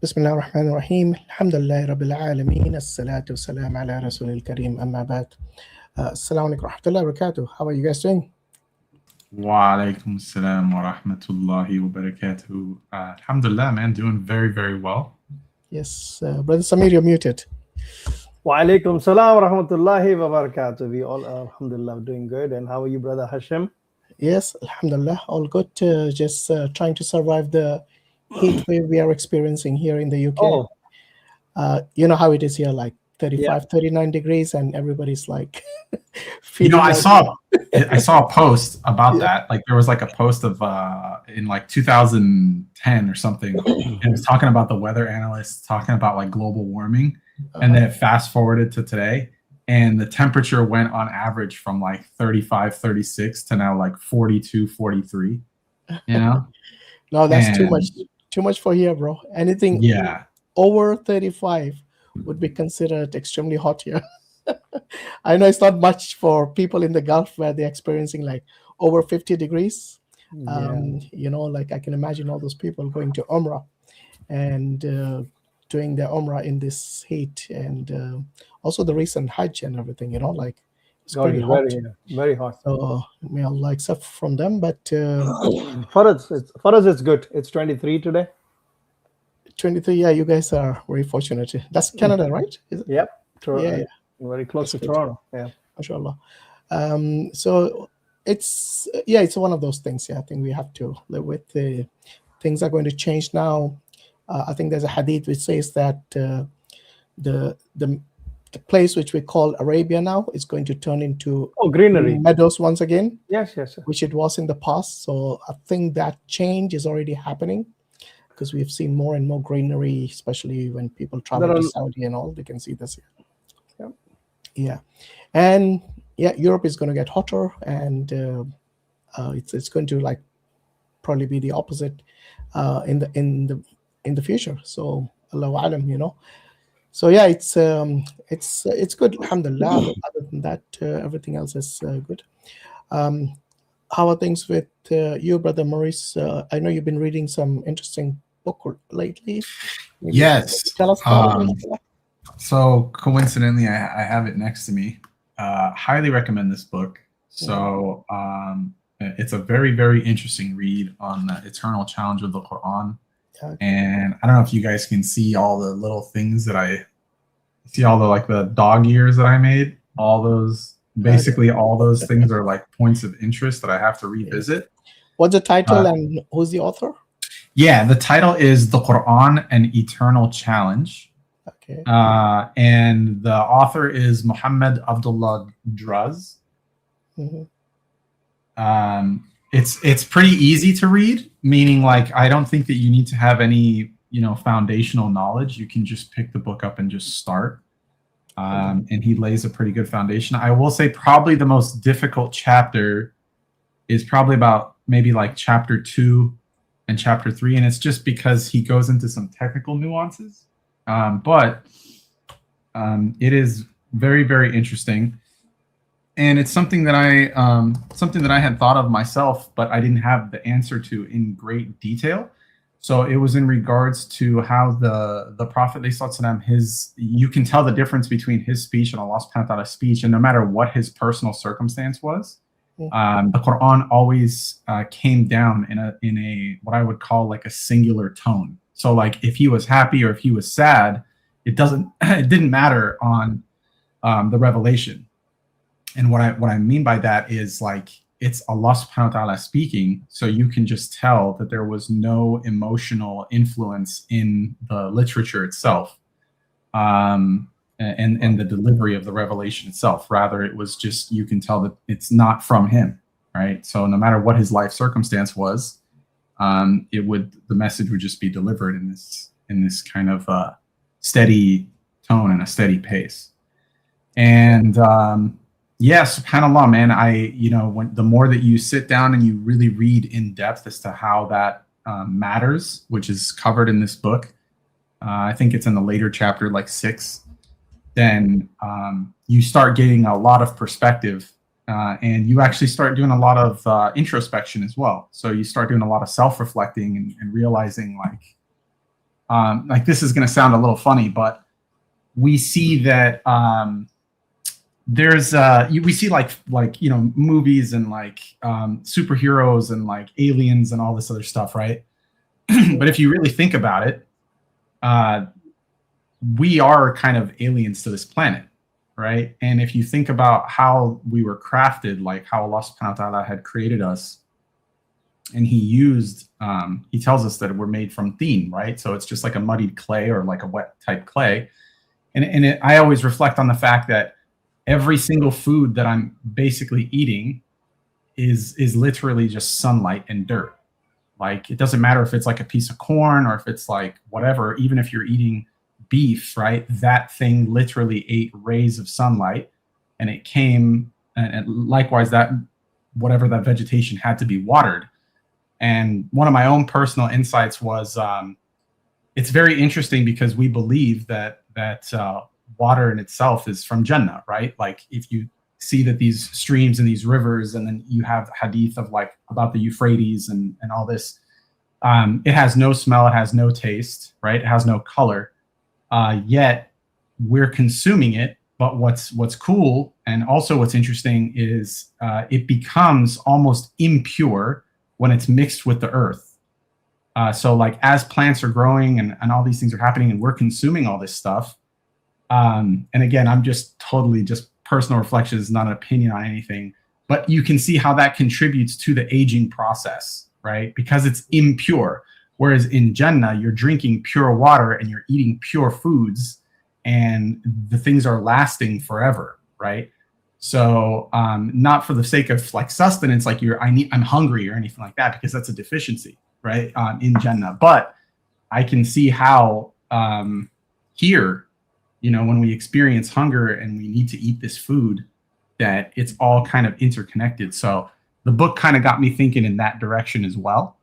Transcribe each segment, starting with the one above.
بسم الله الرحمن الرحيم الحمد لله رب العالمين الصلاة والسلام على رسول الكريم أما بعد السلام عليكم ورحمة الله وبركاته. How are you guys doing? Wa alaikum assalam wa rahmatullahi wa barakatuh. Alhamdulillah, man, doing very, very well. Yes, Brother Samir, you're muted. Wa alaikum salam wa rahmatullahi wa barakatuh. We all, alhamdulillah, doing good. And how are you, Brother Hashim? Yes, alhamdulillah, all good. Just trying to survive the heat wave we are experiencing here in the UK. Oh, You know how it is here, like 35, Yeah. 39 degrees, and everybody's like You feeling know, I like- saw a post about Yeah. that. Like there was like a post of in like 2010 or something, and it was talking about the weather analysts talking about like global warming, and then it fast forwarded to today, and the temperature went on average from like 35, 36 to now like 42, 43. You know? No, that's too And- much. Too much for here, bro. Anything Yeah. over 35 would be considered extremely hot here. I know it's not much for people in the Gulf where they're experiencing like over 50 degrees. You know, like I can imagine all those people going to Umrah and doing their Umrah in this heat, and also the recent Hajj and everything, you know, like it's God, pretty it's hot. very hot. So, may Allah accept from them, but For us, it's good. It's 23 today. 23, yeah, you guys are very fortunate. That's Canada, right? Is it? Yep. Yeah. Very close That's to good. Toronto. Yeah. MashaAllah. So it's one of those things. Yeah, I think we have to live with. Things are going to change now. I think there's a hadith which says that the place which we call Arabia now is going to turn into Oh, greenery. meadows once again, Yes. which it was in the past. So I think that change is already happening because we've seen more and more greenery, especially when people travel There to are- Saudi and all. They can see this here. Yep. Yeah, and yeah, Europe is going to get hotter, and it's going to like probably be the opposite in the future. So Allahu alam, you know. So yeah, it's good, alhamdulillah. Other than that, everything else is good. How are things with you, Brother Muris? I know you've been reading some interesting book lately. Maybe Yes. tell us about it. So coincidentally, I have it next to me. Highly recommend this book. So it's a very, very interesting read on the eternal challenge of the Quran. Okay. And I don't know if you guys can see all the little things that I see, all the like the dog ears that I made. All those, basically all those things are like points of interest that I have to revisit. What's the title and who's the author? Yeah, the title is The Quran, an Eternal Challenge. Okay. And the author is Muhammad Abdullah Draz. Mhm. It's pretty easy to read, meaning like I don't think that you need to have any foundational knowledge. You can just pick the book up and just start. And he lays a pretty good foundation. I will say probably the most difficult chapter is probably about maybe like chapter 2 and chapter 3, and it's just because he goes into some technical nuances. But it is very, very interesting. And it's something that I had thought of myself, but I didn't have the answer to in great detail. So it was in regards to how the Prophet, you can tell the difference between his speech and Allah subhanahu wa ta'ala's speech, and no matter what his personal circumstance was, the Quran always came down in a what I would call like a singular tone. So like if he was happy or if he was sad, it didn't matter on the revelation. And what I mean by that is like it's Allah subhanahu wa ta'ala speaking, so you can just tell that there was no emotional influence in the literature itself, and the delivery of the revelation itself. Rather, it was just, you can tell that it's not from him, right? So no matter what his life circumstance was, the message would just be delivered in this kind of steady tone and a steady pace. And yeah, subhanAllah, man, the more that you sit down and you really read in depth as to how that matters, which is covered in this book, I think it's in the later chapter, like 6, then you start getting a lot of perspective, and you actually start doing a lot of introspection as well. So you start doing a lot of self-reflecting and realizing like, like this is going to sound a little funny, but we see that there's we see like movies and like superheroes and like aliens and all this other stuff, right? But if you really think about it, we are kind of aliens to this planet, right? And if you think about how we were crafted, like how Allah subhanahu wa ta'ala had created us, and he tells us that we're made from teen, right? So it's just like a muddied clay or like a wet type clay. And I always reflect on the fact that every single food that I'm basically eating is literally just sunlight and dirt. Like, it doesn't matter if it's like a piece of corn or if it's like whatever, even if you're eating beef, right? That thing literally ate rays of sunlight, and it came, and likewise that whatever that vegetation had to be watered. And one of my own personal insights was, it's very interesting because we believe that water in itself is from Jannah, right? Like, if you see that these streams and these rivers, and then you have hadith of like about the Euphrates and all this, it has no smell, it has no taste, right? It has no color, yet we're consuming it. But what's cool, and also what's interesting, is it becomes almost impure when it's mixed with the earth. So like as plants are growing and all these things are happening and we're consuming all this stuff, and again, I'm just totally just personal reflections, not an opinion on anything, but you can see how that contributes to the aging process, right? Because it's impure. Whereas in Jannah, you're drinking pure water and you're eating pure foods, and the things are lasting forever, right? So not for the sake of like sustenance, like I'm hungry or anything like that, because that's a deficiency, right? In Jannah. But I can see how here, when we experience hunger and we need to eat this food, that it's all kind of interconnected. So the book kind of got me thinking in that direction as well,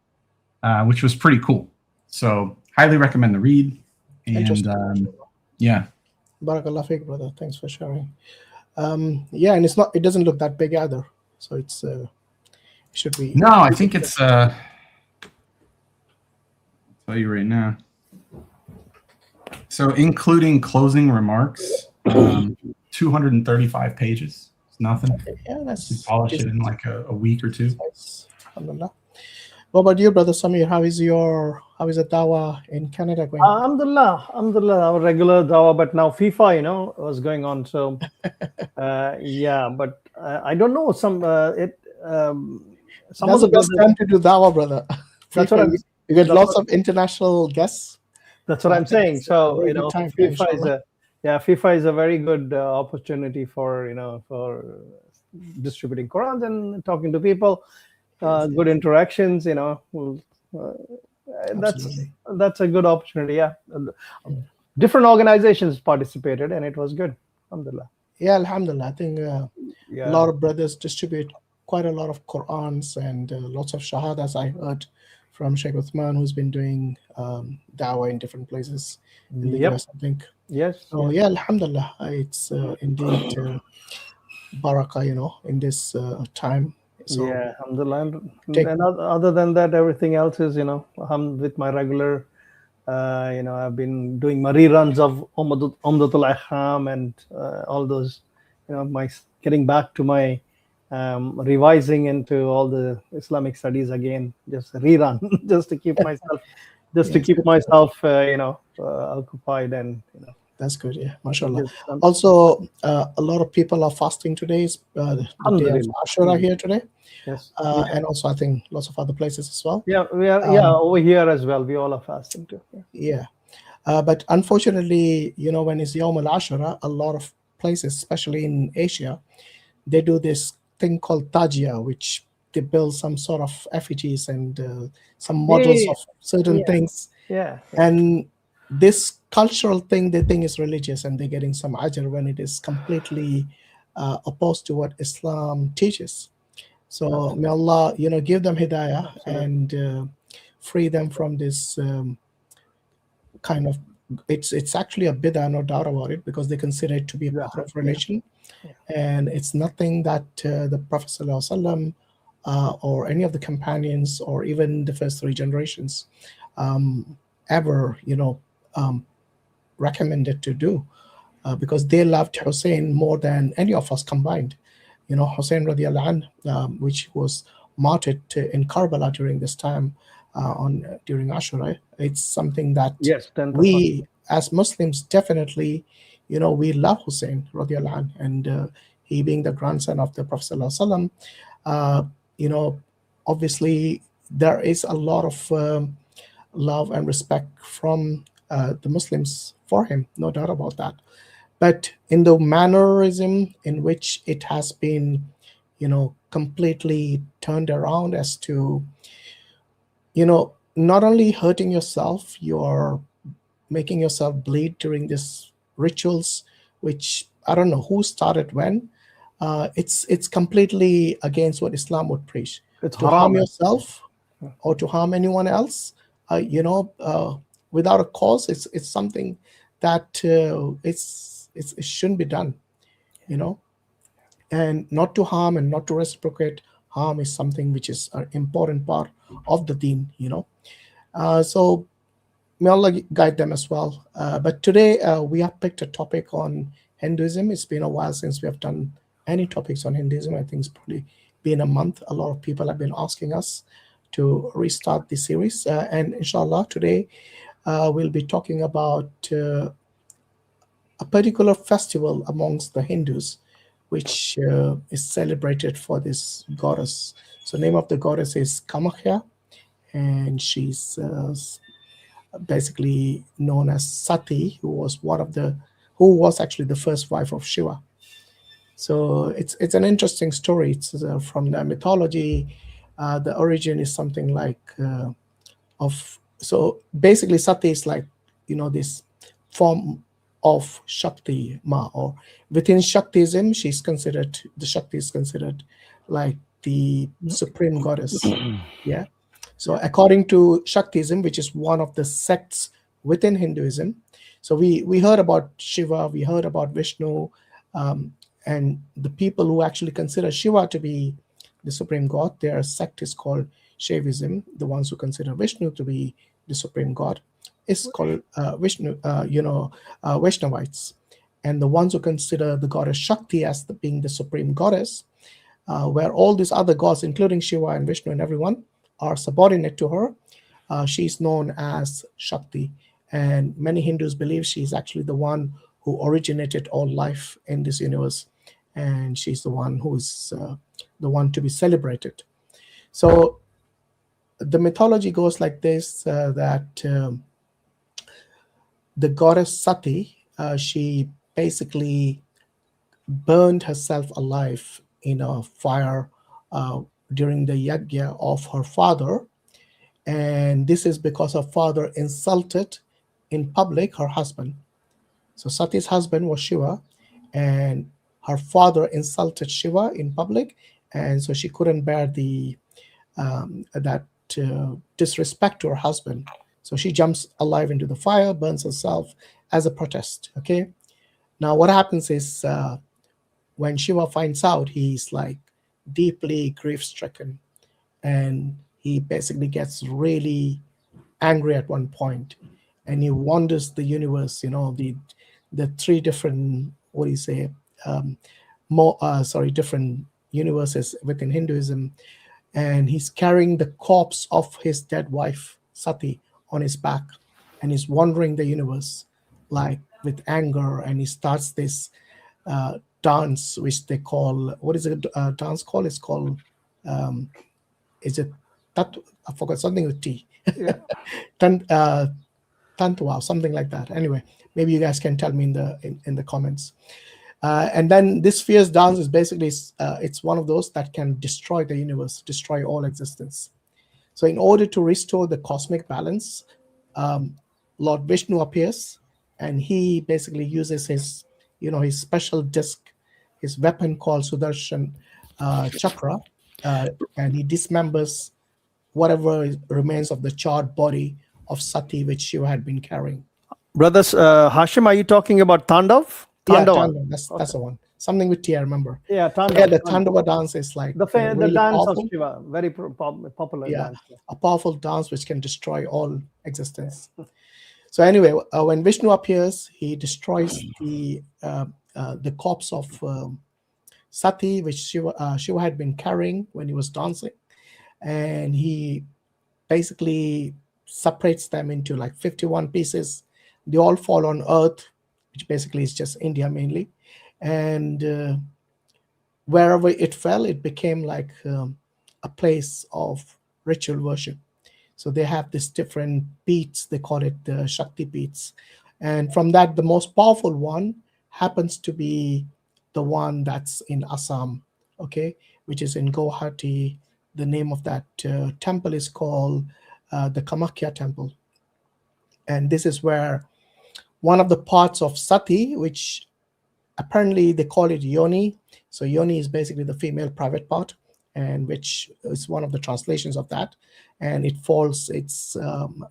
which was pretty cool. So highly recommend the read. And yeah. Barakallah fiqh, brother. Thanks for sharing. Yeah, and it doesn't look that big either. So it should be. No, I think it's, I'll tell you right now. So including closing remarks, 235 pages. It's nothing. Okay, yeah, that's. You polish it in like a week or two. Nice. Alhamdulillah. What about you, brother Samir? How is the Dawa in Canada going? Alhamdulillah, our regular Dawa, but now FIFA, was going on. So, yeah, but I don't know. Some That's the best time to do Dawa, brother. That's what you get lots of international guests. That's what I'm saying. So, time, FIFA is a very good opportunity for distributing Qurans and talking to people. Good interactions, that's a good opportunity. Yeah, different organizations participated, and it was good. Alhamdulillah. Yeah, alhamdulillah. I think a lot of brothers distribute quite a lot of Qurans and lots of shahadas. I heard from Sheikh Uthman, who's been doing Dawa in different places in the US, I think. Yes. So yeah, alhamdulillah, it's indeed barakah, in this time. So, yeah, alhamdulillah. And other than that, everything else is, I'm with my regular, I've been doing my reruns of Umdatul Ahkam and all those, getting back to my revising into all the Islamic studies again, just rerun, just to keep myself, occupied and, That's good, yeah, mashallah. Also, a lot of people are fasting today. It's the day of Ashura here today. Yes. And also I think lots of other places as well. Yeah, we are. Over here as well. We all are fasting too. Yeah. But unfortunately, when it's Yawm al-Ashura, a lot of places, especially in Asia, they do this thing called tajia, which they build some sort of effigies and some models of certain things. Yeah. And this cultural thing they think is religious, and they're getting some ajr when it is completely opposed to what Islam teaches. So may Allah, give them hidayah and free them from this kind of. It's actually a bid'ah, no doubt about it, because they consider it to be a part of religion, and it's nothing that the Prophet ﷺ or any of the companions or even the first three generations ever, recommended to do, because they loved Hussein more than any of us combined. Hussein radiallahu anh, which was martyred in Karbala during this time, during Ashura. It's something that Yes, we as Muslims definitely, we love Hussein radiallahu anh, and he being the grandson of the Prophet sallallahu alaihi wasallam, obviously there is a lot of love and respect from the Muslims for him, no doubt about that. But in the mannerism in which it has been, completely turned around as to, not only hurting yourself, you're making yourself bleed during these rituals, which I don't know who started when. It's completely against what Islam would preach. It's to harm yourself or to harm anyone else, without a cause, it's something that it shouldn't be done, and not to harm and not to reciprocate harm is something which is an important part of the deen, so may Allah guide them as well. But today we have picked a topic on Hinduism. It's been a while since we have done any topics on Hinduism. I think it's probably been a month. A lot of people have been asking us to restart the series, and inshallah today we'll be talking about a particular festival amongst the Hindus, which is celebrated for this goddess. So name of the goddess is Kamakhya, and she's basically known as Sati, who was actually the first wife of Shiva. So it's an interesting story. It's from the mythology. The origin is something like so basically Sati is like this form of Shakti Ma, or within Shaktism, the Shakti is considered like the supreme goddess. Yeah. So according to Shaktism, which is one of the sects within Hinduism, so we heard about Shiva, we heard about Vishnu, and the people who actually consider Shiva to be the supreme god, their sect is called Shaivism. The ones who consider Vishnu to be the supreme god is called Vaishnavites. And the ones who consider the goddess Shakti as being the supreme goddess, where all these other gods, including Shiva and Vishnu and everyone, are subordinate to her, she's known as Shakti. And many Hindus believe she's actually the one who originated all life in this universe, and she's the one who is the one to be celebrated. So the mythology goes like this, that the goddess Sati, she basically burned herself alive in a fire during the yajna of her father, and this is because her father insulted in public her husband. So Sati's husband was Shiva, and her father insulted Shiva in public, and so she couldn't bear that disrespect to her husband. So she jumps alive into the fire, burns herself as a protest. Okay. Now what happens is when Shiva finds out, he's like deeply grief-stricken, and he basically gets really angry at one point, and he wanders the universe. The three different different universes within Hinduism, and he's carrying the corpse of his dead wife Sati on his back, and he's wandering the universe like with anger, and he starts this dance, which they call, what is it dance called? It's called is it that, I forgot, something with T. Yeah. Tantua, something like that. Anyway, maybe you guys can tell me in the comments. And then this fierce dance is basically it's one of those that can destroy the universe, destroy all existence. So in order to restore the cosmic balance, Lord Vishnu appears, and he basically uses his special disc, his weapon called Sudarshana Chakra, and he dismembers whatever remains of the charred body of Sati, which Shiva had been carrying. Brothers, Hashim, are you talking about Tandav? Yeah, Tandav, that's the one. something with T, I remember. Yeah, So Tandava. the Tandava dance is like The really dance of powerful. Shiva, very popular Yeah, dance. a powerful dance which can destroy all existence. So anyway, when Vishnu appears, he destroys the corpse of Sati, which Shiva had been carrying when he was dancing, and he basically separates them into like 51 pieces. They all fall on earth, which basically is just India mainly, and wherever it fell, it became like a place of ritual worship. So they have this different beats, they call it the Shakti beats. And from that, the most powerful one happens to be the one that's in Assam, okay, which is in Guwahati. The name of that temple is called the Kamakhya Temple. And this is where one of the parts of Sati, which apparently they call it yoni. So yoni is basically the female private part, and which is one of the translations of that. And it falls,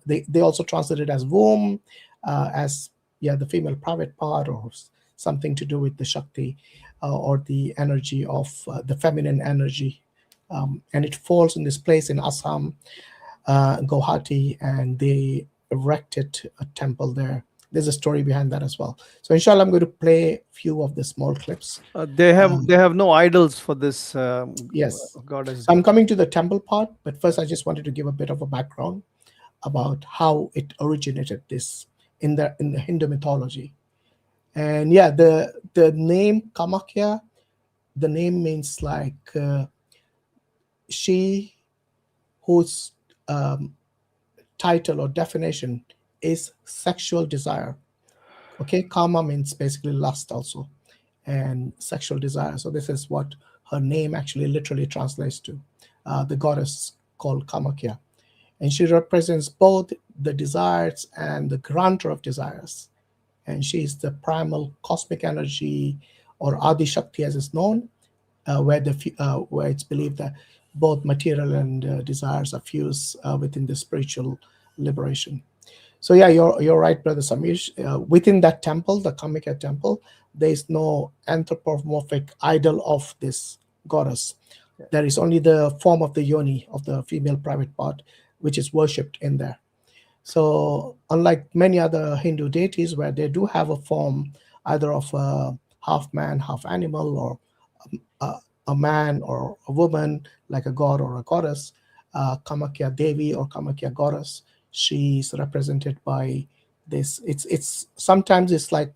they also translate it as womb, as the female private part, or something to do with the Shakti, or the energy of the feminine energy. And it falls in this place in Assam, Guwahati, and they erected a temple there. There's a story behind that as well. So inshallah, I'm going to play a few of the small clips. They have no idols for this Yes. goddess. So I'm coming to the temple part, but first I just wanted to give a bit of a background about how it originated this in the Hindu mythology. And the name Kamakhya, the name means like she whose title or definition is sexual desire. Okay, Kama means basically lust also, and sexual desire. So this is what her name actually literally translates to, the goddess called Kamakhya. And she represents both the desires and the granter of desires. And she is the primal cosmic energy, or Adi Shakti as is known, where it's believed that both material and desires are fused within the spiritual liberation. So yeah, you're right, brother Samish. Within that temple, the Kamakhya temple, there is no anthropomorphic idol of this goddess. There is only the form of the yoni, of the female private part, which is worshipped in there. So unlike many other Hindu deities, where they do have a form either of a half man, half animal, or a man or a woman, like a god or a goddess, Kamakhya Devi or Kamakhya goddess, she's represented by this. It's sometimes it's like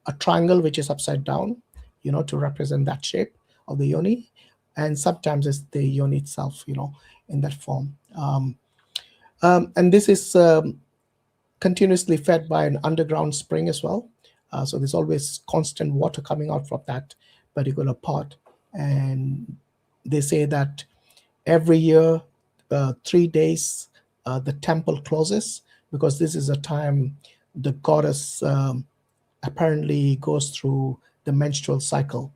a triangle which is upside down, to represent that shape of the yoni, and sometimes it's the yoni itself, in that form. And this is continuously fed by an underground spring as well. So there's always constant water coming out from that particular pot. And they say that every year, 3 days, the temple closes, because this is a time the goddess apparently goes through the menstrual cycle.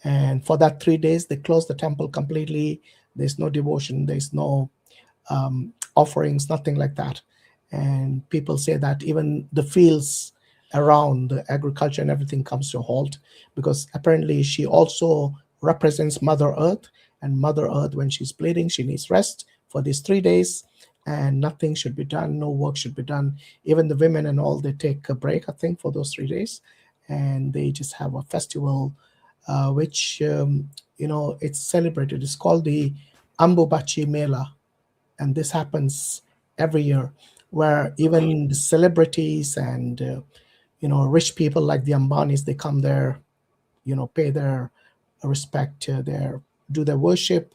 And for that 3 days, they close the temple completely. There's no devotion, there's no offerings, nothing like that. And people say that even the fields around, the agriculture and everything, comes to a halt, because apparently she also represents Mother Earth, and Mother Earth, when she's bleeding, she needs rest for these 3 days, and nothing should be done, no work should be done. Even the women and all, they take a break, I think, for those 3 days, and they just have a festival, which it's celebrated. It's called the Ambubachi Mela, and this happens every year, where even the celebrities and rich people like the Ambanis, they come there, pay their respect, do their worship,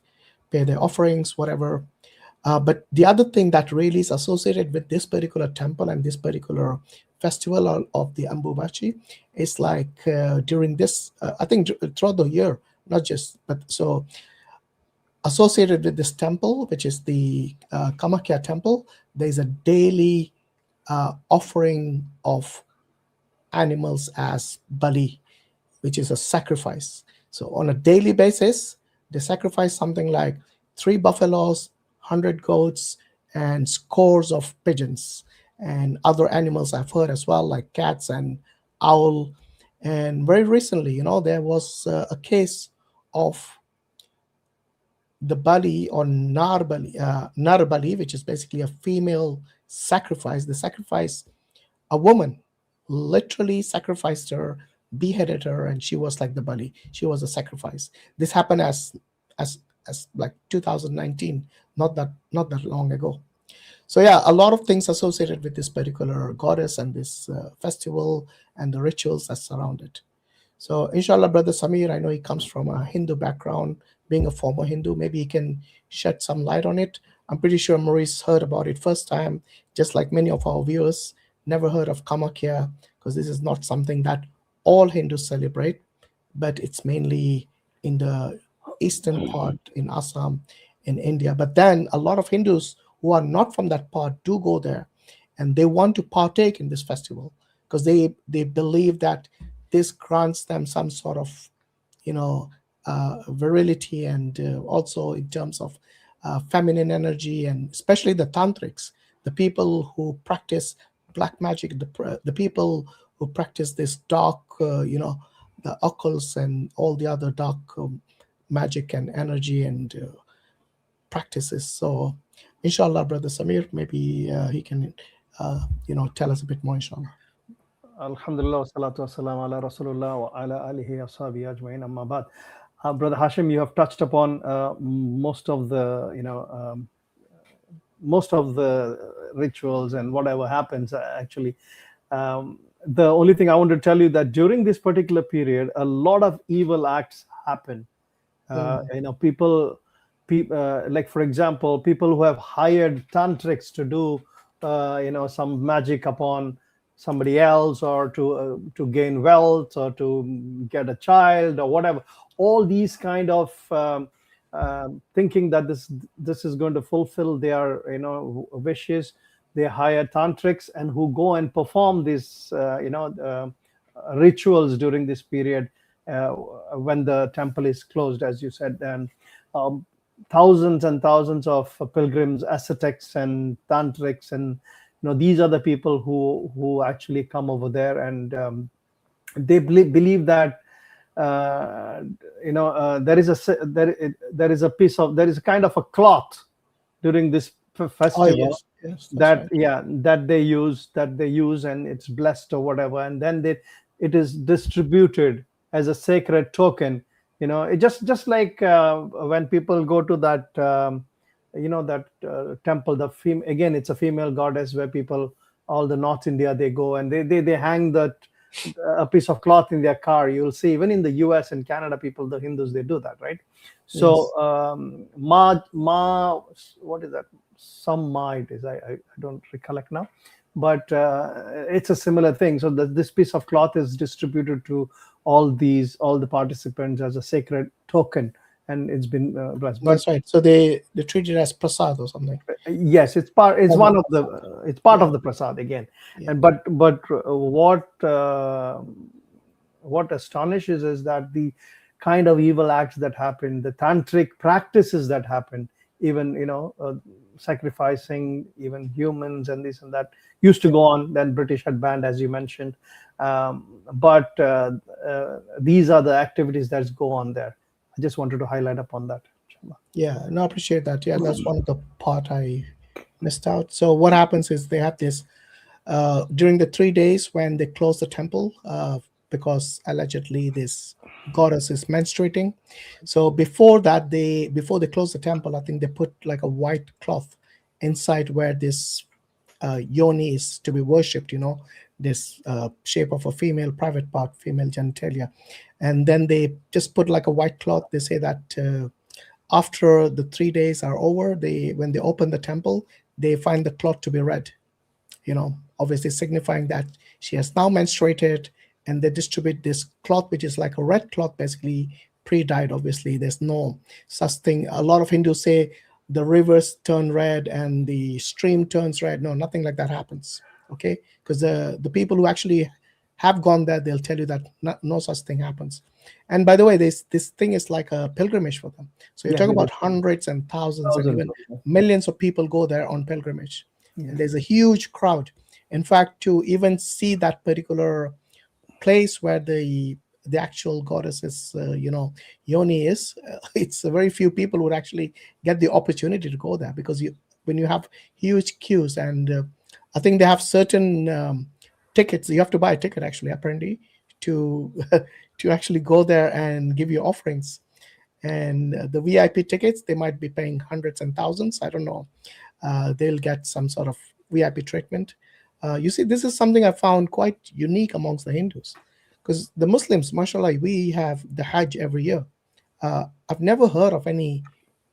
pay their offerings, whatever. But the other thing that really is associated with this particular temple and this particular festival of the Ambubachi is like during this, I think throughout the year, not just, but so associated with this temple, which is the Kamakhya temple, there's a daily offering of animals as bali, which is a sacrifice. So on a daily basis, they sacrifice something like 3 buffaloes, 100 goats, and scores of pigeons and other animals I've heard as well, like cats and owl. And very recently, there was a case of the Bali or Narbali, which is basically a female sacrifice. They sacrifice a woman, literally sacrificed her, beheaded her, and she was like the Bali. She was a sacrifice. This happened as like 2019, not that long ago. So yeah, a lot of things associated with this particular goddess and this festival and the rituals that surround it. So inshallah, Brother Samir, I know he comes from a Hindu background, being a former Hindu, maybe he can shed some light on it. I'm pretty sure Muris heard about it first time, just like many of our viewers never heard of Kamakhya, because this is not something that all Hindus celebrate, but it's mainly in the eastern part in Assam, in India. But then a lot of Hindus who are not from that part do go there, and they want to partake in this festival because they believe that this grants them some sort of virility, and also in terms of feminine energy, and especially the tantrics, the people who practice black magic, the people who practice this dark the occults and all the other dark magic and energy and practices. So inshallah, Brother Samir, maybe he can tell us a bit more, inshallah. Alhamdulillah, wa salatu wa salam ala Rasulullah wa ala alihi wa sahbihi ajma'in, amma ba'd. Brother Hashim, you have touched upon most of the most of the rituals and whatever happens actually. The only thing I want to tell you that during this particular period, a lot of evil acts happen. People, like for example, people who have hired tantrics to do some magic upon somebody else, or to gain wealth, or to get a child, or whatever. All these kind of thinking that this is going to fulfill their wishes. They hire tantrics and who go and perform these rituals during this period when the temple is closed, as you said. And thousands and thousands of pilgrims, ascetics and tantrics, and these are the people who actually come over there, and they believe that there is a kind of a cloth during this festival that they use, and it's blessed or whatever, and then it is distributed as a sacred token. It just like when people go to that temple, again it's a female goddess, where people, all the North India, they go and they hang a piece of cloth in their car. You'll see even in the US and Canada, people, the Hindus, they do that, right? So what is that? Some might is I don't recollect now, but it's a similar thing. So this piece of cloth is distributed to all the participants as a sacred token, and it's been blessed. That's right. So they treat it as prasad or something. Yes, it's part of the prasad again. Yeah. And but what astonishes is that the kind of evil acts that happen, the tantric practices that happen, even sacrificing even humans and this and that used to go on. Then British had banned, as you mentioned, but these are the activities that go on there. I just wanted to highlight upon that. Yeah, no, I appreciate that. Yeah, that's one of the part I missed out. So what happens is they have this during the 3 days when they close the temple, because allegedly this goddess is menstruating. So before they close the temple, I think they put like a white cloth inside where this yoni is to be worshipped, this shape of a female private part, female genitalia. And then they just put like a white cloth. They say that after the 3 days are over, when they open the temple, they find the cloth to be red, obviously signifying that she has now menstruated, and they distribute this cloth, which is like a red cloth, basically pre-dyed. Obviously, there's no such thing. A lot of Hindus say the rivers turn red and the stream turns red. No, nothing like that happens. Okay, because the people who actually have gone there, they'll tell you that no such thing happens. And by the way, this thing is like a pilgrimage for them. So you're talking about hundreds and thousands and even millions of people go there on pilgrimage. Yeah. And there's a huge crowd. In fact, to even see that particular place where the actual goddess's yoni is, it's very few people would actually get the opportunity to go there, because when you have huge queues, and I think they have certain tickets. You have to buy a ticket, actually, apparently, to to actually go there and give your offerings. And the VIP tickets, they might be paying hundreds and thousands. I don't know. They'll get some sort of VIP treatment. You see, this is something I found quite unique amongst the Hindus, because the Muslims, mashallah, we have the Hajj every year. I've never heard of any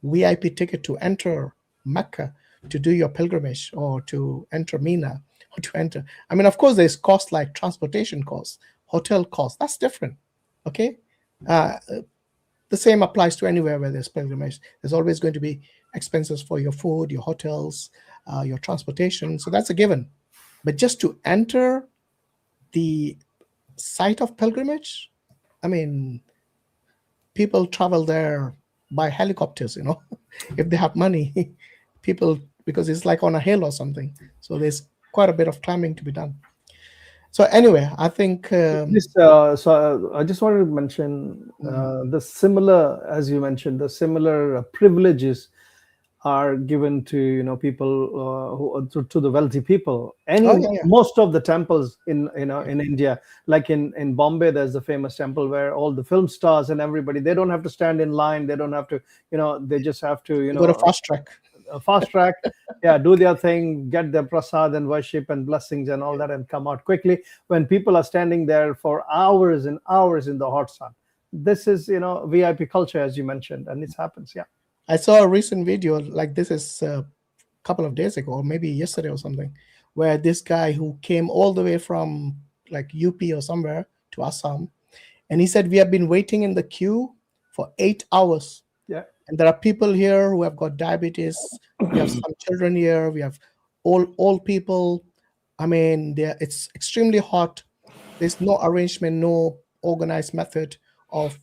VIP ticket to enter Mecca to do your pilgrimage, or to enter Mina, or to enter. I mean, of course, there's costs like transportation costs, hotel costs. That's different. Okay. The same applies to anywhere where there's pilgrimage. There's always going to be expenses for your food, your hotels, your transportation. So that's a given. But just to enter the site of pilgrimage, I mean, people travel there by helicopters, if they have money. People, because it's like on a hill or something. So there's quite a bit of climbing to be done. So anyway, I think I just wanted to mention the similar, as you mentioned, the similar privileges are given to people to the wealthy people. Most of the temples in India, like in Bombay, there's the famous temple where all the film stars and everybody, they don't have to stand in line. They don't have to, they just have to go to fast track. Do their thing, get their prasad and worship and blessings and all that, and come out quickly, when people are standing there for hours and hours in the hot sun. This is VIP culture, as you mentioned, and it happens. I saw a recent video, like this is a couple of days ago, or maybe yesterday or something, where this guy who came all the way from like UP or somewhere to Assam, and he said, we have been waiting in the queue for 8 hours. And there are people here who have got diabetes. We have some children here. We have old people. I mean, it's extremely hot. There's no arrangement, no organized method of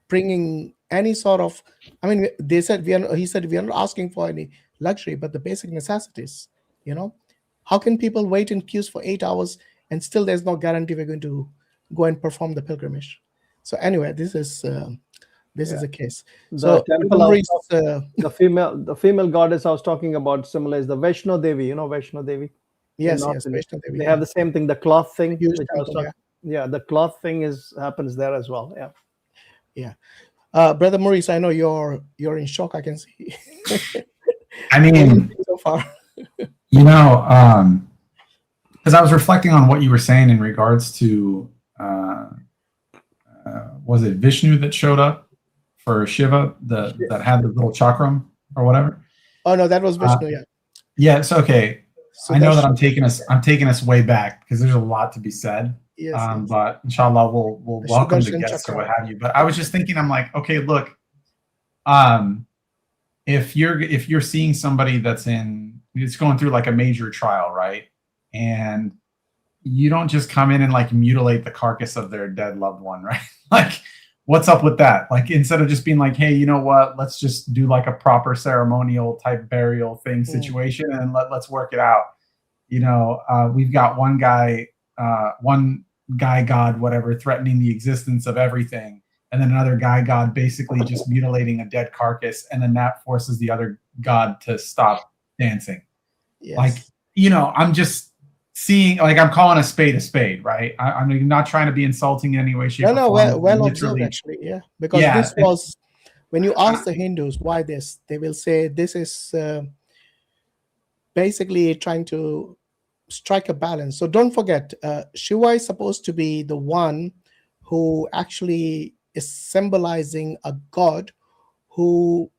bringing any sort of. I mean, he said we are not asking for any luxury, but the basic necessities. How can people wait in queues for 8 hours and still there's no guarantee we're going to go and perform the pilgrimage? So anyway, this is the case. So the female goddess I was talking about similar is the Vaishno Devi. Vaishno Devi. Yes, Vaishno Devi. They have the same thing, the cloth thing. The cloth thing happens there as well. Yeah. Brother Muris, I know you're in shock. I can see. I mean, so far. Because I was reflecting on what you were saying in regards to, was it Vishnu that showed up for Shiva, that had the little chakram or whatever? Oh no, that was Vishnu. Yeah, it's okay. So I know that I'm taking us way back, because there's a lot to be said. Yes, but inshallah we'll welcome the guests or what have you. But I was just thinking, I'm like, okay, look, if you're seeing somebody it's going through like a major trial, right? And you don't just come in and like mutilate the carcass of their dead loved one, right? Like, what's up with that? Like, instead of just being like, hey, you know what? Let's just do like a proper ceremonial type burial thing situation, and let's work it out. We've got one guy god, whatever, threatening the existence of everything, and then another guy god basically just mutilating a dead carcass, and then that forces the other god to stop dancing. Yes. Like, I'm just seeing, like, I'm calling a spade, right? I'm not trying to be insulting in any way, shape, or form. Well observed, actually, because this was, when you ask the Hindus why this, they will say this is basically trying to strike a balance. So don't forget, Shiva is supposed to be the one who actually is symbolizing a god who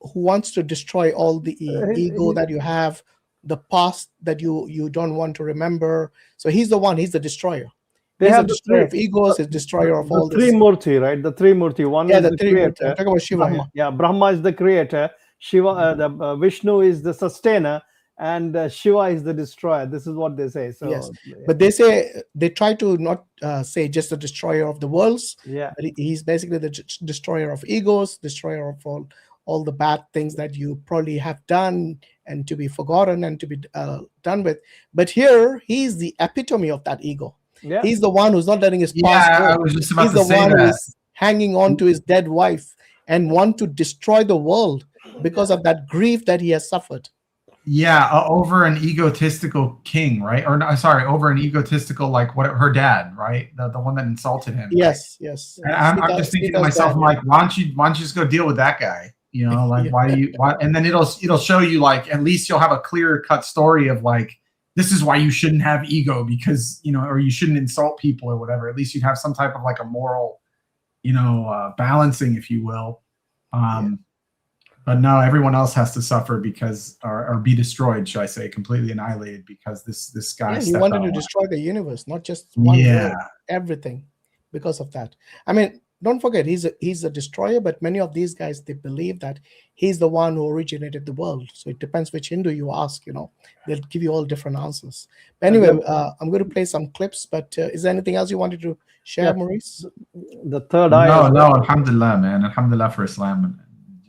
wants to destroy all the ego that you have, the past that you don't want to remember. So he's the destroyer. He's the destroyer of egos, he's destroyer of all this. The Trimurti, right? The Trimurti. One is the creator. I'm talking about Shiva. Brahma is the creator. Shiva, Vishnu is the sustainer, and Shiva is the destroyer. This is what they say. So, yes, but they try to not say just the destroyer of the worlds. Yeah, but he's basically the destroyer of egos, destroyer of all the bad things that you probably have done and to be forgotten and to be done with. But here, he's the epitome of that ego. Yeah. He's the one who's not letting his past Yeah, I go. was just about He's to the say one who that. is hanging on to his dead wife and want to destroy the world because of that grief that he has suffered. Yeah, over an egotistical king, right? Or no, sorry, over an egotistical, like what her dad, right? The one that insulted him. Yes, yes. And I'm just thinking to myself, I'm like, why don't you just go deal with that guy? You know, like why? And then it'll show you, like, at least you'll have a clear cut story of like, this is why you shouldn't have ego, because, you know, or you shouldn't insult people or whatever. At least you'd have some type of like a moral, you know, balancing, if you will. But no, everyone else has to suffer because, or be destroyed, should I say, completely annihilated, because this guy. Yeah, he wanted to destroy the universe, not just one world, everything, because of that. I mean, don't forget, he's a destroyer, but many of these guys, they believe that he's the one who originated the world. So it depends which Hindu you ask, you know, they'll give you all different answers. But anyway, I'm going to play some clips, but is there anything else you wanted to share, Muris? The third eye. No, alhamdulillah, man. Alhamdulillah for Islam.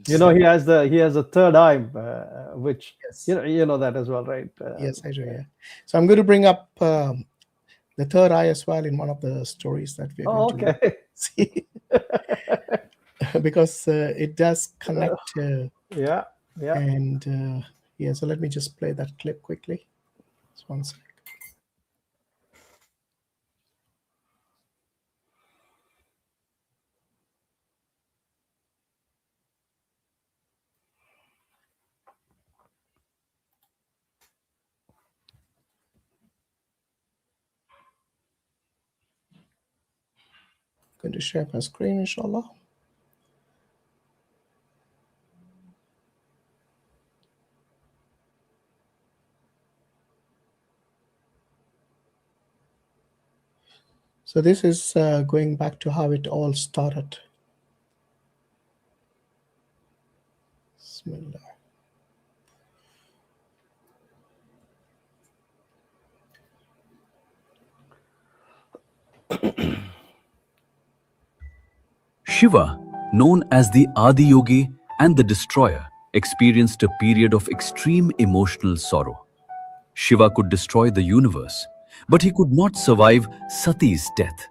You know, he has a third eye, which, yes, you know that as well, right? Yes, I do. Yeah. So I'm going to bring up the third eye as well in one of the stories that we're going to see, because it does connect. Yeah. And yeah, so let me just play that clip quickly. Just one second. Going to share my screen, inshallah. So this is going back to how it all started. Bismillah. Shiva, known as the Adi Yogi and the Destroyer, experienced a period of extreme emotional sorrow. Shiva could destroy the universe, but he could not survive Sati's death.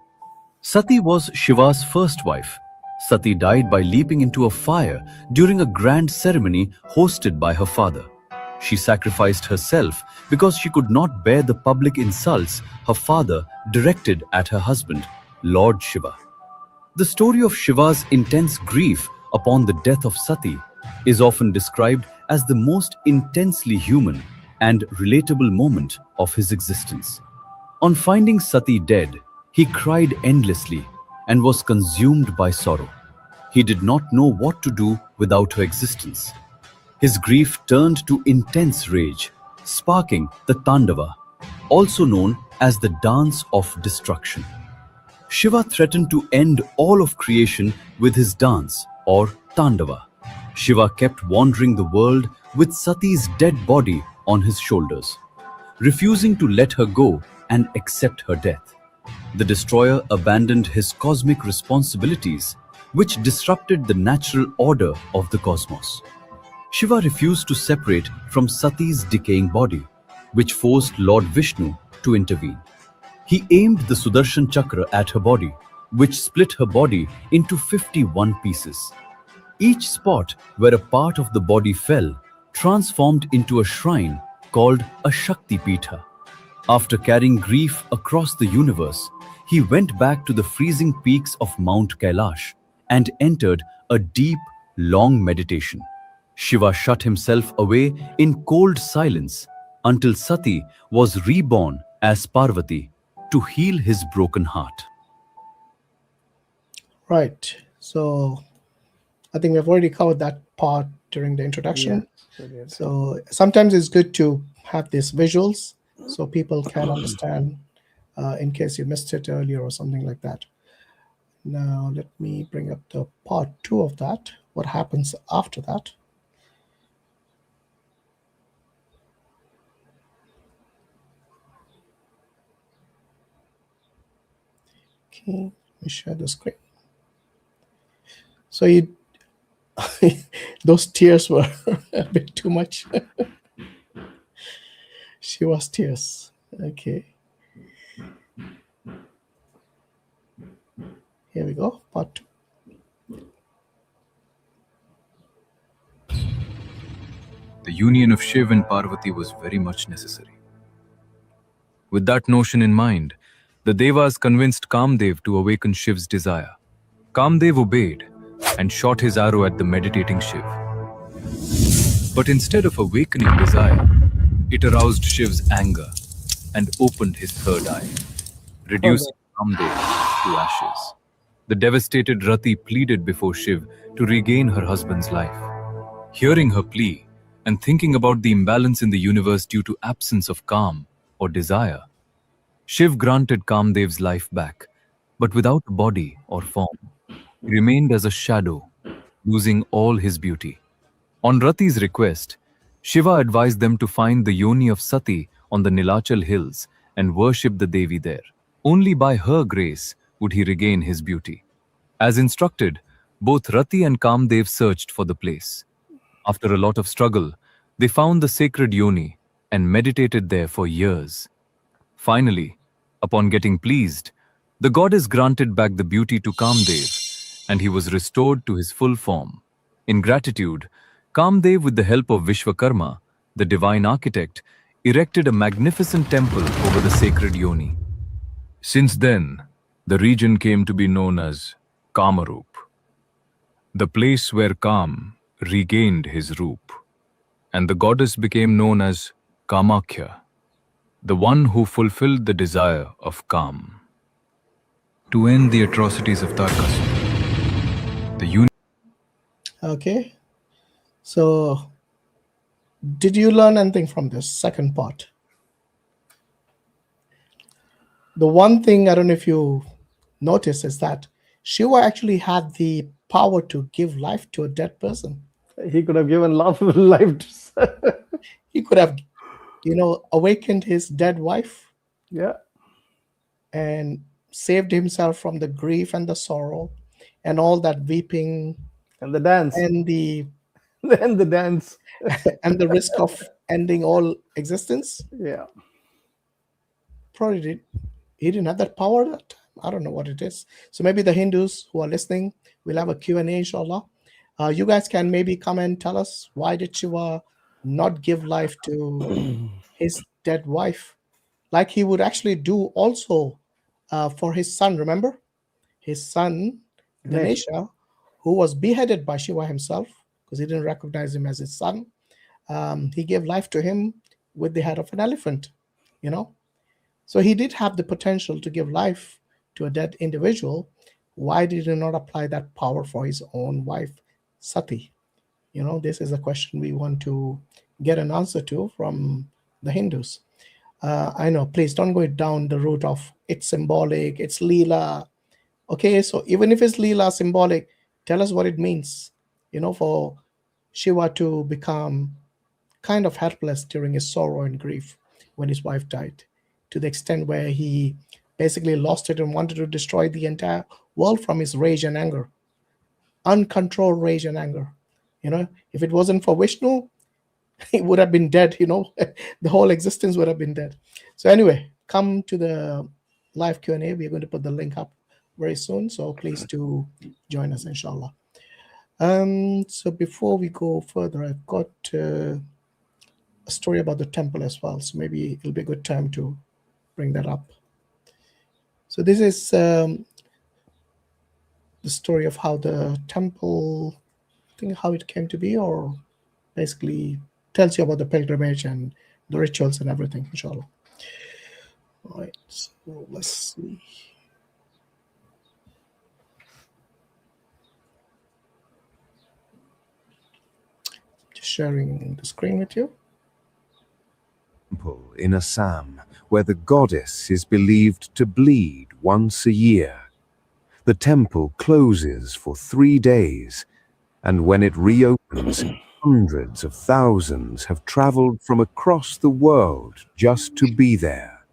Sati was Shiva's first wife. Sati died by leaping into a fire during a grand ceremony hosted by her father. She sacrificed herself because she could not bear the public insults her father directed at her husband, Lord Shiva. The story of Shiva's intense grief upon the death of Sati is often described as the most intensely human and relatable moment of his existence. On finding Sati dead, he cried endlessly and was consumed by sorrow. He did not know what to do without her existence. His grief turned to intense rage, sparking the Tandava, also known as the dance of destruction. Shiva threatened to end all of creation with his dance, or Tandava. Shiva kept wandering the world with Sati's dead body on his shoulders, refusing to let her go and accept her death. The destroyer abandoned his cosmic responsibilities, which disrupted the natural order of the cosmos. Shiva refused to separate from Sati's decaying body, which forced Lord Vishnu to intervene. He aimed the Sudarshana Chakra at her body, which split her body into 51 pieces. Each spot where a part of the body fell transformed into a shrine called a Shakti Peetha. After carrying grief across the universe, he went back to the freezing peaks of Mount Kailash and entered a deep, long meditation. Shiva shut himself away in cold silence until Sati was reborn as Parvati to heal his broken heart. Right. So I think we've already covered that part during the introduction. Yes. So sometimes it's good to have these visuals so people can understand in case you missed it earlier or something like that. Now let me bring up the part 2 of that. What happens after that? Okay, let me share the screen. So you, those tears were a bit too much. She was tears. Okay. Here we go, part 2. The union of Shiv and Parvati was very much necessary. With that notion in mind, the Devas convinced Kamdev to awaken Shiv's desire. Kamdev obeyed and shot his arrow at the meditating Shiv. But instead of awakening desire, it aroused Shiv's anger and opened his third eye, reducing Kamdev to ashes. The devastated Rati pleaded before Shiv to regain her husband's life. Hearing her plea and thinking about the imbalance in the universe due to absence of calm or desire, Shiv granted Kamdev's life back, but without body or form. He remained as a shadow, losing all his beauty. On Rati's request, Shiva advised them to find the yoni of Sati on the Nilachal hills and worship the Devi there. Only by her grace would he regain his beauty. As instructed, both Rati and Kamdev searched for the place. After a lot of struggle, they found the sacred yoni and meditated there for years. Finally, upon getting pleased, the goddess granted back the beauty to Kamdev, and he was restored to his full form. In gratitude, Kamdev, with the help of Vishwakarma, the divine architect, erected a magnificent temple over the sacred yoni. Since then, the region came to be known as Kamarup, the place where Kam regained his roop, and the goddess became known as Kamakhya, the one who fulfilled the desire of Kam. To end the atrocities of Tarkas, the union... Okay. So, did you learn anything from this second part? The one thing, I don't know if you noticed, is that Shiva actually had the power to give life to a dead person. He could have given life to... He could have, awakened his dead wife. Yeah. And saved himself from the grief and the sorrow and all that weeping. And the dance. And the dance. And the risk of ending all existence. Yeah. Probably he didn't have that power at that time. I don't know what it is. So maybe the Hindus who are listening, we'll have a Q&A, inshallah. You guys can maybe come and tell us, why did Shiva not give life to his dead wife, like he would actually do also for his son? Remember his son Ganesha, who was beheaded by Shiva himself because he didn't recognize him as his son. He gave life to him with the head of an elephant, So he did have the potential to give life to a dead individual. Why did he not apply that power for his own wife, Sati? This is a question we want to get an answer to from the Hindus. I know, please don't go down the route of it's symbolic, it's Leela. Okay, so even if it's Leela, symbolic, tell us what it means, for Shiva to become kind of helpless during his sorrow and grief when his wife died, to the extent where he basically lost it and wanted to destroy the entire world from his rage and anger, uncontrolled rage and anger. If it wasn't for Vishnu, he would have been dead, the whole existence would have been dead. So anyway, come to the live Q&A. We're going to put the link up very soon, so please do join us, inshallah. So before we go further, I've got a story about the temple as well, so maybe it'll be a good time to bring that up. So this is the story of how the temple, I think how it came to be, or basically tells you about the pilgrimage and the rituals and everything, inshallah. All right, so let's see. Just sharing the screen with you. Temple in Assam, where the goddess is believed to bleed once a year. The temple closes for 3 days, and when it reopens, hundreds of thousands have traveled from across the world just to be there.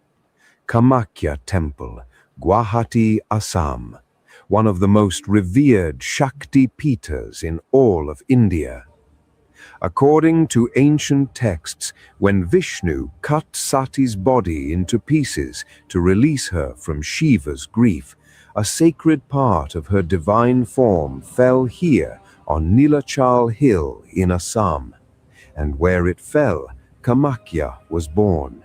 Kamakhya Temple, Guwahati, Assam, one of the most revered Shakti Peethas in all of India. According to ancient texts, when Vishnu cut Sati's body into pieces to release her from Shiva's grief, a sacred part of her divine form fell here on Nilachal Hill in Assam, and where it fell, Kamakhya was born.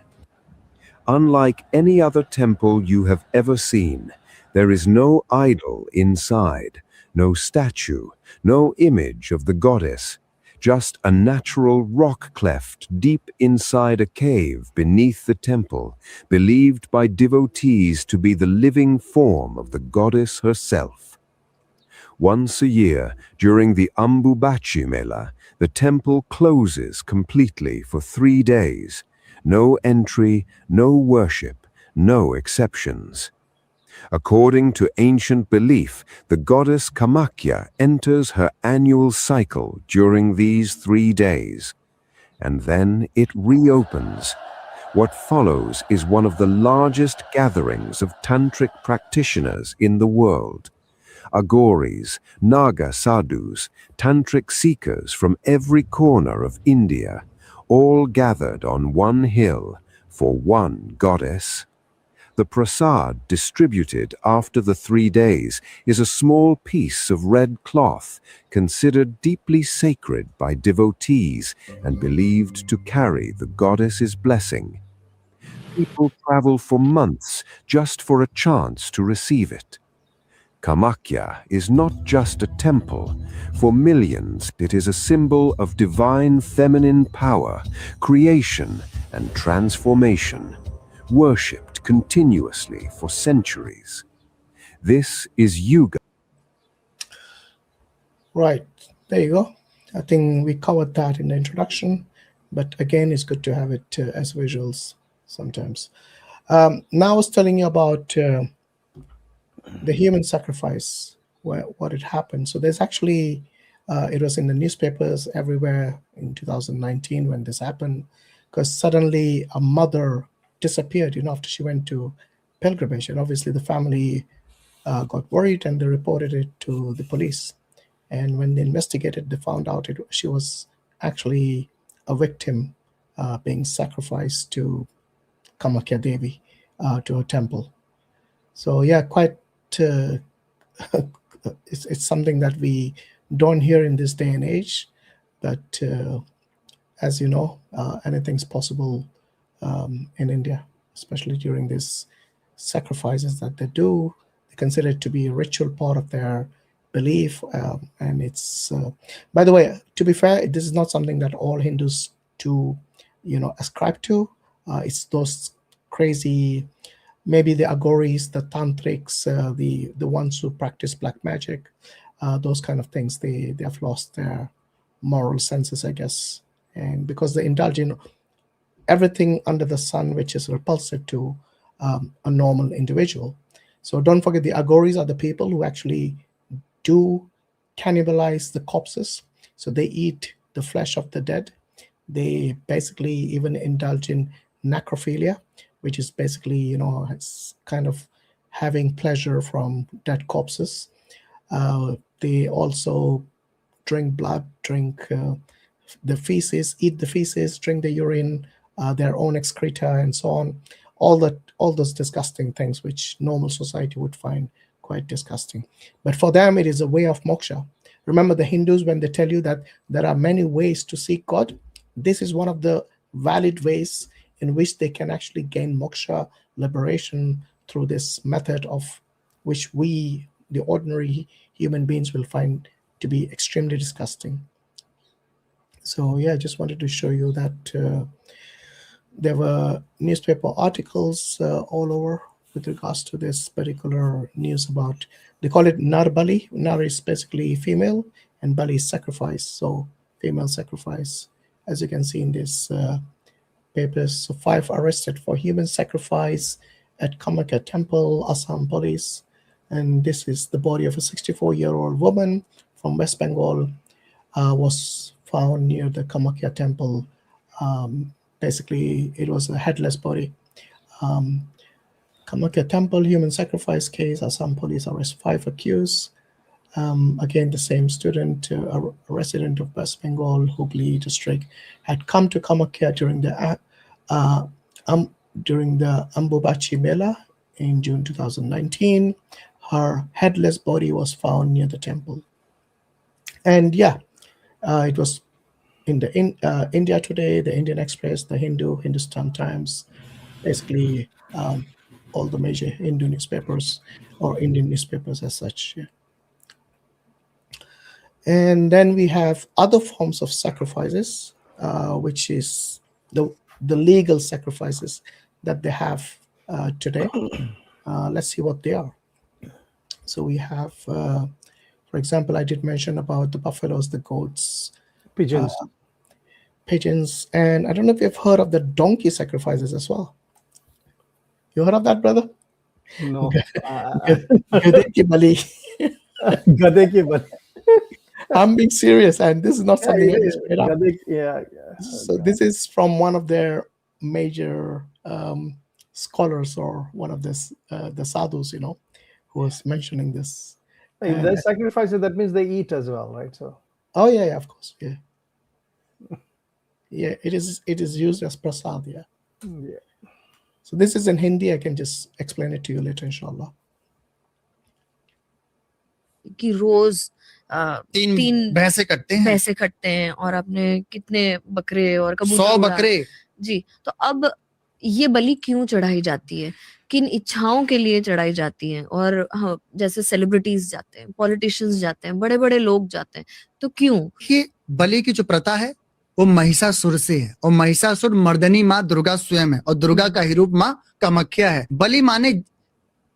Unlike any other temple you have ever seen, there is no idol inside, no statue, no image of the goddess, just a natural rock cleft deep inside a cave beneath the temple, believed by devotees to be the living form of the goddess herself. Once a year, during the Ambubachi Mela, the temple closes completely for 3 days. No entry, no worship, no exceptions. According to ancient belief, the goddess Kamakhya enters her annual cycle during these 3 days, and then it reopens. What follows is one of the largest gatherings of tantric practitioners in the world. Agoris, Naga sadhus, tantric seekers from every corner of India, all gathered on one hill for one goddess. The prasad distributed after the 3 days is a small piece of red cloth considered deeply sacred by devotees and believed to carry the goddess's blessing. People travel for months just for a chance to receive it. Kamakhya is not just a temple. For millions, it is a symbol of divine feminine power, creation, and transformation, worshipped continuously for centuries. This is Yuga. Right, there you go. I think we covered that in the introduction, but again, it's good to have it as visuals sometimes. Now I was telling you about the human sacrifice, what had happened. So there's actually, it was in the newspapers everywhere in 2019 when this happened, because suddenly a mother disappeared, after she went to pilgrimage. And obviously the family got worried and they reported it to the police. And when they investigated, they found out she was actually a victim being sacrificed to Kamakhya Devi, to her temple. So yeah, quite it's something that we don't hear in this day and age, but as you know, anything's possible in India, especially during these sacrifices that they do. They consider it to be a ritual part of their belief, and it's by the way, to be fair, this is not something that all Hindus do ascribe to. It's those crazy, maybe the agoris, the tantrics, the ones who practice black magic, those kind of things. They have lost their moral senses, I guess, and because they indulge in everything under the sun which is repulsive to a normal individual. So don't forget, the agoris are the people who actually do cannibalize the corpses. So they eat the flesh of the dead. They basically even indulge in necrophilia, which is basically, it's kind of having pleasure from dead corpses. They also drink blood, drink the feces, eat the feces, drink the urine, their own excreta, and so on. All those disgusting things which normal society would find quite disgusting. But for them, it is a way of moksha. Remember the Hindus, when they tell you that there are many ways to seek God, this is one of the valid ways in which they can actually gain moksha, liberation, through this method of which we, the ordinary human beings, will find to be extremely disgusting. So yeah, I just wanted to show you that there were newspaper articles all over with regards to this particular news about, they call it Nar Bali. Nar is basically female and Bali is sacrifice, so female sacrifice. As you can see in this papers, so 5 arrested for human sacrifice at Kamakhya Temple, Assam police. And this is the body of a 64-year-old woman from West Bengal, was found near the Kamakhya Temple. Basically, it was a headless body. Kamakhya Temple human sacrifice case, Assam police arrest 5 accused. Again, the same student, a resident of West Bengal, Hooghly district, had come to Kamakhya during the Ambubachi Mela in June 2019. her headless body was found near the temple. And yeah, it was in the India Today, the Indian Express, the Hindustan Times, basically all the major Hindu newspapers or Indian newspapers as such. Yeah. And then we have other forms of sacrifices, which is the legal sacrifices that they have today. Let's see what they are. So we have, for example, I did mention about the buffaloes, the goats, Pigeons. Pigeons, and I don't know if you've heard of the donkey sacrifices as well. You heard of that, brother? No. Gade ki bali. Gade ki bali. I'm being serious, and this is not something I just made up. Yeah. So this is from one of their major scholars, or one of the sadhus, who was mentioning this. If they sacrifice it, that means they eat as well, right? So. Oh yeah, of course, yeah. Yeah, it is used as prasad, yeah. Yeah. So this is in Hindi. I can just explain it to you later, inshallah. कि रोज 3 भैंसे कटते हैं और आपने कितने बकरे और कबूतर 100 बकरे जी। तो अब ये बलि क्यों चढ़ाई जाती है, किन इच्छाओं के लिए चढ़ाई जाती है? और हाँ, जैसे सेलिब्रिटीज जाते हैं, पॉलिटिशियंस जाते हैं, बड़े बड़े लोग जाते हैं, तो क्यों? ये बलि की जो प्रथा है वो महिषासुर से है, और महिषासुर मर्दनी माँ दुर्गा स्वयं है, और दुर्गा का ही रूप माँ कामाख्या है। बलि माने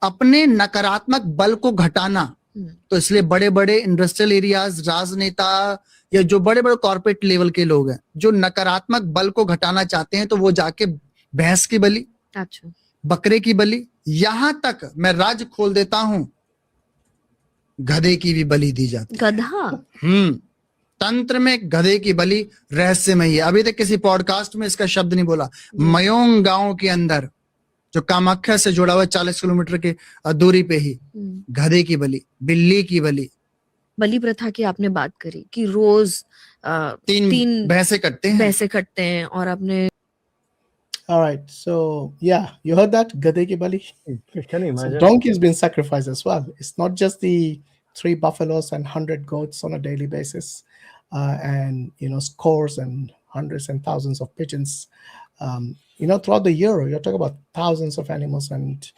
अपने नकारात्मक बल को घटाना, तो इसलिए बड़े बड़े इंडस्ट्रियल एरियाज, राजनेता या जो बड़े बड़े कॉर्पोरेट लेवल के लोग हैं जो नकारात्मक बल को घटाना चाहते हैं, तो वो जाके भैंस की बलि, अच्छा, बकरे की बलि, यहां तक मैं राज खोल देता हूं, गधे की भी बलि दी जाती है। गधा? तंत्र में गधे की बलि रहस्यमय है। अभी तक किसी पॉडकास्ट में इसका शब्द नहीं बोला। मयोंग गांव के अंदर जो कामाख्या से जुड़ा हुआ 40 किलोमीटर के दूरी पे ही गधे की बलि, बिल्ली की बलि। बलि प्रथा की आपने बात करी कि रोज 3 भैंसे कटते हैं और आपने All right, so yeah, you heard that, gade ki bali. Can you imagine? So donkey has been sacrificed as well. It's not just the 3 buffaloes and 100 goats on a daily basis, and scores and hundreds and thousands of pigeons. Throughout the year, you're talking about thousands of animals and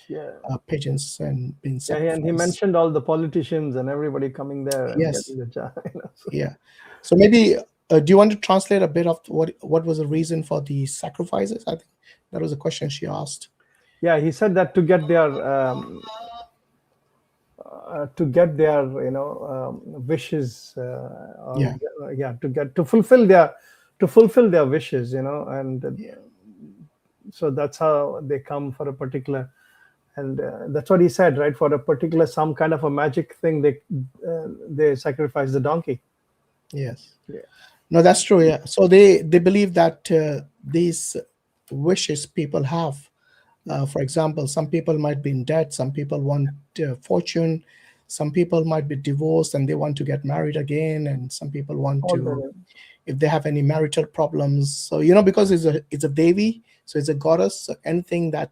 pigeons and being sacrificed. Yeah, and he mentioned all the politicians and everybody coming there. And Yes. getting the so. Yeah. So maybe, do you want to translate a bit of what was the reason for the sacrifices? I think that was a question she asked. Yeah, he said that to get their wishes. To fulfill their wishes, and so that's how they come for a particular, and that's what he said, right? For a particular, some kind of a magic thing, they sacrifice the donkey. Yes. Yeah. No, that's true. Yeah. So they believe that these wishes people have, for example, some people might be in debt, some people want fortune, some people might be divorced and they want to get married again, and some people want if they have any marital problems. So because it's a Devi, so it's a goddess. So anything that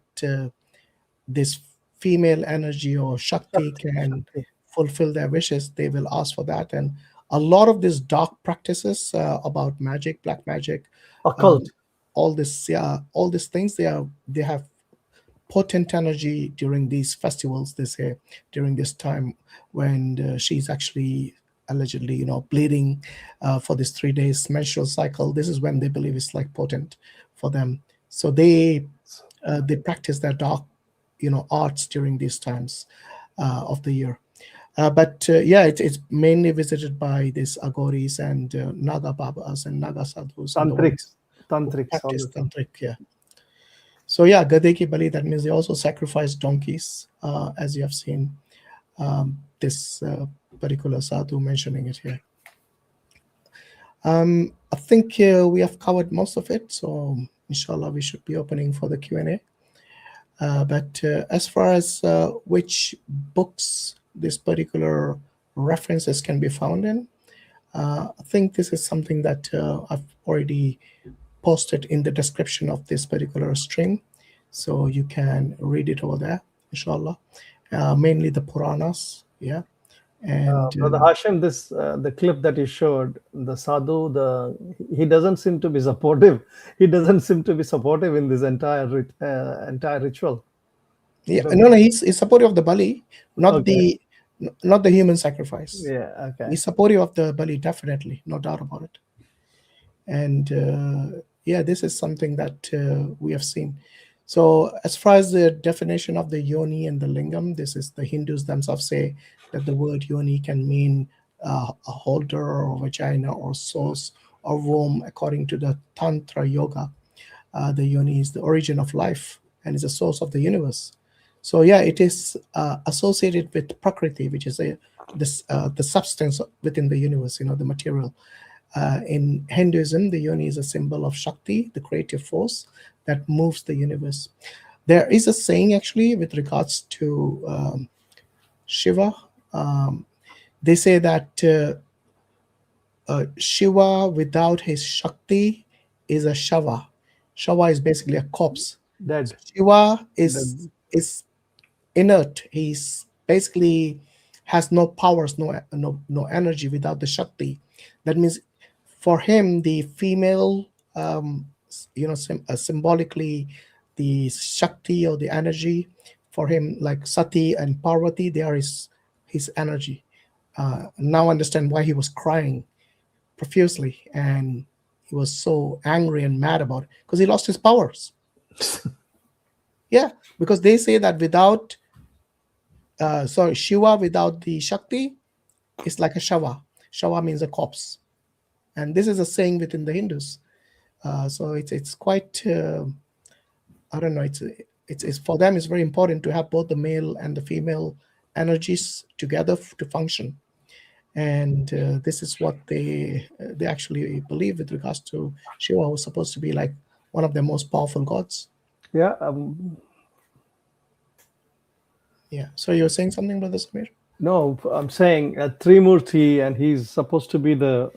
this female energy or Shakti can fulfill their wishes, they will ask for that. And a lot of these dark practices about magic, black magic, occult, all these things, they have potent energy during these festivals. They say during this time when she's actually allegedly bleeding for this 3 days menstrual cycle. This is when they believe it's like potent for them. So they practice their dark arts during these times of the year. But it's mainly visited by these agoris and Naga Babas and Naga Sadhus. Tantric, yeah. So yeah, Gade ki Bali, that means they also sacrifice donkeys, as you have seen this particular sadhu mentioning it here. I think we have covered most of it, so inshallah we should be opening for the Q&A. But as far as which books this particular references can be found in, I think this is something that I've already posted in the description of this particular stream, so you can read it over there, inshallah. mainly the Puranas. Yeah. And Brother Hashim, this the clip that you showed, the sadhu, he doesn't seem to be supportive. He doesn't seem to be supportive in this entire ritual. yeah, no, he's supportive of the Bali, not Okay. the human sacrifice. Yeah. Okay. He's supportive of the Bali, definitely, no doubt about it. And yeah, this is something that we have seen. So as far as the definition of the yoni and the lingam, this is the Hindus themselves say that the word yoni can mean a holder or vagina or source or womb. According to the Tantra yoga, the yoni is the origin of life and is the source of the universe. So yeah, it is associated with Prakriti, which is the substance within the universe, the material. In Hinduism, the yoni is a symbol of Shakti, the creative force that moves the universe. There is a saying actually with regards to Shiva. They say that Shiva without his Shakti is a Shava. Shava is basically a corpse. Dead. Shiva is inert. He's basically has no powers, no energy without the Shakti. That means for him, the female, symbolically, the Shakti or the energy, for him, like Sati and Parvati, they are his energy. Now understand why he was crying profusely and he was so angry and mad about it, because he lost his powers. Yeah, because they say that without, Shiva without the Shakti is like a Shava. Shava means a corpse. And this is a saying within the Hindus. So it's quite, I don't know, it's for them, it's very important to have both the male and the female energies together to function. And this is what they actually believe with regards to Shiva, who's supposed to be like one of the most powerful gods. Yeah. Yeah. So you're saying something, Brother Samir? No, I'm saying Trimurti, and he's supposed to be the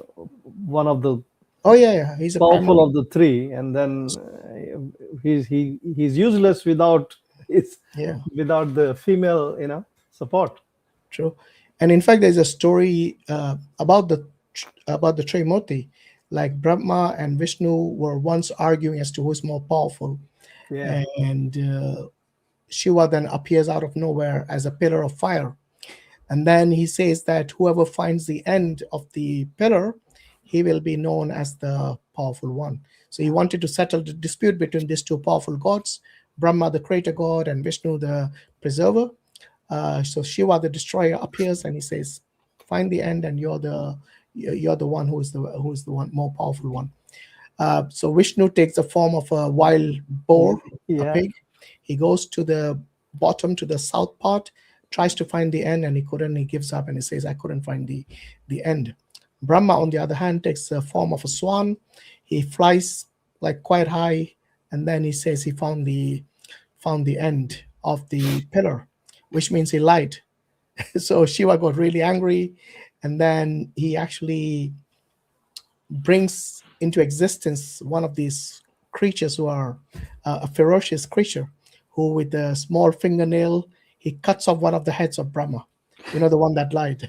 one of the Oh yeah, he's a powerful of the three, and then he's useless without without the female support. True. And in fact, there's a story about the Trimurti, like Brahma and Vishnu were once arguing as to who's more powerful. Yeah. And Shiva then appears out of nowhere as a pillar of fire. And then he says that whoever finds the end of the pillar, he will be known as the powerful one. So he wanted to settle the dispute between these two powerful gods, Brahma, the creator god, and Vishnu, the preserver. So Shiva, the destroyer, appears and he says, "Find the end, and you're the one who is the one more powerful one." So Vishnu takes the form of a wild boar, a pig. He goes to the bottom, to the south part, tries to find the end, and he couldn't. He gives up and he says, "I couldn't find the end." Brahma, on the other hand, takes the form of a swan. He flies like quite high, and then he says he found the end of the pillar, which means he lied. So Shiva got really angry, and then he actually brings into existence one of these creatures who are a ferocious creature, who with a small fingernail, he cuts off one of the heads of Brahma, the one that lied.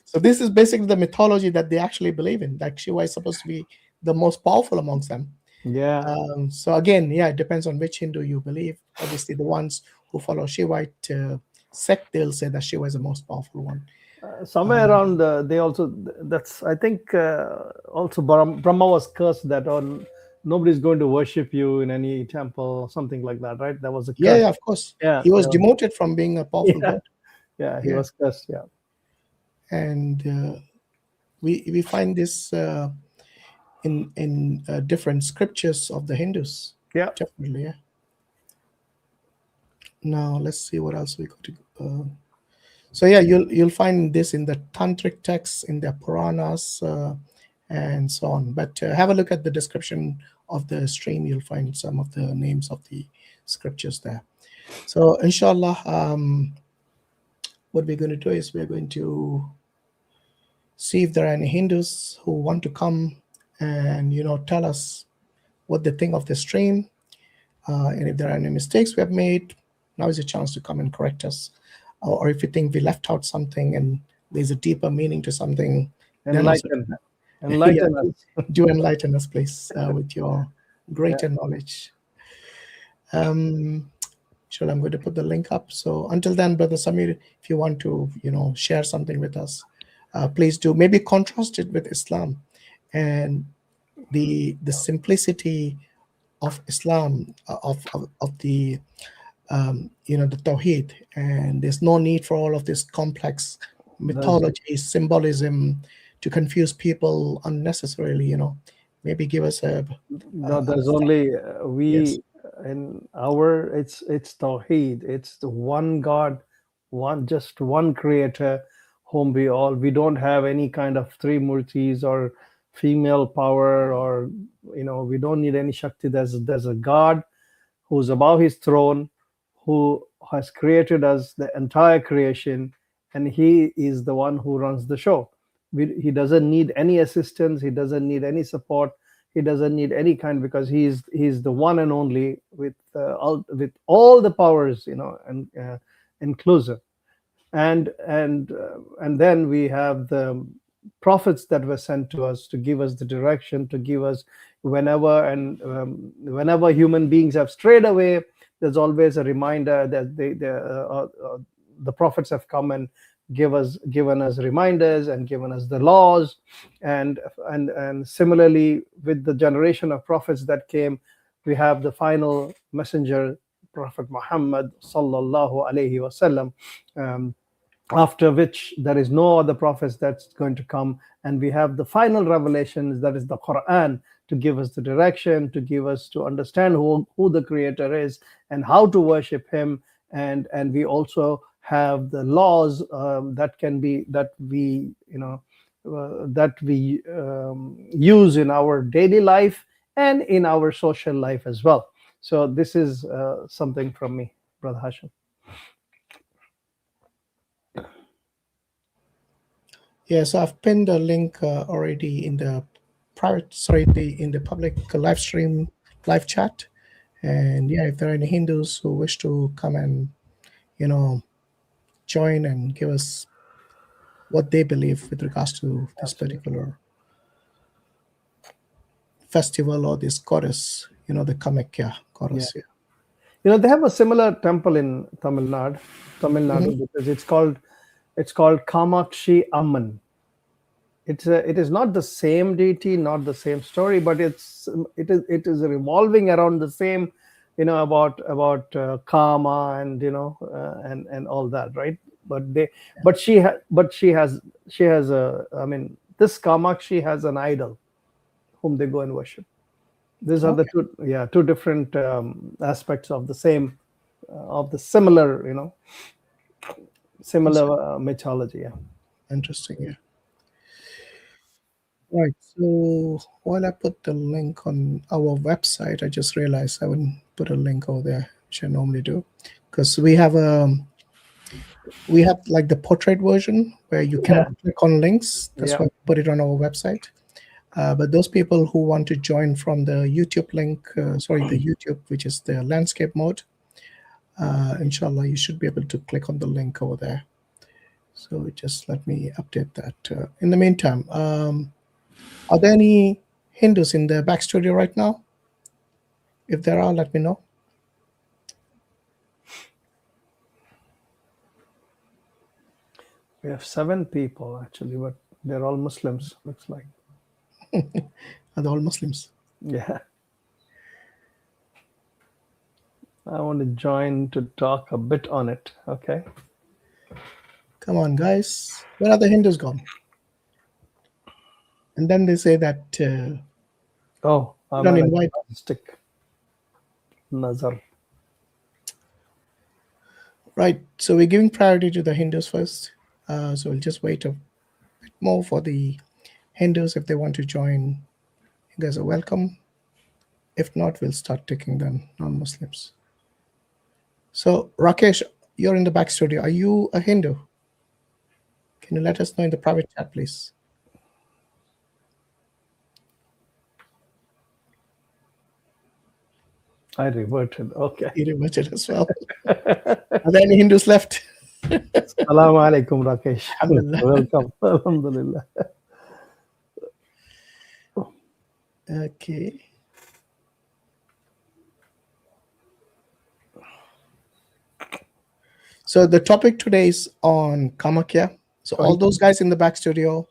So this is basically the mythology that they actually believe in, that Shiva is supposed to be the most powerful amongst them. Yeah. So again, it depends on which Hindu you believe. Obviously, the ones who follow Shivite sect, they'll say that Shiva is the most powerful one. Somewhere around, they also, that's, I think, also Brahma was cursed that nobody's going to worship you in any temple, something like that, right? That was a curse. Yeah, of course. Yeah, he was demoted from being a powerful god. Yeah, he was cursed. Yeah. And we find this in different scriptures of the Hindus. Yeah, definitely. Yeah. Now let's see what else we got to. So yeah, you'll find this in the tantric texts, in the Puranas, and so on. But have a look at the description of the stream. You'll find some of the names of the scriptures there. So inshallah, what we're going to do is we're going to see if there are any Hindus who want to come and tell us what they think of the stream, and if there are any mistakes we have made, now is a chance to come and correct us. Or if you think we left out something and there's a deeper meaning to something, then also, Enlighten us. do enlighten us, please, with your greater knowledge. Sure, I'm going to put the link up. So until then, Brother Samir, if you want to, share something with us, please do. Maybe contrast it with Islam and the simplicity of Islam, of the the Tawheed, and there's no need for all of this complex mythology, symbolism to confuse people unnecessarily. Maybe give us a. No, there's only Yes. in our it's Tawheed. It's the one God, just one Creator, whom we don't have any kind of three murtis or female power, or we don't need any Shakti. There's a God who's above his throne, who has created us, the entire creation, and he is the one who runs the show. He doesn't need any assistance, he doesn't need any support, he doesn't need any kind, because he's the one and only with all the powers, and inclusive. And then we have the prophets that were sent to us to give us the direction, to give us whenever human beings have strayed away, there's always a reminder that the prophets have come and given us reminders and given us the laws. And similarly, with the generation of prophets that came, we have the final messenger, Prophet Muhammad sallallahu alaihi wasallam, after which there is no other prophets that's going to come. And we have the final revelations, that is the Quran, to give us the direction, to give us to understand who the Creator is and how to worship him. And we also have the laws that we use in our daily life and in our social life as well. So this is something from me, Brother Hashim. Yeah, so I've pinned a link already in the in the public live stream, live chat. And yeah, if there are any Hindus who wish to come and, join and give us what they believe with regards to this particular festival or this goddess, the Kamakhya goddess. Yeah. They have a similar temple in Tamil Nadu, because it's called Kamakshi Amman. It is not the same deity, not the same story, but it is revolving around the same, about karma and and all that, right? But she has a, this Kamakshi has an idol whom they go and worship. These are the two different aspects of the same, of the similar mythology. Yeah. Interesting. Yeah. Right. So while I put the link on our website, I just realized I wouldn't put a link over there, which I normally do, because we have like the portrait version where you cannot click on links. That's why I put it on our website. But those people who want to join from the YouTube link, the YouTube, which is the landscape mode, inshallah, you should be able to click on the link over there. So just let me update that. In the meantime, are there any Hindus in the back studio right now? If there are, let me know. We have 7 people actually, but they're all Muslims, looks like. Are they all Muslims? Yeah. I want to join to talk a bit on it. Okay. Come on, guys. Where are the Hindus gone? And then they say that I'm don't an invite. agnostic. Nazar. Right. So we're giving priority to the Hindus first. So we'll just wait a bit more for the Hindus. If they want to join, you guys are welcome. If not, we'll start taking the non-Muslims. So Rakesh, you're in the back studio. Are you a Hindu? Can you let us know in the private chat, please? I reverted. Okay. He reverted as well. Are there any Hindus left? Assalamu alaikum, Rakesh. Alhamdulillah. Welcome. Alhamdulillah. Okay. So the topic today is on Kamakhya. So all those guys in the back studio,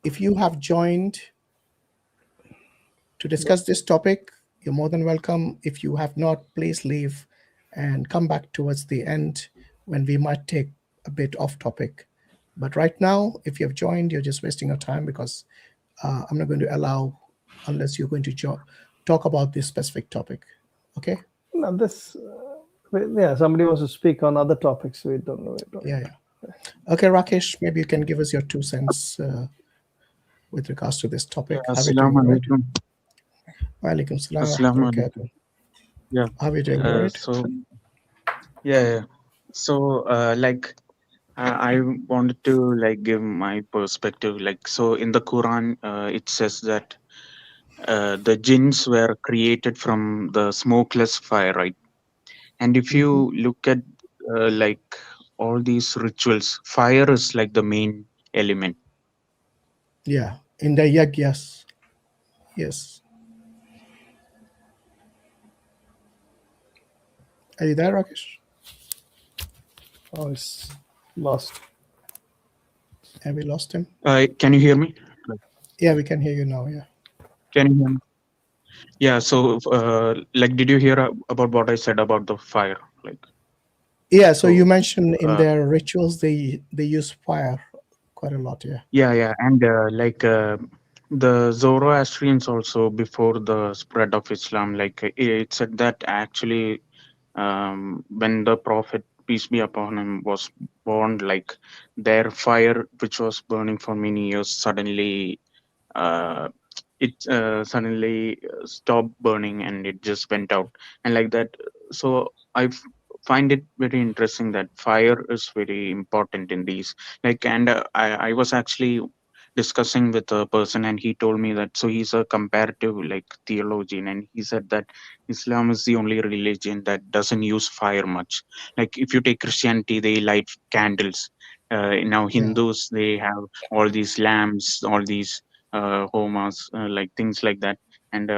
if you have joined to discuss this topic, you're more than welcome. If you have not, please leave and come back towards the end when we might take a bit off topic. But right now, if you have joined, you're just wasting your time, because I'm not going to allow unless you're going to talk about this specific topic. Okay? Now this, yeah, somebody wants to speak on other topics. We don't know. Yeah. Okay, Rakesh, maybe you can give us your 2 cents with regards to this topic. Assalamu alaikum. Walaikum salam. Assalamu alaikum. Yeah. How are you doing? Right? So I wanted to like give my perspective. Like, so in the Quran, it says that the jinns were created from the smokeless fire, right? And if you look at like all these rituals, fire is like the main element. Yeah, in the yagyas. Yes. Are you there, Rakesh? Oh, it's lost. Have we lost him? Can you hear me? Yeah, we can hear you now. Yeah. Can you hear me? Yeah. So, like, did you hear about what I said about the fire? Like. Yeah. So you mentioned in their rituals they use fire quite a lot. Yeah. Yeah, and the Zoroastrians also, before the spread of Islam, like it said that actually when the Prophet, peace be upon him, was born, like their fire, which was burning for many years, suddenly suddenly stopped burning and it just went out, and like that. So I find it very interesting that fire is very important in these, like, and I was actually discussing with a person, and he told me that, so he's a comparative like theologian, and he said that Islam is the only religion that doesn't use fire much. Like, if you take Christianity, they light candles. Now Hindus, they have all these lamps, all these homas, like things like that. And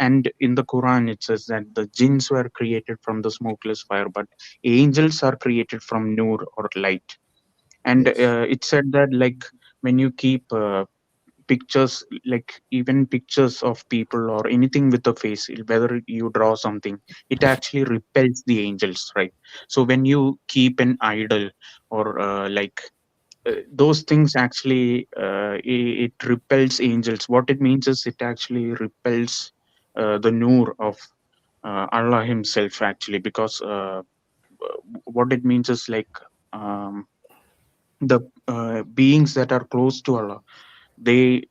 and in the Quran it says that the jinns were created from the smokeless fire, but angels are created from nur or light. And it said that, like, when you keep pictures, like even pictures of people or anything with a face, whether you draw something, it actually repels the angels, right? So when you keep an idol or those things, actually it repels angels. What it means is it actually repels the nur of Allah himself, actually, because what it means is, like, the beings that are close to Allah, they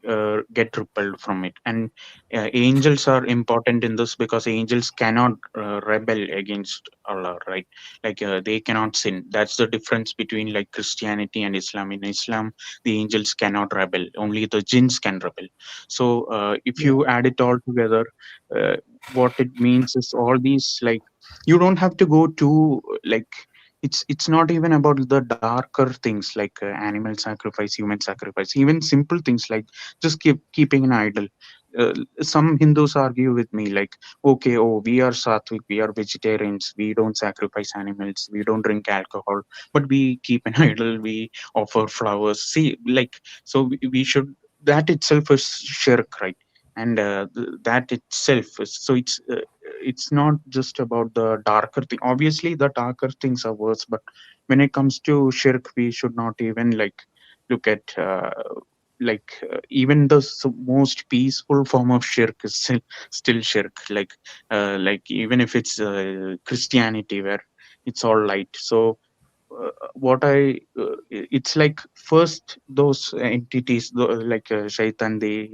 get repelled from it. And angels are important in this because angels cannot rebel against Allah, right? Like, they cannot sin. That's the difference between like Christianity and Islam. In Islam, the angels cannot rebel, only the jinns can rebel. So if you add it all together, what it means is, all these, like, you don't have to go to, like, it's not even about the darker things, like animal sacrifice, human sacrifice, even simple things like just keeping an idol. Some Hindus argue with me, like, okay, oh, we are sattvic, we are vegetarians, we don't sacrifice animals, we don't drink alcohol, but we keep an idol, we offer flowers. See, like, so we should, that itself is shirk, right? And that itself is, so it's not just about the darker thing. Obviously the darker things are worse, but when it comes to shirk, we should not even like look at even the most peaceful form of shirk is still shirk, like even if it's Christianity, where it's all light. So what I it's like, first those entities, like shaitan, they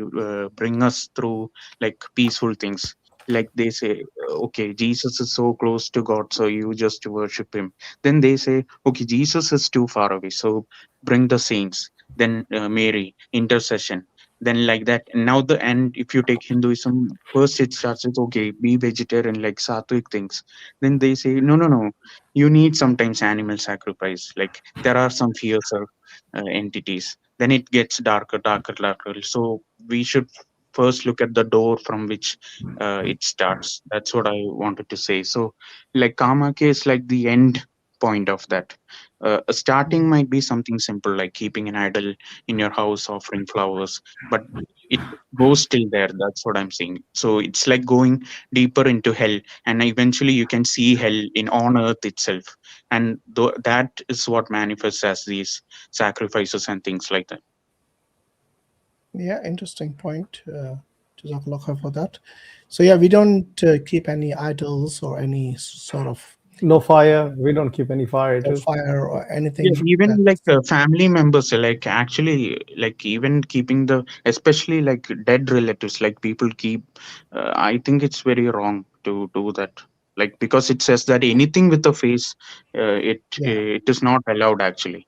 bring us through like peaceful things. Like, they say, okay, Jesus is so close to God, so you just worship him. Then they say, okay, Jesus is too far away, so bring the saints. Then Mary, intercession. Then like that, and now the and if you take Hinduism, first it starts with, okay, be vegetarian, like sattvic things. Then they say, no, no, no, you need sometimes animal sacrifice. Like there are some fiercer entities. Then it gets darker, darker, darker. So we should first look at the door from which it starts. That's what I wanted to say. So like Kamakya is like the end point of that. Starting might be something simple like keeping an idol in your house, offering flowers, but it goes till there. That's what I'm saying. So it's like going deeper into hell, and eventually you can see hell in on earth itself, and that is what manifests as these sacrifices and things like that. Yeah, interesting point. Jazakallah khair for that. So yeah, we don't keep any idols or any sort of No fire. We don't keep any fire too. fire or anything. Yeah, even like family members, like actually, like even keeping the, especially like dead relatives, like people keep. I think it's very wrong to do that. Like because it says that anything with a face, it is not allowed actually,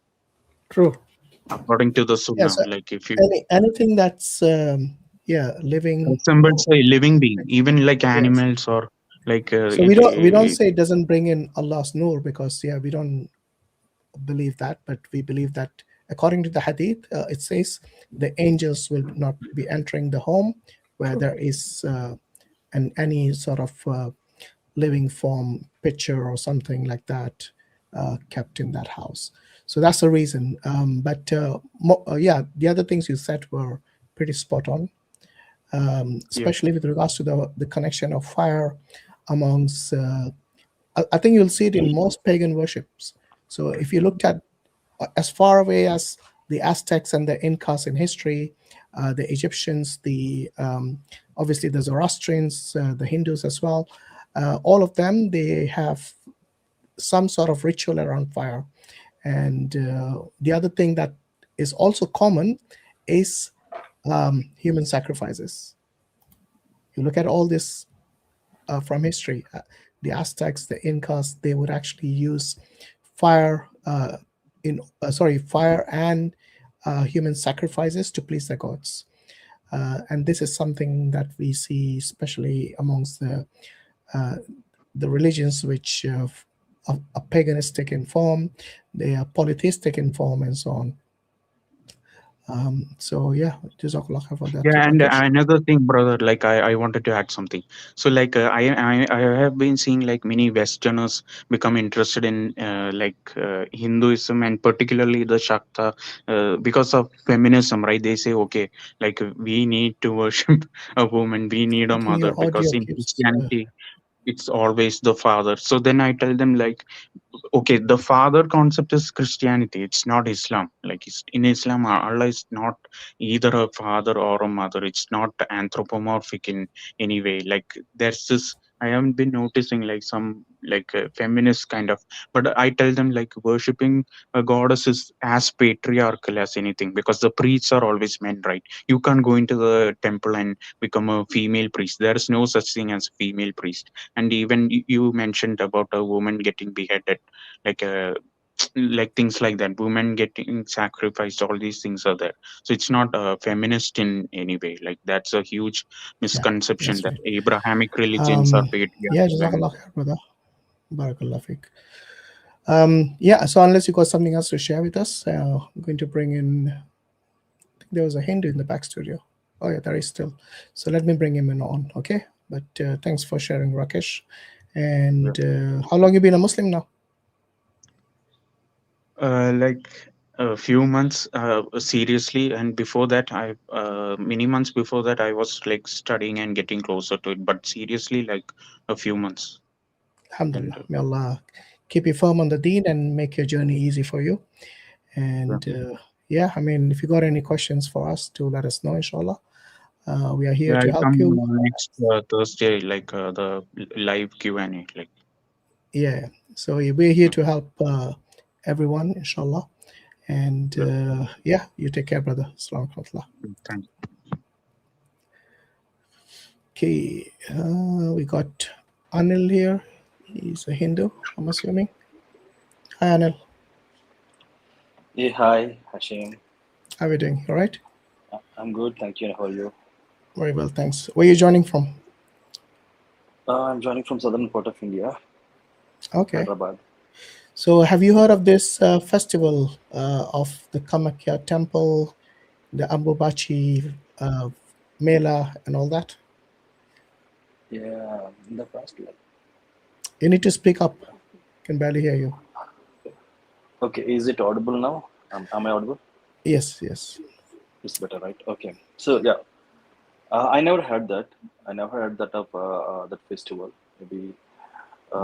True. according to the Yeah, Sunnah. so Like if you anything that's living. resembles a living being, even like Yes. animals or like So we don't say it doesn't bring in Allah's nur, because we don't believe that, but we believe that according to the hadith, it says the angels will not be entering the home where there is any sort of living form picture or something like that kept in that house. So that's the reason. But the other things you said were pretty spot on, especially with regards to the connection of fire amongst. I think you'll see it in most pagan worships. So if you looked at as far away as the Aztecs and the Incas in history, the Egyptians, the obviously the Zoroastrians, the Hindus as well, all of them, they have some sort of ritual around fire. And the other thing that is also common is human sacrifices. You look at all this from history. The Aztecs, the Incas, they would actually use fire fire and human sacrifices to please their gods. And this is something that we see especially amongst the religions which are paganistic in form, they are polytheistic in form, and so on. So yeah, Jazakallah khair for that. Yeah, and Rakesh. another thing, brother, like I wanted to add something. So like I have been seeing like many Westerners become interested in Hinduism, and particularly the Shakta, because of feminism, right? They say, okay, like we need to worship a woman, we need I a think mother, your audio because in keeps Christianity it's always the father. So then I tell them like, okay, the father concept is Christianity, it's not Islam. Like in Islam, Allah is not either a father or a mother. It's not anthropomorphic in any way. Like there's this, I haven't been noticing like some like feminist kind of, but I tell them like worshiping a goddess is as patriarchal as anything, because the priests are always men, right? You can't go into the temple and become a female priest. There is no such thing as a female priest. And even you mentioned about a woman getting beheaded, like like things like that, women getting sacrificed, all these things are there. So it's not feminist in any way. Like that's a huge misconception that's that right. Abrahamic religions are Yeah, patriarchal. And Jazakallah khair, brother. Barakallah fiqh. So unless you got something else to share with us, I'm going to bring in, I think there was a Hindu in the back studio. Oh yeah, there is still. So let me bring him in on, okay? But thanks for sharing, Rakesh. And how long you been a Muslim now? like a few months seriously, and before that I many months before that I was like studying and getting closer to it, but seriously like a few months. And Alhamdulillah. May Allah keep you firm on the deen and make your journey easy for you. And I mean, if you got any questions for us, to let us know, inshallah. We are here yeah, to I'll help come you. next Thursday, like the live Q&A. Like, Yeah. So we're here to help everyone, inshallah. And you take care, brother. Assalamu alaikum. thank you. Okay. We got Anil here. He's a Hindu, I'm assuming. Hi, Anil. Hey, hi, Hashim. How are you doing? All right? I'm good, thank you. How are you? Very well, thanks. Where are you joining from? I'm joining from southern part of India, Okay. Hyderabad. So have you heard of this festival of the Kamakhya Temple, the Ambubachi Mela and all that? Yeah, in the past. You need to speak up. Can barely hear you. Okay, is it audible now? Am I audible? Yes, yes. It's better, right? Okay. So yeah, I never heard that. I never heard that of that festival. Maybe,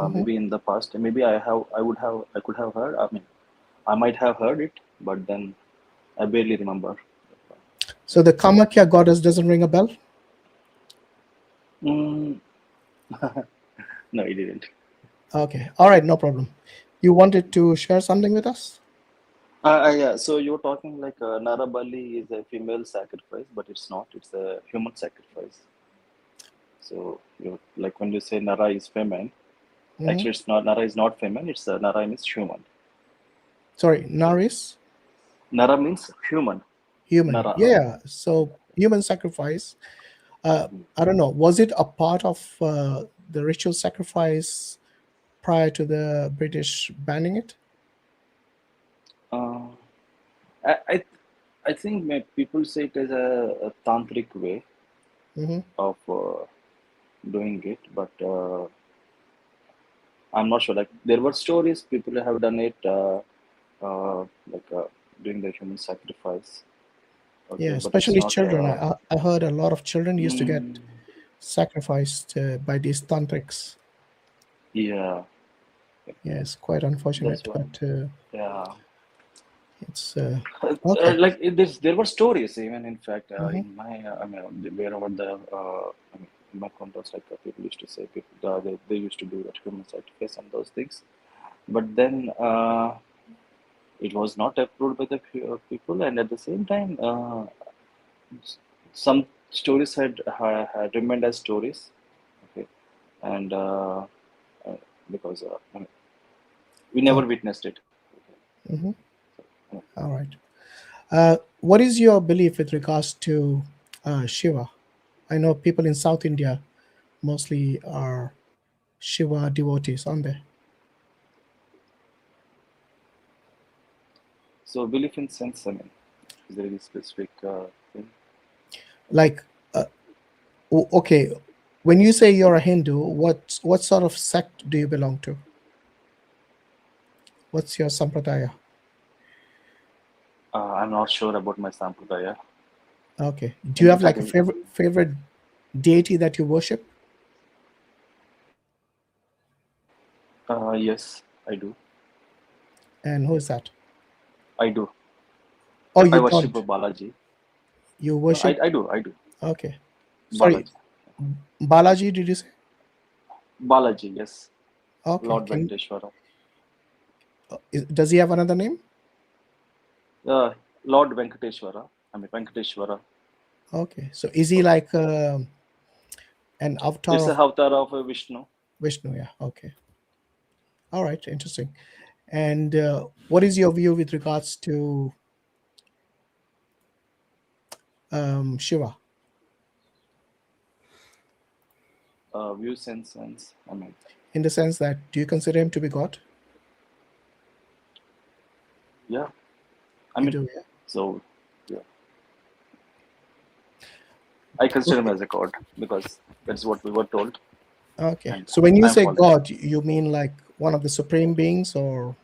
maybe in the past. Maybe I could have heard. I mean, I might have heard it, but then I barely remember. So the Kamakhya goddess doesn't ring a bell? Mm. No, it didn't. Okay. All right, no problem. You wanted to share something with us? Yeah, so you're talking like Narabali is a female sacrifice, but it's not. It's a human sacrifice. So you like when you say Nara is feminine, actually it's not. Nara is not feminine. It's Nara means human. Sorry, Naris? Nara means human. Human. Nara. Yeah. So human sacrifice. I don't know. Was it a part of the ritual sacrifice prior to the British banning it? I think people say it as a tantric way of doing it, but I'm not sure. Like there were stories people have done it, doing the human sacrifice. Okay, Yeah, but it's especially not. children. I heard a lot of children used to get sacrificed by these tantrics. Yeah. Yeah, it's quite unfortunate, That's why. but Yeah. it's okay. There were stories even. In fact, in my I mean, wherever in my context, like people used to say they used to do that human sacrifice and those things, but then it was not approved by the people, and at the same time, some stories had remained as stories. Okay, and because I mean, we never witnessed it. All right. What is your belief with regards to Shiva? I know people in South India mostly are Shiva devotees, aren't they? So belief in sense, I mean, is there any specific thing? Like, okay, when you say you're a Hindu, what sort of sect do you belong to? What's your sampradaya? I'm not sure about my sampradaya. Okay. Do you have like a favorite deity that you worship? Yes, I do. And who is that? I do. Oh, you I worship don't. Balaji. You No, worship? I do. Okay. Sorry. Balaji. Balaji, did you say? Balaji, yes. Okay. Lord Venkateshwara. Does he have another name? Lord Venkateshwara. I mean, Venkateshwara. Okay. So is he like an avatar? It's a avatar of Vishnu. Vishnu, yeah. Okay. All right. Interesting. And what is your view with regards to Shiva? View sense. I mean, in the sense that, do you consider him to be God? Yeah. You do, yeah. So, yeah. I consider him as a god because that's what we were told. Okay. And so when you I'm say following. God, you mean like one of the supreme beings or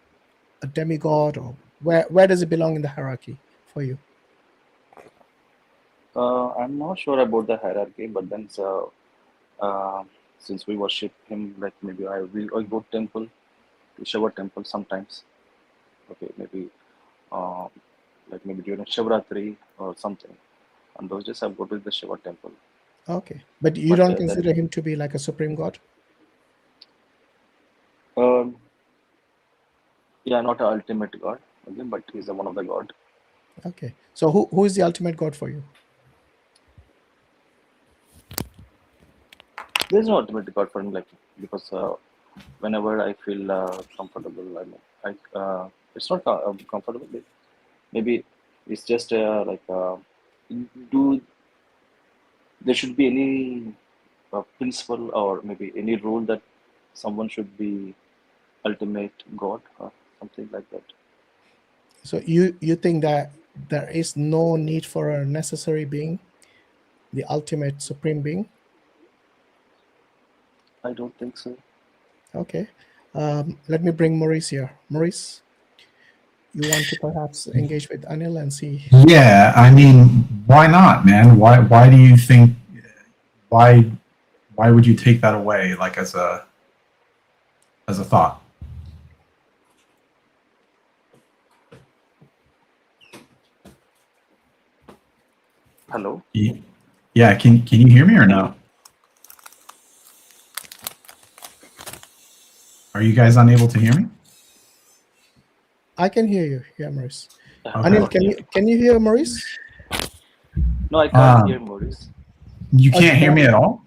a demigod, or where does it belong in the hierarchy for you? I'm not sure about the hierarchy, but then since we worship him, like maybe I go temple, to Shiva temple sometimes. Okay, maybe like maybe during Shivratri or something. On those days, I go to the Shiva temple. Okay, but you don't consider him to be like a supreme god? Yeah, not an ultimate god, okay, but he's one of the god. Okay, so who is the ultimate god for you? There's no ultimate god for him, like, because whenever I feel comfortable, I mean, it's not comfortable. Maybe it's just like do there should be any principle or maybe any rule that someone should be ultimate God or something like that? So you think that there is no need for a necessary being, the ultimate supreme being? I don't think so. Okay. Let me bring Maurice here. Maurice, you want to perhaps engage with Anil and see? Yeah, I mean, why not, man? Why do you think? Why would you take that away, like as a thought? Hello? Yeah, can you hear me or no? Are you guys unable to hear me? I can hear you. Yeah, Maurice. Okay. Anil, can you hear Maurice? No, I can't hear Muris. You can't hear me at all?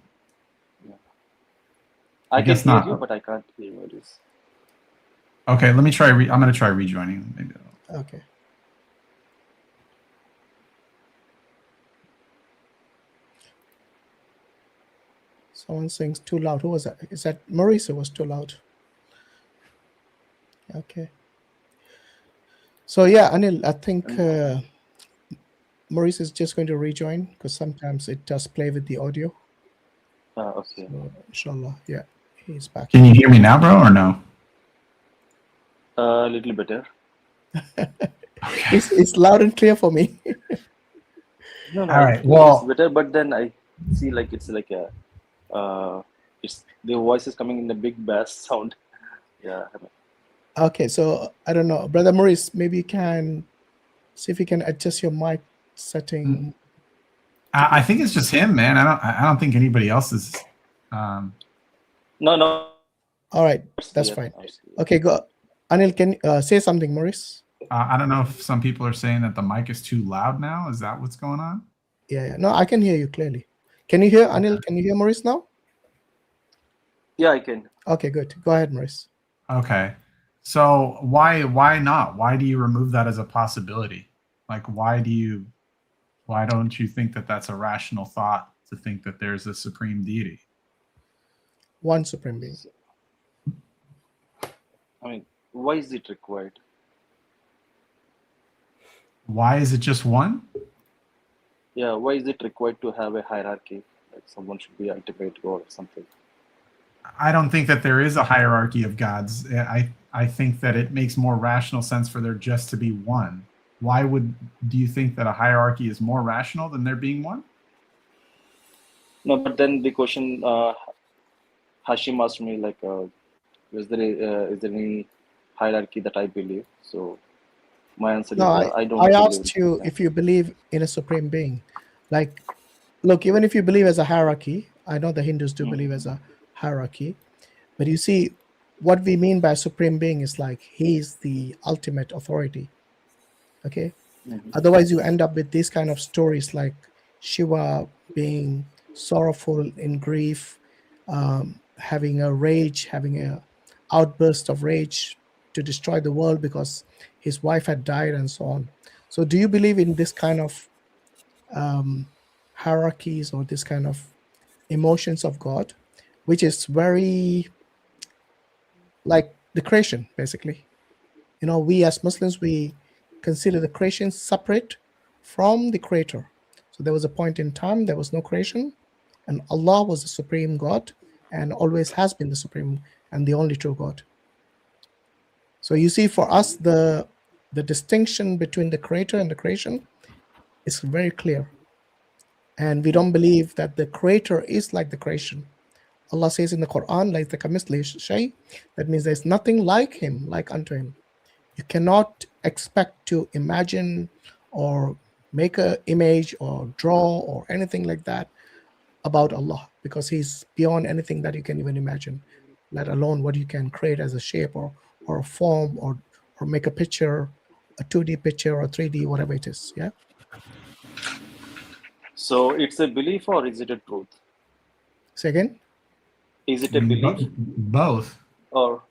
I can guess hear not. you, but I can't hear Muris. Okay, let me try. I'm going to try rejoining. Maybe Okay. Someone sings too loud. Who was that? Is that Maurice who was too loud? Okay. So yeah, Anil, I think Maurice is just going to rejoin because sometimes it does play with the audio. Okay. So, inshallah, yeah, he's back. Can you hear me now, bro, or no? A little better. Okay. It's loud and clear for me. No, All right, it's well- better, but then I see like it's like a it's the voice is coming in a big bass sound. Yeah. Okay, so I don't know, Brother Maurice, maybe you can see if you can adjust your mic setting. I think it's just him, man. I don't think anybody else is. No. All right, that's fine. Okay, go. Anil, can say something, Maurice? I don't know if some people are saying that the mic is too loud now. Is that what's going on? Yeah. No, I can hear you clearly. Can you hear Anil? Can you hear Maurice now? Yeah, I can. Okay, good. Go ahead, Maurice. Okay. So why not? Why do you remove that as a possibility? Like, why don't you think that that's a rational thought to think that there's a supreme deity? One supreme being. I mean, why is it required? Why is it just one? Yeah, why is it required to have a hierarchy? Like someone should be ultimate God or something. I don't think that there is a hierarchy of gods. I think that it makes more rational sense for there just to be one. Why do you think that a hierarchy is more rational than there being one? No, but then the question Hashim asked me like, is there any hierarchy that I believe? So my answer No, is I don't. I believe asked in you that. if you believe in a supreme being. Like, look, even if you believe as a hierarchy, I know the Hindus do believe as a hierarchy, but you see, what we mean by supreme being is like he is the ultimate authority. Okay. Otherwise, you end up with these kind of stories like Shiva being sorrowful in grief, having a rage, having a outburst of rage to destroy the world because his wife had died and so on. So do you believe in this kind of hierarchies or this kind of emotions of God, which is very like the creation, basically? You know, we as Muslims, we consider the creation separate from the creator. So there was a point in time, there was no creation, and Allah was the supreme God and always has been the supreme and the only true God. So you see, for us, the distinction between the creator and the creation is very clear. And we don't believe that the creator is like the creation. Allah says in the Quran, like the kamithli shay, that means there's nothing like him, like unto him. You cannot expect to imagine or make an image or draw or anything like that about Allah, because he's beyond anything that you can even imagine, let alone what you can create as a shape or a form or make a picture, a 2D picture or 3D, whatever it is. Yeah. So it's a belief or is it a truth? Say again? Is it a belief Both. or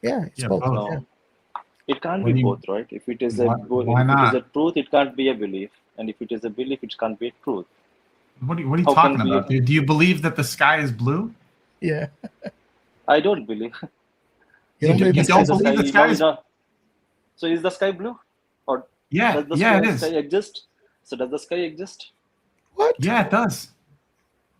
Yeah, it's Yeah, both. both. Yeah. It can't What be do you- both, right? If it is Why if it is not? a truth, it can't be a belief, and if it is a belief, it can't be a truth. What are you How talking can we- about, dude? Do you believe that the sky is blue? Yeah. I don't believe. You don't You believe the don't sky is believe blue? the sky is- So is the sky blue, or Yeah, does the yeah, it is. sky exist? So does the sky exist? What? Yeah, it does.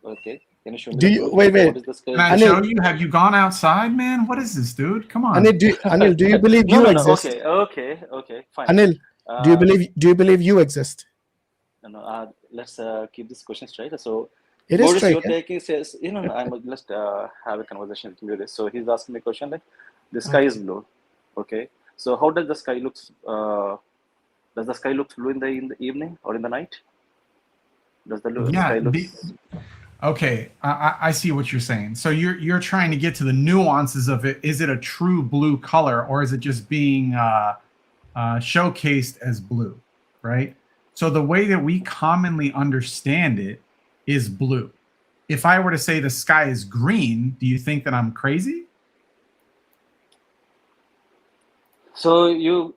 Okay, can you show me? Do the you proof? wait? What is the sky? Can I Anil- show you? Have you gone outside, man? What is this, dude? Come on. Anil, do you believe No, you no, no. exist? Okay, fine. Anil, do you believe you exist? No, let's keep this question straight. So, It is Boris, straight. you're Yeah? taking says, I'm just have a conversation with this. So he's asking me a question like, the sky is blue. Okay, so how does the sky looks? Does the sky look blue in the evening or in the night? Does the sky look? Okay, I see what you're saying. So you're trying to get to the nuances of it. Is it a true blue color, or is it just being showcased as blue, right? So the way that we commonly understand it is blue. If I were to say the sky is green, do you think that I'm crazy? So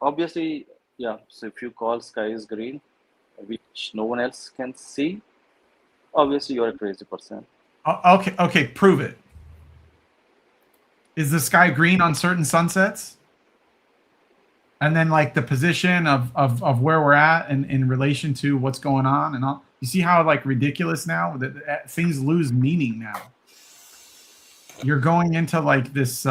obviously, yeah. So if you call sky is green, which no one else can see, obviously you're a crazy person. Okay, prove it. Is the sky green on certain sunsets? And then like the position of where we're at in relation to what's going on and all. You see how like ridiculous now that things lose meaning now. You're going into like this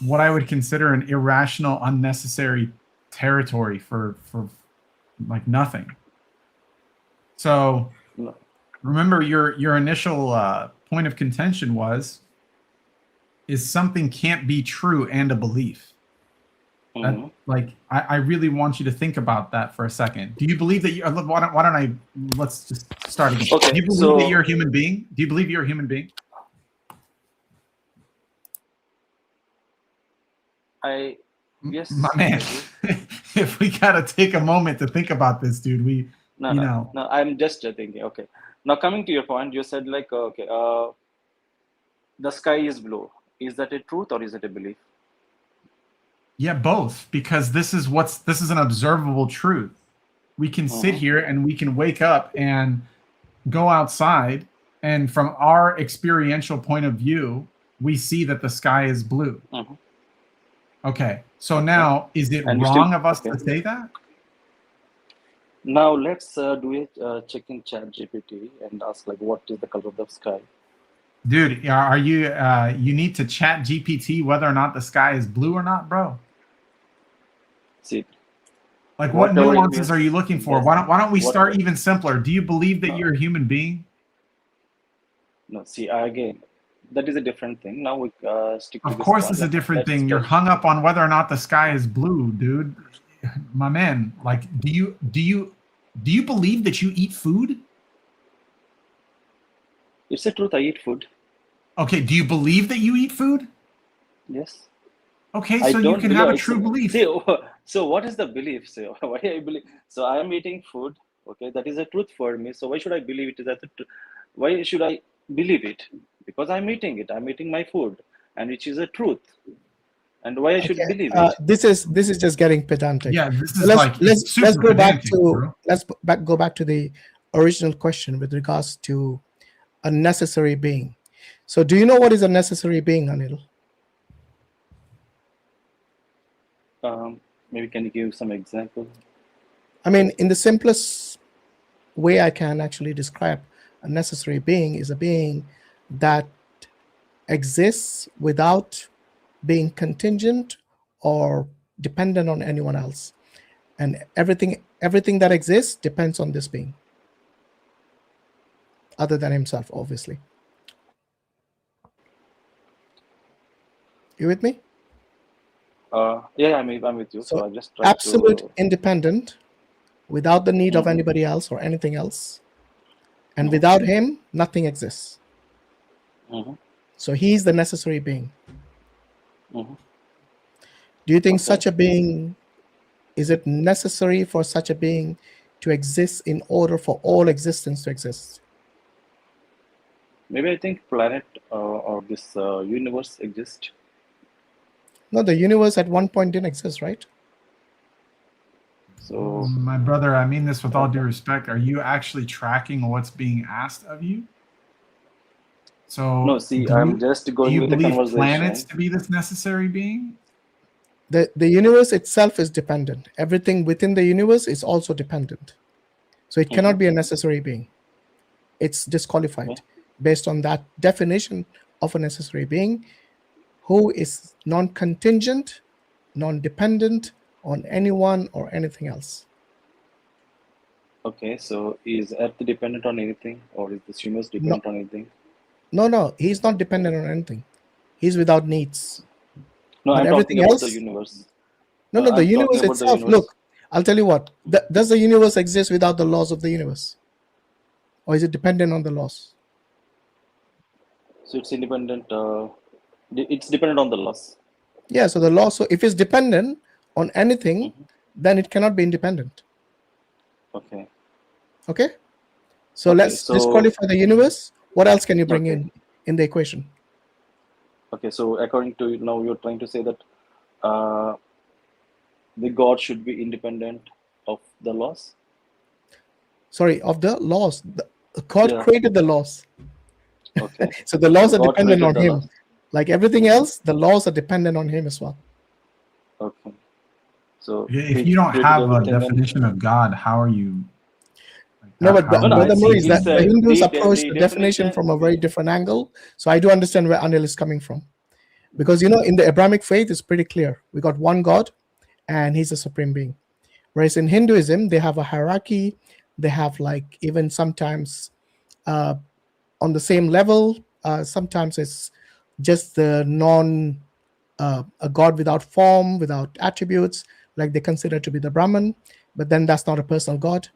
what I would consider an irrational, unnecessary territory for like nothing. So remember your initial point of contention is something can't be true and a belief. Mm-hmm. I really want you to think about that for a second. Do you believe that let's just start again. Okay, Do you believe that you're a human being? Do you believe you're a human being? Yes. My man, if we gotta take a moment to think about this, dude, No, I'm just thinking. Okay, now coming to your point, you said like, okay, the sky is blue. Is that a truth or is it a belief? Yeah, both, because this is an observable truth. We can sit here and we can wake up and go outside, and from our experiential point of view, we see that the sky is blue. Okay, so now is it wrong of us to say that? Now let's do a check in Chat GPT and ask like, what is the color of the sky? Dude, are you you need to Chat GPT whether or not the sky is blue or not, bro? See, like what nuances are you looking for? Why don't we start even simpler? Do you believe that you're a human being? No, see, again, that is a different thing. Now we stick to Of course it's a different thing. You're hung up on whether or not the sky is blue, dude. My man, like, do you believe that you eat food? It's a truth, I eat food. Okay, do you believe that you eat food? Yes. Okay, so you can have a true belief. See, so what is the belief? So why I believe? So I am eating food. Okay, that is a truth for me. So why should I believe it is a truth? Why should I believe it? Because I'm eating it. I'm eating my food, and which is a truth. And why I should believe it? This is just getting pedantic. Yeah, this is let's go back to go back to the original question with regards to a necessary being. So, do you know what is a necessary being, Anil? Maybe can you give some example? I mean, in the simplest way I can actually describe a necessary being is a being that exists without being contingent or dependent on anyone else, and everything that exists depends on this being, other than himself, obviously. You with me? Yeah, I'm with you. So I just try absolute independent, without the need of anybody else or anything else, and without him, nothing exists. So he's the necessary being. Do you think such a being, is it necessary for such a being to exist in order for all existence to exist? Maybe I think planet or this universe exists. No, the universe at one point didn't exist, right? So My brother, I mean this with all due respect. Are you actually tracking what's being asked of you? So no, see, do I'm just do going you with the believe planets conversation. to be this necessary being? The universe itself is dependent. Everything within the universe is also dependent. So it cannot be a necessary being. It's disqualified Okay. based on that definition of a necessary being who is non-contingent, non-dependent on anyone or anything else. Okay, so is Earth dependent on anything, or is this universe No, dependent on anything? no, he's not dependent on anything. He's without needs. No, But I'm talking everything about the else, universe. no, the I'm talking universe about the itself. universe. Look, I'll tell you what. Does the universe exist without the laws of the universe? Or is it dependent on the laws? So it's independent. It's dependent on the laws. Yeah, so the law, so if it's dependent on anything, then it cannot be independent. Okay. Okay? So Okay. let's So disqualify the universe. What else can you bring okay. in the equation? Okay. So according to now, you're trying to say that the God should be independent of the laws. Sorry, of the laws. God Yeah. created the laws. Okay. So the laws So are God dependent created on the him. laws. Like everything else, the laws are dependent on him as well. Okay. So If he you don't created have a everything, and definition of God, how are you? No, but How no, no. do you I Brother see. Muris, understand It's that the that? Hindus approach the the definition definition. from a very different angle. So I do understand where Anil is coming from. Because, in the Abrahamic faith, it's pretty clear. We got one God, and he's a supreme being. Whereas in Hinduism, they have a hierarchy. They have like even sometimes on the same level. Sometimes it's just the a God without form, without attributes, like they consider to be the Brahman. But then that's not a personal God,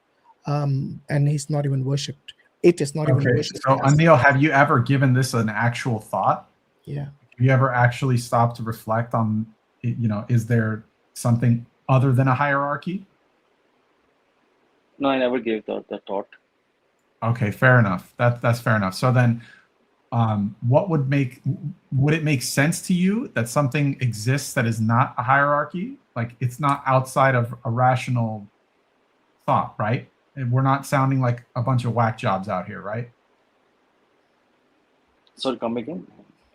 and he's not even worshipped. It is not even Okay, worshipped. so Anil, have you ever given this an actual thought? Yeah. Have you ever actually stopped to reflect on, is there something other than a hierarchy? No, I never gave the thought. Okay, fair enough. That's fair enough. So then, would it make sense to you that something exists that is not a hierarchy? Like it's not outside of a rational thought, right? And we're not sounding like a bunch of whack jobs out here, right? Sorry, come again.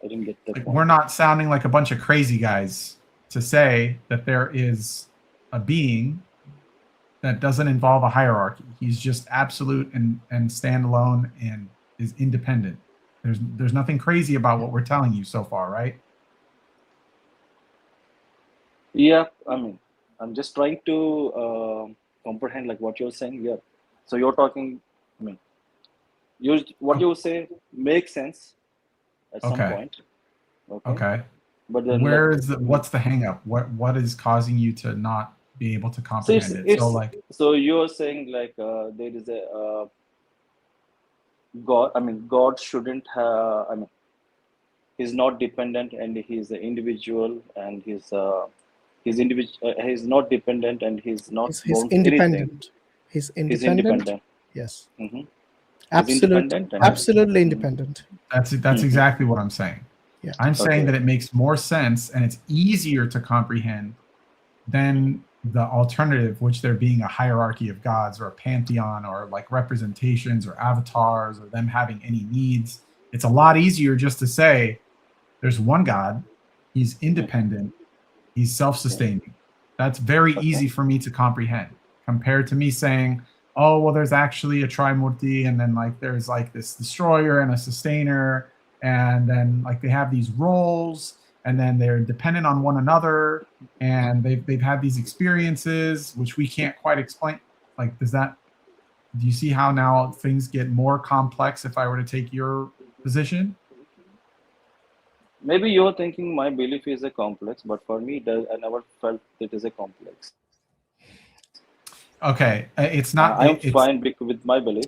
I didn't get that Like point. we're not sounding like a bunch of crazy guys to say that there is a being that doesn't involve a hierarchy. He's just absolute and standalone and is independent. There's nothing crazy about what we're telling you so far, right? Yeah, I mean, I'm just trying to comprehend like what you're saying. Yeah. So you're talking. I mean, what you say makes sense at some Okay. point. Okay. Okay. But then What's the hang up? What is causing you to not be able to so comprehend it? so you're saying like there is a God. I mean, God shouldn't have. I mean, he's not dependent and he's an individual and he's not dependent and he's not He's bound to anything. independent. He's He's independent. independent. Yes. Mm-hmm. He's Absolute, independent and absolutely independent. That's Mhm. exactly what I'm saying. Yeah. I'm saying Okay. that it makes more sense and it's easier to comprehend than the alternative, which there being a hierarchy of gods or a pantheon or like representations or avatars or them having any needs. It's a lot easier just to say there's one God, he's independent, he's self-sustaining. That's very easy for me to comprehend compared to me saying, oh, well, there's actually a trimurti and then like there's like this destroyer and a sustainer and then like they have these roles and then they're dependent on one another and they've had these experiences which we can't quite explain. Like, do you see how now things get more complex if I were to take your position? Maybe you're thinking my belief is a complex, but for me, I never felt it is a complex. Okay, it's not. I'm It's fine with my belief.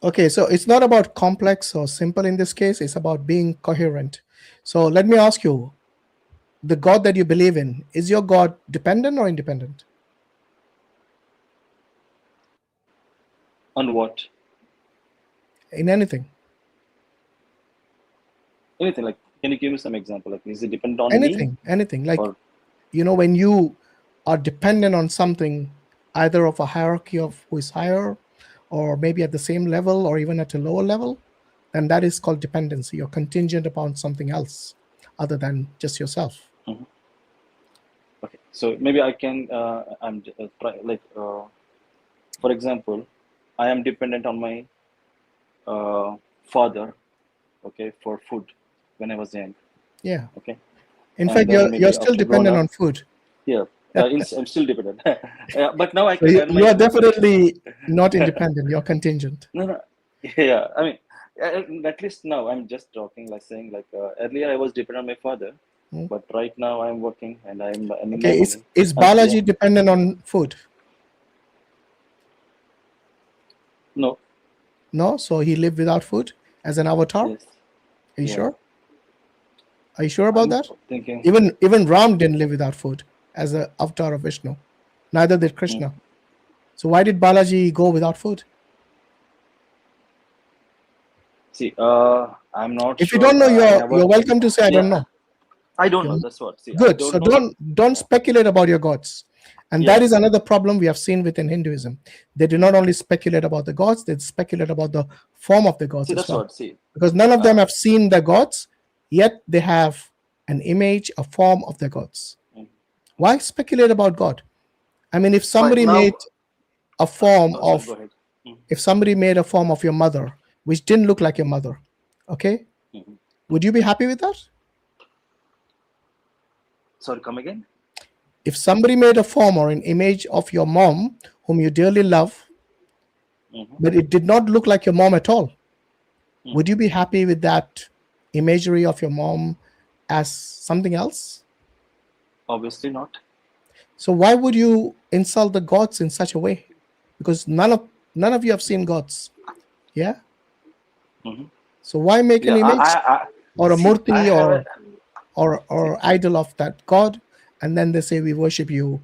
Okay, so it's not about complex or simple in this case. It's about being coherent. So let me ask you, the God that you believe in, is your God dependent or independent? On what? In anything? Anything like Can you give me some example? Like, is it dependent on me? Anything. Like, Or when you are dependent on something, either of a hierarchy of who is higher, or maybe at the same level, or even at a lower level, then that is called dependency. You're contingent upon something else other than just yourself. okay, so maybe I can for example, I am dependent on my father, okay, for food when I was young. Yeah. Okay. In And fact, then you're maybe still after grown dependent up, on food. yeah, I'm still dependent. But now I So can earn you my are food, right? definitely not independent. You're contingent. No, yeah. I mean, at least now I'm just talking, like saying, like earlier I was dependent on my father, Hmm. but right now I'm working and I'm earning my Okay. Is money. is Yeah. Balaji dependent on food? No. No. So he lived without food as an avatar. Yes. Are you Yeah. sure? Are you sure about I'm that? thinking. Even Ram didn't live without food as an avatar of Vishnu. Neither did Krishna. So why did Balaji go without food? See, I'm not If you sure. don't know, I never. you're welcome to say I don't Yeah, know. I don't know. You're- That's what. See, I Good. So don't know. don't speculate about your gods. And that Yeah. is another problem we have seen within Hinduism. They do not only speculate about the gods, they speculate about the form of the gods See, as that's well. what. See, Because none of them have seen the gods, yet they have an image, a form of the gods. Why speculate about God? I mean, if somebody now. made a form Sorry, of go ahead. if somebody made a form of your mother which didn't look like your mother, okay, would you be happy with that? Sorry, come again. If somebody made a form or an image of your mom whom you dearly love, but it did not look like your mom at all, would you be happy with that imagery of your mom as something else? Obviously not. So why would you insult the gods in such a way? Because none of you have seen gods. Yeah. So why make an Yeah, image or a see, I murti have or idol of that god, and then they say we worship you?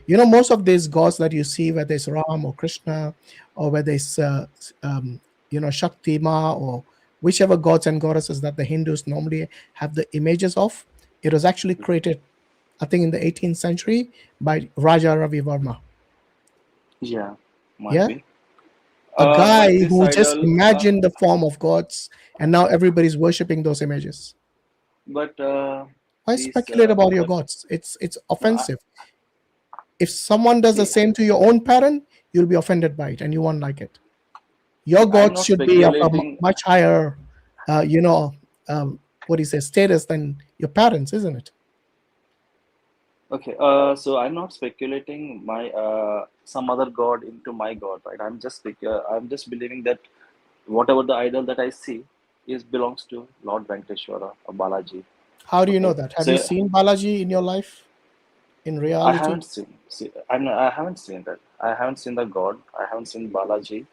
Most of these gods that you see, whether it's Ram or Krishna, or whether it's Shakti Ma, or whichever gods and goddesses that the Hindus normally have the images of, it was actually created, I think, in the 18th century by Raja Ravi Varma. Yeah, might Yeah. be. A guy But this who just idol, imagined the form of gods, and now everybody's worshiping those images. but Why these, speculate about your but gods? It's no, offensive. If someone does the see, same to your own parent, you'll be offended by it and you won't like it. Your see, I'm gods not should be of a speculating. much higher, status than your parents, isn't it? Okay, so I'm not speculating my some other god into my god, right? I'm just believing that whatever the idol that I see belongs to Lord Venkateshwara or Balaji. How do you know Okay, that? Have so you seen Balaji in your life, in I reality? haven't seen. See, I haven't seen that. I haven't seen the god. I haven't seen Balaji,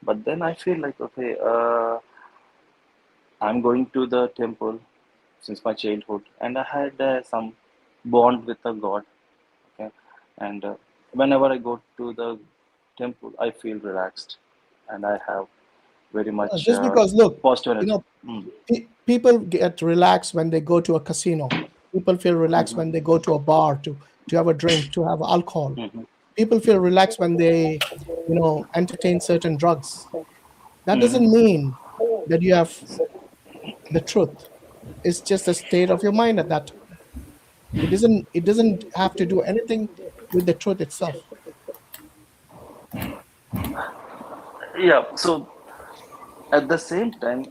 but then I feel like, okay, I'm going to the temple since my childhood, and I had some bond with the god. Okay, and whenever I go to the temple, I feel relaxed, and I have very much Just because, look, positive energy. people get relaxed when they go to a casino. People feel relaxed when they go to a bar to have a drink, to have alcohol. People feel relaxed when they, entertain certain drugs. That doesn't mean that you have the truth. It's just a state of your mind at that time. It doesn't have to do anything with the truth itself. Yeah. So at the same time,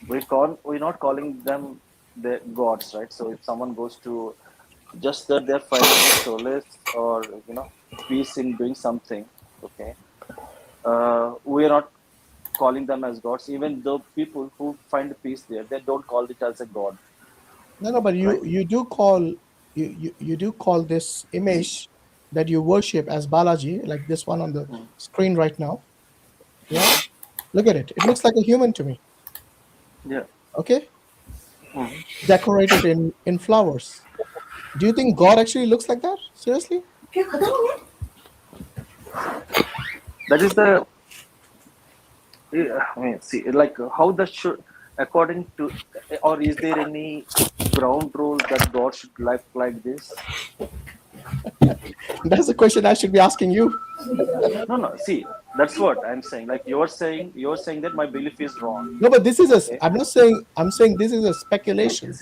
we're not calling them the gods, right? So if someone goes to just that they're finding solace or peace in doing something, okay, we are not calling them as gods. Even though people who find peace there, they don't call it as a god, No, but right? you do call you do call this image that you worship as Balaji, like this one on the screen right now. Yeah, look at it. It looks like a human to me. Yeah. Okay, decorated in flowers. Do you think God actually looks like that? Seriously? That is the. Yeah, I mean, see, like how that should. according to, or is there any ground rule that God should like this? That's the question I should be asking you. No. See, that's what I'm saying. Like you're saying that my belief is wrong. No, but this is Okay. I'm not saying, I'm saying this is a speculation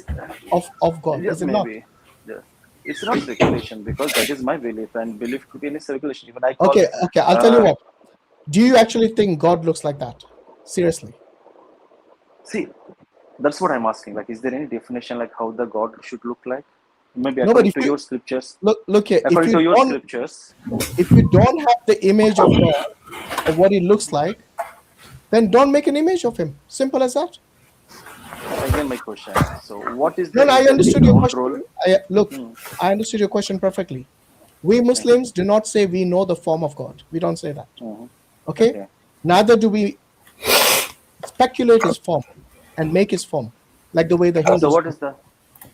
of God, Yeah, is it not? maybe. Yeah. It's not speculation because that is my belief, and belief could be any speculation. Even I call. Okay, I'll tell you what. Do you actually think God looks like that? Seriously? See, that's what I'm asking. Like, is there any definition like how the God should look like? Maybe No, but according to your scriptures. look here, According to your scriptures. if you don't have the image of God of what he looks like, then don't make an image of him. Simple as that. Again, my question. So, what is the? No, I understood your question. Role? I understood your question perfectly. We Muslims do not say we know the form of God. We don't say that. Okay? Neither do we speculate his form and make his form like the way the Hindus. So what is the?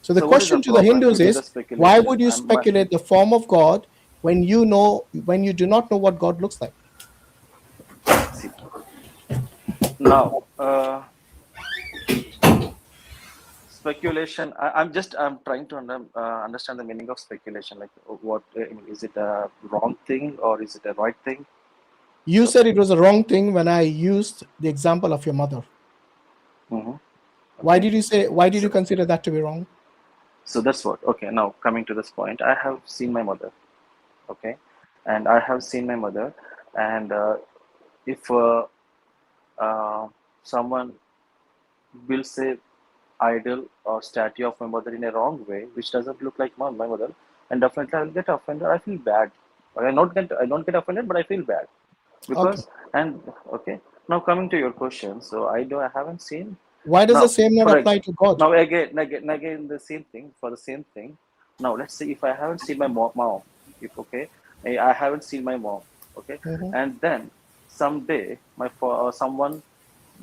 So the question to the Hindus is, why would you speculate the form of God when you do not know what God looks like? See. Now, speculation. I'm trying to understand the meaning of speculation. Like, what is it a wrong thing or is it a right thing? You said it was a wrong thing when I used the example of your mother. Okay. Why did you consider that to be wrong? So that's what. Okay, now coming to this point, I have seen my mother. Okay, and I have seen my mother, and if someone builds a idol or statue of my mother in a wrong way, which doesn't look like my mother, and definitely I will get offended. I feel bad. I don't get offended, but I feel bad because Now coming to your question, so I haven't seen. Why does the same not apply to God? Now again the same thing for the same thing. Now let's say if I haven't seen my mom, I haven't seen my mom, okay, and then someday someone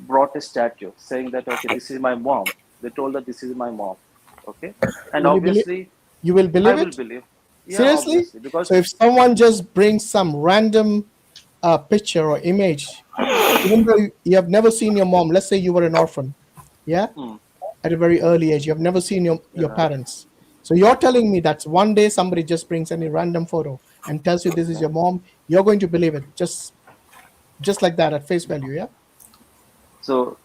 brought a statue saying that this is my mom. They told that this is my mom, okay, and obviously you will believe I it. Will believe. Yeah, seriously, because so if someone just brings some random picture or image, even though you have never seen your mom, let's say you were an orphan. Yeah, at a very early age, you have never seen your parents. So you're telling me that one day somebody just brings any random photo and tells you this is your mom, you're going to believe it just like that at face value, yeah? So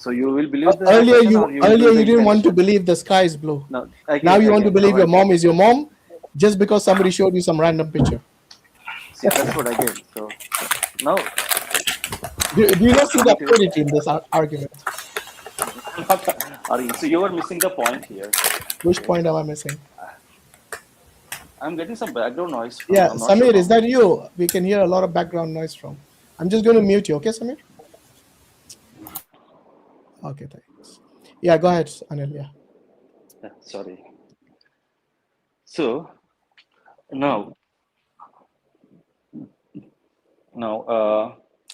you will believe the earlier you didn't want to believe the sky is blue. No, now you want to believe your mom is your mom just because somebody showed you some random picture. See, that's what I did. So now, do you not see the absurdity in this argument? So you are missing the point here. Which point am I missing? I'm getting some background noise. Yeah, Samir, is that you? We can hear a lot of background noise from. I'm just going to mute you, okay, Samir? Okay, thanks. Yeah, go ahead, Anil. Yeah, sorry. So now.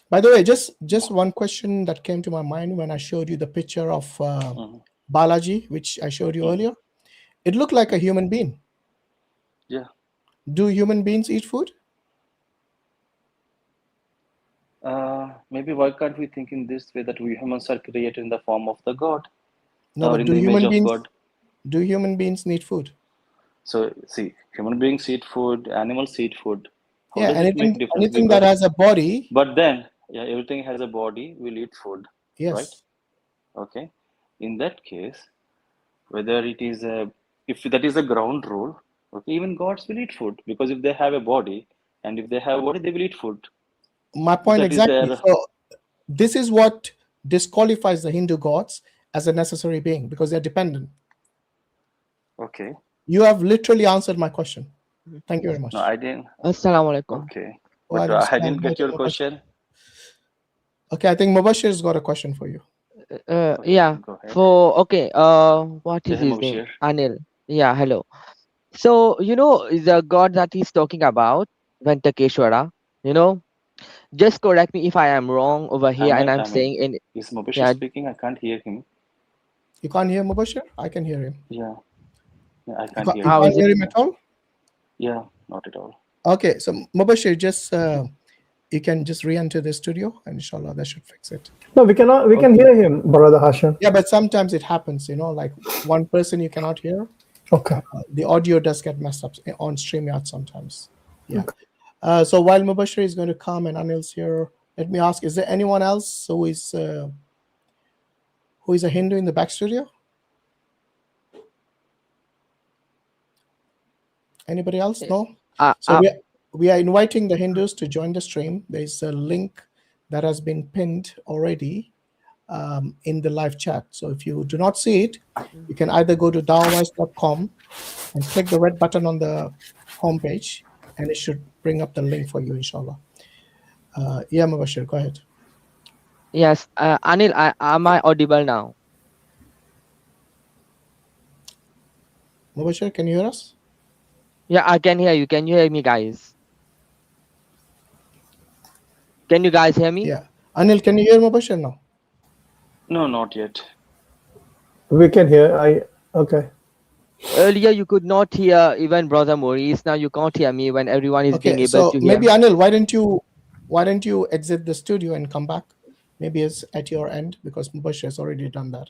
By the way, just one question that came to my mind when I showed you the picture of Balaji, which I showed you earlier. It looked like a human being. Yeah. Do human beings eat food? Maybe why can't we think in this way that we humans are created in the form of the God? No, but do human beings need food? So see, human beings eat food, animals eat food. How anything that has a body. But then, everything has a body will eat food. Yes. Right? Okay. In that case, whether it is if that is a ground rule, okay, even gods will eat food because if they have a body and if they have a body, they will eat food. My point exactly. So this is what disqualifies the Hindu gods as a necessary being because they're dependent. Okay. You have literally answered my question. Thank you very much. No, I didn't. Assalamu alaikum. Okay. But I didn't get your question. Okay, I think Mubashir's got a question for you. Yeah. What is his name? Anil. Yeah, hello. So, the god that he's talking about, Ventakeshwara, just correct me if I am wrong over here. I'm saying in. Is Mubashir speaking? I can't hear him. You can't hear Mubashir? I can hear him. Yeah I can't hear him. How is it? Hear him at all? Yeah, not at all. Okay, so Mubashir, just you can just re-enter the studio, and inshallah that should fix it. No, we cannot. We can hear him, brother Hashim. Yeah, but sometimes it happens, like one person you cannot hear. Okay. The audio does get messed up on StreamYard sometimes. Yeah. So while Mubashir is going to come and Anil's here, let me ask: is there anyone else who is a Hindu in the back studio? Anybody else? No. So we are inviting the Hindus to join the stream. There's a link that has been pinned already in the live chat. So if you do not see it, you can either go to dawawise.com and click the red button on the homepage, and it should bring up the link for you, inshallah. Yeah, Mubashir, go ahead. Yes, Anil, am I audible now? Mubashir, can you hear us? Yeah, I can hear you. Can you hear me, guys? Can you guys hear me? Yeah. Anil, can you hear Mubashir now? No, not yet. We can hear. Okay. Earlier, you could not hear even Brother Muris. Now you can't hear me when everyone is being able to hear. Maybe Anil, why don't you exit the studio and come back? Maybe it's at your end because Mubashir has already done that.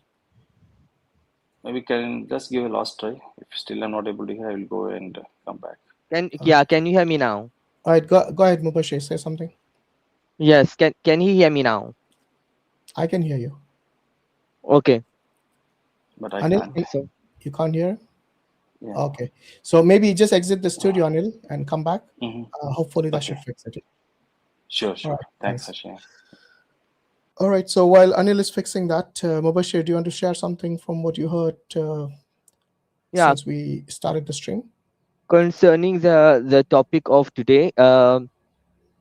Maybe can just give a last try. If still I'm not able to hear, I will go and come back. Can you hear me now? All right, go ahead, Mubashir, say something. Yes, can he hear me now? I can hear you. Okay. But I Anil, can't. You can't hear? Yeah. Okay. So maybe just exit the studio, Anil, and come back. Mm-hmm. Hopefully that should fix it. Sure. Right, Thanks, Hashim. All right. So while Anil is fixing that, Mubashir, do you want to share something from what you heard since we started the stream? Concerning the topic of today,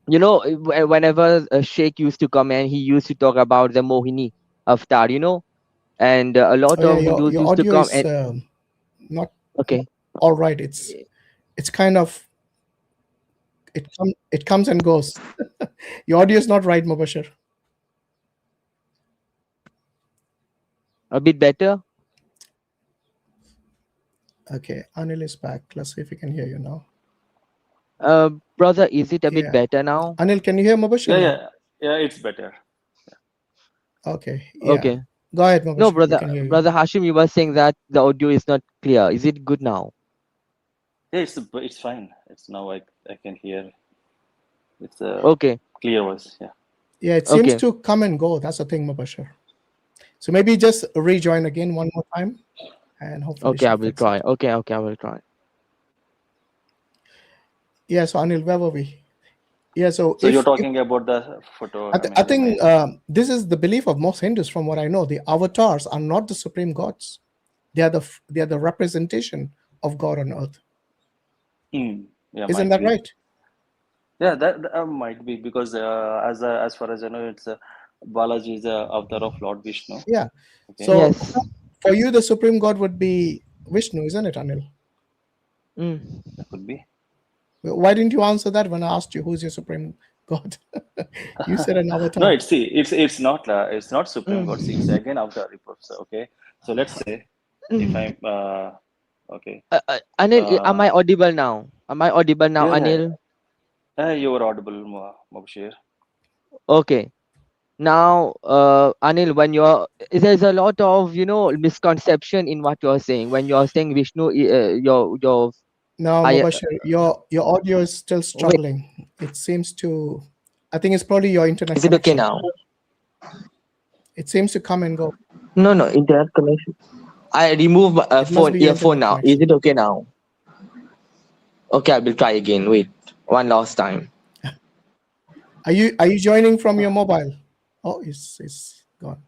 whenever a sheikh used to come and he used to talk about the Mohini avatar, and a lot of Hindus your used to audio come is and not okay. All right. It's kind of it comes and goes. Your audio is not right, Mubashir. A bit better. Okay, Anil is back. Let's see if we can hear you now. Brother, is it a bit better now? Anil, can you hear Mubashir? Yeah, it's better. Okay. Yeah. Okay. Go ahead, Mubashir. No, brother Hashim, you were saying that the audio is not clear. Is it good now? Yeah, it's fine. It's now I can hear. It's okay. Clear voice. Yeah. Yeah, it seems to come and go. That's the thing, Mubashir. So maybe just rejoin again one more time, and hopefully. Okay, I will try. Okay, I will try. Yeah. So Anil, where were we? Yeah. So you're talking about the photo. I think this is the belief of most Hindus, from what I know. The avatars are not the supreme gods; they are the representation of God on earth. Yeah, isn't that right? Yeah, that might be, because as far as I know, it's Balaji is the avatar of Lord Vishnu. Yeah. Okay. So for you, the supreme god would be Vishnu, isn't it, Anil? That could be. Why didn't you answer that when I asked you who's your supreme god? You said an avatar. No, it's not supreme god. It's again avatar. Okay. So let's say if I'm okay. Anil, am I audible now? Yeah, Anil? You were audible, Mubashir. Okay. Now, Anil, there's a lot of misconception in what you're saying. When you're saying Vishnu, your No, Mubashir, your audio is still struggling. It seems to. I think it's probably your internet. Is it okay now? It seems to come and go. No, internet connection. I remove earphone now. Connection. Is it okay now? Okay, I will try again. Wait, one last time. Are you joining from your mobile? Oh, it's gone.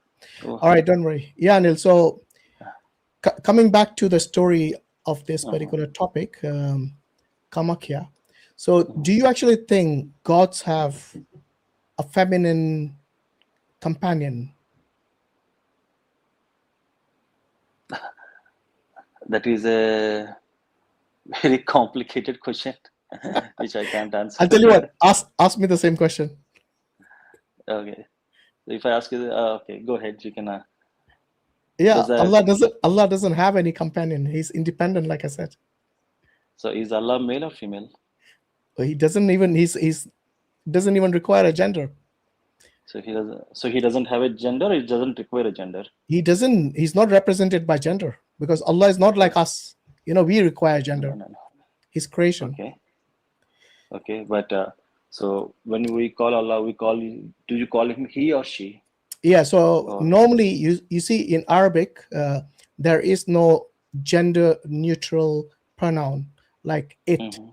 All right, don't worry. Yeah, Anil. So coming back to the story of this particular topic, Kamakhya. So do you actually think gods have a feminine companion? That is a very complicated question, which I can't answer. I'll tell you what, ask me the same question. Okay. If I ask you, okay, go ahead. You can. Yeah, Allah doesn't have any companion. He's independent, like I said. So is Allah male or female? He doesn't even. He's doesn't even require a gender. So he doesn't have a gender. It doesn't require a gender. He's not represented by gender, because Allah is not like us. We require gender. No. His creation. Okay, but so when we call Allah, do you call him he or she? Yeah, so normally you see in Arabic, there is no gender neutral pronoun like it. Mm-hmm.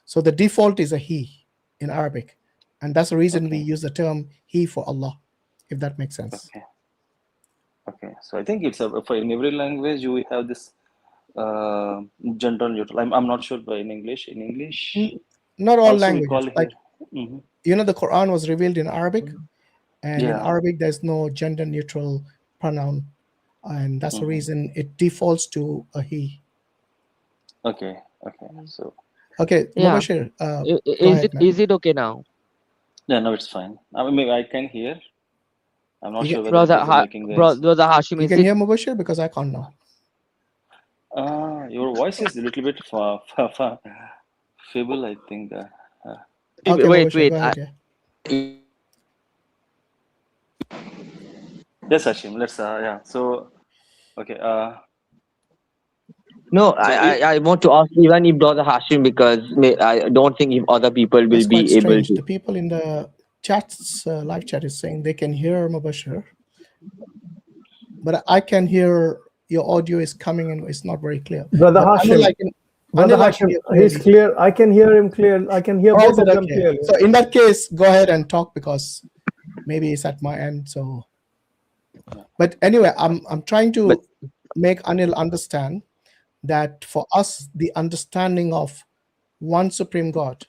So the default is a he in Arabic. And that's the reason we use the term he for Allah, if that makes sense. Okay. So I think it's for in every language you have this gender neutral. I'm not sure, but in English. Not all also languages. we call Like, the Quran was revealed in Arabic, and in Arabic there's no gender neutral pronoun, and that's the reason it defaults to a he. Okay. So. Okay, Mubashir, is it okay now? Yeah, no, it's fine. I mean, maybe I can hear. I'm not sure whether Brother Hashim, you can hear Mubashir, because I can't now. Your voice is a little bit feeble, I think. Okay, wait. Go ahead, Yes, Hashim. Let's. So, okay. No, I want to ask even if Brother Hashim, because I don't think if other people will be able to. The people in the chats, live chat is saying they can hear Mubashir, but I can hear your audio is coming and it's not very clear. Brother Hashim, he's clear. I can hear him clear. I can hear both of them clearly. So in that case, go ahead and talk, because maybe it's at my end. So, but anyway, I'm trying to make Anil understand that for us, the understanding of one supreme God,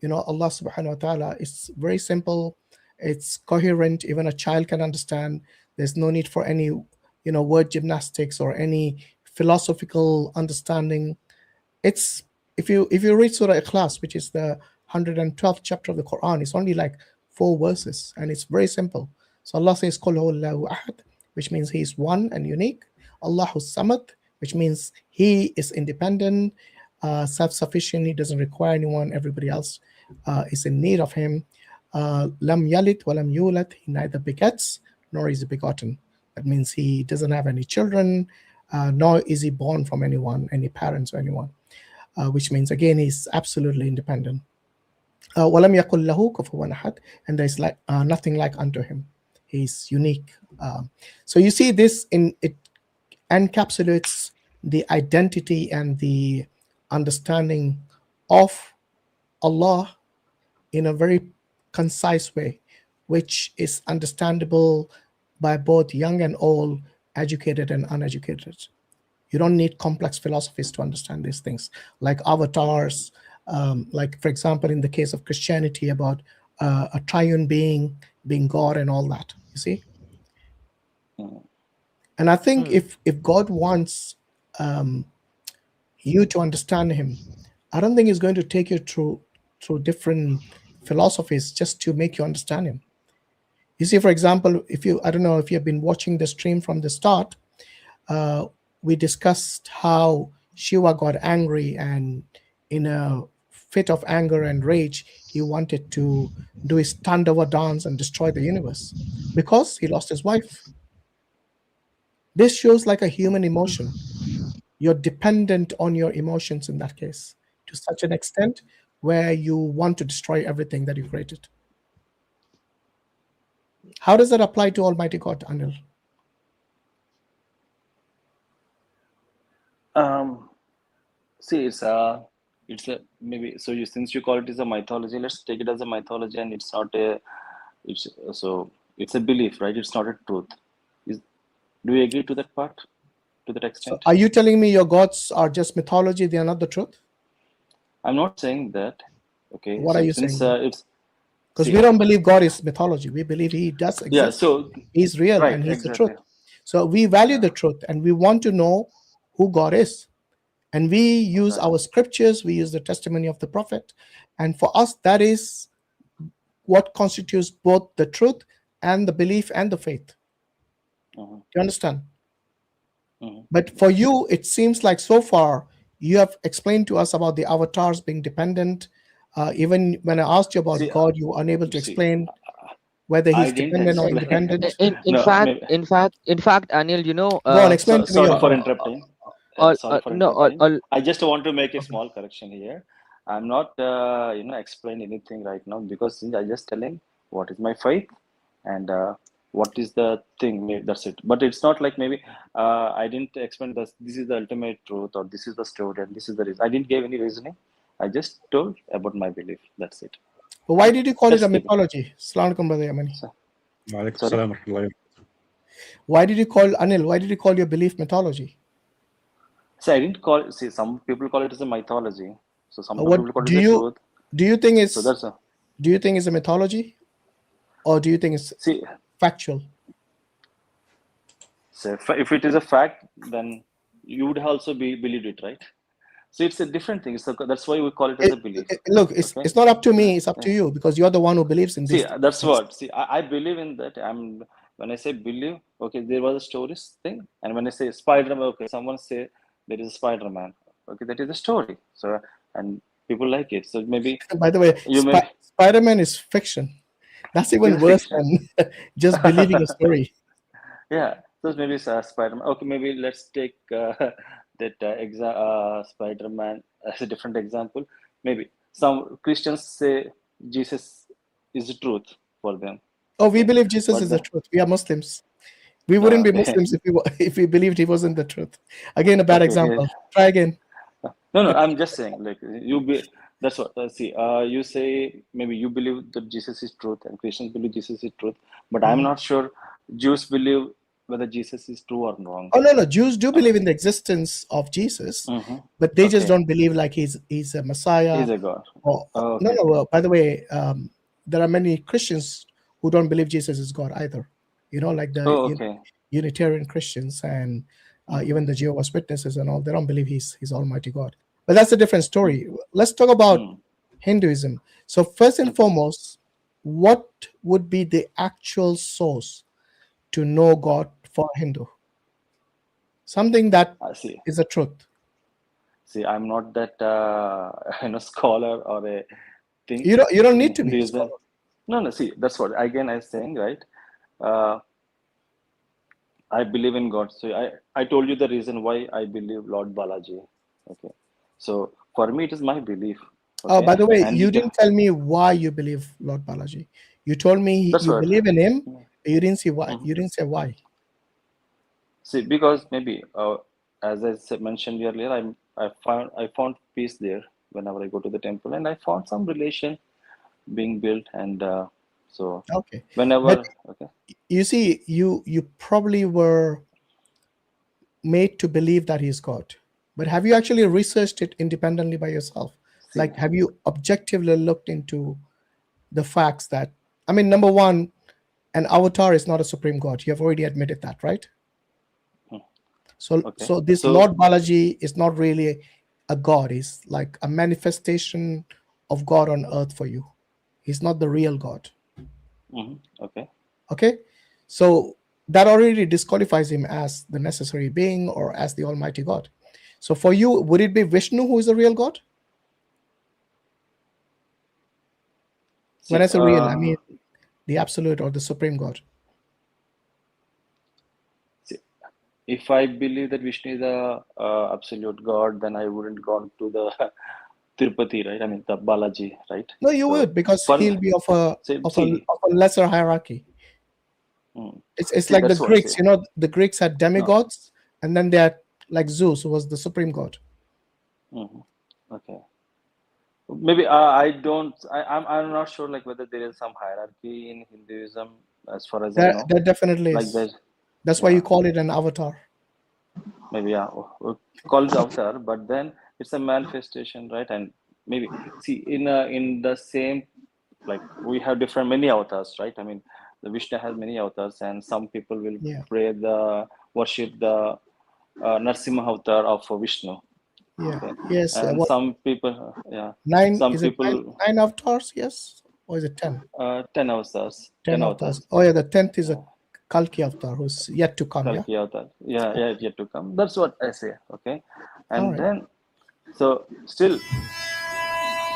Allah subhanahu wa ta'ala, is very simple. It's coherent. Even a child can understand. There's no need for any, word gymnastics or any philosophical understanding. It's, if you read Surah Ikhlas, which is the 112th chapter of the Quran, it's only like 4 verses, and it's very simple. So Allah says, Qul huwallahu ahad, which means He is one and unique. Allahu samad, which means He is independent, self-sufficient. He doesn't require anyone. Everybody else is in need of Him. Lam yalid wa lam yulad. He neither begets nor is begotten. That means He doesn't have any children, nor is He born from anyone, any parents or anyone. Which means, again, He's absolutely independent. وَلَمْ يَكُنْ لَهُ كُفُوًا أَحَدٌ, and there's nothing like unto Him. He's unique. So you see this it encapsulates the identity and the understanding of Allah in a very concise way, which is understandable by both young and old, educated and uneducated. You don't need complex philosophies to understand these things, like avatars, like, for example, in the case of Christianity, about a triune being God and all that, you see. And I think if God wants you to understand Him, I don't think He's going to take you through different philosophies just to make you understand Him. You see, for example, I don't know if you have been watching the stream from the start, we discussed how Shiva got angry, and in a fit of anger and rage, he wanted to do his Tandava dance and destroy the universe because he lost his wife. This shows like a human emotion. You're dependent on your emotions in that case to such an extent where you want to destroy everything that you created. How does that apply to Almighty God, Anil? See, it's a maybe, so since you call it as a mythology, let's take it as a mythology, and it's not it's a belief, right? It's not a truth. Do you agree to that part, to that extent? So are you telling me your gods are just mythology, they are not the truth? I'm not saying that. Okay. What are you saying? Because we don't believe God is mythology. We believe He does exist. Yeah, so He's real, right, and He's exactly. the truth. So we value the truth, and we want to know who God is. And we use our scriptures, we use the testimony of the prophet. And for us, that is what constitutes both the truth and the belief and the faith. Do you understand? But for you, it seems like so far you have explained to us about the avatars being dependent, Even when I asked you about See, God, you were unable to see, explain whether I he's didn't dependent or explain. independent. In No, fact, maybe. Anil, you know, Go on, explain to me Sorry your for God. interrupting. all, Sorry for no, interrupting. I just want to make a Okay. small correction here. I'm not, explain anything right now, because I just telling what is my faith and what is the thing. Maybe that's it. But it's not like maybe I didn't explain this. This is the ultimate truth, or this is the story, and this is the reason. I didn't give any reasoning. I just told about my belief. That's it. But why did you call it Let's a keep it. mythology? Assalamualaikum, Brother Yemeni. Waalaikum Sorry? salam wa rahmatullahi. Why did you call Anil? Why did you call your belief mythology? So I didn't call. See, some people call it as a mythology. So some What people call it do as a you truth. do you think So is that's a, do you think it's a mythology, or do you think it's see. factual? So if it is a fact, then you would also believed it, right? So it's a different thing. So that's why we call it as a belief. Look, it's Okay? it's not up to me. It's up to you, because you're the one who believes in See, this. that's what. See, I believe in that. When I say believe, okay, there was a stories thing, and when I say Spider-Man, okay, someone say there is a Spider-Man. Okay, that is a story. So and people like it. So maybe By the way, you may Spider-Man is fiction. That's even it's worse fiction. than just believing a story. Yeah, so maybe it's Spider-Man. Okay, maybe let's take that Spider-Man as a different example. Maybe some Christians say Jesus is the truth for them. Oh, we Okay, believe Jesus but is the truth. We are Muslims. We no, wouldn't be okay, Muslims if we believed he wasn't the truth. Again, a bad okay. example. Try again. No, I'm just saying, like you be. That's what. See, you say maybe you believe that Jesus is truth, and Christians believe Jesus is truth, but I'm not sure Jews believe whether Jesus is true or wrong. Oh no, Jews do Okay. believe in the existence of Jesus, Mm-hmm. but they just Okay. don't believe like he's a Messiah. He's a God. Or, Okay. no. By the way, there are many Christians who don't believe Jesus is God either. You know, like the Okay. Unitarian Christians and even the Jehovah's Witnesses and all. They don't believe he's Almighty God. But that's a different story. Let's talk about Hinduism. So first and foremost, what would be the actual source to know God for a Hindu? Something that I see. is a truth. See, I'm not that scholar or a thing. You don't need in to be a Hinduism. scholar. No. See, that's what again I'm saying, right? I believe in God. So I told you the reason why I believe Lord Balaji. Okay. So for me, it is my belief. Okay? Oh, by the way, and you didn't tell me why you believe Lord Balaji. You told me that's you what. believe in him. But you didn't see why. Mhm. You didn't say why. See, because maybe as I mentioned earlier, I found peace there whenever I go to the temple, and I found some relation being built, and so Okay. whenever But you see, you probably were made to believe that he's God. But have you actually researched it independently by yourself? see, Like, have you objectively looked into the facts that, I mean, number one, an avatar is not a supreme God. You have already admitted that, right? So this Lord Balaji is not really a God. He's like a manifestation of God on earth for you. He's not the real God. Okay. So that already disqualifies him as the necessary being or as the Almighty God. So for you, would it be Vishnu who is the real God? When I say real, I mean the absolute or the supreme God. See, if I believe that Vishnu is the absolute God, then I wouldn't go to the Tirupati, right? I mean the Balaji, right? No, you would, because he'll be of a lesser hierarchy. It's like the Greeks, the Greeks had demigods, and then they had like Zeus, who was the supreme god. Okay. Maybe I'm not sure like whether there is some hierarchy in Hinduism as far as I know. There definitely is. Like that's why you call it an avatar. Maybe we'll call it avatar, but then it's a manifestation, right? And maybe see in the same, like we have many avatars, right? I mean, the Vishnu has many avatars, and some people will worship the Narsimha avatar of Vishnu. Yeah. Okay. Yes. And some people, nine avatars? Yes. Or is it 10? 10 avatars. 10 avatars. Oh yeah, the 10th is a Kalki avatar who's yet to come. Kalki avatar. Yeah, yet to come. That's what I say. Okay. And then, so still,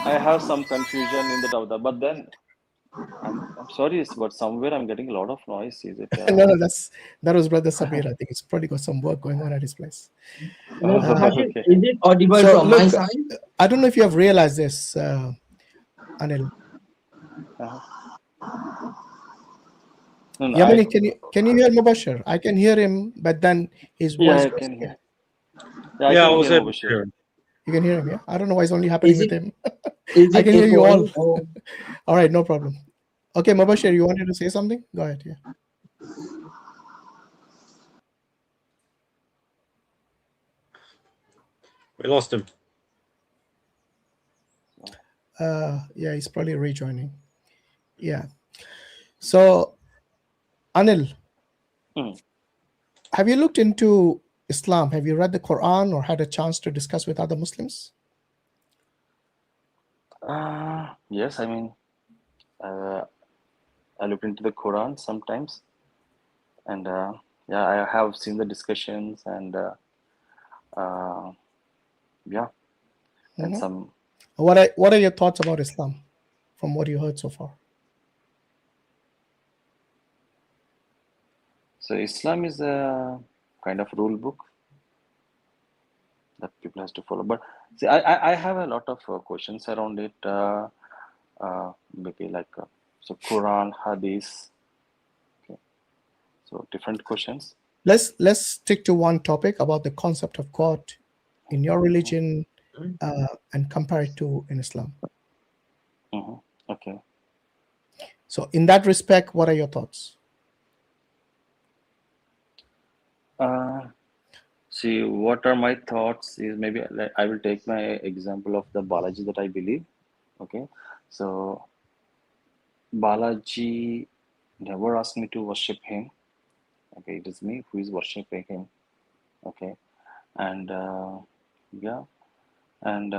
I have some confusion in the Davda, but then I'm sorry, but somewhere I'm getting a lot of noise. Is it? No, no, that was Brother Sabir. I think he's probably got some work going on at his place. No, Hashim, Okay. is it audible So from my look, side? I don't know if you have realized this, Anil. No, no, Yemeni, can you hear Mubashir? I can hear him, but then his voice I goes can again. hear. I can hear Mubashir. You can hear him, yeah? I don't know why it's only happening Is with it him. is I it can hear you all. echoing? Or All right, no problem. Okay, Mubashir, you wanted to say something? Go ahead, yeah. We lost him. Yeah, he's probably rejoining. Yeah. So, Anil, have you looked into Islam? Have you read the Quran or had a chance to discuss with other Muslims? Yes, I mean, I look into the Quran sometimes, and yeah, I have seen the discussions, and yeah, and some. What are your thoughts about Islam from what you heard so far? So Islam is a kind of rule book that people has to follow. But see, I have a lot of questions around it. Maybe like so Quran, Hadith. Okay, so different questions. Let's stick to one topic about the concept of God in your religion and compare it to in Islam. Okay. So in that respect, what are your thoughts? See, what are my thoughts is maybe I will take my example of the Balaji that I believe. Okay, so Balaji never asked me to worship him. Okay, it is me who is worshiping him. Okay, and yeah, and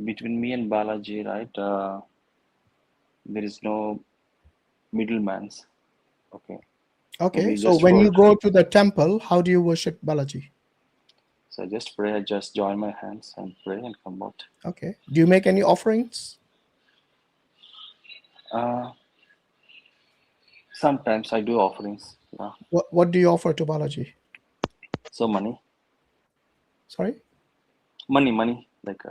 between me and Balaji, right, there is no middleman's. Okay. Okay, so when you go to the temple, how do you worship Balaji? So I just pray, I just join my hands and pray and come out. Okay. Do you make any offerings? Sometimes I do offerings. Yeah. What do you offer to Balaji? So money. Sorry? Money. Like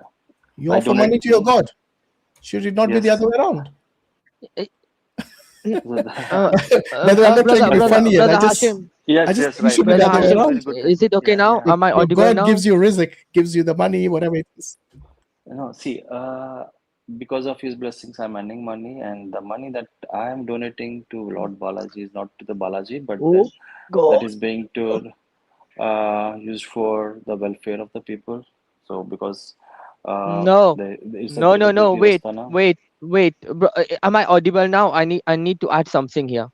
you offer money to your God. Should it not be the other way around? Brother, I'm not trying to be funny. Brother Hashim. Yes, right. Should be the other way around. Is it okay now? Am I audible God now? gives you rizq, gives you the money, whatever it is. No, see, because of his blessings, I'm earning money, and the money that I am donating to Lord Balaji is not to the Balaji, but then that is being used for the welfare of the people. So because No, wait. Bro, am I audible now? I need to add something here.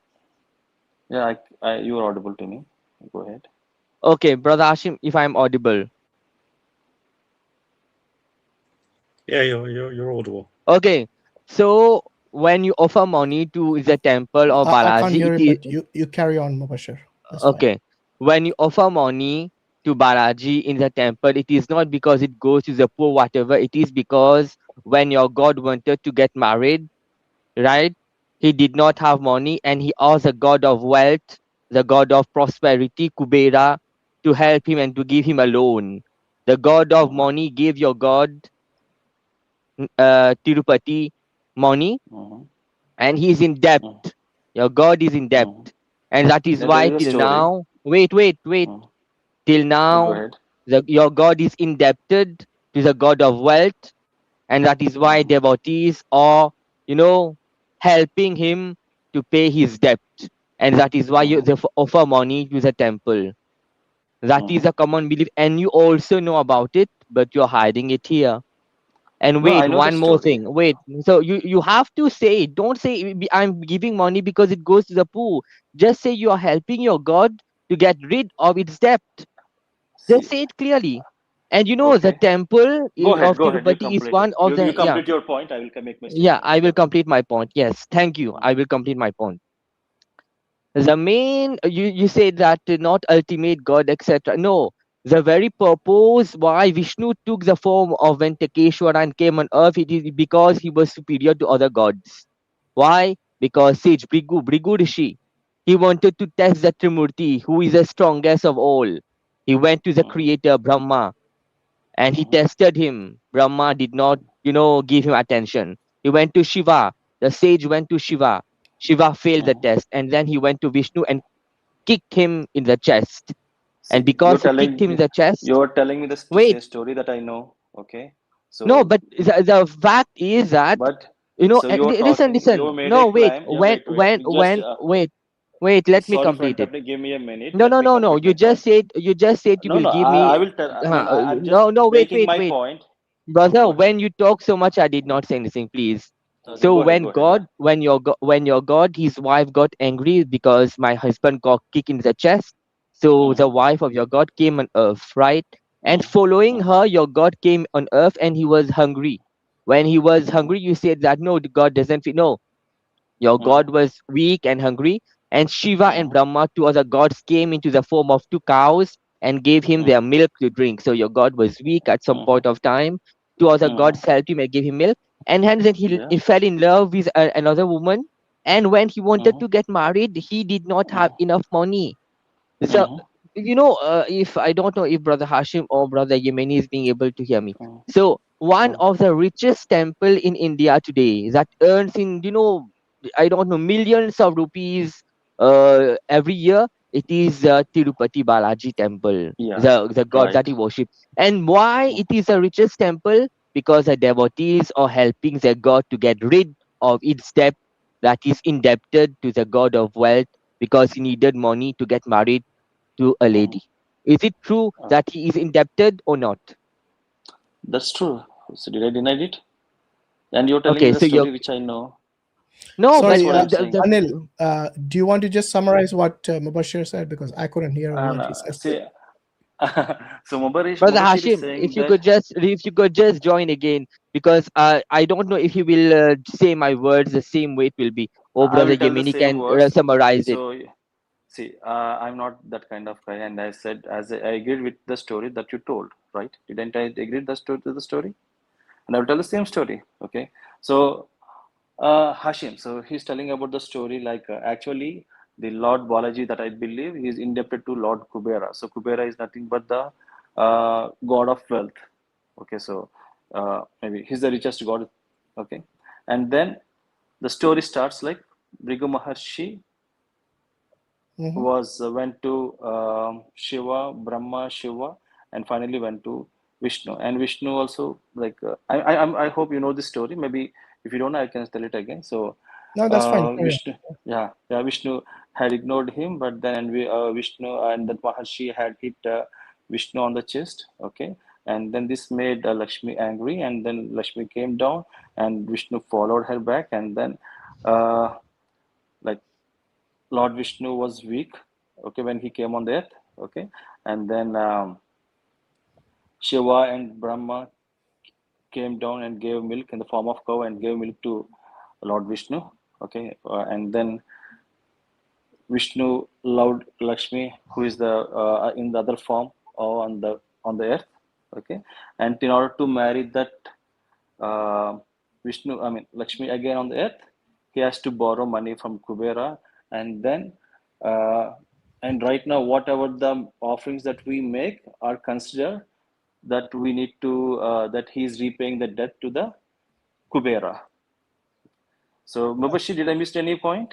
Yeah, you are audible to me. Go ahead. Okay, Brother Hashim, if I'm audible. Yeah, you're audible. Okay, so when you offer money to the temple or Balaji, I can't hear him, but you carry on, Mubashir. Okay, when you offer money to Balaji in the temple, it is not because it goes to the poor, whatever. It is because when your God wanted to get married, right? He did not have money, and he asked the god of wealth, the god of prosperity, Kubera, to help him and to give him a loan. The god of money gave your god, Tirupati, money, and he is in debt. Your god is in debt, and that is why till now. Wait. Till now, your god is indebted to the god of wealth, and that is why devotees are, helping him to pay his debt, and that is why they offer money to the temple. That is a common belief, and you also know about it, but you're hiding it here. And wait, one more thing. Wait, so you have to say, don't say I'm giving money because it goes to the poor. Just say you are helping your God to get rid of its debt. Just say it clearly. And the temple of Tirupati is one of the. You complete your point. I will make my statement. Yeah, I will complete my point. Yes, thank you. I will complete my point. The main, you said that not ultimate God, etc. No, The very purpose why Vishnu took the form of Ventakeshwara and came on earth, it is because he was superior to other gods. Why? Because sage Brigu Rishi, he wanted to test the Trimurti, who is the strongest of all. He went to the creator Brahma and he tested him. Brahma did not, give him attention. He went to Shiva. The sage went to Shiva. Shiva failed the test, and then he went to Vishnu and kicked him in the chest. And See, because he kicked him in the chest, you're telling me this wait, story that I know. Okay, no, so but the fact is that, but so you're talking. You listen. made a No, wait, claim. Yeah, wait, wait. Just wait, let me sorry for complete it. interrupting. Give me a minute. No, Let no, me no, no. complete my You point. just said you No, will no. give I me. will tell. I mean, I'm just No, wait, making my wait. point. Brother, Go ahead. when you talk so much, I did not say anything, please. Okay, So go ahead. Go ahead. Yeah. when your God, his wife got angry because my husband got kicked in the chest. So the wife of your God came on earth, right? And following her, your God came on earth and he was hungry. When he was hungry, you said that no, God doesn't feed. No, your God was weak and hungry, and Shiva and Brahma, two other gods, came into the form of two cows and gave him their milk to drink. So your God was weak at some point of time. Two other gods helped him and gave him milk, and hence then he fell in love with another woman. And when he wanted to get married, he did not have enough money. So if I don't know if Brother Hashim or Brother Yemeni is being able to hear me. So one of the richest temple in India today that earns in I don't know millions of rupees every year. It is Tirupati Balaji Temple, Yeah. the god that he worships. And why it is the richest temple? Because the devotees are helping their god to get rid of its debt that is indebted to the god of wealth because he needed money to get married to a lady. Is it true that he is indebted or not? That's true. So did I deny it? And you're telling me Okay, the so you're story which I know. no, That's but Sorry, what I'm saying. Anil, do you want to just summarize what Mubashir said? Because I couldn't hear a And word he said. see, so Brother Mubashir is Hashim, saying that if you could just join again because I don't know if you will say my words the same way it will be. Or I Brother will tell the Yemeni same can words. summarize it. So see, I'm not that kind of guy, and I said as I agreed with the story that you told, right? Didn't I agree to the story? And I will tell the same story. Okay, so Hashim, so he's telling about the story like actually the Lord Balaji that I believe is indebted to Lord Kubera. So Kubera is nothing but the god of wealth. Okay, so maybe he's the richest god. Okay, and then the story starts like Brigu Maharshi was went to Shiva, Brahma, Shiva, and finally went to Vishnu. And Vishnu also like I hope you know this story. Maybe if you don't know, I can tell it again. So No, that's fine. Carry on. Vishnu, Vishnu had ignored him, but then Vishnu and that Maharshi had hit Vishnu on the chest. Okay, and then this made Lakshmi angry, and then Lakshmi came down, and Vishnu followed her back, and then like Lord Vishnu was weak, okay, when he came on the earth, okay, and then Shiva and Brahma came down and gave milk in the form of cow and gave milk to Lord Vishnu, okay, and then Vishnu loved Lakshmi, who is the in the other form or on the earth, okay, and in order to marry that Lakshmi again on the earth, he has to borrow money from Kubera, and then and right now whatever the offerings that we make are considered that we need to that he is repaying the debt to the Kubera. So Mubashi, did I miss any point?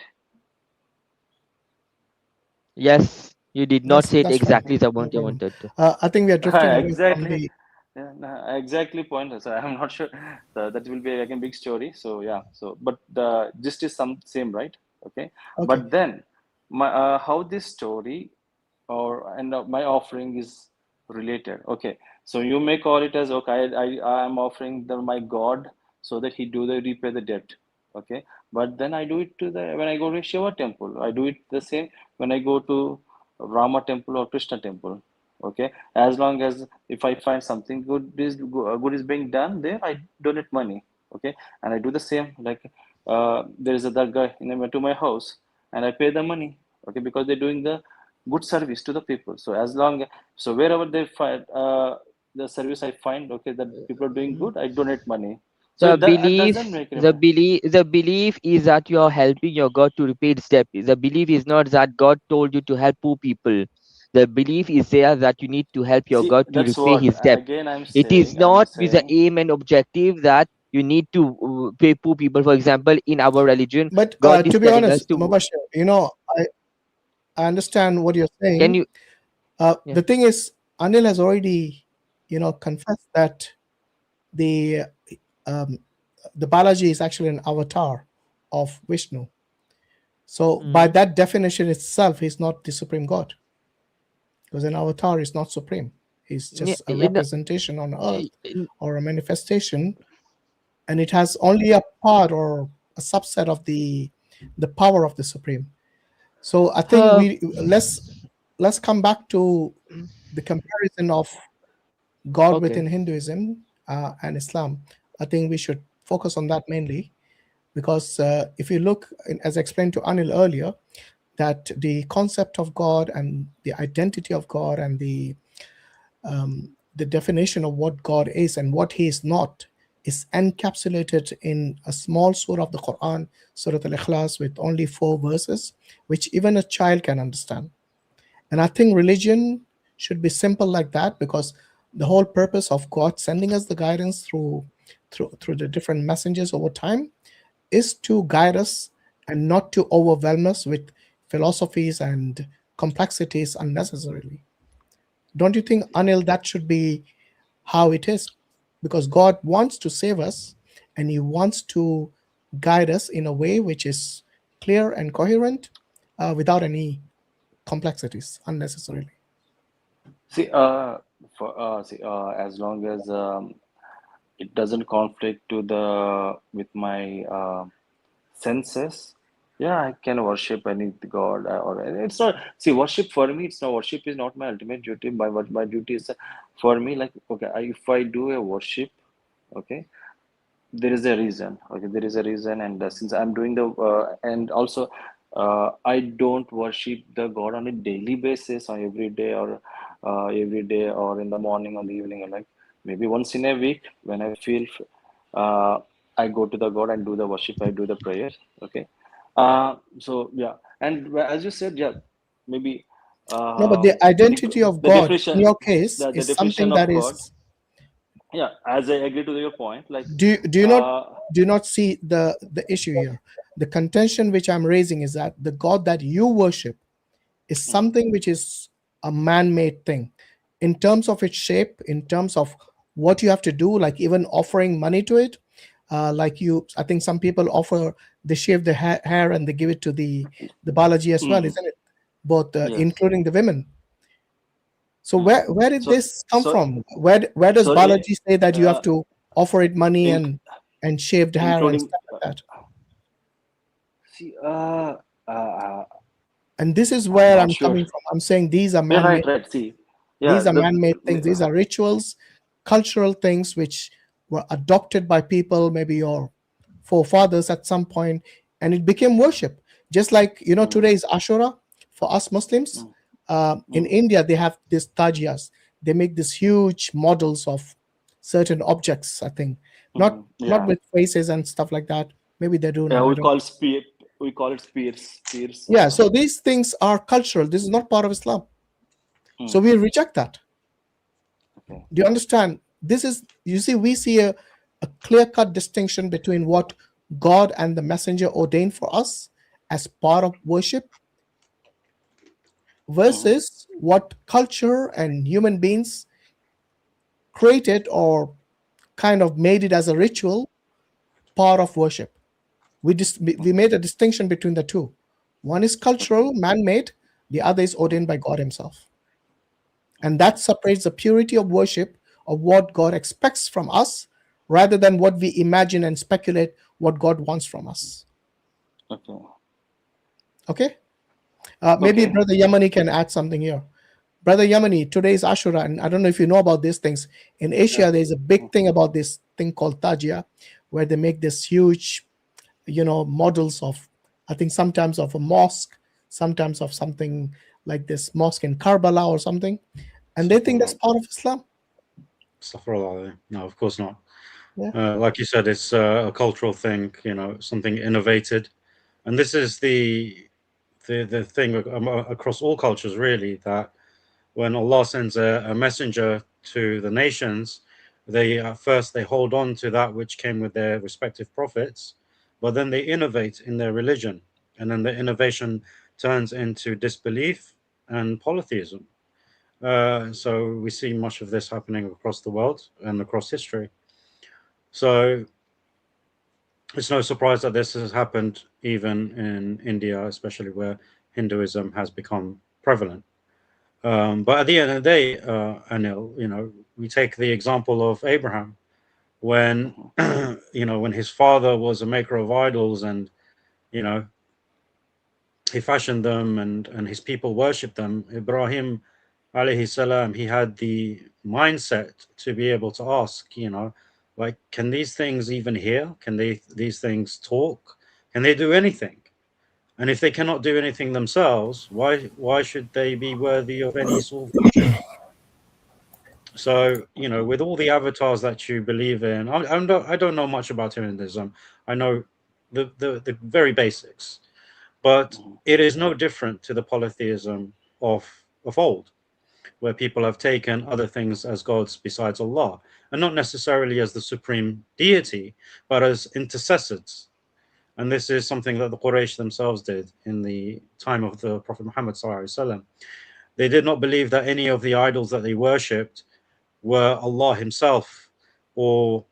Yes, you did not say it That's fine. exactly the No one you problem. wanted to. I think we are drifting away from Exactly. the. Yeah, no, exactly point. So I'm not sure that will be again big story. So yeah. So but the gist is some same, right? Okay. Okay. But then my how this story or and my offering is related. Okay. So you may call it as okay. I am offering my God so that he do the repay the debt. Okay. But then I do it to the when I go to Shiva temple. I do it the same when I go to Rama temple or Krishna temple. Okay, as long as if I find something good is being done there, I donate money. Okay, and I do the same like there is a dargah to my house and I pay the money. Okay, because they're doing the good service to the people. So as long, so wherever they find the service I find, okay, that people are doing good, I donate money. So The that belief, doesn't make any the belief is that you are helping your God to repay its debt. The belief is not that God told you to help poor people. The belief is there that you need to help your see. God to That's repay what his debt. again It is I'm not with the saying. aim and objective that you need to pay poor people. For example, in our religion, But God is to be telling us honest, to. Mubashir, I understand what you're Can saying. you? Yeah. The thing is, Anil has already, confessed that the Balaji is actually an avatar of Vishnu. So by that definition itself, he's not the supreme God, because an avatar is not supreme. He's just a representation on earth or a manifestation, and it has only a part or a subset of the power of the supreme. So I think let's come back to the comparison of God within Hinduism and Islam. I think we should focus on that mainly, because if you look, as explained to Anil earlier, that the concept of God and the identity of God and the definition of what God is and what He is not is encapsulated in a small surah of the Quran, Surah Al-Ikhlas, with only 4 verses, which even a child can understand. And I think religion should be simple like that, because the whole purpose of God sending us the guidance through the different messengers over time is to guide us and not to overwhelm us with philosophies and complexities unnecessarily. Don't you think, Anil, that should be how it is? Because God wants to save us, and He wants to guide us in a way which is clear and coherent, without any complexities unnecessarily. See, as long as it doesn't conflict with my senses, yeah, I can worship any god. Or it's not. See, worship for me, it's not. Worship is not my ultimate duty. My duty is for me. Like, okay, if I do a worship, okay, there is a reason. Okay, there is a reason, and since I'm doing and also I don't worship the god on a daily basis, or every day, or in the morning or the evening, or like maybe once in a week when I feel I go to the god and do the worship, I do the prayer. Okay, so yeah, and as you said, yeah, maybe No, but the identity of the God in definition, your case the is definition something of that God. is. Yeah, as I agree to your point, like Do you not see the issue here? The contention which I'm raising is that the God that you worship is something which is a man-made thing, in terms of its shape, in terms of what you have to do, like even offering money to it. I think some people offer, they shave their hair and they give it to the Balaji as well, isn't it? Both, yes. including the women. So where did this come from? Where does so Balaji say that you have to offer it money and shaved hair and including stuff like that? see, And this is I'm where not I'm sure. coming from. I'm saying these are Yeah, man-made. right. See, yeah, These are man-made things. These are rituals, cultural things which were adopted by people, maybe your forefathers at some point, and it became worship. Just like, today is Ashura for us Muslims. In India, they have these tajiyas. They make these huge models of certain objects, I think. Not with faces and stuff like that. Maybe they do now. we call it spears. Yeah, so these things are cultural. This is not part of Islam. So we reject that. Okay. Do you understand? We see a clear-cut distinction between what God and the messenger ordained for us as part of worship versus what culture and human beings created or kind of made it as a ritual part of worship. We made a distinction between the two. One is cultural, man-made. The other is ordained by God Himself. And that separates the purity of worship of what God expects from us, rather than what we imagine and speculate what God wants from us. Okay? Maybe Brother Yemeni can add something here. Brother Yemeni, today is Ashura, and I don't know if you know about these things. In Asia, there's a big thing about this thing called Tajia, where they make this huge, models of, I think sometimes of a mosque, sometimes of something like this mosque in Karbala or something, and they think that's part of Islam. No, of course not. Yeah. Like you said, it's a cultural thing, something innovated. And this is the thing across all cultures, really, that when Allah sends a messenger to the nations, they first they hold on to that which came with their respective prophets, but then they innovate in their religion, and then the innovation turns into disbelief and polytheism. So we see much of this happening across the world and across history. So it's no surprise that this has happened even in India, especially where Hinduism has become prevalent. But at the end of the day, Anil, we take the example of Abraham, when when his father was a maker of idols, and he fashioned them, and his people worshipped them. Ibrahim alayhi salam, he had the mindset to be able to ask, like, can these things even hear? Can these things talk? Can they do anything? And if they cannot do anything themselves, why should they be worthy of any sort of worship? So, with all the avatars that you believe in, I don't know much about Hinduism. I know the very basics, but it is no different to the polytheism of old, where people have taken other things as gods besides Allah, and not necessarily as the supreme deity, but as intercessors. And this is something that the Quraysh themselves did in the time of the Prophet Muhammad ﷺ. They did not believe that any of the idols that they worshipped were Allah himself, or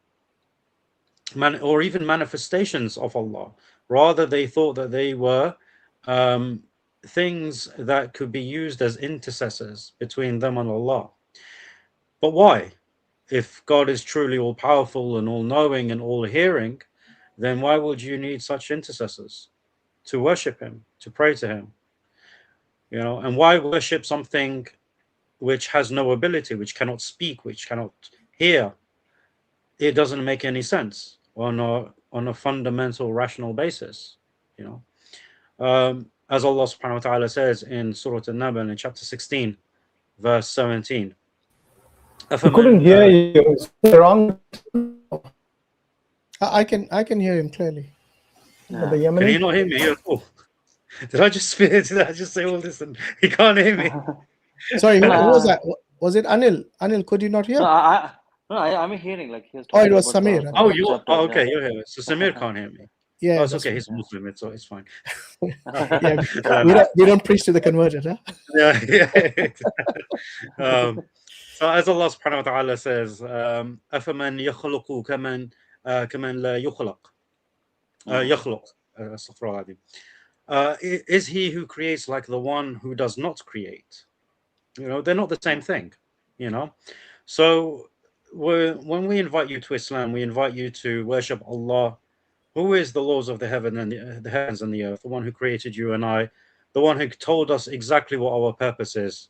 even manifestations of Allah. Rather, they thought that they were things that could be used as intercessors between them and Allah. But why? If God is truly all-powerful and all-knowing and all-hearing, then why would you need such intercessors to worship him, to pray to him? And why worship something which has no ability, which cannot speak, which cannot hear? It doesn't make any sense on a fundamental rational basis. As Allah subhanahu wa ta'ala says in Surah An-Naba in chapter 16, verse 17. I couldn't hear you. Is it wrong? I can hear him clearly. Yeah. The Yemeni? Can you not hear me? Oh, did I just say all this and he can't hear me? Sorry, who was that? Was it Anil? Anil, could you not hear? No, I'm hearing like he was it was Samir. Okay, you're here. So Samir can't hear me. Yeah, it's okay. He's Muslim. It's fine. Yeah, we don't preach to the converted, huh? Yeah. So as Allah subhanahu wa ta'ala says, أَفَمَنْ يَخْلُقُ كَمَنْ لَا يُخْلَقُ يَخْلُقُ astaghfirullah alazim. Is he who creates like the one who does not create? They're not the same thing. So when we invite you to Islam, we invite you to worship Allah, who is the laws of the heavens and the earth, the one who created you and I, the one who told us exactly what our purpose is,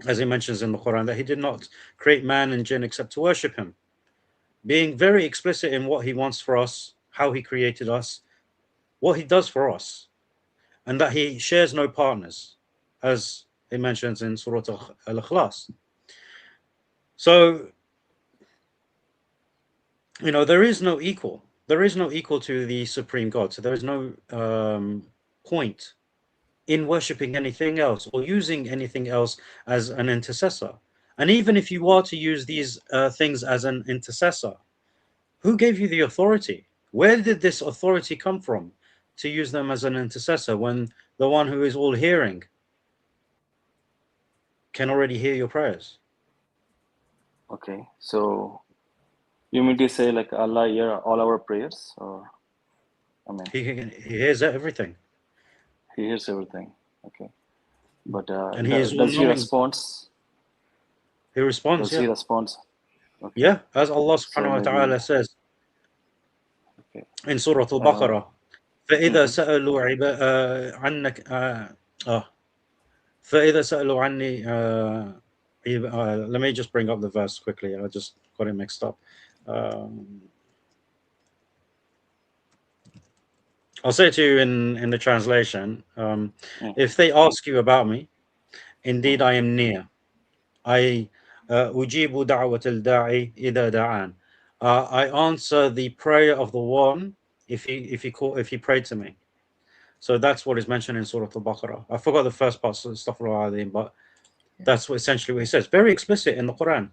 as he mentions in the Quran, that he did not create man and jinn except to worship him, being very explicit in what he wants for us, how he created us, what he does for us, and that he shares no partners, as he mentions in Surah Al-Ikhlas. So, there is no equal. There is no equal to the Supreme God. So there is no point in worshipping anything else or using anything else as an intercessor. And even if you are to use these things as an intercessor, who gave you the authority? Where did this authority come from to use them as an intercessor when the one who is all hearing can already hear your prayers? Okay, so you mean to say like Allah hear all our prayers, or he hears everything. He hears everything. Okay, but and does he respond? He responds. Does he respond? Okay. Yeah, as Allah subhanahu wa ta'ala says in Surah Al-Baqarah, فإذا سألوا عنك فإذا سألوا عني let me just bring up the verse quickly. I just got it mixed up. I'll say it to you in the translation. If they ask you about me, indeed I am near. I ujibu da'wat al-da'i idha da'an. I answer the prayer of the one if he prayed to me. So that's what is mentioned in Surah Al-Baqarah. I forgot the first part, but that's essentially what he says. Very explicit in the Quran.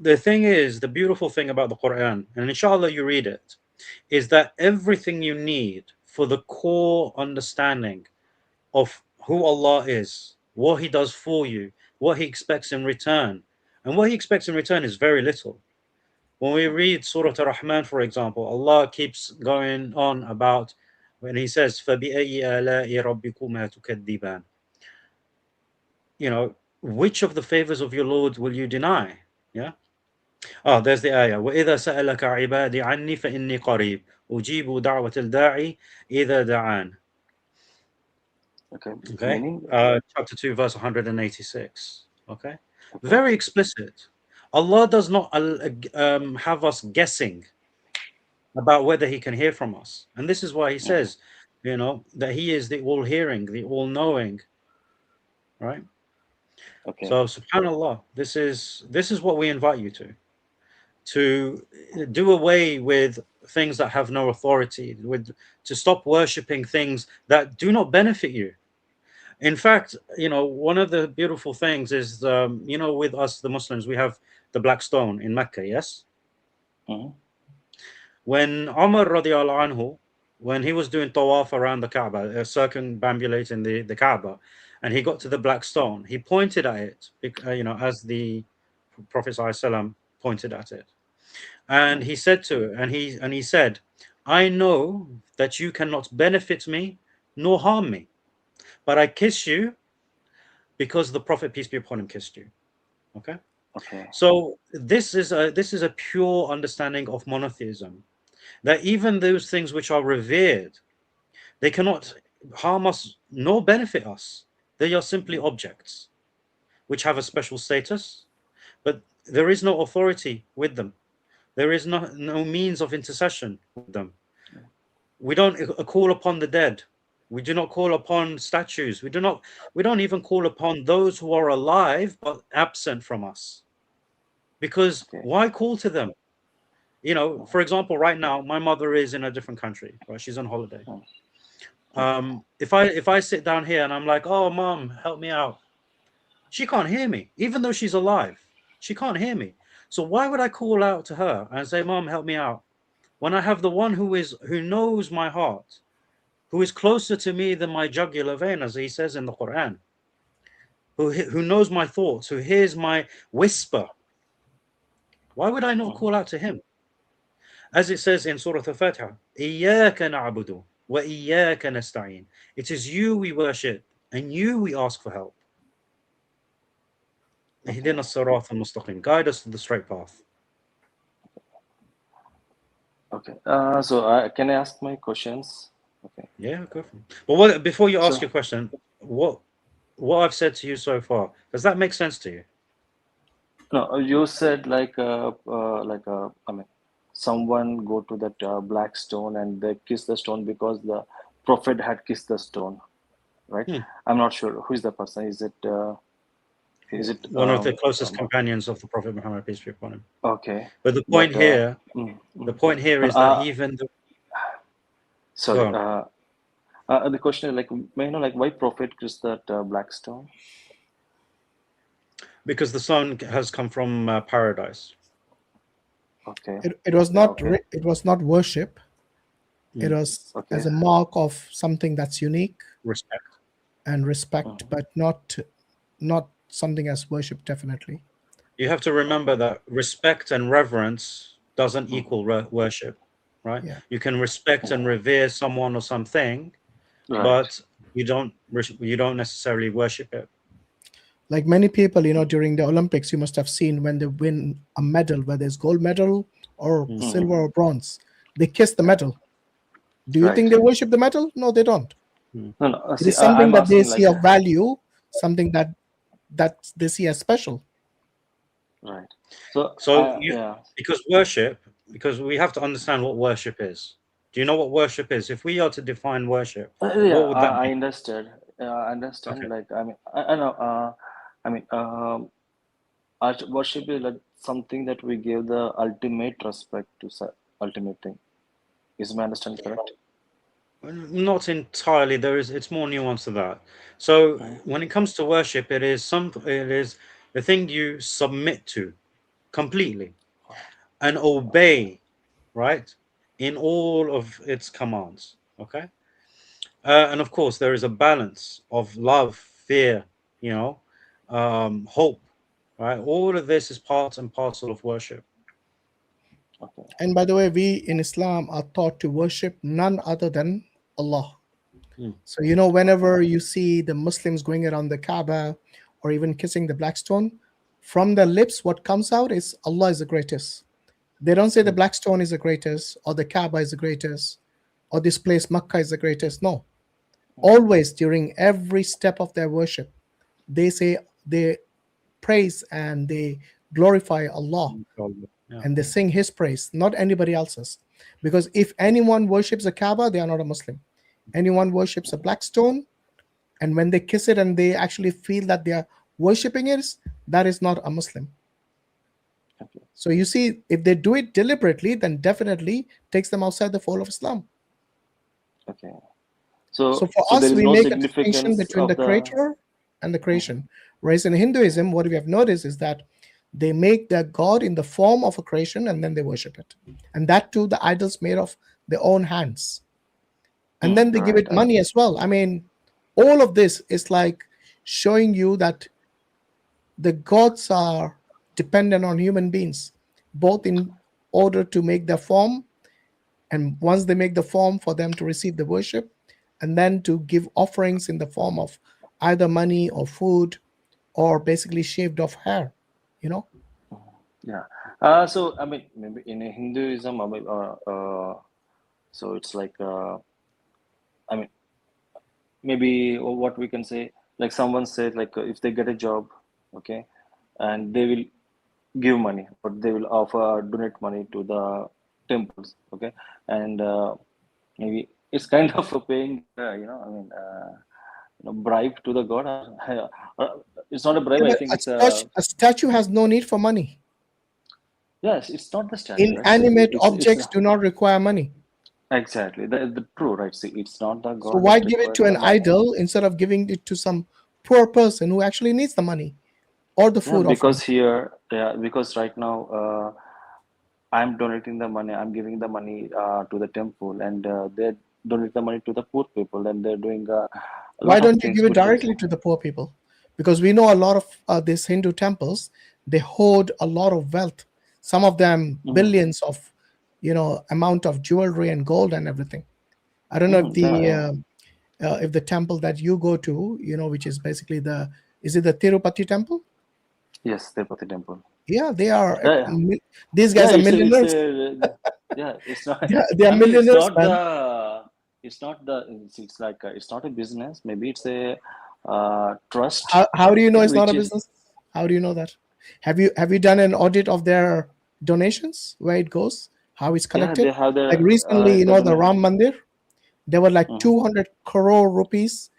The thing is, the beautiful thing about the Quran, and inshallah you read it, is that everything you need for the core understanding of who Allah is, what He does for you, what He expects in return. And what He expects in return is very little. When we read Surah Ar-Rahman, for example, Allah keeps going on about when He says, فَبِأَيِّ آلَاءِ رَبِّكُمَا تُكَذِّبَانِ. You know, which of the favors of your Lord will you deny? Yeah. Oh, there's the ayah. وَإِذَا سَأَلَكَ عِبَادِي عَنِّي فَإِنِّي قَرِيبٌ أُجِيبُ دَعْوَةَ الدَّاعِ إِذَا دَعَانِ. Okay. Meaning? Chapter 2, verse 186. Okay. Very explicit. Allah does not have us guessing about whether He can hear from us. And this is why He says, you know, that He is the all-hearing, the all-knowing. Right? Okay. So, subhanAllah, this is what we invite you to do away with things that have no authority, to stop worshipping things that do not benefit you. In fact, you know, one of the beautiful things is, you know, with us, the Muslims, we have the black stone in Mecca, yes? When Umar radiallahu anhu, when he was doing tawaf around the Kaaba, circumambulating the Kaaba, and he got to the black stone, he pointed at it, you know, as the Prophet ﷺ pointed at it. And he said to it, and he said, I know that you cannot benefit me nor harm me, but I kiss you because the Prophet, peace be upon him, kissed you. Okay. Okay. So this is a pure understanding of monotheism, that even those things which are revered, they cannot harm us nor benefit us. They are simply objects which have a special status, but there is no authority with them. There is no means of intercession with them. We don't call upon the dead. We do not call upon statues. We don't even call upon those who are alive but absent from us. Because why call to them? You know, for example, right now, my mother is in a different country, right? She's on holiday. If I sit down here and I'm like, oh, Mom, help me out, she can't hear me. Even though she's alive, she can't hear me. So why would I call out to her and say, Mom, help me out, when I have the one who knows my heart, who is closer to me than my jugular vein, as he says in the Quran, who knows my thoughts, who hears my whisper? Why would I not call out to him? As it says in Surah Al-Fatiha, إِيَّاكَ نَعْبُدُ وَإِيَّاكَ نَسْتَعِينُ. It is you we worship and you we ask for help. اهدنا الصراط المستقيم. Guide us to the straight path. Okay. So can I ask my questions? Okay. Yeah, go for it. But before you ask your question, what I've said to you so far, does that make sense to you? No, you said I mean, someone go to that black stone and they kiss the stone because the Prophet had kissed the stone, right? I'm not sure who is the person. Is it one of the closest companions of the Prophet Muhammad, peace be upon him? Okay. But the point here is that even the the question is may I know why Prophet kissed that black stone? Because the stone has come from paradise. Okay. It was not it was not worship. It was as a mark of something that's unique, respect, but not something as worship. Definitely, you have to remember that respect and reverence doesn't equal worship, right? Yeah. You can respect and revere someone or something, but you don't necessarily worship it. Like many people, during the Olympics, you must have seen when they win a medal, whether it's gold medal or silver or bronze, they kiss the medal. Do you think they worship the medal? No, they don't. No. It is something that they see of value, something that they see as special. Right. Because we have to understand what worship is. Do you know what worship is? If we are to define worship, Yeah, what would that I mean? understood. I understand. Okay. Like, I mean, I know. I mean, worship is like something that we give the ultimate respect to ultimate thing. Is my understanding correct? Not entirely. It's more nuanced than that. So when it comes to worship, it is the thing you submit to completely and obey, right, in all of its commands. Okay. And of course, there is a balance of love, fear, hope, right? All of this is part and parcel of worship. Okay. And by the way, we in Islam are taught to worship none other than Allah. So, whenever you see the Muslims going around the Kaaba or even kissing the black stone, from their lips, what comes out is Allah is the greatest. They don't say the black stone is the greatest, or the Kaaba is the greatest, or this place, Makkah, is the greatest. No. Always during every step of their worship, they praise and they glorify Allah. Yeah. And they sing His praise, not anybody else's. Because if anyone worships a Kaaba, they are not a Muslim. Anyone worships a black stone, and when they kiss it and they actually feel that they are worshipping it, that is not a Muslim. Okay. So you see, if they do it deliberately, then definitely takes them outside the fold of Islam. Okay. So for us, there is we no make a distinction significance between of the creator and the creation. Whereas in Hinduism, what we have noticed is that they make their god in the form of a creation and then they worship it. And that too, the idols made of their own hands. And then they give it money as well. I mean, all of this is like showing you that the gods are dependent on human beings, both in order to make their form, and once they make the form, for them to receive the worship, and then to give offerings in the form of either money or food or basically shaved off hair, Yeah. So I mean, maybe in Hinduism, I mean, so it's like, I mean, maybe what we can say, like someone said, like if they get a job, okay, and they will give money, but they will donate money to the temples, okay, and maybe it's kind of a paying, bribe to the god. It's not a bribe. I think it's a statue has no need for money. Yes, it's not the statue. Inanimate objects do not require money. Exactly, the true, right? See, it's not the god. So why give it to an idol instead of giving it to some poor person who actually needs the money or the food? Because right now I'm donating the money. I'm giving the money to the temple, and they donate the money to the poor people, and they're doing. Why don't you give it directly to the poor people? Because we know a lot of these Hindu temples, they hoard a lot of wealth. Some of them billions of, amount of jewelry and gold and everything. I don't know if the temple that you go to, which is basically is it the Tirupati temple? Yes, Tirupati temple. Yeah, they are. These guys are millionaires. It's not. They are millionaires. It's like it's not a business. Maybe it's a trust. How do you know it's not a business? How do you know that? Have you done an audit of their donations, where it goes, how it's collected? Yeah, they have like recently, the Ram Mandir, there were like 200 crore rupees,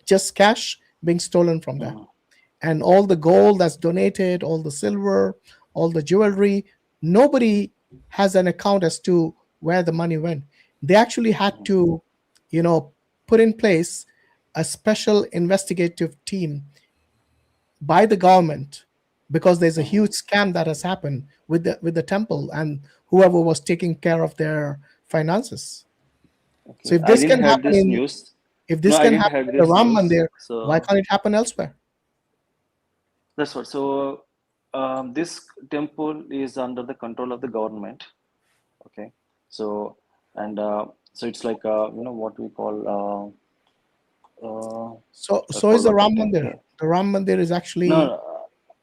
just cash, being stolen from there. And all the gold that's donated, all the silver, all the jewelry, nobody has an account as to where the money went. They actually had to, put in place a special investigative team by the government, because there's a huge scam that has happened with the temple and whoever was taking care of their finances. Okay. So if this can happen in the Ram Mandir, why can't it happen elsewhere? That's what. So this temple is under the control of the government. Okay. So so it's like what we call. So is the Ram Mandir. The Ram Mandir is actually. No,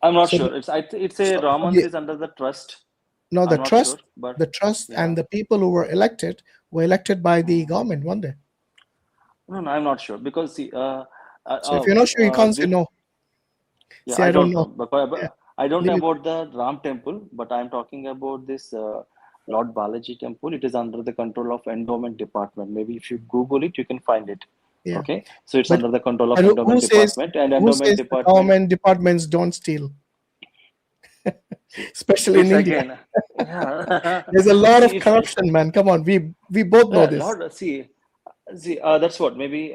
I'm not sure. It's a Ram Mandir is under the trust. No, the trust, and the people who were elected by the government one day. No, I'm not sure, because see. So if you're not sure, you can't say no. Yeah, see, I don't know. But I don't know about the Ram temple, but I'm talking about this Lord Balaji temple, it is under the control of endowment department. Maybe if you Google it, you can find it. Yeah. Okay, so it's But under the control of and endowment department, and who endowment says the department. government departments don't steal? Especially in India. Again, yeah. There's a lot of See, corruption, man. Come on, we both know this. Lord, see, that's what. Maybe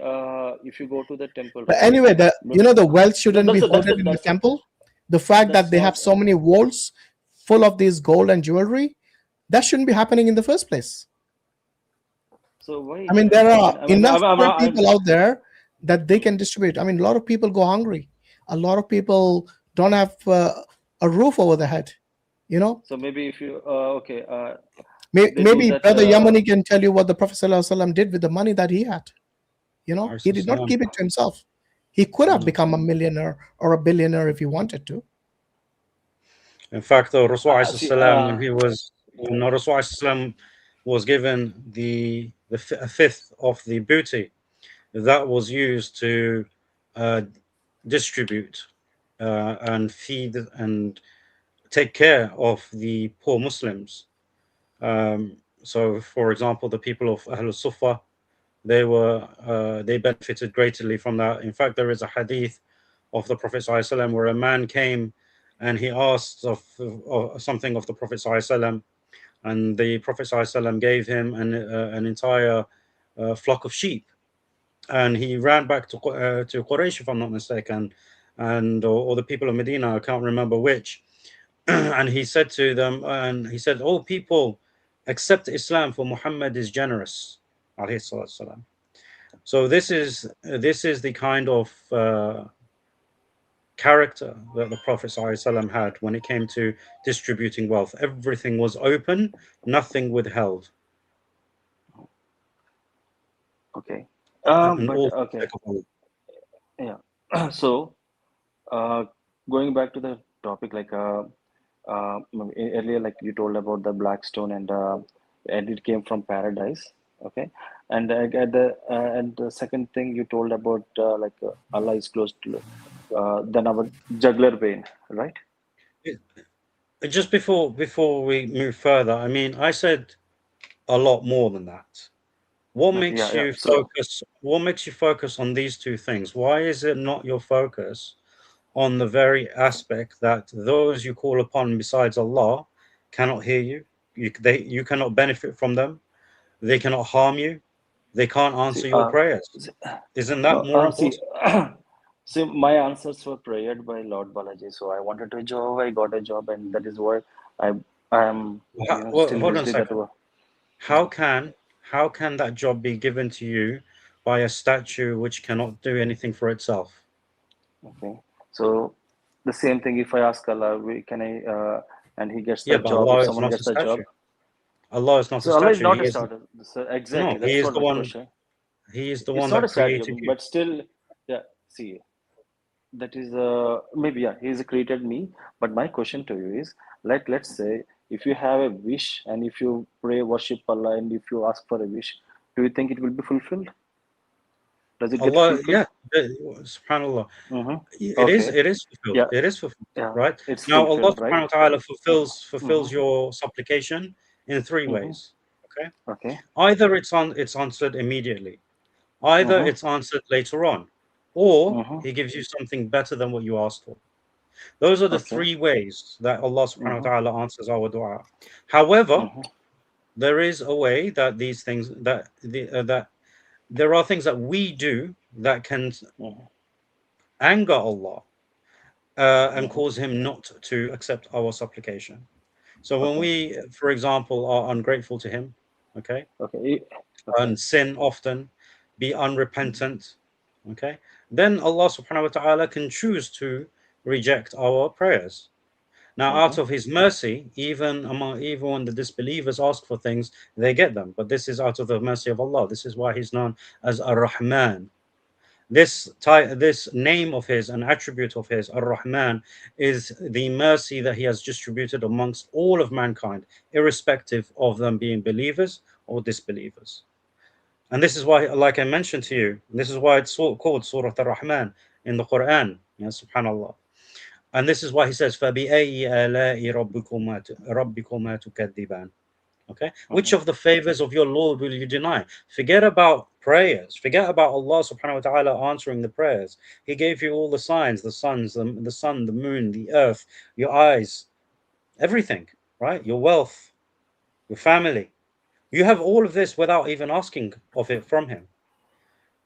if you go to the temple. But Right? anyway, the wealth shouldn't be hoarded in the that's temple. The fact that they have not- so many vaults full of these gold and jewelry, that shouldn't be happening in the first place. So why? I mean, there are enough poor I'm- people out there that they can distribute. I mean, a lot of people go hungry. A lot of people don't have a roof over their head. You know. So maybe if you Maybe that, Brother Yemeni can tell you what the Prophet ﷺ did with the money that he had. You know, he did not keep it to himself. He could have become a millionaire or a billionaire if he wanted to. In fact, the Rasul when he was, Rasul was given a fifth of the booty that was used to distribute and feed and take care of the poor Muslims. So, for example, the people of Ahlul Sufa, they benefited greatly from that. In fact, there is a hadith of the Prophet ﷺ where a man came and he asked of something of the Prophet ﷺ, and the Prophet ﷺ gave him an entire flock of sheep, and he ran back to Quraysh, if I'm not mistaken, or the people of Medina, I can't remember which, and he said to them, and he said, "Oh people, accept Islam, for Muhammad is generous." So this is the kind of character that the Prophet ﷺ had when it came to distributing wealth. Everything was open, nothing withheld. Okay. And But all okay. Yeah. So, going back to the topic, like earlier, like you told about the black stone, and it came from paradise. Okay, and and the second thing you told about Allah is close to than our jugular vein, right? Just before we move further, I mean, I said a lot more than that. What makes you focus? What makes you focus on these two things? Why is it not your focus on the very aspect that those you call upon besides Allah cannot hear you? You cannot benefit from them. They cannot harm you. They can't answer your prayers. Isn't that more important? See, my answers were prayed by Lord Balaji. So I wanted a job. I got a job, and that is why I am still hold on a busy that second. way. How can that job be given to you by a statue which cannot do anything for itself? Okay, so the same thing. If I ask Allah, can I? And he gets the But job. Allah If is someone not gets a the job, statue. Allah is not so a Allah is statue. not a statue. So exactly, No, that's He is what the the one. question. He is the It's one not that a statue, created you. but still, yeah. See, that is maybe he's created me. But my question to you is, let's say if you have a wish and if you pray, worship Allah, and if you ask for a wish, do you think it will be fulfilled? Does it get Allah, fulfilled? subhanallah. It Okay. is fulfilled. Yeah. It is fulfilled, Yeah. right? It's Now Allah fulfilled, subhanahu right? wa ta'ala fulfills your supplication in three ways. Okay. Okay. Either it's answered immediately, either it's answered later on, or He gives you something better than what you asked for. Those are the three ways that Allah subhanahu wa ta'ala answers our dua. However, there is a way that these things that there are things that we do that can anger Allah and cause Him not to accept our supplication. So when we, for example, are ungrateful to Him, okay, and sin often, be unrepentant, okay, then Allah subhanahu wa ta'ala can choose to reject our prayers. Now, out of His mercy, even when the disbelievers ask for things, they get them. But this is out of the mercy of Allah. This is why He's known as Ar-Rahman. This name of His, an attribute of His, Ar-Rahman, is the mercy that He has distributed amongst all of mankind, irrespective of them being believers or disbelievers. And this is why, like I mentioned to you, this is why it's called Surah Ar-Rahman in the Quran. Yeah, subhanallah. And this is why He says, فَبِأَيِّ آلَاءِ رَبِّكُمَا تُكَذِّبَانِ. Okay, which of the favors of your Lord will you deny? Forget about prayers. Forget about Allah subhanahu wa ta'ala answering the prayers. He gave you all the signs, the sun, the moon, the earth, your eyes, everything, right? Your wealth, your family. You have all of this without even asking of it from him.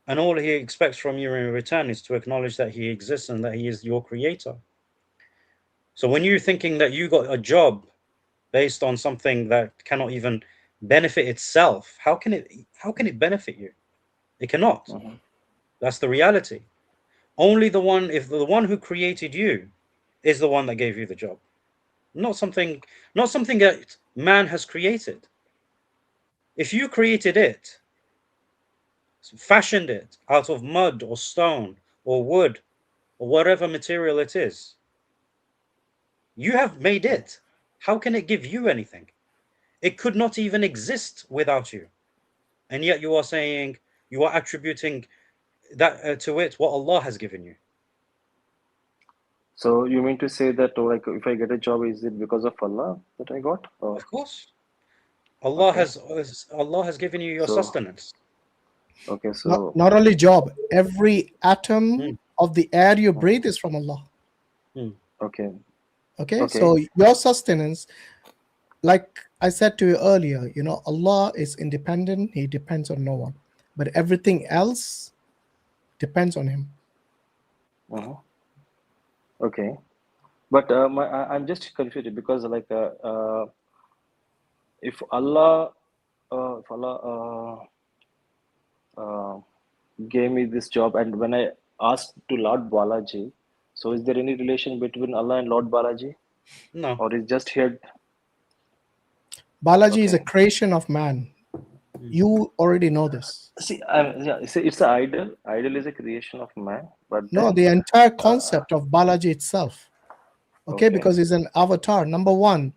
And all he expects from you in return is to acknowledge that he exists and that he is your creator. So when you're thinking that you got a job based on something that cannot even benefit itself, how can it benefit you? It cannot. That's the reality. Only if the one who created you is the one that gave you the job, not something that man has created. If you created it, fashioned it out of mud or stone or wood or whatever material it is, you have made it. How can it give you anything? It could not even exist without you. And yet you are saying, you are attributing that to it what Allah has given you. So you mean to say that, like, if I get a job, is it because of Allah that I got? Or? Of course. Allah Okay. has given you your sustenance. Okay, so not only job, every atom of the air you breathe is from Allah. Okay. Okay, so your sustenance, like I said to you earlier, Allah is independent. He depends on no one, but everything else depends on him. Okay, but I'm just confused because, like, if Allah gave me this job, and when I asked to Lord Balaji, so is there any relation between Allah and Lord Balaji? No. Or is just here? Balaji is a creation of man. You already know this. See, it's an idol. Idol is a creation of man, but no, the entire concept of Balaji itself. Okay, because he's an avatar. Number one,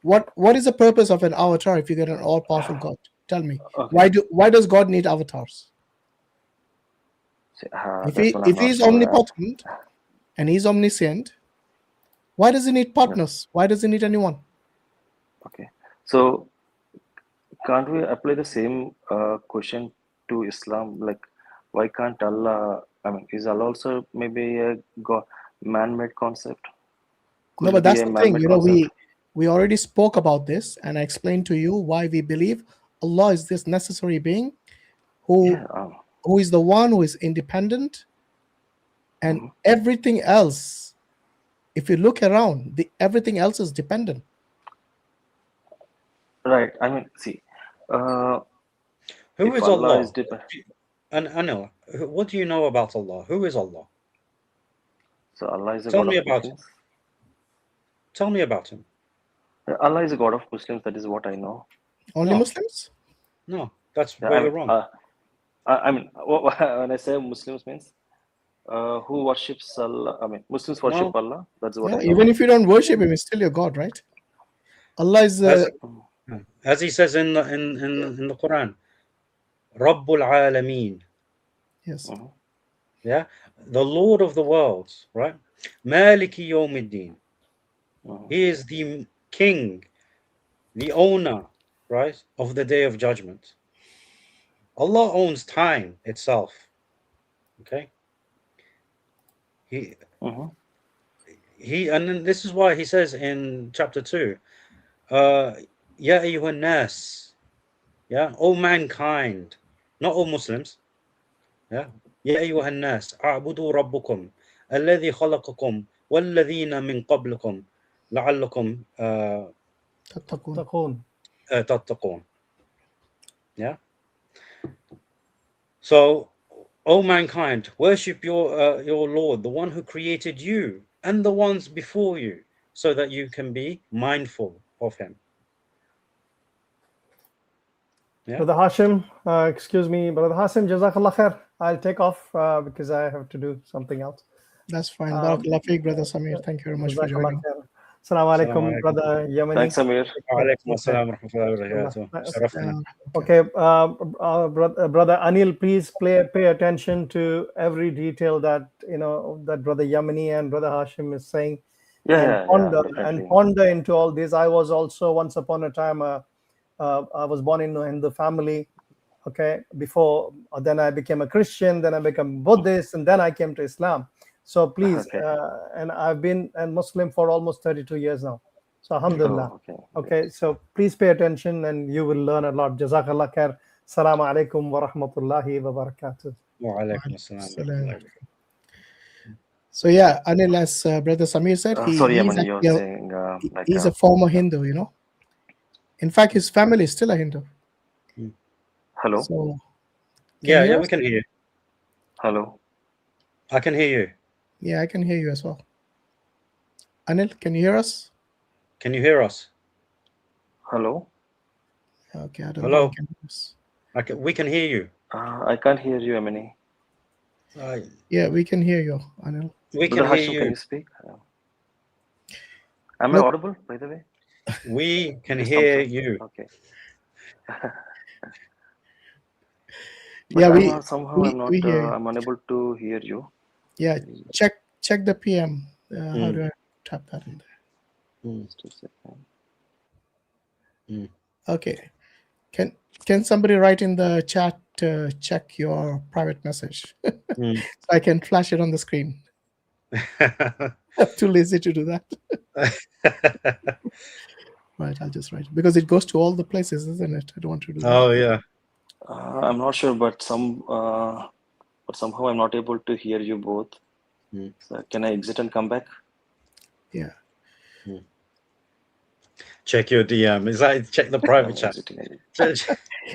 what is the purpose of an avatar if you get an all-powerful God? Tell me. Why does God need avatars? If he's omnipotent and he's omniscient, why does he need partners? Why does he need anyone? Okay, so can't we apply the same question to Islam? Like, why can't Allah? I mean, is Allah also maybe a man-made concept? No, but that's the thing. We already spoke about this, and I explained to you why we believe Allah is this necessary being who is the one who is independent, and everything else, if you look around, everything else is dependent. Right. I mean, see, who is Allah? And Anil, what do you know about Allah? Who is Allah? So Allah is a Tell God me of about Muslims. him. Tell me about him. Allah is a God of Muslims. That is what I know. Only Muslims? No, that's where you're wrong. I mean, when I say Muslims means who worships Allah. I mean, Muslims worship Allah. That's what I know. Even if you don't worship him, he's still your God, right? Allah is as he says in the Quran, Rabbul Alameen. Yes. Yeah, the Lord of the worlds, right? Maliki Yawmiddin. He is the king, the owner, right, of the Day of Judgment. Allah owns time itself. Okay. He and then this is why he says in chapter 2, Ya ayyuhan nas, yeah, all mankind, not all Muslims. Yeah. Ya ayyuhan nas, a'budu rabbukum alladhi khalaqakum walladhina min qablikum la'allakum tattaqun. Yeah. So, O mankind, worship your Lord, the one who created you and the ones before you, so that you can be mindful of him. Yeah. Brother Hashim, excuse me, Brother Hashim, Jazakallah khair. I'll take off because I have to do something else. That's fine. Barakallah feek, Brother Samir. Thank you very much for joining. Assalamu alaikum, Brother Yemeni. Thanks, Samir. Alaikum assalam wa rahmatullahi wa barakatuh. Okay, Brother Anil, please pay attention to every detail that that Brother Yemeni and Brother Hashim is saying, and ponder into all this. I was also once upon a time a I was born in a Hindu family. Okay, before then I became a Christian, then I became Buddhist, and then I came to Islam. So please, and I've been a Muslim for almost 32 years now. So alhamdulillah. Okay, so please pay attention and you will learn a lot. Jazakallah khair. Assalamu alaikum wa rahmatullahi wa barakatuh. Wa alaikum assalam. So yeah, Anil, as Brother Samir said, he's a former Hindu, you know. In fact, his family is still a Hindu. Hello. So, yeah, we can hear you. Hello. I can hear you. Yeah, I can hear you as well. Anil, can you hear us? Can you hear us? Hello. Okay, I don't Hello. know. Can hear us. We can hear you. I can't hear you, Yemeni. Yeah, we can hear you, Anil. We can hear Hashim, you. Can you speak? Am I audible, by the way? We can hear you. Okay. Yeah, I'm I'm unable to hear you. Yeah, check the PM. How do I tap that in there? Just a second. Okay. Can somebody write in the chat check your private message? So I can flash it on the screen. I'm too lazy to do that. Right, I'll just write it. Because it goes to all the places, isn't it? I don't want to do that. Oh yeah. I'm not sure, but somehow I'm not able to hear you both. So can I exit and come back? Yeah. Check your DM. Is that check the private chat?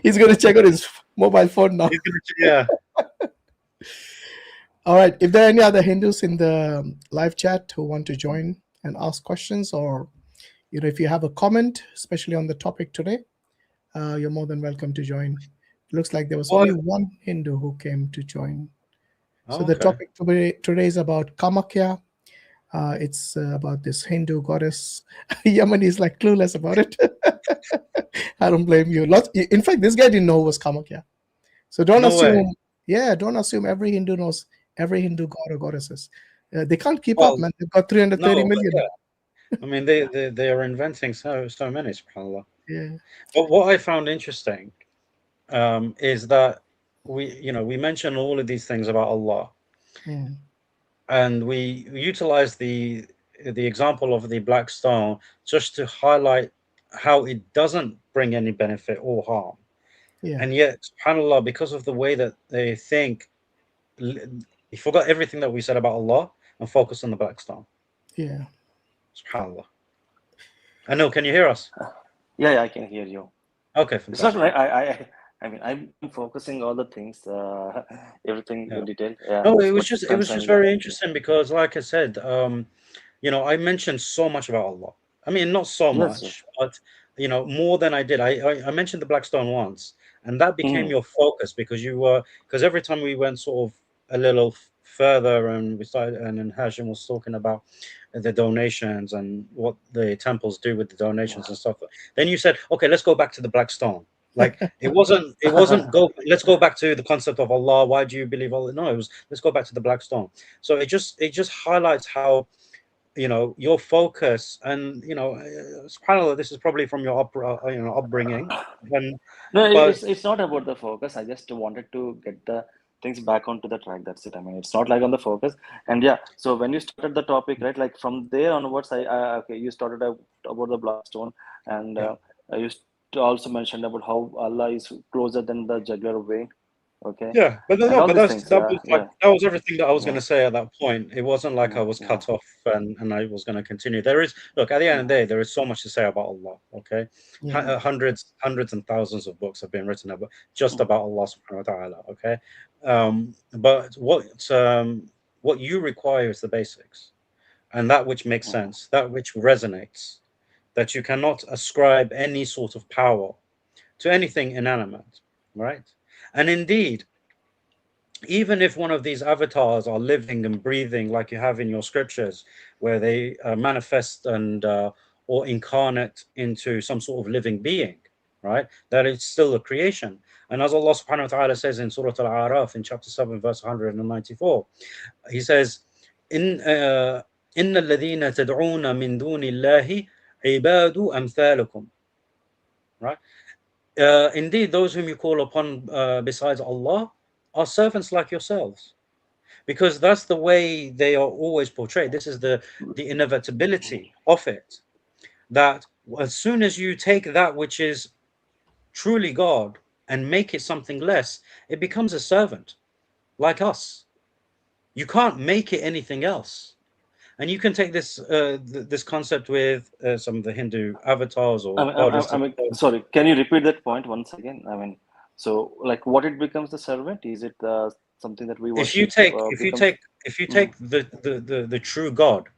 He's going to check on his mobile phone now. Yeah. All right. If there are any other Hindus in the live chat who want to join and ask questions, or if you have a comment, especially on the topic today, you're more than welcome to join. It looks like there was only one Hindu who came to join. So the topic today is about Kamakhya. It's about this Hindu goddess. Yemeni is like clueless about it. I don't blame you. In fact, this guy didn't know who was Kamakhya. So don't assume. Yeah, don't assume every Hindu knows every Hindu god or goddesses. They can't keep up, man. They've got 330 million. I mean, they are inventing so many, subhanAllah. Yeah. But what I found interesting is that we mention all of these things about Allah, and we utilize the example of the black stone just to highlight how it doesn't bring any benefit or harm. Yeah. And yet, subhanAllah, because of the way that they think, you forgot everything that we said about Allah and focus on the black stone. Yeah. SubhanAllah. Anil, can you hear us? Yeah, I can hear you. Okay, fantastic. It's not right. I mean, I'm focusing all the things, everything in detail. Yeah. No, it was just very interesting because, like I said, I mentioned so much about Allah. I mean, not so much, but more than I did. I mentioned the black stone once, and that became your focus because every time we went sort of a little further and we started, and then Hashim was talking about the donations and what the temples do with the donations and stuff. Then you said, okay, let's go back to the black stone. Like it wasn't let's go back to the concept of Allah. Why do you believe Allah? No, it was let's go back to the black stone. So it just highlights how your focus, and subhanAllah, this is probably from your upbringing. It's not about the focus. I just wanted to get the things back onto the track. That's it. I mean, it's not like on the focus. And yeah, so when you started the topic, right, like from there onwards, you started about the black stone, and you also mentioned about how Allah is closer than the jugular vein. Okay. Yeah, but that was everything that I was going to say at that point. It wasn't like I was cut off and I was going to continue. At the end of the day, there is so much to say about Allah. Okay, hundreds and thousands of books have been written about Allah subhanahu wa ta'ala. Okay, but what you require is the basics, and that which makes sense, that which resonates, that you cannot ascribe any sort of power to anything inanimate, right? And indeed, even if one of these avatars are living and breathing like you have in your scriptures, where they manifest and or incarnate into some sort of living being, right? That it's still a creation. And as Allah subhanahu wa ta'ala says in Surah Al-A'raf in chapter 7, verse 194, He says, إِنَّ الَّذِينَ تَدْعُونَ مِن دُونِ اللَّهِ عِبَادُ أَمْثَالُكُمْ. Right? indeed, those whom you call upon besides Allah are servants like yourselves, because that's the way they are always portrayed. This is the inevitability of it, that as soon as you take that which is truly God and make it something less, it becomes a servant like us. You can't make it anything else. And you can take this this concept with some of the Hindu avatars or goddesses. Sorry, can you repeat that point once again? I mean, so like what it becomes the servant? Is it something that we worship? If you take the true God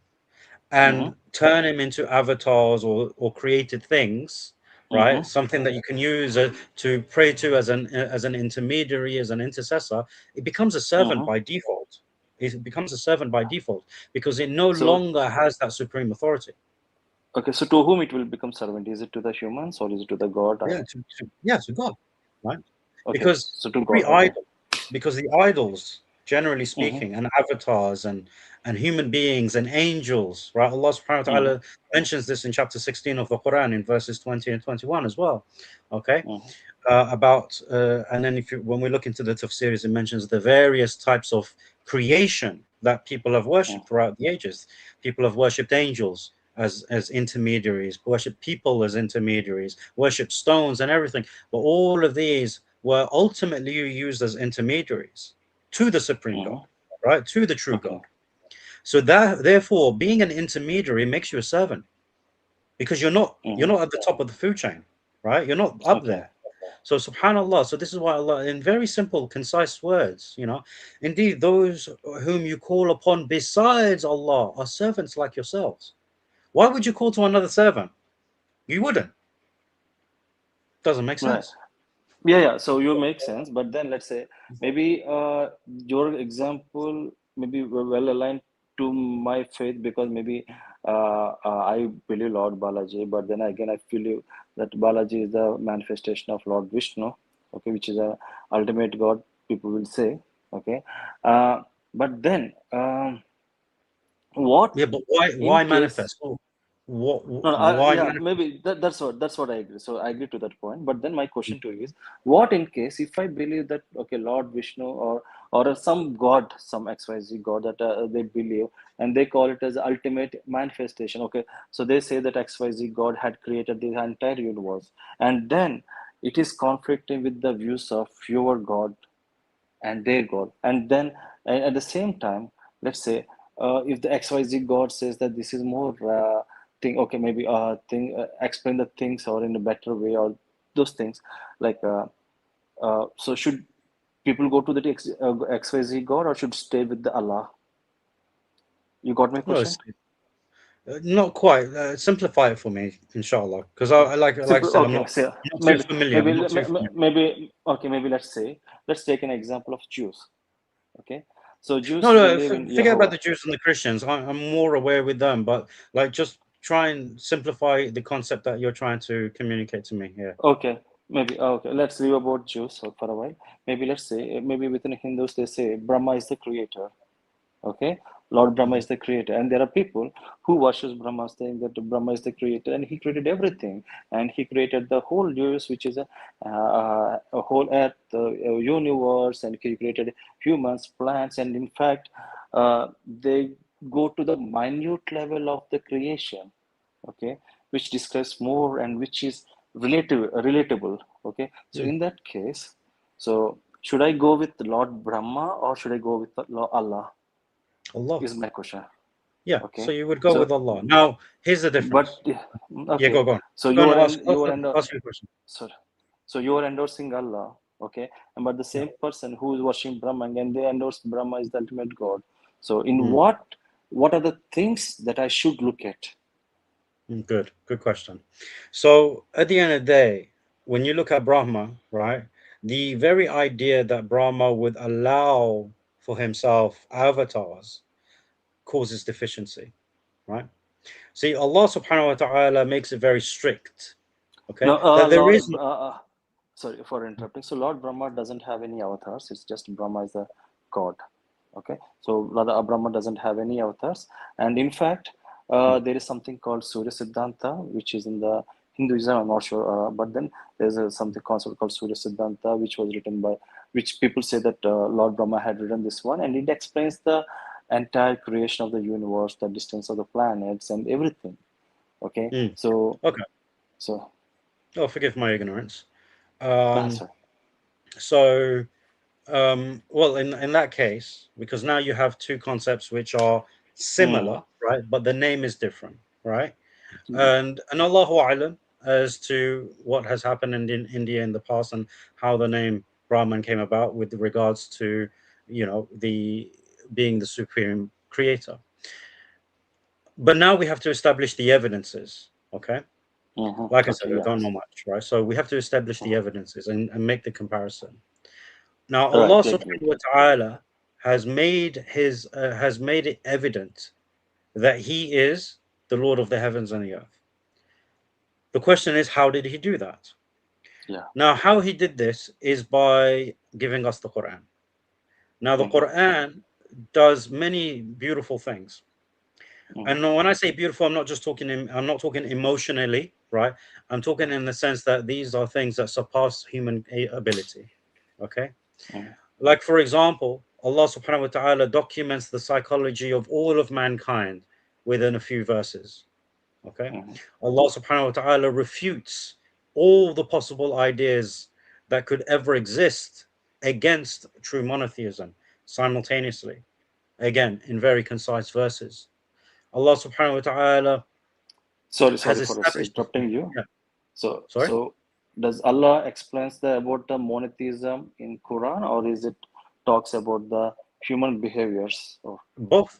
and turn him into avatars or created things, right? Something that you can use to pray to as an intermediary, as an intercessor, it becomes a servant by default. It becomes a servant by default because it no longer has that supreme authority. Okay, so to whom it will become servant? Is it to the humans or is it to the God? To God, right? Okay, Because so to every God. idol, because the idols, generally speaking, and avatars and human beings and angels, right? Allah subhanahu wa ta'ala mentions this in chapter 16 of the Quran in verses 20 and 21 as well. Okay. And then when we look into the tafsirs, it mentions the various types of creation that people have worshipped throughout the ages. People have worshipped angels as intermediaries, worship people as intermediaries, worship stones and everything. But all of these were ultimately used as intermediaries to the supreme God, right? To the true God. So that therefore being an intermediary makes you a servant, because you're not at the top of the food chain, right? You're not up there. So subhanallah, so this is why Allah, in very simple, concise words, indeed those whom you call upon besides Allah are servants like yourselves. Why would you call to another servant? You wouldn't. Doesn't make sense. Right. Yeah. So you make sense, but then let's say maybe your example maybe well aligned to my faith, because maybe I believe Lord Balaji, but then again I feel that Balaji is the manifestation of Lord Vishnu, okay, which is a ultimate God, people will say, okay. But then what? Yeah, but why manifest? Maybe that's what I agree. So I agree to that point. But then my question to you is, what in case if I believe that okay, Lord Vishnu or some god, some XYZ god that they believe, and they call it as ultimate manifestation. Okay, so they say that XYZ god had created the entire universe, and then it is conflicting with the views of your god and their god, and then at the same time, let's say if the XYZ god says that this is more thing, okay, maybe explain the things or in a better way or those things, like so should people go to the XYZ god or should stay with the Allah? You got my question? Not quite. Simplify it for me, inshallah, because I like I said, I'm not too familiar. Maybe let's take an example of Jews. Okay, so Jews forget about the Jews and the Christians. I'm more aware with them, but like just try and simplify the concept that you're trying to communicate to me here. Okay, maybe okay. Let's leave about Jews for a while. Maybe let's say maybe within Hindus they say Brahma is the creator. Okay, Lord Brahma is the creator, and there are people who worships Brahma, saying that Brahma is the creator and he created everything, and he created the whole universe, which is a whole earth, universe, and he created humans, plants, and in fact, they go to the minute level of the creation, okay, which describes more and which is relatable. Okay, so in that case, so should I go with Lord Brahma or should I go with Allah? Allah is my question. Yeah. Okay. So you would go with Allah. Now, here's the difference. But okay. Go on. So you are ask your question. So you are endorsing Allah, okay? And but the same person who is worshiping Brahma and they endorse Brahma is the ultimate God. So in what are the things that I should look at? Good question. So at the end of the day, when you look at Brahma, right, the very idea that Brahma would allow for himself avatars causes deficiency, right? See, Allah subhanahu wa ta'ala makes it very strict. Okay. No, sorry for interrupting. So Lord Brahma doesn't have any avatars. It's just Brahma is a god. Okay. So rather Brahma doesn't have any avatars. And in fact, there is something called Surya Siddhanta, which is in the Hinduism, I'm not sure. But then there's something concept called Surya Siddhanta, which was written by, which people say that Lord Brahma had written this one, and it explains the entire creation of the universe, the distance of the planets, and everything. Okay, so Okay. so Oh, forgive my ignorance. that's right. So, well, in that case, because now you have two concepts which are similar, right? But the name is different, right? And Allahu A'lam as to what has happened in India in the past and how the name Brahman came about with regards to, you know, the being the supreme creator. But now we have to establish the evidences, okay? Like I said, I don't know much, right? So we have to establish the evidences and make the comparison. Now, Allah subhanahu wa ta'ala has made it evident that He is the Lord of the heavens and the earth. The question is, how did He do that? Yeah. Now, how He did this is by giving us the Quran. Now, the Quran does many beautiful things. And when I say beautiful, I'm not talking emotionally, right? I'm talking in the sense that these are things that surpass human ability. Okay? Like, for example, Allah subhanahu wa ta'ala documents the psychology of all of mankind within a few verses. Okay? Allah subhanahu wa ta'ala refutes all the possible ideas that could ever exist against true monotheism simultaneously. Again, in very concise verses. Allah subhanahu wa ta'ala. Sorry for interrupting you. Yeah. So does Allah explains about the monotheism in Quran, or is it talks about the human behaviors? Or both,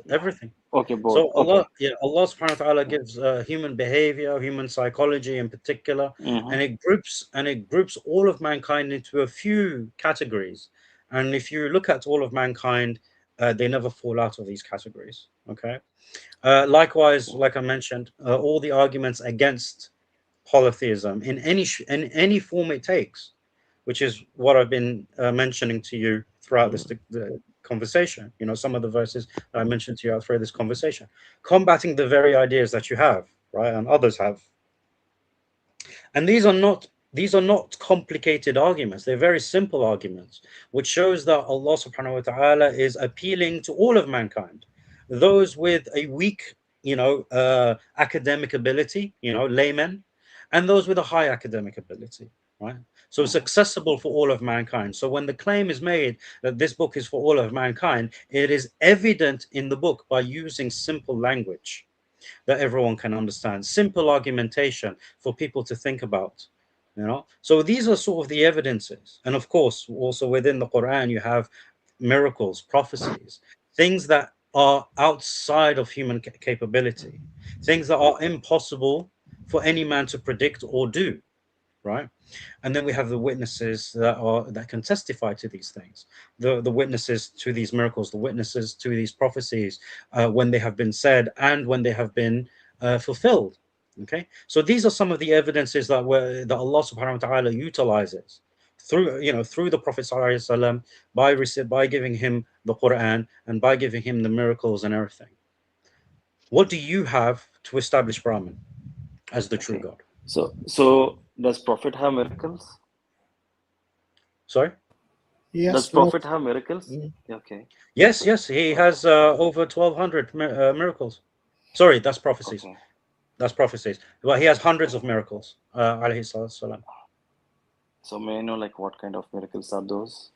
everything. Okay, both. So Allah subhanahu wa ta'ala gives human behavior, human psychology in particular, and it groups all of mankind into a few categories. And if you look at all of mankind, they never fall out of these categories. Okay. Likewise, like I mentioned, all the arguments against polytheism in any form it takes, which is what I've been mentioning to you throughout the conversation. You know, some of the verses that I mentioned to you throughout this conversation, combating the very ideas that you have, right, and others have. And these are not complicated arguments. They're very simple arguments, which shows that Allah subhanahu wa ta'ala is appealing to all of mankind. Those with a weak, academic ability, laymen, and those with a high academic ability, right? So it's accessible for all of mankind. So when the claim is made that this book is for all of mankind, it is evident in the book by using simple language that everyone can understand, simple argumentation for people to think about. So these are sort of the evidences. And of course, also within the Quran, you have miracles, prophecies, things that are outside of human capability, things that are impossible for any man to predict or do, right? And then we have the witnesses that can testify to these things, the witnesses to these miracles, the witnesses to these prophecies, when they have been said and when they have been fulfilled. Okay, so these are some of the evidences that Allah subhanahu wa ta'ala utilizes through the Prophet sallallahu alaihi wasallam, by giving him the Quran and by giving him the miracles and everything. What do you have to establish Brahman as the true God? So does Prophet have miracles? Sorry? Yes. Does Prophet have miracles? Okay. Yes, he has over 1,200 miracles. Sorry, that's prophecies. Okay. That's prophecies. Well, he has hundreds of miracles. Alayhi salam. So may I know what kind of miracles are those?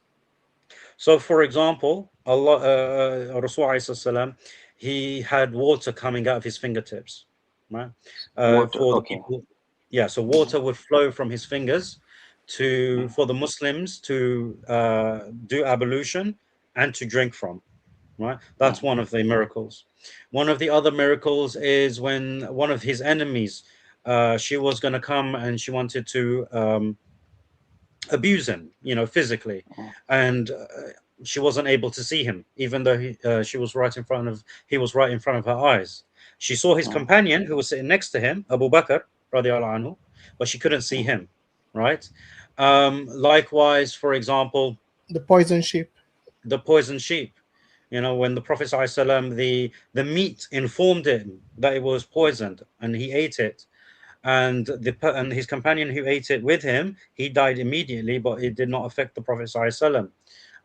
So, for example, Rasul he had water coming out of his fingertips, right? Water, for the people. Yeah, so water would flow from his fingers for the Muslims to do ablution and to drink from, right? That's one of the miracles. One of the other miracles is when one of his enemies, she was going to come and she wanted to abuse him, physically, and she wasn't able to see him, even though he was right in front of her eyes. She saw his companion who was sitting next to him, Abu Bakr radiallahu anhu, but she couldn't see him, right? Likewise, for example, the poison sheep. When the Prophet ﷺ, the meat informed him that it was poisoned and he ate it, and his companion who ate it with him, he died immediately, but it did not affect the Prophet ﷺ.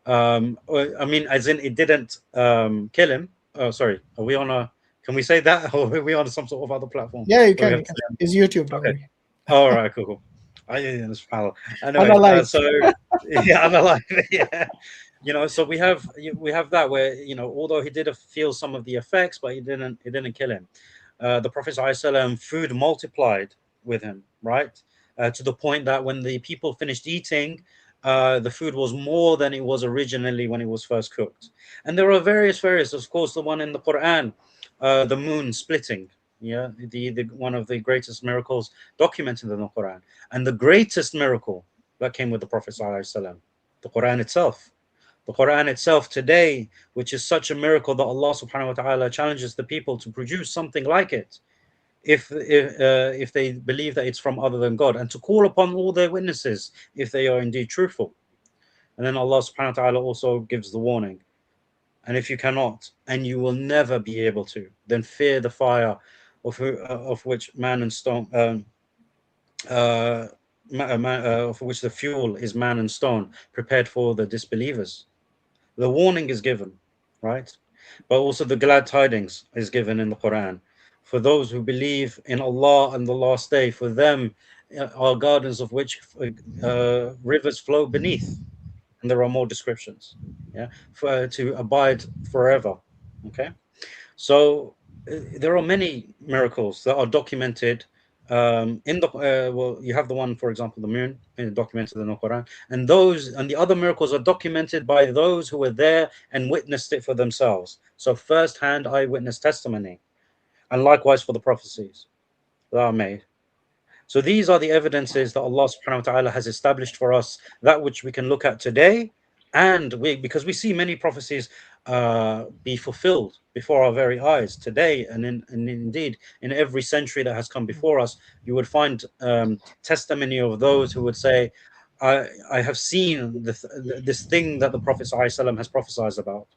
I mean, as in it didn't kill him. Oh, sorry. Are we on a? Can we say that, or are we on some sort of other platform? Yeah, you can. It's YouTube. Don't Okay. worry. All right. Cool. Anyway, Unalive. so yeah, unalive. Yeah. You know, so we have that where, you know, although he did feel some of the effects, but it didn't kill him. The Prophet ﷺ, food multiplied with him, right? To the point that when the people finished eating, the food was more than it was originally when it was first cooked. And there are various, of course, the one in the Quran, the moon splitting, yeah, the one of the greatest miracles documented in the Quran, and the greatest miracle that came with the Prophet ﷺ, the Quran itself. The Quran itself today, which is such a miracle that Allah subhanahu wa ta'ala challenges the people to produce something like it, if they believe that it's from other than God, and to call upon all their witnesses if they are indeed truthful. And then Allah subhanahu wa ta'ala also gives the warning. And if you cannot, and you will never be able to, then fear the fire of which man and stone, of which the fuel is man and stone, prepared for the disbelievers. The warning is given, right? But also the glad tidings is given in the Quran. For those who believe in Allah and the last day, for them are gardens of which rivers flow beneath. And there are more descriptions, yeah, to abide forever. Okay, so there are many miracles that are documented in the well, you have the one, for example, the moon, documented in the Quran, and the other miracles are documented by those who were there and witnessed it for themselves. So first-hand eyewitness testimony, and likewise for the prophecies that are made. So these are the evidences that Allah subhanahu wa ta'ala has established for us, that which we can look at today, and because we see many prophecies be fulfilled before our very eyes today, and indeed in every century that has come before us, you would find testimony of those who would say, I have seen this thing that the Prophet ﷺ has prophesied about,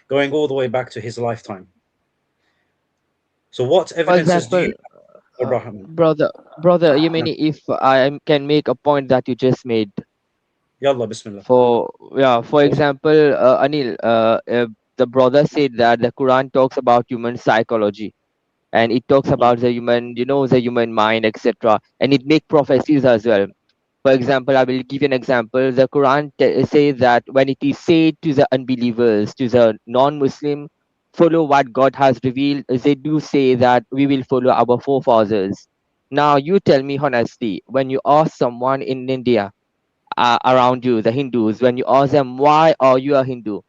going all the way back to his lifetime. So what evidences do you have, Abraham? brother, Yemeni, if I can make a point that you just made. Yalla, bismillah. For example, Anil, the brother said that the Quran talks about human psychology, and it talks about the human, the human mind, etc., and it make prophecies as well. For example, I will give you an example. The Quran says that when it is said to the unbelievers, to the non-Muslim, follow what God has revealed, they do say that we will follow our forefathers. Now, you tell me honestly, when you ask someone in India, around you, the Hindus, when you ask them, why are you a Hindu?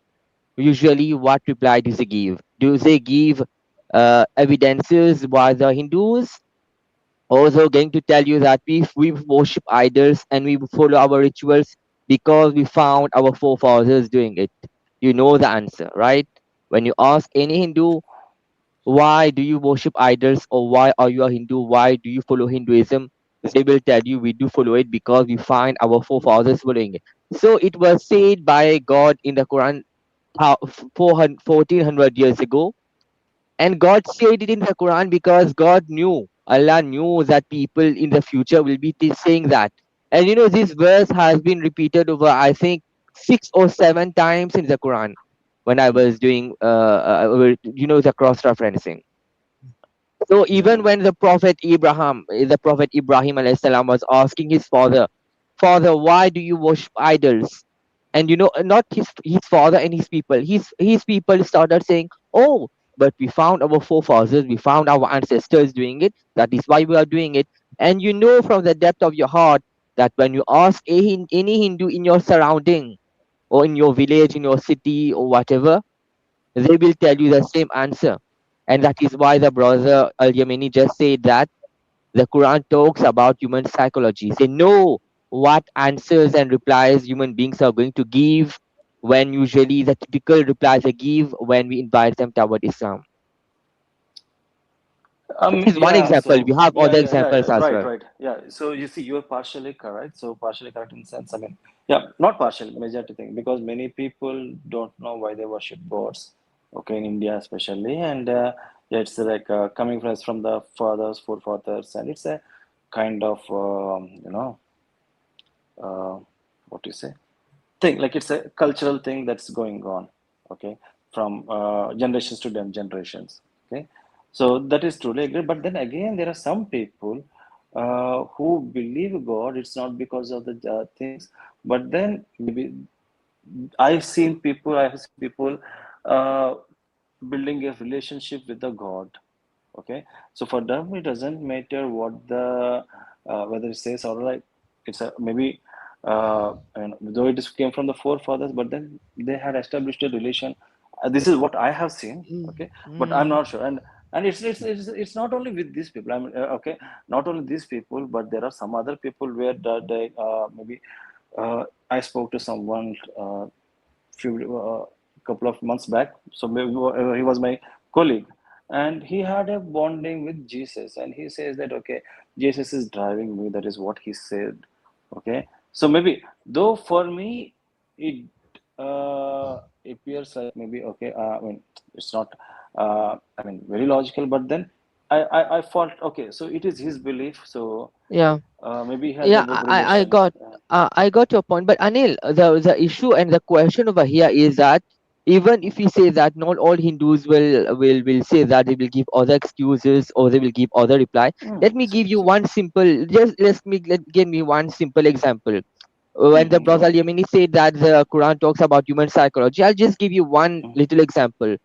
Usually, what reply do they give? Do they give evidences why the Hindus? Also going to tell you that we worship idols and we follow our rituals because we found our forefathers doing it. You know the answer, right? When you ask any Hindu, why do you worship idols, or why are you a Hindu? Why do you follow Hinduism? They will tell you we do follow it because we find our forefathers following it. So it was said by God in the Quran 1400 years ago. And God said it in the Quran because Allah knew that people in the future will be saying that. And this verse has been repeated over, I think, 6 or 7 times in the Quran when I was doing, the cross-referencing. So even when the Prophet Ibrahim alayhis salam was asking his father, why do you worship idols? And not his father and his people. His people started saying, oh, but we found our forefathers, we found our ancestors doing it. That is why we are doing it. And from the depth of your heart that when you ask any Hindu in your surrounding or in your village, in your city or whatever, they will tell you the same answer. And that is why the brother Al-Yemeni just said that the Quran talks about human psychology. They know what answers and replies human beings are going to give, when usually the typical replies they give when we invite them toward Islam. This is one example. We have other examples as well. Right. Yeah. So you see, you're partially correct. So partially correct in the sense, I mean, yeah, not partially, majority thing, because many people don't know why they worship gods. Okay, in India especially, and it's like coming from the forefathers, and it's a kind of what do you say, thing, like it's a cultural thing that's going on, okay, from generations to generations, okay. So that is truly great. But then again, there are some people who believe God. It's not because of the things, but then maybe I have seen people uh, building a relationship with the God. Okay, so for them it doesn't matter what the whether it says or like it's a maybe and though it is came from the forefathers, but then they had established a relation. This is what I have seen. Okay, but I'm not sure. And it's not only with these people. I mean, okay, not only these people, but there are some other people where they maybe I spoke to someone few couple of months back. So maybe he was my colleague, and he had a bonding with Jesus, and he says that okay, Jesus is driving me. That is what he said. Okay, so maybe though for me it appears like maybe okay. I mean, it's not. I mean, very logical, but then I felt okay. So it is his belief. So Yeah. maybe he has Yeah, a good relation. I got your point, but Anil, the issue and the question over here is that even if we say that not all Hindus will say that they will give other excuses or they will give other reply. Let me give you one simple, give me one simple example. When the brother Yemeni said that the Quran talks about human psychology, I'll just give you one little example.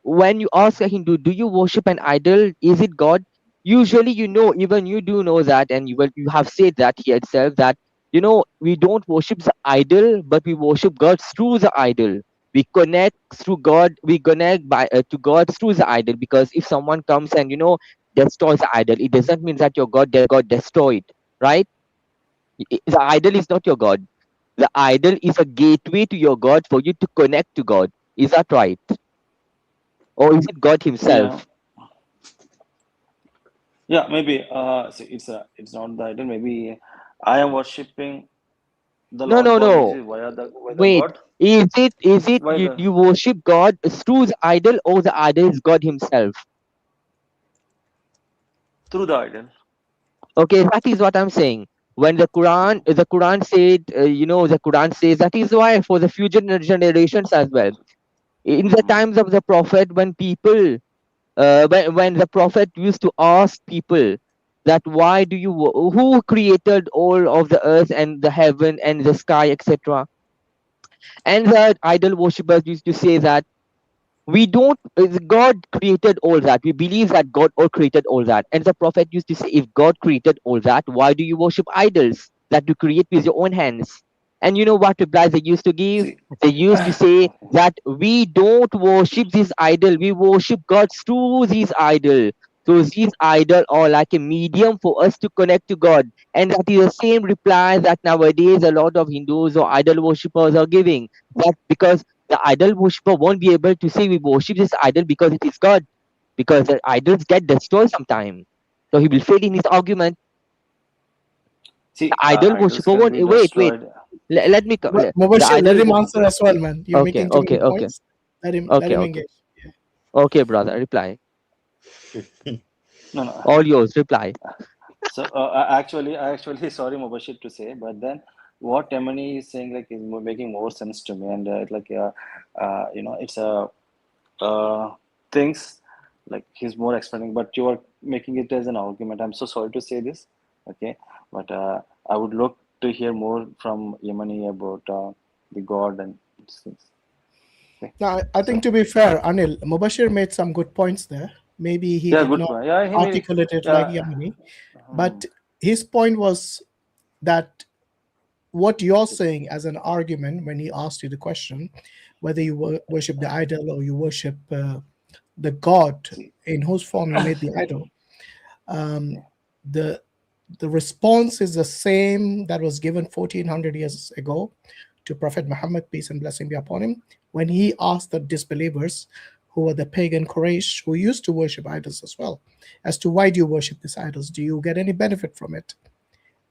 When you ask a Hindu, do you worship an idol? Is it God? Usually, even you do know that, and you have said that here itself that we don't worship the idol, but we worship God through the idol. We connect through God. We connect to God through the idol, because if someone comes and destroys the idol, it doesn't mean that your God got destroyed, right? The idol is not your God. The idol is a gateway to your God for you to connect to God. Is that right? Or is it God Yeah. Himself? Yeah, maybe see, it's not the idol. Maybe I am worshipping the No, Lord no, God. Is no. it via the Wait. God? Is it Why the you worship God through the idol, or the idol is God Himself? through the idol? Okay, that is what I'm saying. When the Quran said, the Quran says that is why for the future generations as well. In the times of the Prophet, when people, when the Prophet used to ask people that who created all of the earth and the heaven and the sky, etc. And the idol worshippers used to say that we don't God created all that. We believe that God all created all that. And the prophet used to say, if God created all that, why do you worship idols that you create with your own hands? And you know what reply they used to give? See, They used to say that we don't worship this idol, we worship God through these idol. So these idol are like a medium for us to connect to God. And that is the same reply that nowadays a lot of Hindus or idol worshippers are giving. That because the idol worshipper won't be able to say we worship this idol because it is God, because the idols get destroyed sometime. So he will fail in his argument. The see, idol idols worshipper can won't. be Wait. destroyed. Let me. The Mubashir, let idol. him answer as well, man. You're Okay, making too okay, many okay, points. Let okay, him okay, engage. Yeah. okay, brother. Reply. No, no. All yours. Reply. So I actually sorry, Mubashir, to say, but then what Yemeni is saying like is making more sense to me, and it's like it's a things like he's more explaining, but you are making it as an argument. I'm so sorry to say this, okay, but I would look to hear more from Yemeni about the God and these things. Okay, Now, I think so to be fair, Anil, Mubashir made some good points there. Maybe he yeah, did good not point. Yeah, he made it. articulate it like Yeah. Yamini, but his point was that what you're saying as an argument when he asked you the question, whether you worship the idol or you worship the God in whose form you made the idol, the the response is the same that was given 1400 years ago to Prophet Muhammad, peace and blessing be upon him, when he asked the disbelievers who were the pagan Quraysh who used to worship idols as well, as to why do you worship these idols? Do you get any benefit from it?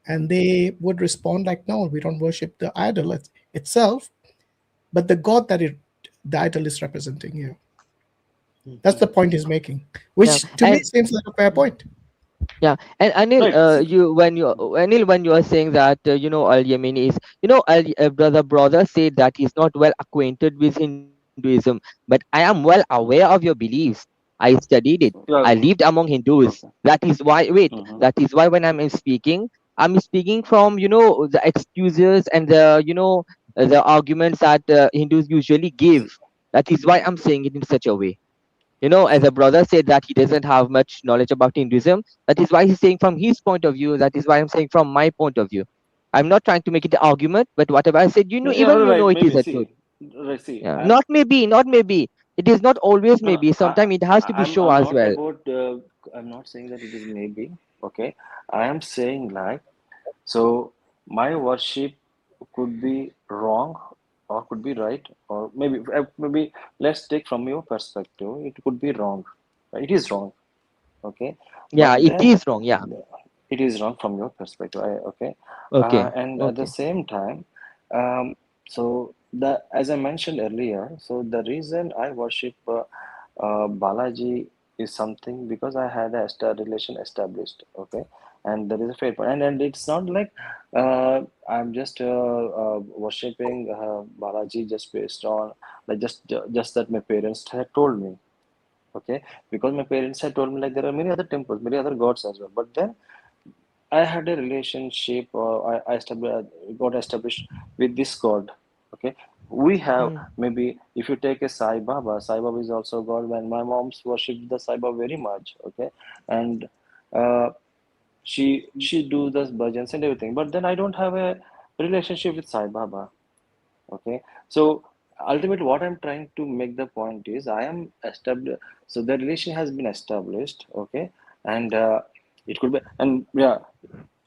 And they would respond like, no, we don't worship the idol itself, but the God that the idol is representing here. That's the point he's making, Yeah. which to me seems like a fair point. Yeah, and Anil, Right. when you are saying that Al Yemeni is brother said that he's not well acquainted with Hinduism, but I am well aware of your beliefs. I studied it. I Yeah. lived among Hindus. Okay. That is why. Wait, Mm-hmm. that is why when I'm speaking from the excuses and the arguments that Hindus usually give. That is why I'm saying it in such a way. As a brother said that he doesn't have much knowledge about Hinduism. That is why he's saying from his point of view. That is why I'm saying from my point of view. I'm not trying to make it an argument, but whatever I said, Yeah, even right. it is Maybe a truth. see, right. See, Yeah, not maybe, not maybe. It is not always no, maybe. Sometimes it has to be show I'm as not well. about. I'm not saying that it is maybe. Okay, I am saying like so. My worship could be wrong, or could be right, or maybe let's take from your perspective. It could be wrong. It is wrong. Okay, Yeah, but it then is wrong. Yeah. it is wrong from your perspective. Okay, Okay. and at the Okay. same time, um, so the as I mentioned earlier, so the reason I worship Balaji is something because I had a relation established. Okay, and there is a faith, and it's not like I'm just worshiping Balaji just based on like just that my parents had told me. Okay, because my parents had told me like there are many other temples, many other gods as well, but then I had a relationship, or got established with this God. Okay, we have Mm. maybe if you take a Sai Baba is also God. When my mom's worshipped the Sai Baba very much. Okay, and uh, she do the bhajans and everything. But then I don't have a relationship with Sai Baba. Okay, so ultimately, what I'm trying to make the point is I am established. So the relation has been established. Okay, and it could be, and yeah,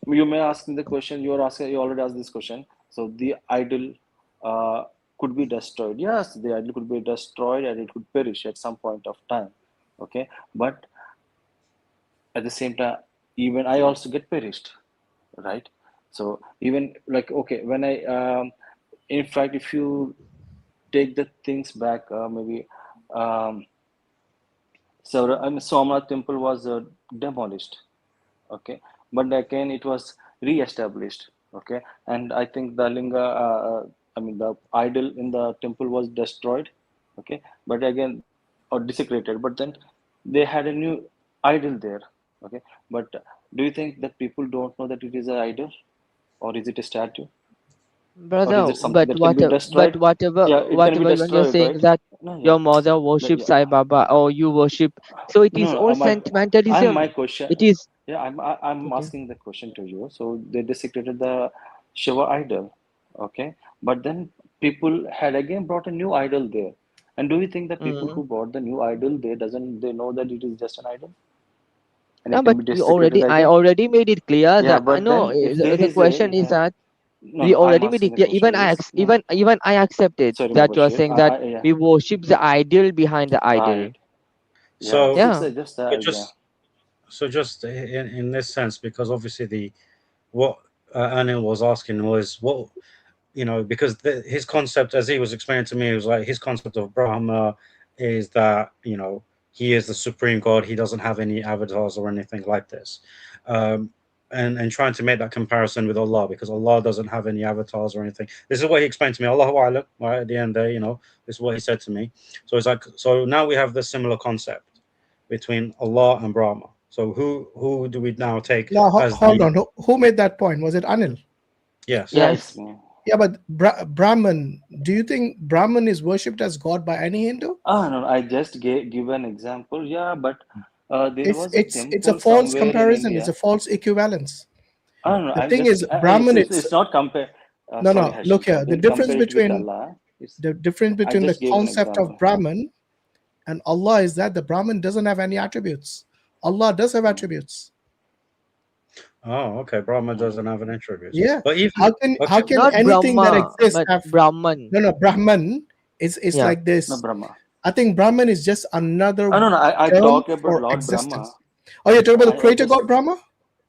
you may ask me the question you are asking. You already asked this question. So the idol uh, could be destroyed. Yes, the idol could be destroyed and it could perish at some point of time. Okay, but at the same time, even I also get perished, right? So even like okay, when I in fact, if you take the things back, maybe um, so Somnath temple was demolished. Okay, but again it was re-established. Okay, and I think the linga I mean the idol in the temple was destroyed. Okay, but again or desecrated, but then they had a new idol there. Okay, but do you think that people don't know that it is an idol, or is it a statue, or is Brother, it something that can be but destroyed? whatever, Yeah, it can be when you're destroyed, saying right? that No, yeah, your mother like worships yeah. Sai Baba or you worship, so it is No, all I'm my sentimentalism. question. It is Yeah, I'm okay. asking the question to you. So they desecrated the Shiva idol, okay? But then people had again brought a new idol there. And do you think the people Mm. who brought the new idol there doesn't they know that it is just an idol and Yeah, it can but be desecrated I again? already made it clear Yeah, that I but know then if there the is a question is that no, we no, I'm already made asking it the clear. question is no. Even I accepted Sorry, that you are Mubashir. saying that Yeah, we worship the idol behind the idol. right. Yeah, So, Yeah. just but yeah. just in this sense, because obviously the what Anil was asking was what because his concept, as he was explaining to me, was like his concept of Brahma is that he is the supreme God. He doesn't have any avatars or anything like this, um, and trying to make that comparison with Allah, because Allah doesn't have any avatars or anything. This is what he explained to me. Allahu A'lam, right at the end there, this is what he said to me. So it's like, so now we have this similar concept between Allah and Brahma. So who do we now take Now, as hold the on. Who made that point? Was it Anil? yes? Yeah, it's Yes. me. Yeah, but Brahman, do you think Brahman is worshipped as God by any Hindu? Ah, no, I just give an example. Yeah, but there It's was a it's it's a temple false somewhere in comparison. It's a India. false equivalence. I don't know. The I thing just is, it's, Brahman is it's not compare. no, Sorry, no. Look Hashim. So here. don't compare it with Allah. It's The difference I between the just gave an concept of example. Brahman and Allah is that the Brahman doesn't have any attributes. Allah does have attributes. Oh, okay. Brahma doesn't have an attributes, Yeah. but even How okay. can Not anything that Brahma, exists but have Brahman. no Brahman is Yeah. like No, this. Brahma. I think Brahman is just another Oh, no, no. I term talk about for Lord Brahma. existence. Oh, you're talking about the I creator just God Brahma?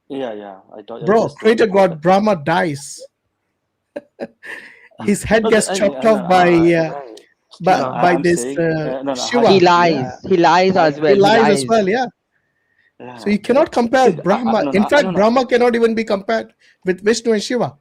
yeah. I Bro, just told creator about God that. Brahma dies. His head No, gets chopped off by Shiva. by I'm this saying no, Shiva. He Hashim. Yeah, lies. He lies as he well. He lies as lies. well. Yeah, Yeah. So you cannot compare See, Brahma. no, In no, fact, no, no. Brahma cannot even be compared with Vishnu and Shiva.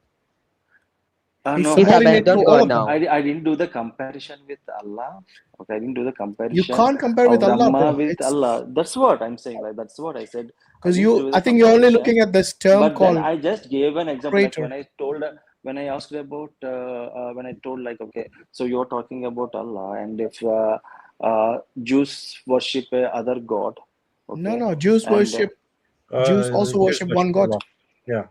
He's No, He's subordinate to abandoned all God of them. now. I didn't do the comparison with Allah. Okay, I didn't do the You comparison can't compare with of Allah, Brahma bro. with It's Allah. That's what I'm saying. Like that's what I said. I because didn't do the I think you're only looking comparison. at this term But then called I just gave an example, like creator. when I asked about when I told like, okay, so you're talking about Allah, and if Jews worship other god, okay, No, Jews and worship. Jews also Jews worship one God. Allah. Yeah,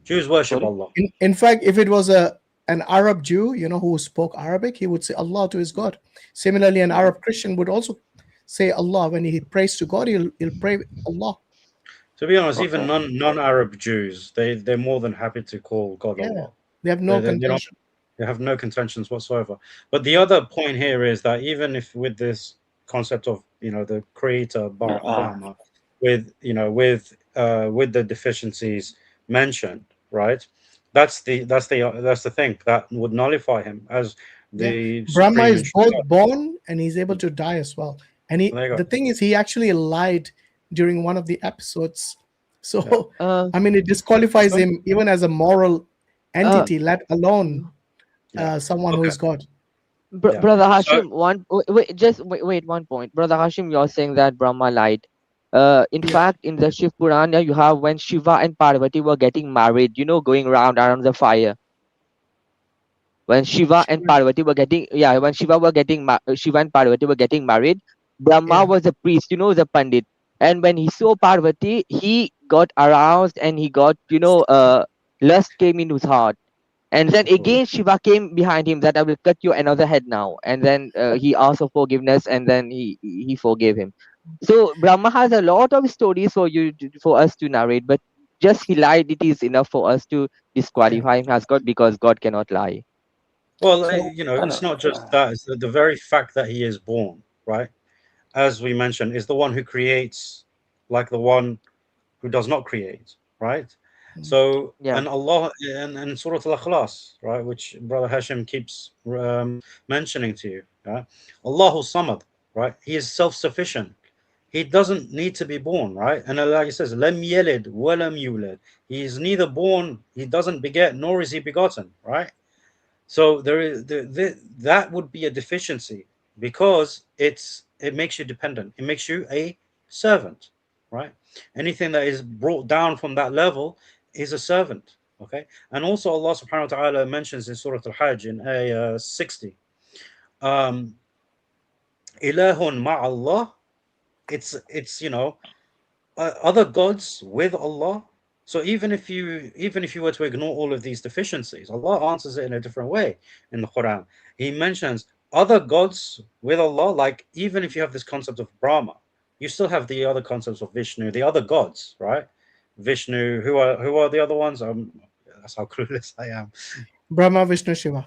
Jews worship sorry, Allah. In fact, if it was an Arab Jew, who spoke Arabic, he would say Allah to his God. Similarly, an Arab Christian would also say Allah. When he prays to God, he'll pray Allah. To be honest, even okay, non-Arab Jews, they're more than happy to call God Yeah, Allah. they have no They don't. contention. They have no contentions whatsoever. But the other point here is that even if with this concept of the creator Brahma, with the deficiencies mentioned, right? That's the thing that would nullify him as Yeah, the Brahma supreme is and true both God. born and he's able to die as well. And There you the go. thing is, he actually lied during one of the episodes. So Uh, I mean, it disqualifies Okay. him even as a moral entity, let alone Yeah. someone who Okay. is God. Yeah. Brother So Hashim, wait, one point. Brother Hashim, you're saying that Brahma lied. In Yeah. fact, in the Shiv Purana, you have when Shiva and Parvati were getting married, going around the fire. When Shiva and Parvati were getting, when Shiva and Parvati were getting married, Brahma Yeah. was a priest, the Pandit. And when he saw Parvati, he got aroused and he got, lust came in his heart. And then again, Shiva came behind him that I will cut you another head now. And then he asked for forgiveness, and then he forgave him. So Brahma has a lot of stories for us to narrate, but just he lied. It is enough for us to disqualify him as God because God cannot lie. well, So it's not just that; it's the very fact that he is born, right? As we mentioned, is the one who creates, like the one who does not create, right? So, Yeah. and Allah and Surah Al-Ikhlas, right, which Brother Hashim keeps mentioning to you, right? Allahu Samad, right? He is self-sufficient. He doesn't need to be born, right? And Allah says, "Lam yalid wa lam yulad." He is neither born, he doesn't beget, nor is he begotten, right? So there is that would be a deficiency because it makes you dependent. It makes you a servant, right? Anything that is brought down from that level is a servant. Okay, and also Allah Subhanahu wa Taala mentions in Surah Al-Hajj in ayah 60, ilahun ma'allah. It's other gods with Allah. So even if you were to ignore all of these deficiencies, Allah answers it in a different way in the Quran. He mentions other gods with Allah, like even if you have this concept of Brahma, you still have the other concepts of Vishnu, the other gods, right? Vishnu, who are the other ones? That's how clueless I am. Brahma, Vishnu, Shiva.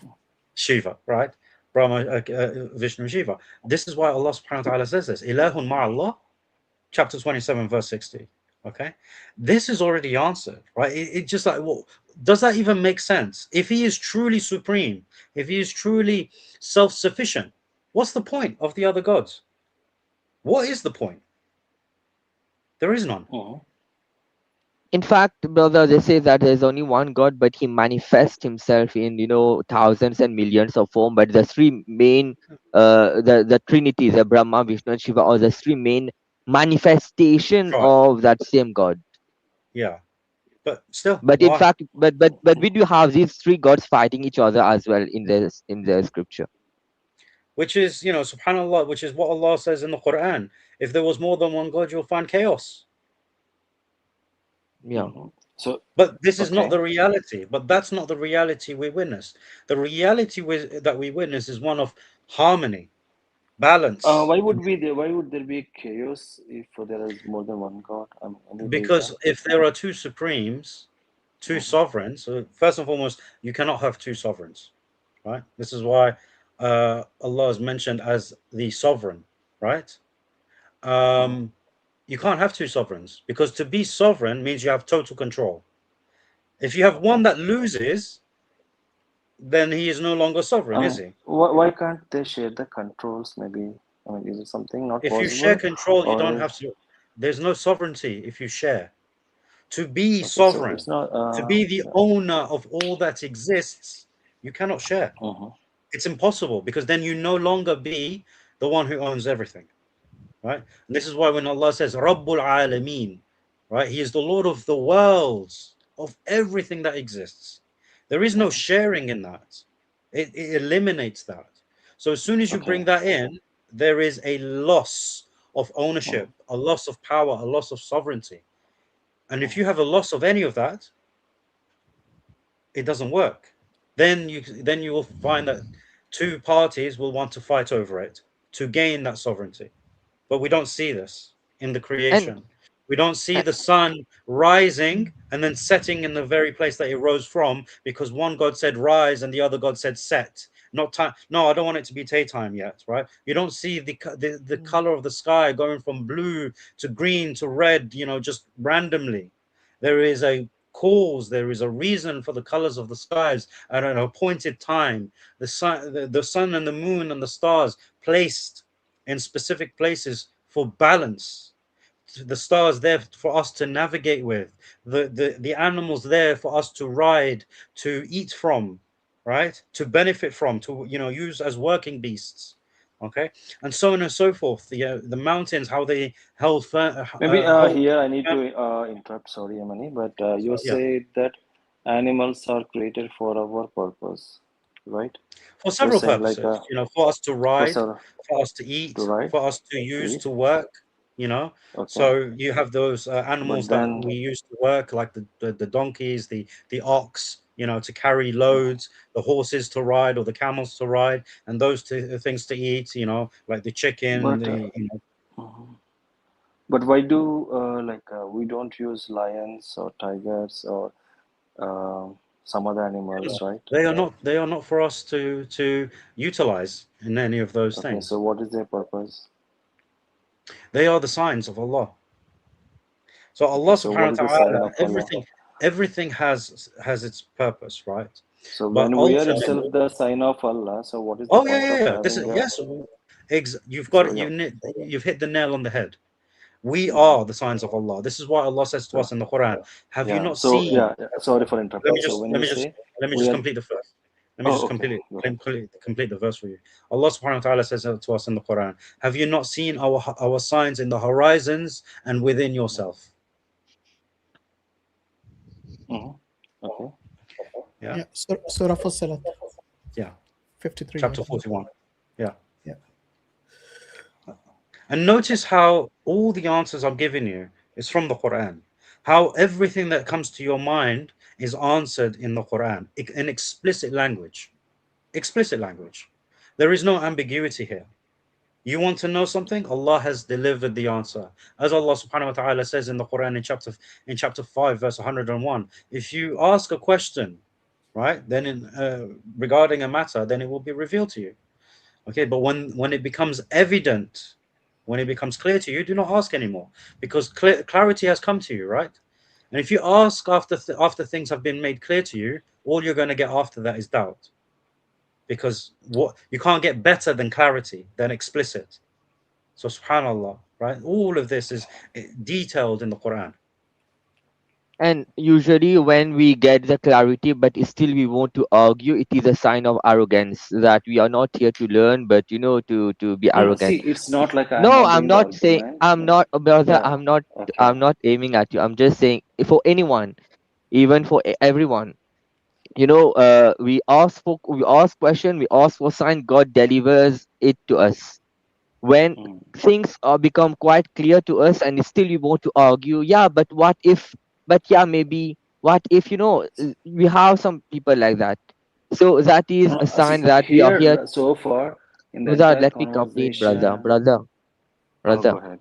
Shiva, right? Brahma, Vishnu, Shiva. This is why Allah subhanahu wa ta'ala says this. Ilahun ma'allah, chapter 27, verse 60. Okay, this is already answered, right? It just like, well, does that even make sense? If he is truly supreme, if he is truly self-sufficient, what's the point of the other gods? What is the point? There is none. In fact, brother, they say that there's only one God, but he manifests himself in thousands and millions of form. But the three main, the Trinity, the Brahma, Vishnu, and Shiva, are the three main manifestation Right. of that same God. Yeah, but still, But in why? fact, but we do have these three gods fighting each other as well in the scripture. Which is, subhanallah, which is what Allah says in the Quran. If there was more than one God, you'll find chaos. Yeah. So, but this is not okay. the reality. But that's not the reality we witness. The reality that we witness is one of harmony, balance. Why would there be chaos if there is more than one God? Any Because reason? if there are two supremes, two sovereigns, so first and foremost, you cannot have two sovereigns, right? This is why Allah is mentioned as the sovereign, right? You can't have two sovereigns because to be sovereign means you have total control. If you have one that loses, then he is no longer sovereign, is he? Why can't they share the controls? Maybe is it something not If possible? you share control, you don't Or have to. There's no sovereignty if you share. To be Okay, so sovereign, it's not. to be the owner of all that exists, you cannot share. It's impossible, because then you no longer be the one who owns everything, right? And this is why when Allah says Rabbul Alameen, right, He is the Lord of the worlds, of everything that exists. There is no sharing in that. It eliminates that. So as soon as you bring that in, there is a loss of ownership, a loss of power, a loss of sovereignty. And if you have a loss of any of that, it doesn't work. Then you will find that two parties will want to fight over it to gain that sovereignty. But we don't see this in the creation. We don't see the sun rising and then setting in the very place that it rose from, because one God said rise and the other God said set. Not time. No, I don't want it to be daytime yet, right? You don't see the color of the sky going from blue to green to red, just randomly. There is a cause, there is a reason for the colors of the skies at an appointed time. The sun and the moon and the stars placed in specific places for balance. The stars there for us to navigate with, the animals there for us to ride, to eat from, right, to benefit from, to use as working beasts, okay, and so on and so forth. The mountains, how they held Maybe here I need to interrupt. Sorry, Yemeni, but you say that animals are created for our purpose, right? For several saying purposes, like for us to ride, for for us to eat, ride, for us to use to work, Okay. So you have those animals But then, that we use to work, like the donkeys, the ox, to carry loads, the horses to ride, or the camels to ride, and those things to eat, like the chicken, but but why do we don't use lions or tigers or some other animals, right? They are not for us to utilize in any of those Okay, things. so what is their purpose? They are the signs of Allah. So Allah So what subhanahu is wa the sign ta'ala, of Allah? everything has its purpose, right? So But when we are ultimately, itself the sign of Allah, so what is the oh point of yeah. This is, having a yes, you've got so it. yeah, You've hit the nail on the head. We are the signs of Allah. This is why Allah says to so us in the Quran, "Have you yeah. not So seen?" sorry for interrupting. So when you say Let me we just are, complete the verse. Let me oh just okay, go ahead. complete the verse for you. Allah subhanahu wa ta'ala says to us in the Quran, "Have you not seen our signs in the horizons and within yourself?" Okay. Yeah. Surah Fussilat. Yeah. 53. Chapter 41. Yeah. Yeah. And notice how all the answers I'm giving you is from the Quran. How everything that comes to your mind is answered in the Quran in explicit language. Explicit language. There is no ambiguity here. You want to know something? Allah has delivered the answer. As Allah subhanahu wa ta'ala says in the Quran in chapter 5, verse 101, if you ask a question, right, then regarding a matter, then it will be revealed to you. Okay, but when it becomes evident, when it becomes clear to you, do not ask anymore, because clarity has come to you, right? And if you ask after things have been made clear to you, all you're going to get after that is doubt, because what you can't get better than clarity, than explicit. So subhanallah, right? All of this is detailed in the Quran. And usually when we get the clarity but still we want to argue, it is a sign of arrogance, that we are not here to learn but to be No, see, arrogant. it's not like I'm No, not I'm doing the not saying, argument. I'm not, brother, Yeah. Okay. I'm not aiming at you. I'm just saying, for anyone, even for everyone, we ask question, we ask for sign, God delivers it to us. When things are become quite clear to us and still you want to argue, yeah, but what if, but yeah, maybe, what if, we have some people like that. So that is a See, sign that we are here. here so far in the Brother, entire let me complete, brother, conversation. Oh, brother. go ahead.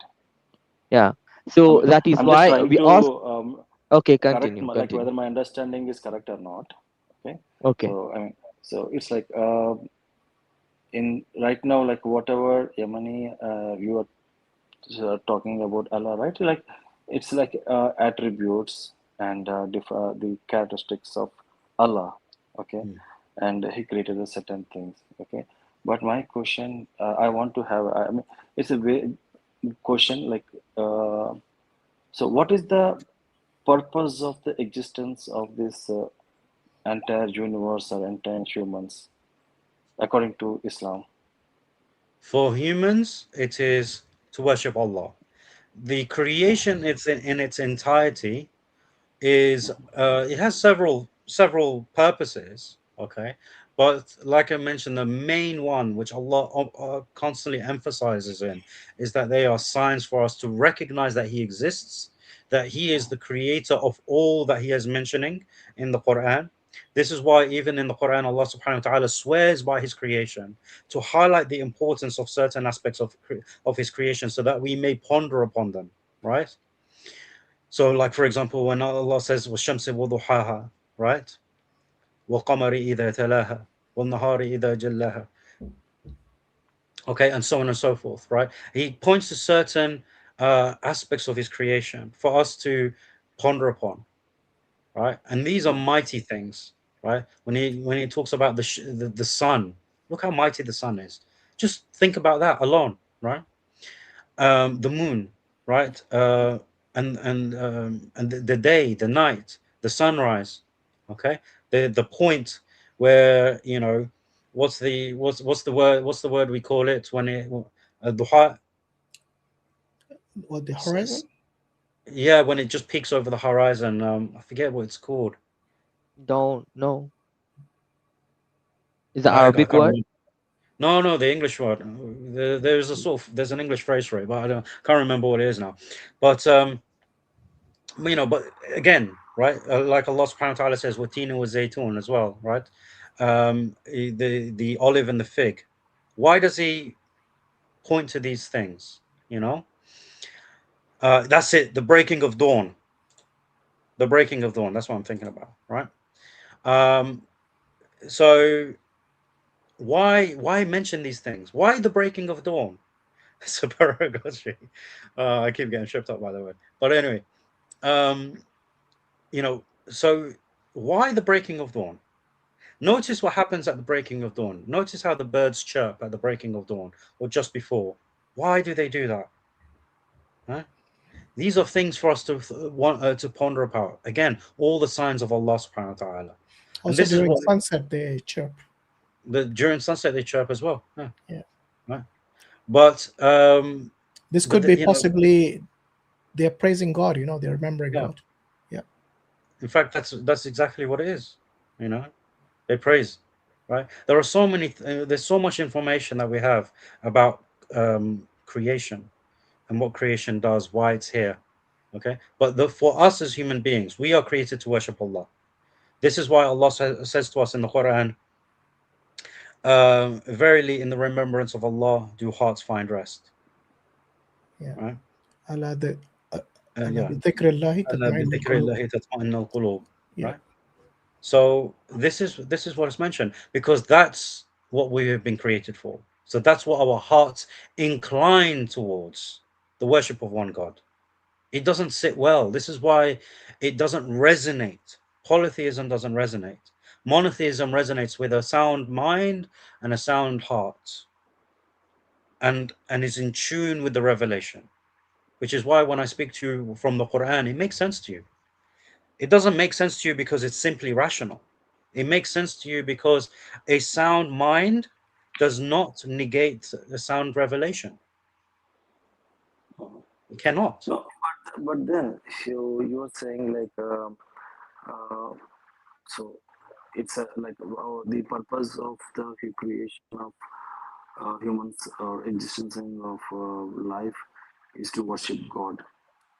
Yeah. So that is I'm just why trying we ask. to Okay, correct continue, like continue. whether my understanding is correct or not. Okay. Okay. So I mean, so it's like in right now, like whatever Yemeni you are talking about Allah, right? Like it's like attributes and the characteristics of Allah. Okay, and He created a certain things. Okay, but my question I want to have, I mean, it's a question like So, what is the purpose of the existence of this entire universe or entire humans, according to Islam? For humans, it is to worship Allah. The creation, it's in its entirety, is it has several purposes. Okay, but like I mentioned, the main one which Allah constantly emphasizes in is that they are signs for us to recognize that He exists, that He is the creator of all that He is mentioning in the Quran. This is why even in the Quran, Allah subhanahu wa ta'ala swears by His creation to highlight the importance of certain aspects of His creation so that we may ponder upon them, right? So, like for example, when Allah says وَالشَّمْسِ وَضُحَاهَا, right? وَالْقَمَرِ إِذَا تَلَاهَا وَالنَّهَارِ إِذَا جَلَّاهَا. Okay, and so on and so forth, right? He points to certain aspects of His creation for us to ponder upon, right? And these are mighty things, right? When he talks about the sun, look how mighty the sun is. Just think about that alone, right? The moon, right? And the day, the night, the sunrise. Okay, the point where what's the word we call it when it duha? What, the horizon? Yeah, when it just peaks over the horizon. I forget what it's called. Don't know. Is the I Arabic can't word? remember. No, the English word. There's an English phrase for it, but can't remember what it is now. But but again, right? Like Allah Subhanahu wa Taala says, "Watina was zaytun" as well, right? The olive and the fig. Why does He point to these things? That's it. The breaking of dawn. The breaking of dawn. That's what I'm thinking about, right? So why mention these things? Why the breaking of dawn? Saparagoshi. I keep getting tripped up by the word. But anyway, so why the breaking of dawn? Notice what happens at the breaking of dawn. Notice how the birds chirp at the breaking of dawn or just before. Why do they do that? Huh? These are things for us to want to ponder about. Again, all the signs of Allah subhanahu wa ta'ala. And Also this is during what sunset they chirp. during sunset they chirp as well. Yeah. Right? But this could be possibly they're praising God, they're remembering God. Yeah. In fact, that's exactly what it is. They praise, right? There are so many. There's so much information that we have about creation and what creation does, why it's here. Okay, but for us as human beings, we are created to worship Allah. This is why Allah says to us in the Quran, "Verily, in the remembrance of Allah, do hearts find rest." Yeah. Right. Yeah. Right. So this is what is mentioned because that's what we have been created for. So that's what our hearts incline towards, the worship of one God. It doesn't sit well. This is why it doesn't resonate. Polytheism doesn't resonate. Monotheism resonates with a sound mind and a sound heart, and is in tune with the revelation. Which is why when I speak to you from the Quran, it makes sense to you. It doesn't make sense to you because it's simply rational. It makes sense to you because a sound mind does not negate a sound revelation. It cannot. No, but then you are saying like so it's like the purpose of the creation of humans or existence of life is to worship God.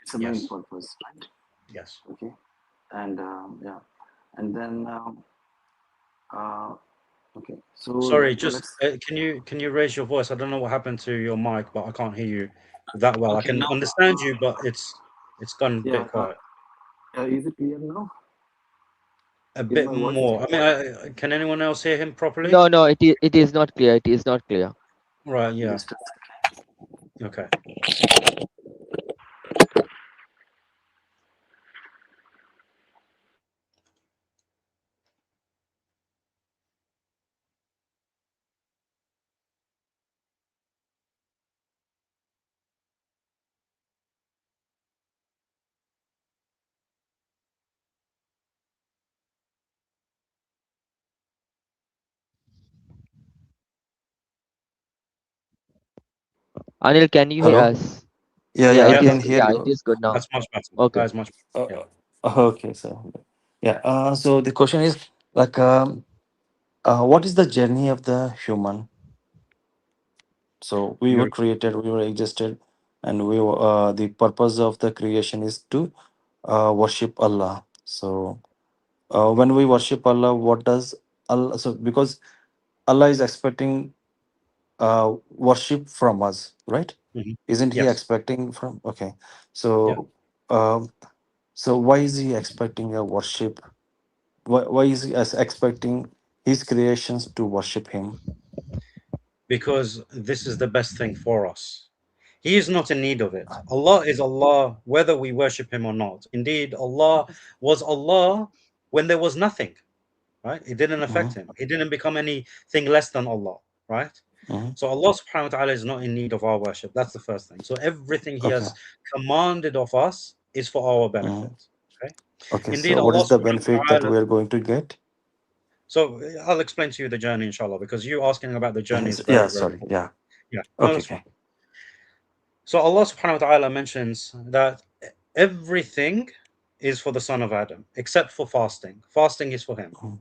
It's the main purpose, right? Yes. Okay. And and then okay. So Sorry, just can you raise your voice? I don't know what happened to your mic, but I can't hear you that well. Okay, I can now understand you, but it's gone a bit quiet. Is it clear now? A Is bit my voice more. I mean, can anyone else hear him properly? No, it is not clear. It is not clear. Right. Yeah. Just a second. Okay. Anil, can you hear Hello? us? Yeah, Yeah, yeah, I it Yes, is. can hear Yeah, it you. is good now. that's much better. Okay. That is much better. Yeah. Okay, so yeah. So the question is like, what is the journey of the human? So we were You're, created, we were existed, and we were, the purpose of the creation is to worship Allah. So when we worship Allah, what does Allah? So because Allah is expecting worship from us, right? mhm. Isn't He Yes. expecting from? Okay, Yeah. so so why is He expecting a worship? Why is He expecting His creations to worship Him? Because this is the best thing for us. He is not in need of it. Allah is Allah, whether we worship Him or not. Indeed, Allah was Allah when there was nothing, right? It didn't affect Mhm, Him. He didn't become anything less than Allah, right? mhm. So Allah subhanahu wa ta'ala is not in need of our worship. That's the first thing. So everything He Okay. has commanded of us is for our benefit. Mhm. Okay. Okay. Indeed, So what Allah is the subhanahu wa benefit that ta'ala. we are going to get? So I'll explain to you the journey, inshallah, because you asking about the journey is Yeah. very, very Sorry. important. Yeah. Yeah, no, Okay. that's fine. Okay. So Allah subhanahu wa ta'ala mentions that everything is for the son of Adam, except for fasting. Fasting is for him. Mhm,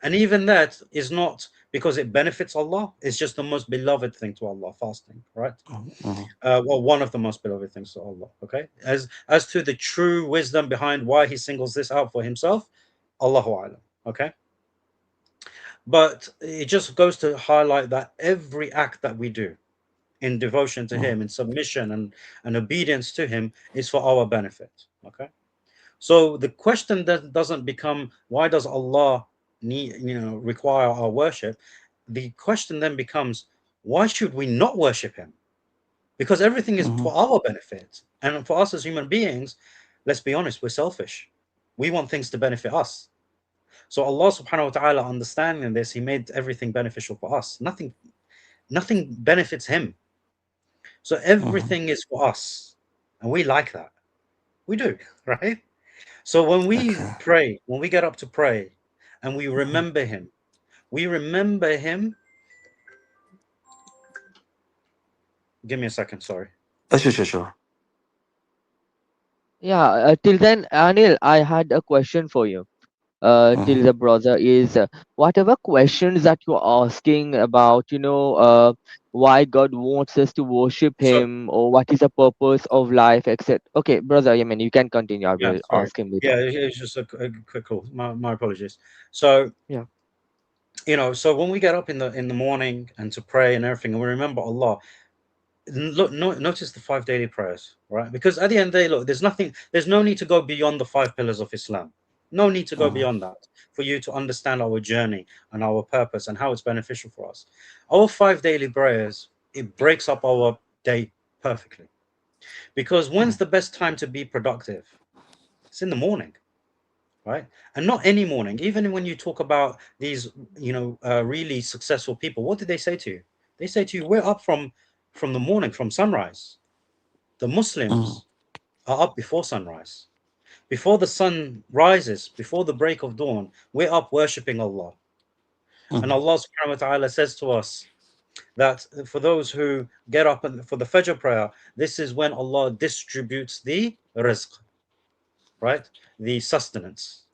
And even that is not because it benefits Allah, it's just the most beloved thing to Allah, fasting, right? mhm, Well, one of the most beloved things to Allah, okay? As to the true wisdom behind why he singles this out for himself, Allahu A'lam, okay? But it just goes to highlight that every act that we do in devotion to mhm, him, in submission and obedience to him, is for our benefit, okay? So the question that doesn't become why does Allah need, require our worship. The question then becomes, why should we not worship him? Because everything is mhm, for our benefit, and for us as human beings, let's be honest, we're selfish. We want things to benefit us. So Allah subhanahu wa ta'ala, understanding this, he made everything beneficial for us. Nothing benefits him. So mhm. everything is for us, and we like that. We do, right? So when we Okay. pray, when we get up to pray, and we Mhm. remember him, we remember him. Give me a second, sorry. Sure. Sure. Sure. Yeah, till then, Anil, I had a question for you. Till Mhm, the brother is whatever questions that you're asking about, why God wants us to worship So Him or what is the purpose of life, etc. Okay, brother, I mean, you can continue. I yeah, will sorry. ask him later. Yeah, it's just a quick call. My apologies. So Yeah. so when we get up in the morning and to pray and everything, and we remember Allah, look, notice the 5 daily prayers, right? Because at the end of the day, look, there's no need to go beyond the 5 pillars of Islam. No need to go mhm, beyond that for you to understand our journey and our purpose and how it's beneficial for us. Our 5 daily prayers, it breaks up our day perfectly. Because when's mhm, the best time to be productive? It's in the morning, right? And not any morning. Even when you talk about these, really successful people, what did they say to you? They say to you, we're up from the morning, from sunrise. The mhm, Muslims are up before sunrise. Before the sun rises, before the break of dawn, we're up worshipping Allah. And mhm, Allah subhanahu wa ta'ala says to us that for those who get up and for the Fajr prayer, this is when Allah distributes the rizq, right? The sustenance.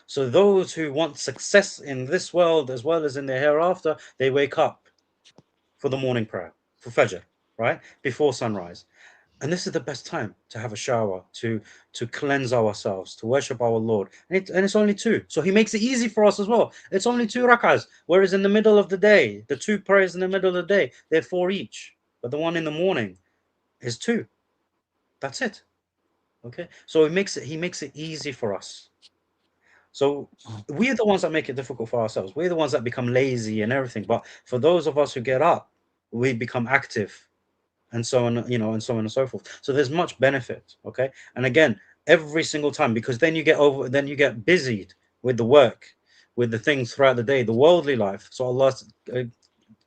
So those who want success in this world as well as in the hereafter, they wake up for the morning prayer, for Fajr, right? Before sunrise. And this is the best time to have a shower, to cleanse ourselves, to worship our Lord. And it's only two. So he makes it easy for us as well. It's only 2 rak'ahs. Whereas in the middle of the day, the two prayers in the middle of the day, they're 4 each. But the one in the morning is 2. That's it. Okay. So he makes it easy for us. So we're the ones that make it difficult for ourselves. We're the ones that become lazy and everything. But for those of us who get up, we become active and so on, and so on and so forth. So there's much benefit. Okay. And again, every single time, because then you get busied with the work, with the things throughout the day, the worldly life. So Allah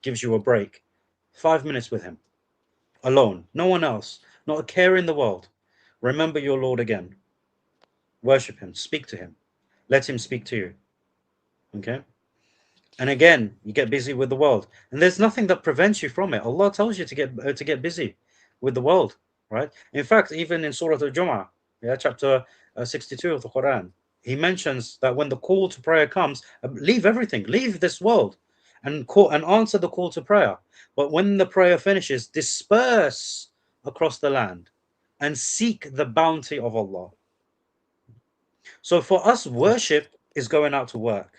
gives you a break. 5 minutes with him alone, no one else, not a care in the world. Remember your Lord again. Worship him, speak to him, let him speak to you. Okay. And again, you get busy with the world, and there's nothing that prevents you from it. Allah tells you to get busy. with the world, right? In fact, even in Surah Al-Jum'ah, chapter 62 of the Quran, he mentions that when the call to prayer comes, leave everything, leave this world, and answer the call to prayer. But when the prayer finishes, disperse across the land and seek the bounty of Allah. So for us, worship is going out to work,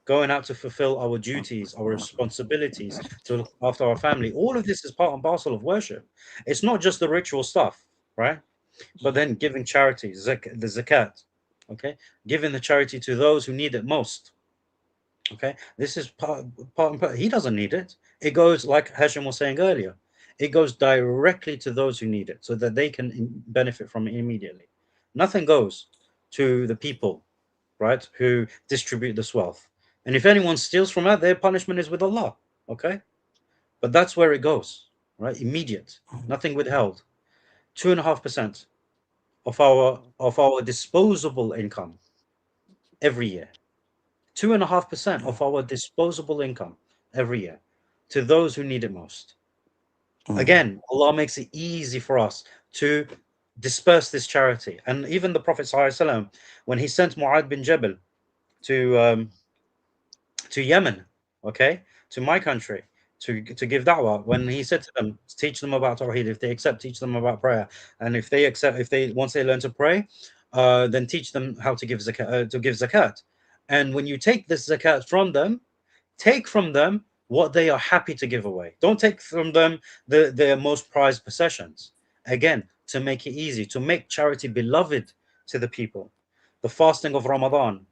going out to fulfill our duties, our responsibilities, to look after our family. All of this is part and parcel of worship. It's not just the ritual stuff, right? But then giving charity, the zakat, okay? Giving the charity to those who need it most, okay? This is part and part. He doesn't need it. It goes, like Hashim was saying earlier, it goes directly to those who need it so that they can benefit from it immediately. Nothing goes to the people, right, who distribute this wealth. And if anyone steals from that, their punishment is with Allah, okay? But that's where it goes, right? Immediate, nothing withheld. 2.5% of our disposable income every year. 2.5% of our disposable income every year to those who need it most. Again, Allah makes it easy for us to disperse this charity. And even the Prophet ﷺ, when he sent Mu'adh bin Jabal to Yemen, okay, to my country, to give da'wah, when he said to them, teach them about Tawheed, if they accept, teach them about prayer, and if they accept, once they learn to pray, then teach them how to give zakat. And when you take this zakat from them, take from them what they are happy to give away. Don't take from them their most prized possessions. Again, to make it easy, to make charity beloved to the people. The fasting of Ramadan.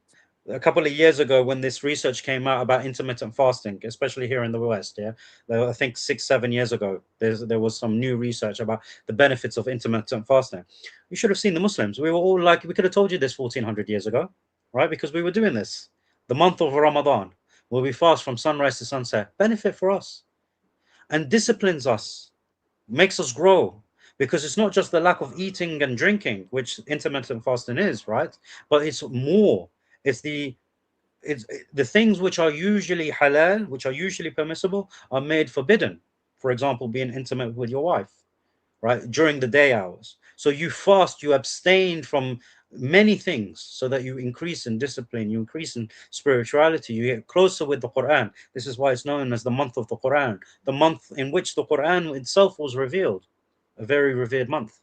A couple of years ago, when this research came out about intermittent fasting, especially here in the West, I think 6-7 years ago, there was some new research about the benefits of intermittent fasting. You should have seen the Muslims. We were all like, we could have told you this 1400 years ago, right? Because we were doing this. The month of Ramadan, where we fast from sunrise to sunset, benefit for us and disciplines us, makes us grow, because it's not just the lack of eating and drinking, which intermittent fasting is, right? But it's more. It's the things which are usually halal, which are usually permissible, are made forbidden. For example, being intimate with your wife, right, during the day hours. So you fast, you abstain from many things so that you increase in discipline, you increase in spirituality, you get closer with the Quran. This is why it's known as the month of the Quran, the month in which the Quran itself was revealed, a very revered month,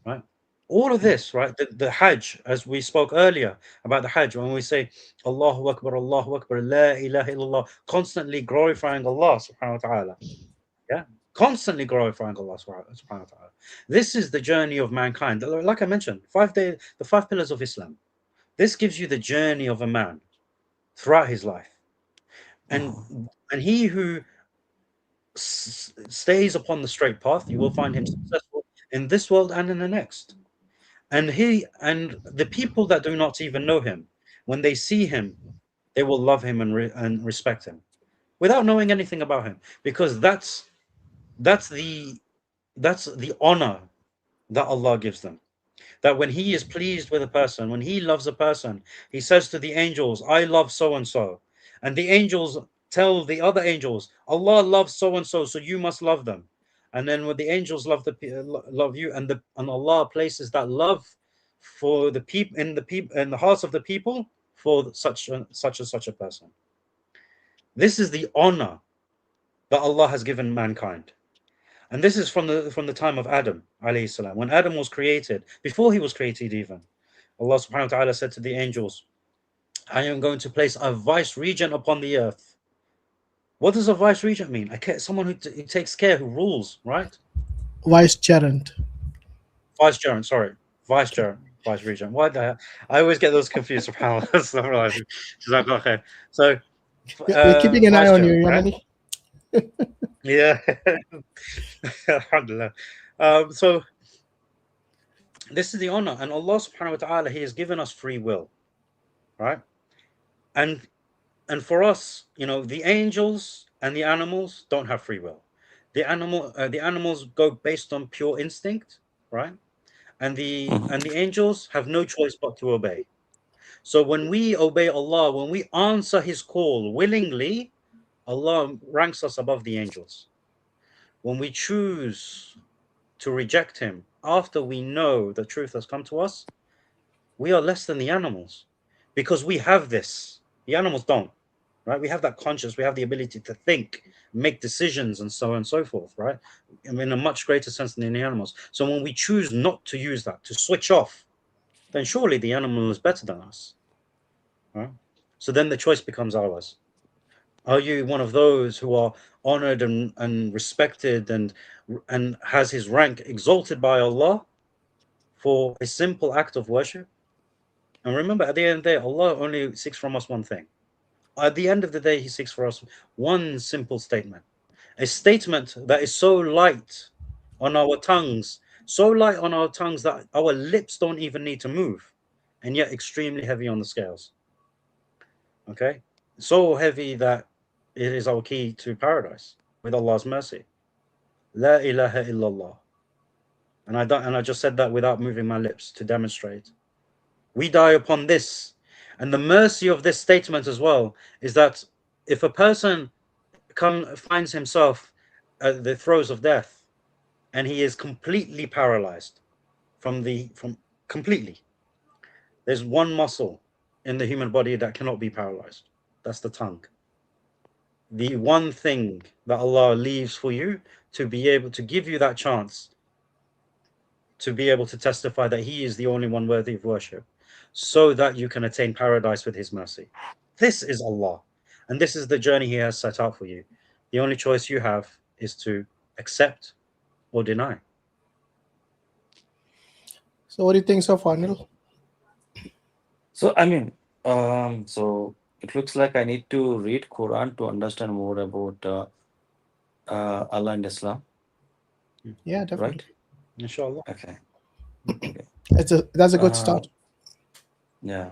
right? All of this, right? The Hajj, as we spoke earlier about the Hajj, when we say Allahu Akbar, La ilaha illallah, constantly glorifying Allah subhanahu wa ta'ala. Yeah, constantly glorifying Allah subhanahu wa ta'ala. This is the journey of mankind. Like I mentioned, the 5 pillars of Islam. This gives you the journey of a man throughout his life. And he who stays upon the straight path, you will find him successful in this world and in the next. And the people that do not even know him, when they see him, they will love him and respect him without knowing anything about him, because that's the honor that Allah gives them. That when he is pleased with a person, when he loves a person, he says to the angels, I love so and so, and the angels tell the other angels, Allah loves so and so, so you must love them. And then when the angels love you, and Allah places that love for the people in the hearts of the people for such and such a person. This is the honor that Allah has given mankind. And this is from the time of Adam alayhi salam. When Adam was created, before he was created even, Allah subhanahu wa ta'ala said to the angels, I am going to place a vice regent upon the earth. What does a vice regent mean? Someone who takes care, who rules, right? Vicegerent. Vicegerent, sorry. Vicegerent, vice regent. Why the hell? I always get those confused. So We're keeping an eye on you, right? Yemeni. Yeah. Alhamdulillah. So this is the honor, and Allah subhanahu wa ta'ala, he has given us free will, right? And for us, the angels and the animals don't have free will. The animals go based on pure instinct, right? And the angels have no choice but to obey. So when we obey Allah, when we answer his call willingly, Allah ranks us above the angels. When we choose to reject him after we know the truth has come to us, we are less than the animals, because we have this. The animals don't, right? We have that conscience, we have the ability to think, make decisions, and so on and so forth, right? In a much greater sense than the animals. So when we choose not to use that, to switch off, then surely the animal is better than us, right? So then the choice becomes ours. Are you one of those who are honored and respected and has his rank exalted by Allah for a simple act of worship? And remember, at the end of the day, Allah only seeks from us one thing. At the end of the day, he seeks for us one simple statement. A statement that is so light on our tongues, that our lips don't even need to move, and yet extremely heavy on the scales. Okay? So heavy that it is our key to paradise with Allah's mercy. La ilaha illallah. And I just said that without moving my lips to demonstrate. We die upon this. And the mercy of this statement as well is that if a person finds himself at the throes of death and he is completely paralyzed from completely, there's one muscle in the human body that cannot be paralyzed. That's the tongue. The one thing that Allah leaves for you to be able to give you that chance to be able to testify that he is the only one worthy of worship, so that you can attain paradise with his mercy. This is Allah, and this is the journey he has set out for you. The only choice you have is to accept or deny. So what do you think so far, Anil? So I mean, so it looks like I need to read Quran to understand more about Allah and Islam. Yeah, definitely. Right? Inshallah. Okay. That's a good start. Yeah.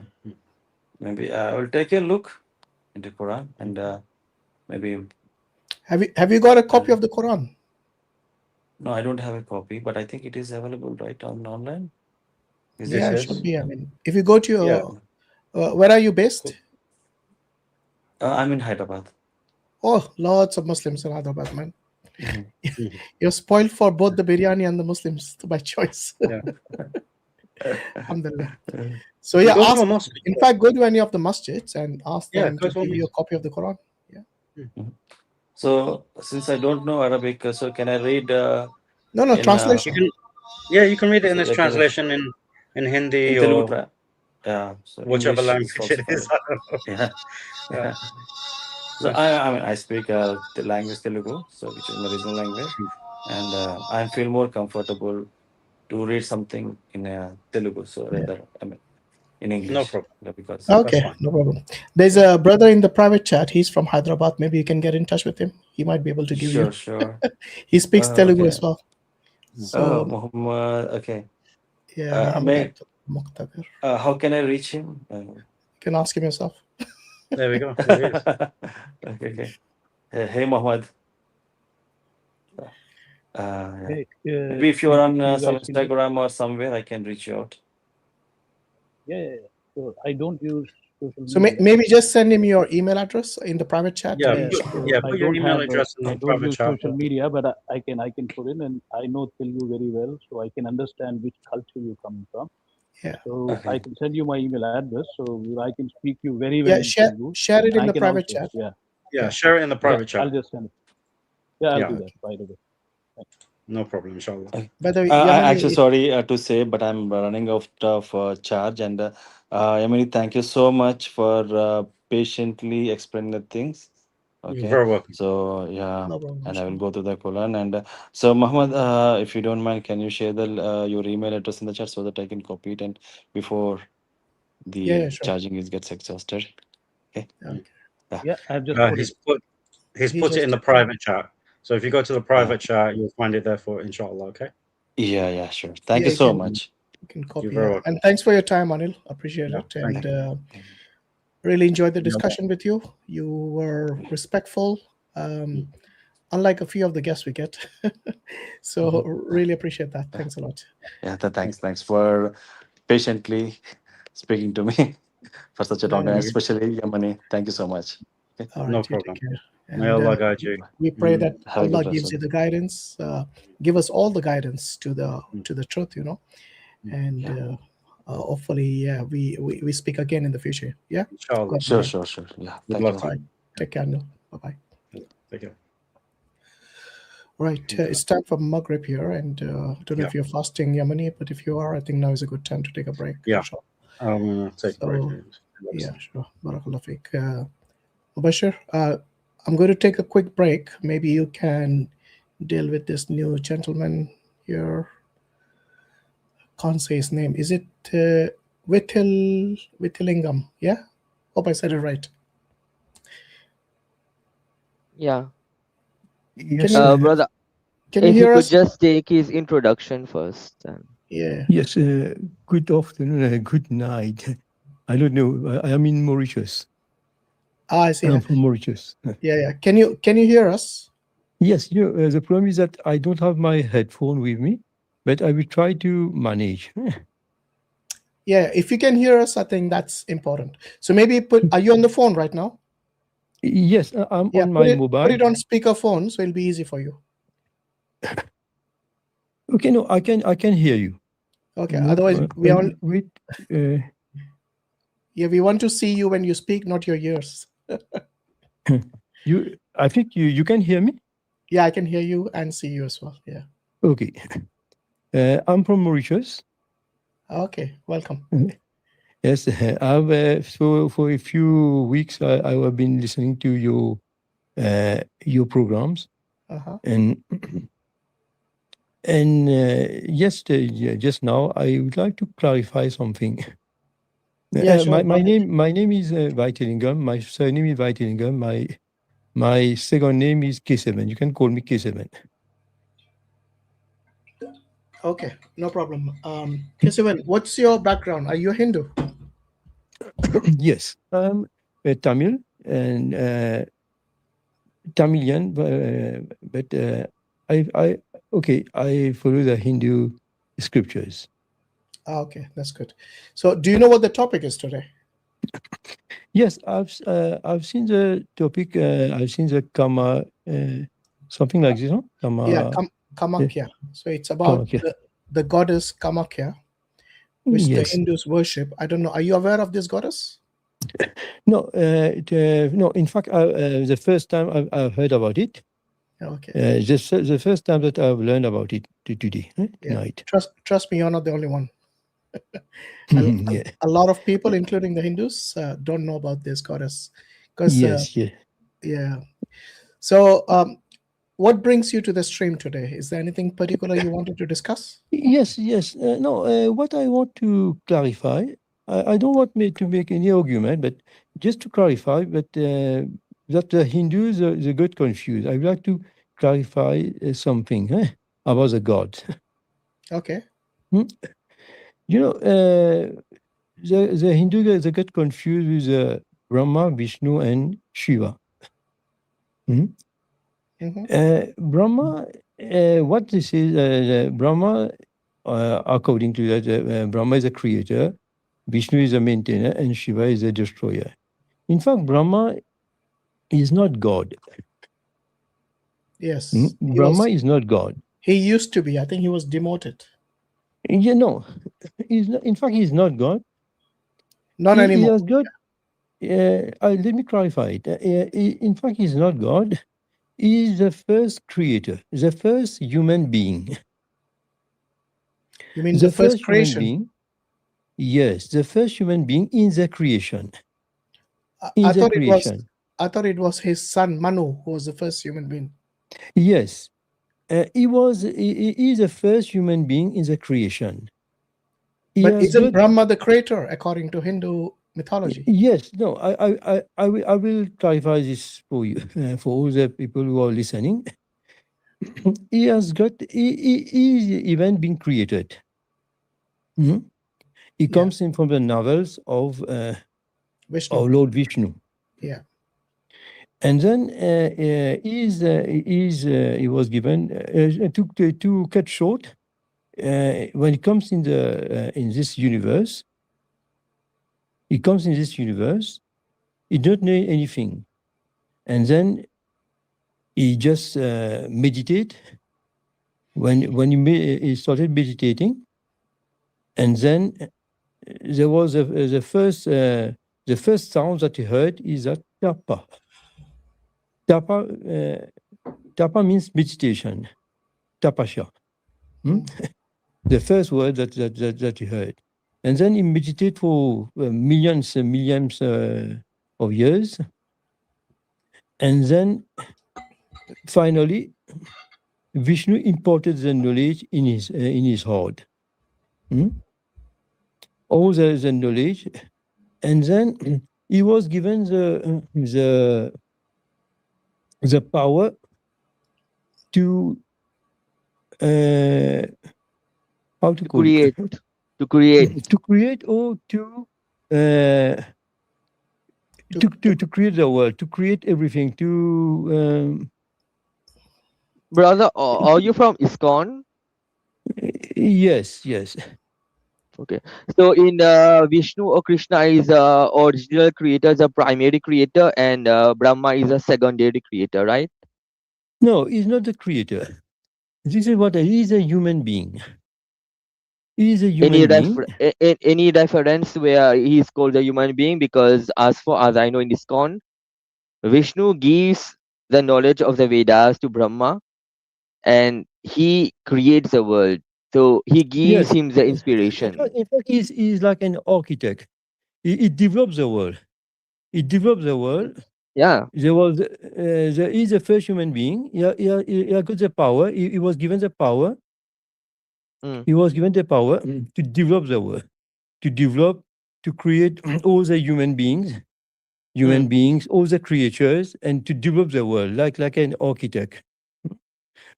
Maybe I will take a look into Quran and maybe. Have you got a copy of the Quran? No, I don't have a copy, but I think it is available right on online. Yeah, it should be. I mean, if you go to your, where are you based? I'm in Hyderabad. Oh, lots of Muslims in Hyderabad, man. You're spoiled for both the biryani and the Muslims by choice. Yeah. Alhamdulillah. So yeah, go to a mosque. In fact, go to any of the masjids and ask them go to to a give you a mosque. copy of the Quran. Yeah. So since I don't know Arabic, so can I read? No, translation. You can read it in this translation in Hindi in or Telugu, so whichever English language it is. Yeah. So I speak the language Telugu, so which is my regional language, and I feel more comfortable to read something in Telugu. So rather, in English. No problem. Because okay, no problem. There's a brother in the private chat. He's from Hyderabad. Maybe you can get in touch with him. He might be able to give you. Sure. He speaks Telugu as well. So, Muhammad. Okay. Yeah. How can I reach him? You can ask him yourself. There we go. Okay. Hey, Muhammad. Maybe if you're on some Instagram or somewhere, I can reach you out. Yeah. So I don't use social media. So maybe just send him your email address in the private chat. Put your email address in the private chat. I don't use social media, but I can put in, and I know Telugu very well, so I can understand which culture you're coming from. Yeah. So I can send you my email address, so I can speak you very well. Yeah, share it in the private chat. Yeah, share it in the private chat. I'll just send it. Yeah, I'll do that right away. No problem, inshallah. Actually, sorry to say, but I'm running out of charge. And Yemeni, thank you so much for patiently explaining the things. Okay. You're very welcome. So No problem, and I will go to the Quran. And so Muhammad, if you don't mind, can you share your email address in the chat so that I can copy it and before the charging gets exhausted. Okay. Yeah, I've just he's put it in the private chat. So if you go to the private chat, you'll find it there for inshallah. Okay. Yeah, sure. Thank you so much. You can copy it. And thanks for your time, Anil. Appreciate it. And really enjoyed the discussion with you. You were respectful, unlike a few of the guests we get. So really appreciate that. Thanks a lot. Yeah, thanks for patiently speaking to me for such a long time, especially Yemeni. Thank you so much. Okay. All right, no problem. Take care. May And Allah guide you. we pray that Have a good Allah day, gives sir. you the guidance, give us all the guidance to the truth, and hopefully, yeah, we speak again in the future. Yeah. Inshallah. God Sure, bless. sure, sure. Yeah. Good Thank you. luck. All right. Take care. No. Bye bye. Take care. Right. It's time for Maghrib here, and I don't know if you're fasting, Yemeni, but if you are, I think now is a good time to take a break. Yeah. Sure. I'm gonna take a break. Yeah, sure. Barakallah feek. Mubashir, I'm going to take a quick break. Maybe you can deal with this new gentleman here. Can't say his name. Is it Vittilingam? Yeah? Hope I said it right. Yeah. Yes, Brother, Can you if you hear could us? just take his introduction first. Then. Yeah. yes. Good afternoon, good night. I don't know. I am in Mauritius. I see. I'm from Mauritius. Yeah. Can you hear us? Yes. The problem is that I don't have my headphone with me, but I will try to manage. Yeah. If you can hear us, I think that's important. So maybe are you on the phone right now? Yes, I'm on my mobile. Put it on speakerphone, so it'll be easy for you. Okay, no, I can hear you. Okay. Otherwise, we are. Wait. Yeah, we want to see you when you speak, not your ears. I think you can hear me. Yeah, I can hear you and see you as well. Yeah. Okay. I'm from Mauritius. Okay. Welcome. Yes, I've so for a few weeks I have been listening to your programs, and yes, just now I would like to clarify something. Yeah, sure. My name is Vittilingam. My surname is Vittilingam. My second name is K7. You can call me K7. Okay, no problem. Kesavan, what's your background? Are you a Hindu? Yes, I'm a Tamil and Tamilian, but I follow the Hindu scriptures. Okay, that's good. So, do you know what the topic is today? Yes, I've seen the topic. I've seen the Kama, something like this, no? Kama. Yeah, Kamakhya. So it's about the goddess Kamakhya, which the Hindus worship. I don't know. Are you aware of this goddess? No, no. In fact, the first time I've heard about it. Okay. Just the first time that I've learned about it tonight. Trust me, you're not the only one. A lot of people, including the Hindus, don't know about this goddess. Yeah. So, what brings you to the stream today? Is there anything particular you wanted to discuss? Yes. No, what I want to clarify, I don't want me to make any argument, but just to clarify that the Hindus they get confused. I would like to clarify something about the gods. Okay. You know, the Hindus they get confused with Brahma, Vishnu, and Shiva. Brahma, what this is, Brahma, according to that, Brahma is a creator, Vishnu is a maintainer, and Shiva is a destroyer. In fact, Brahma is not God. Yes. Brahma is not God. He used to be. I think he was demoted. You know, he's not, in fact, he's not God. Not anymore. He has God. Let me clarify it. In fact, he's not God. He is the first creator, the first human being. You mean the first creation? Human being? Yes, the first human being in the creation. I thought it was his son Manu who was the first human being. Yes, he is the first human being in the creation. But isn't Brahma the creator according to Hindu mythology? Yes, no, I will clarify this for you, for all the people who are listening. He is even being created. He comes in from the novels of Lord Vishnu. Yeah. And then he was given to cut short. When he comes in this universe, he doesn't know anything, and then he just meditate. When he started meditating, and then there was the first sound that he heard is a tapa. Tapa means meditation. Tapasya. The first word that he heard, and then he meditated for millions of years, and then finally Vishnu imparted the knowledge in his heart. All the knowledge, and then he was given the power to how to call create, it? to create, To create, or to create the world, to create everything, to brother. Are you from ISKCON? yes. Okay, so in Vishnu or Krishna is original creator, the primary creator, and Brahma is a secondary creator, right? No, he's not the creator. This is what he is, a human being. He is a human being. Any reference where he is called a human being? Because as far as I know in ISKCON, Vishnu gives the knowledge of the Vedas to Brahma, and he creates the world. So he gives him the inspiration. In fact, he's like an architect. He develops the world. He develops the world. Yeah. He's the first human being. He got the power. He was given the power. He was given the power to develop the world, to create all the human beings, all the creatures, and to develop the world like an architect.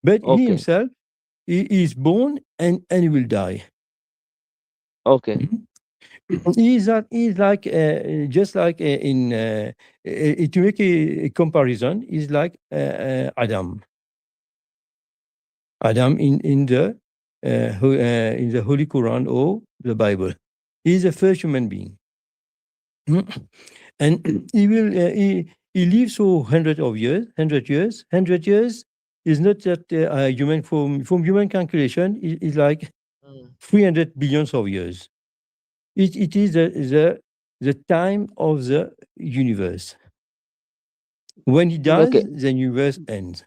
But he himself, he is born and he will die. Okay. He's like just like to make a comparison, is like Adam. Adam in the Holy Quran or the Bible. He is the first human being, and he will he lives for hundred years. 100 years is not that human from human calculation is like 300 billions of years. It is the time of the universe. When he dies, the universe ends.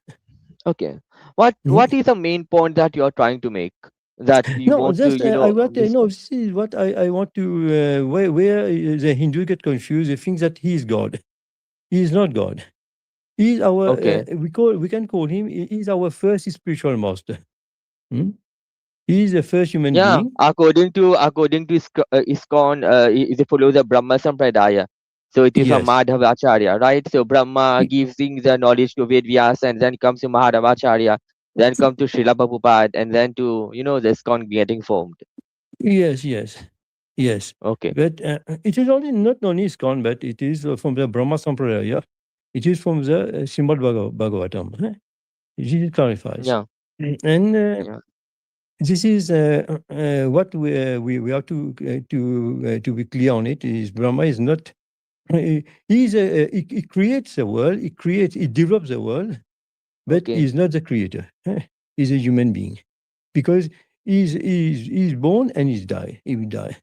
Okay. What is the main point that you are trying to make? That you want to, I want to know. This is what I want to. Where the Hindu get confused, they think that he is God. He is not God. He is our. We can call him. He is our first spiritual master. He is the first human being. According to ISKCON, it follows the Brahma Sampradaya. So it is from Madhavacharya, right? So Brahma gives the knowledge to Ved Vyasa, and then comes to Madhavacharya, then come to Srila Prabhupada, and then to the ISKCON getting formed. Yes. Okay. But it is not only ISKCON, but it is from the Brahma Sampradaya. It is from the Srimad Bhagavatam. It clarifies. Yeah. And this is what we have to be clear on. It is Brahma is not. He creates the world. He develops the world, but he's not the creator. He's a human being, because he's born and he's die. He will die.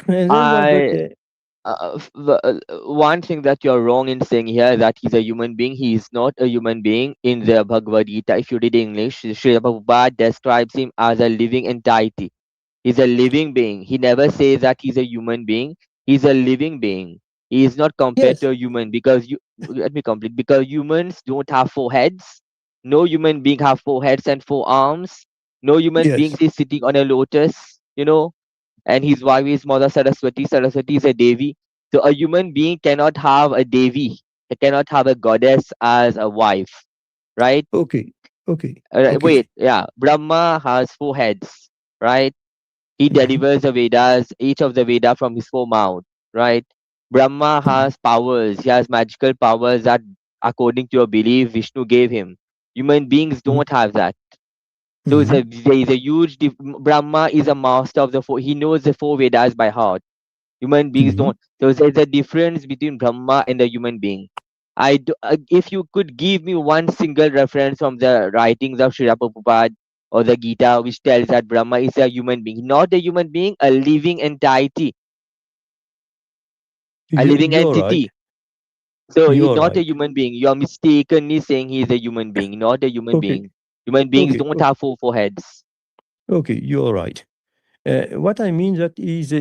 And one thing that you're wrong in saying here, that he's a human being. He is not a human being. In the Bhagavad Gita, if you read English, Srila Prabhupada describes him as a living entity. He's a living being. He never says that he's a human being. He's a living being. He is not compared to a human, because let me complete. Because humans don't have 4 heads. No human being have 4 heads and 4 arms. No human being is sitting on a lotus, and his wife is Mother Saraswati. Saraswati is a Devi. So a human being cannot have a Devi. He cannot have a goddess as a wife, right? Okay. Wait, yeah. Brahma has 4 heads, right? He delivers the Vedas, each of the Veda from his 4 mouths, right? Brahma has powers. He has magical powers that, according to your belief, Vishnu gave him. Human beings don't have that. So there is a huge Brahma is a master of the 4. He knows the 4 Vedas by heart. Human beings don't. So there's a difference between Brahma and a human being. If you could give me one single reference from the writings of Srila Prabhupada or the Gita which tells that Brahma is a human being, not a human being, a living entity, a living You're right. entity. So he's You're not a right. human being. You are mistakenly saying he's a human being, not a human Okay. being. Human beings Okay. don't have four foreheads. Okay. You're right. What I mean that is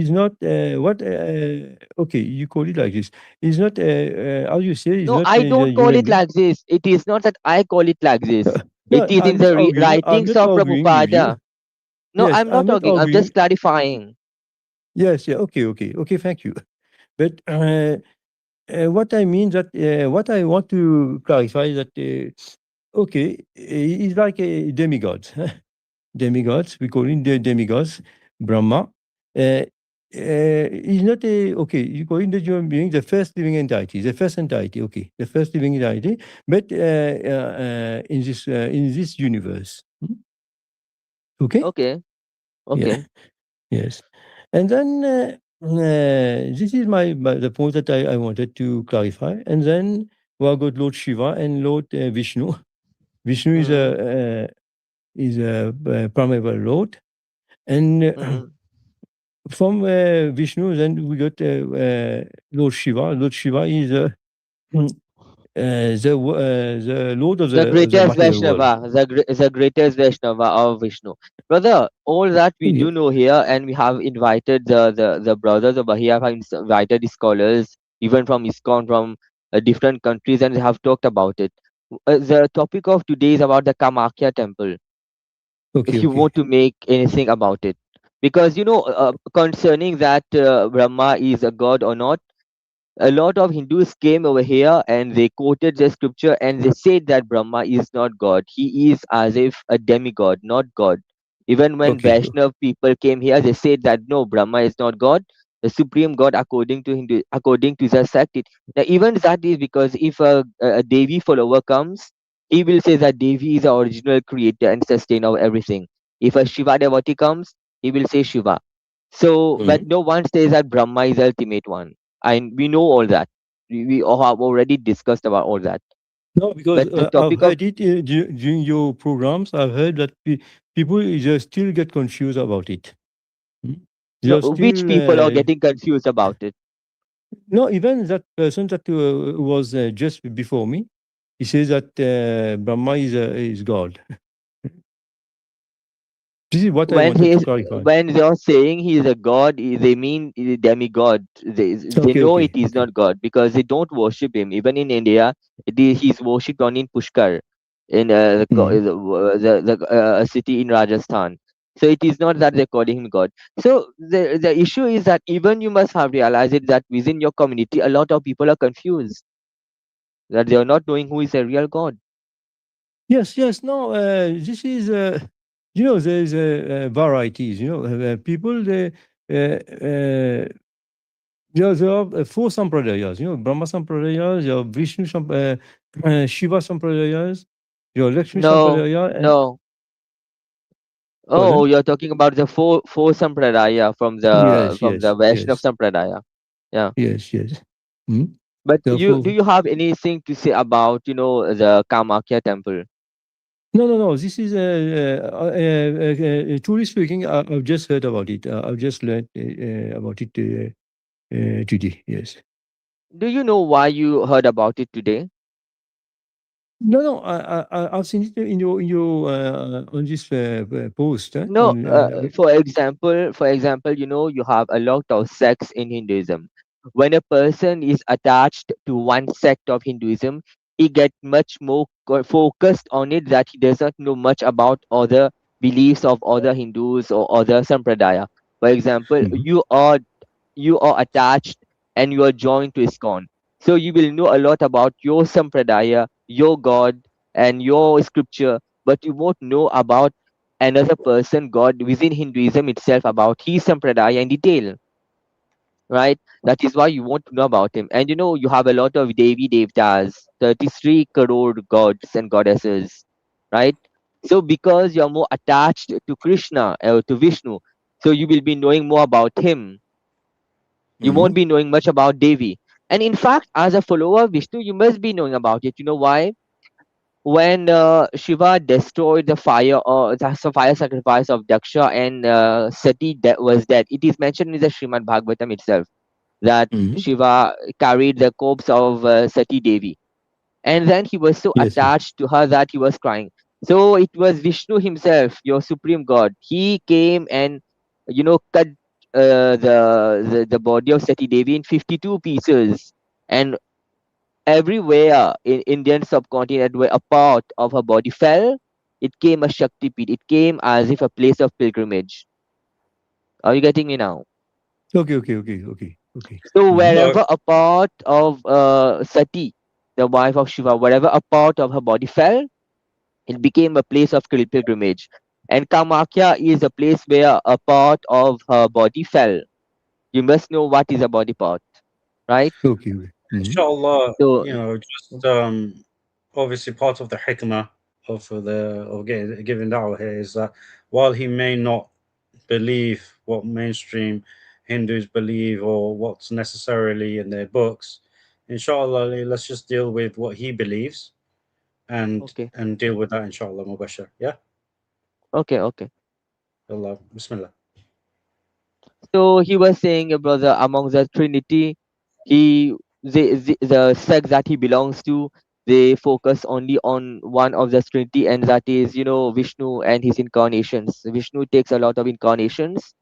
not what. Okay, you call it like this. Is not how you say. Is No, not I a don't call human it being. like this. It is not that I call it like this. No, It is in I'm not the arguing. I'm writings not of arguing with you. Prabhupada. No, Yes, I'm I'm not not talking. I'm arguing. just clarifying. Yes. Yeah. Okay. Okay. Okay. Thank you. But what I mean that what I want to clarify that okay, he's like a demigod. Demigods, we call him the demigods, Brahma. He's not a, okay, you call him the human being, the first living entity, the first entity, okay, the first living entity, but in this universe. Okay? Okay. Okay. Yeah. Yes. And then this is the point that I wanted to clarify. And then we have got Lord Shiva and Lord Vishnu. Vishnu is a primeval Lord. And from Vishnu, then we got Lord Shiva. Lord Shiva is the Lord of The the greatest material world. Vaishnava, the greatest Vaishnava of Vishnu. Brother, all that we do know here, and we have invited the brothers over here, have invited the scholars, even from ISKCON, from different countries, and they have talked about it. The topic of today is about the Kamakhya Temple. Okay, If you okay. want to make anything about it. Because, concerning that Brahma is a god or not, a lot of Hindus came over here and they quoted the scripture and they said that Brahma is not God. He is as if a demigod, not God. Even when Okay. Vaishnav people came here, they said that no, Brahma is not God, the supreme God according to according to the sect. Now, even that is because if a Devi follower comes, he will say that Devi is the original creator and sustainer of everything. If a Shiva devotee comes, he will say Shiva. So, but no one says that Brahma is the ultimate one. And we know all that. We all have already discussed about all that. No, because But the I've topic of heard it during your programs. I've heard that people just still get confused about it. no, They're which still people are getting confused about it. no, even that person that was just before me, he says that Brahma is God. This is what I wanted to clarify. When they are saying he is a god, they mean a demigod. They Okay, know okay, it is okay. not God because they don't worship him. Even in India, he's worshipped on in Pushkar, in a city in Rajasthan. So it is not that they're calling him God. So the issue is that even you must have realized it that within your community, a lot of people are confused that they are not knowing who is a real God. Yes, yes. No, this is there's varieties. People there are four sampradayas. Brahma sampradayas, there are Vishnu Shiva sampradayas, there are Lakshmi No, sampradaya, and no. pardon? Oh, you're talking about the four sampradaya from Yes, yes, the Vaishnav yes, sampradaya. Yeah. yes, yes. Hmm? But do Therefore, you have anything to say about the Kamakhya temple? no. This is truly speaking. I've just heard about it. I've just learned about it today. Yes. Do you know why you heard about it today? No. I've seen it in your on this post. No, for example, you have a lot of sects in Hinduism. When a person is attached to one sect of Hinduism, he get much more focused on it that he does not know much about other beliefs of other Hindus or other sampradaya. For example, you are attached and you are joined to ISKCON. So you will know a lot about your sampradaya, your God, and your scripture, but you won't know about another person, God within Hinduism itself, about his sampradaya in detail, right? That is why you want to know about him. And you have a lot of Devi Devtas, 33 crore gods and goddesses, right? So because you're more attached to Krishna or to Vishnu, so you will be knowing more about him. You won't be knowing much about Devi. And in fact, as a follower of Vishnu, you must be knowing about it. You know why? When Shiva destroyed the fire or the fire sacrifice of Daksha and Sati was dead, it is mentioned in the Srimad Bhagavatam itself that Mhm. Shiva carried the corpse of Sati Devi, and then he was so Yes, yes. attached to her that he was crying. So it was Vishnu himself, your supreme God. He came and cut the body of Sati Devi in 52 pieces, and everywhere in Indian subcontinent where a part of her body fell, it came a Shakti Peeth. It came as if a place of pilgrimage. Are you getting me now? Okay, okay, okay, okay, okay. So Mhm. wherever a part of Sati, the wife of Shiva, wherever a part of her body fell, it became a place of pilgrimage. And Kamakhya is a place where a part of her body fell. You must know what is a body part, right? Okay, okay. Mhm. Inshallah, So just obviously part of the hikmah of giving da'wah here is that while he may not believe what mainstream Hindus believe or what's necessarily in their books, inshallah, let's just deal with what he believes and okay, deal with that, inshallah, mubashir. Yeah, okay. Allah, Bismillah. So he was saying, brother, among the Trinity, he the sect that he belongs to, they focus only on one of the Trinity, and that is Vishnu and his incarnations. Vishnu takes a lot of incarnations,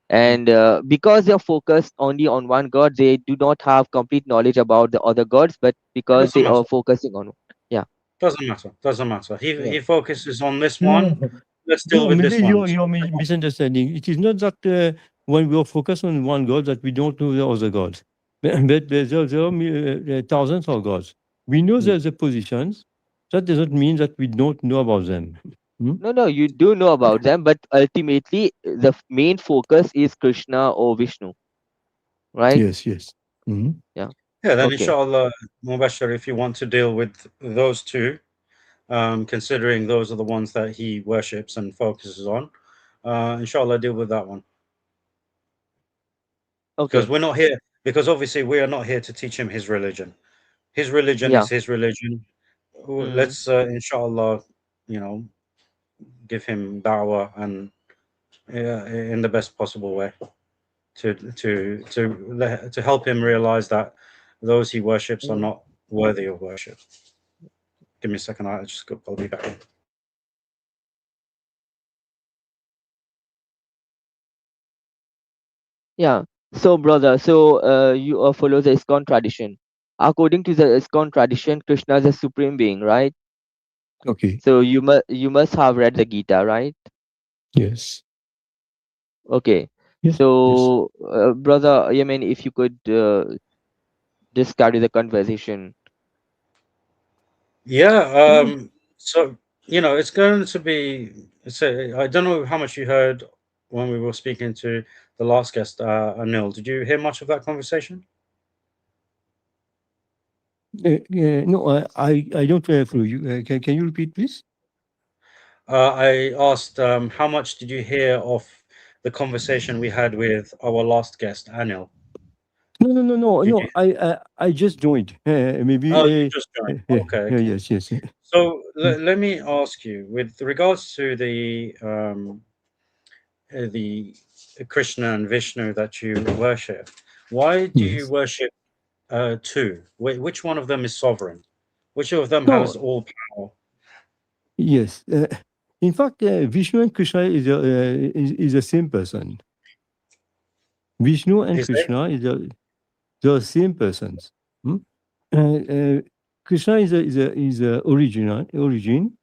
and because they are focused only on one God, they do not have complete knowledge about the other gods, but It because doesn't they are matter. focusing on, yeah, Doesn't matter. yeah. He focuses on this one. No, Let's deal no, with maybe this one. you're misunderstanding. It is not that when we are focused on one God that we don't know the other gods. But there are thousands of gods. We know there's the positions. That doesn't mean that we don't know about them. Hmm? No, you do know about them, but ultimately the main focus is Krishna or Vishnu, right? Yes, yes. Mhm. Yeah. Yeah, then Okay. inshallah, Mubashir, if you want to deal with those two, considering those are the ones that he worships and focuses on, inshallah, deal with that one. Because Okay. we're not here, because obviously we are not here to teach him his religion. His religion Yeah. is his religion. Mm. Let's, inshallah, you know, give him da'wah and in the best possible way to help him realize that those he worships are Mm. not worthy of worship. Give me a second. I'll be back. Yeah. So, brother, you follow the ISKCON tradition. According to the ISKCON tradition, Krishna is the supreme being, right? Okay. So you must have read the Gita, right? Yes. Okay. Yes. Yes. So, brother Yemen, if you could just carry the conversation. Yeah. So it's going to be. I don't know how much you heard when we were speaking to the last guest, Anil. Did you hear much of that conversation? No, I don't follow you. Can you repeat, please? I asked, how much did you hear of the conversation we had with our last guest, Anil? Did No. you? I just joined. Maybe. Oh, you just joined. Okay. Yes, yes. So Mm. let me ask you, with regards to the Krishna and Vishnu that you worship, why do you Yes. worship two? Which one of them is sovereign? Which of them has No. all power? Yes. In fact, Vishnu and Krishna is the same person. Vishnu and Is there? Krishna is the same persons. Hmm? Krishna is a origin,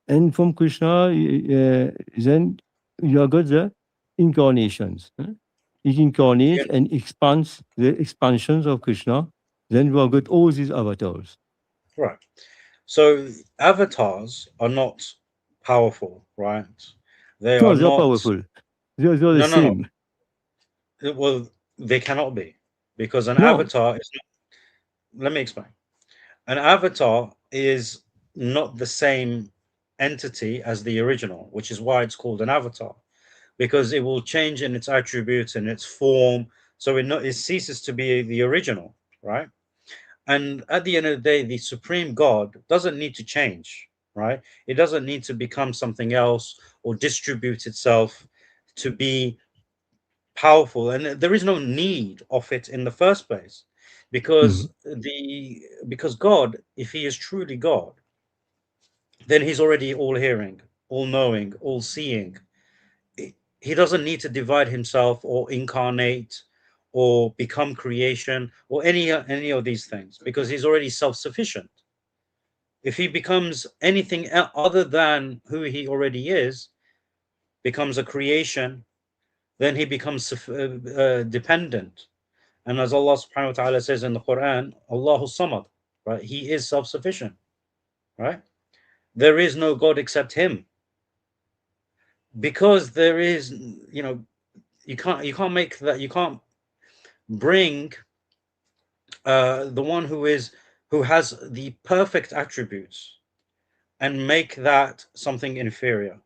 and from Krishna, then you have got the incarnations. It Yeah, incarnates and expands the expansions of Krishna. Then we have got all these avatars. right. So avatars are not powerful, right? They are No, they're not. powerful. They're the No, no, no. same. Well, they cannot be because an No, avatar is. Let me explain. An avatar is not the same entity as the original, which is why it's called an avatar, because it will change in its attributes and its form, so it ceases to be the original, right? And at the end of the day, the supreme God doesn't need to change, right? It doesn't need to become something else or distribute itself to be powerful. And there is no need of it in the first place, because because God, if he is truly God, then he's already all hearing, all knowing, all seeing. He doesn't need to divide himself or incarnate or become creation or any of these things, because he's already self-sufficient. If he becomes anything other than who he already is, becomes a creation, then he becomes dependent. And as Allah subhanahu wa ta'ala says in the Quran, Allahu Samad, right? He is self-sufficient, right? There is no God except him. Because there is, you can't make that, you can't bring the one who has the perfect attributes and make that something inferior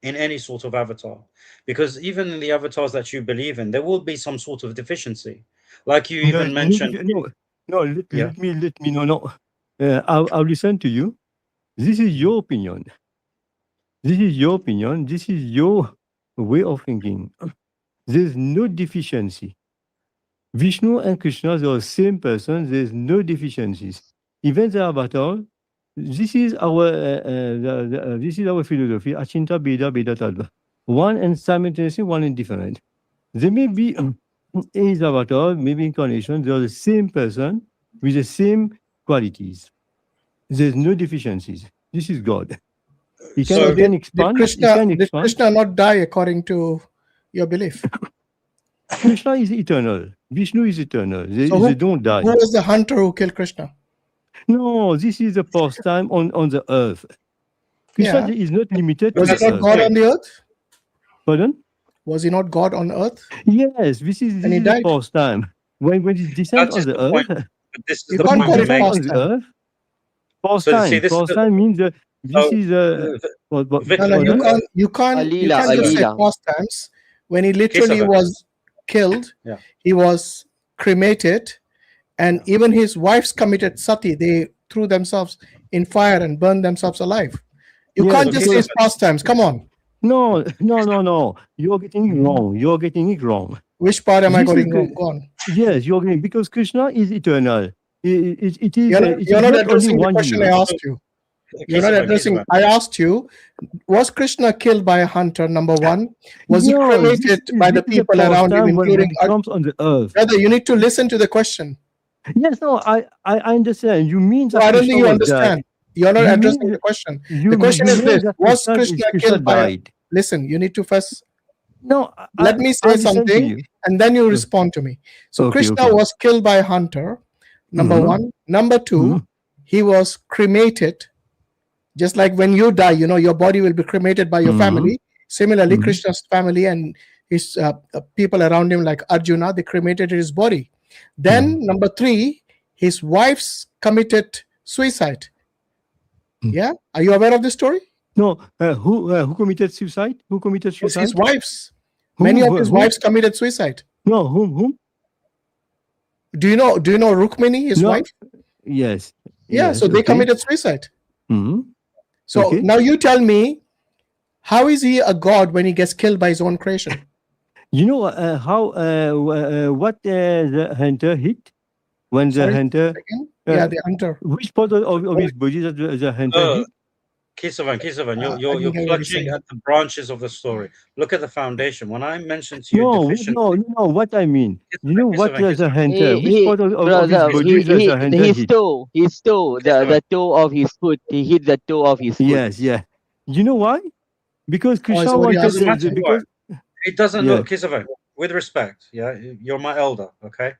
in any sort of avatar. Because even in the avatars that you believe in, there will be some sort of deficiency, like you even mentioned. Let me no. I'll listen to you. This is your opinion. This is your opinion. This is your way of thinking. There's no deficiency. Vishnu and Krishna are the same person. There's no deficiencies. Even the avatar. This is our philosophy. Achinta Beda Beda Tadva. One and simultaneously, one and different. There may be is avatar, maybe incarnation. They are the same person with the same qualities. There's no deficiencies. This is God. He can expand. Did Krishna not die according to your belief? Krishna is eternal. Vishnu is eternal. They don't die. Who was the hunter who killed Krishna? No, this is a pastime on the earth. Krishna is not limited to the earth. Was he not God on the earth? Pardon? Was he not God on earth? Yes, this is a pastime. When he descends on the earth, this is the point on the earth. Pastime means that this is a. You can't just say pastimes. When he literally was killed, he was cremated, and even his wives committed sati. They threw themselves in fire and burned themselves alive. You can't just say pastimes. Come on. No. You're getting it wrong. Which part am I getting wrong? Yes, you're getting, because Krishna is eternal. It is. You're not addressing the question I asked you. You're not addressing. I asked you, was Krishna killed by a hunter? Number one, was he cremated by the people around him, including on the earth? Brother, you need to listen to the question. Yes, no, I understand. You mean that? I don't think you understand. You're not addressing the question. The question is this: was Krishna killed by? Listen, you need to first. No, let me say something, and then you respond to me. So Krishna was killed by a hunter. Number one. Number two, he was cremated. Just like when you die, your body will be cremated by your family. Similarly, Krishna's family and his people around him, like Arjuna, they cremated his body. Then, number three, his wives committed suicide. Yeah? Are you aware of this story? No. Who committed suicide? Who committed suicide? His wives. Many of his wives committed suicide. No, whom? Do you know Rukmini, his wife? Yes. Yeah, so they committed suicide. So now you tell me, how is he a god when he gets killed by his own creation? You know what the hunter hit when the hunter? The hunter. Which part of his body that the hunter hit? Kesavan, you're clutching at the branches of the story. Look at the foundation. When I mentioned to you deficiency, no. What I mean, what does the hunter? Which part of his body does the hunter hit? His toe, the toe of his foot. He hit the toe of his foot. Yes. You know why? Because Krishna wanted because it doesn't look, Kesavan, with respect. Yeah, you're my elder. Okay.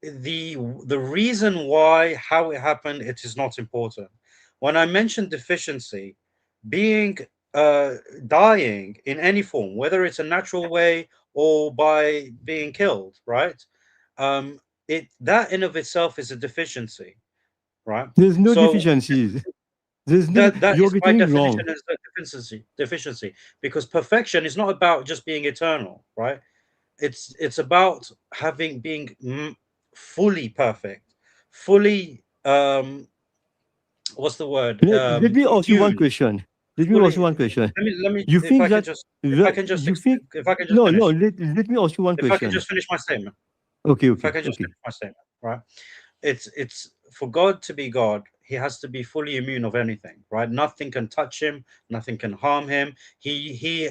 The reason why, how it happened, it is not important. When I mentioned deficiency, being dying in any form, whether it's a natural way or by being killed, right? That in of itself is a deficiency, right? There's no deficiencies. There's no. That is by definition is a deficiency, because perfection is not about just being eternal, right? It's about being fully perfect, fully what's the word? Let me ask you one immune. question. Let me Fully- ask you one question. Let me You if think I that can just if I can just you think if I can just no finish. no let me ask you one If I question. can just finish my statement. Okay, If I okay, can just okay. finish my statement, right? It's for God to be God, he has to be fully immune of anything, right? Nothing can touch him, nothing can harm him. He